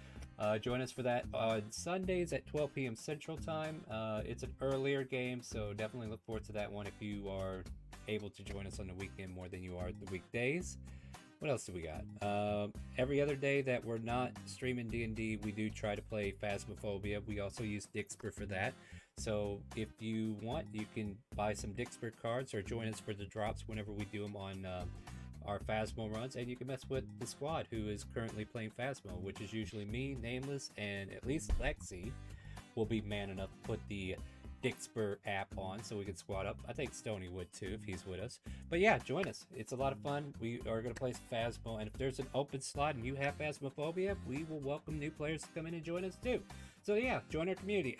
Join us for that on Sundays at 12 p.m. Central Time. It's an earlier game, so definitely look forward to that one if you are able to join us on the weekend more than you are the weekdays. What else do we got? Every other day that we're not streaming D&D, we do try to play Phasmophobia. We also use Dixper for that. So if you want, you can buy some Dixper cards or join us for the drops whenever we do them on our Phasmo runs. And you can mess with the squad who is currently playing Phasmo, which is usually me, Nameless, and at least Lexi will be man enough to put the Dixper app on so we can squad up. I think Stony would too if he's with us. But yeah, join us. It's a lot of fun. We are going to play Phasmo, and if there's an open slot and you have Phasmophobia, we will welcome new players to come in and join us too. So yeah, join our community.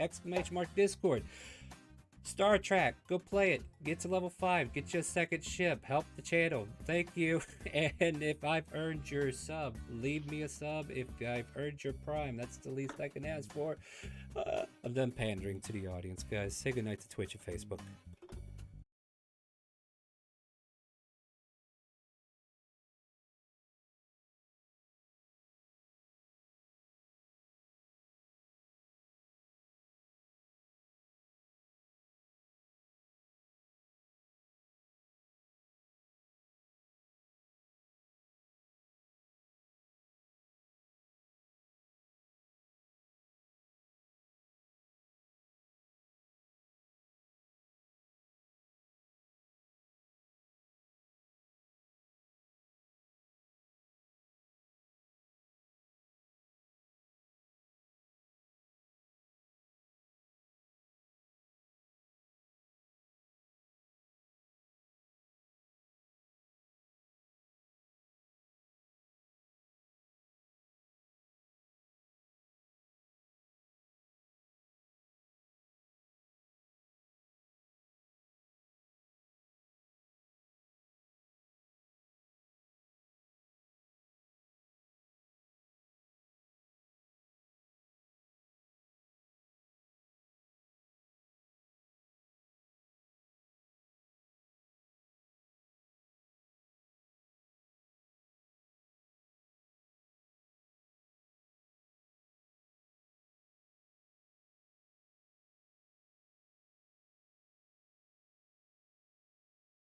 !Discord. Star Trek, go play it. Get to level 5. Get you a second ship. Help the channel. Thank you. And if I've earned your sub, leave me a sub. If I've earned your prime, that's the least I can ask for. I'm done pandering to the audience, guys. Say goodnight to Twitch and Facebook.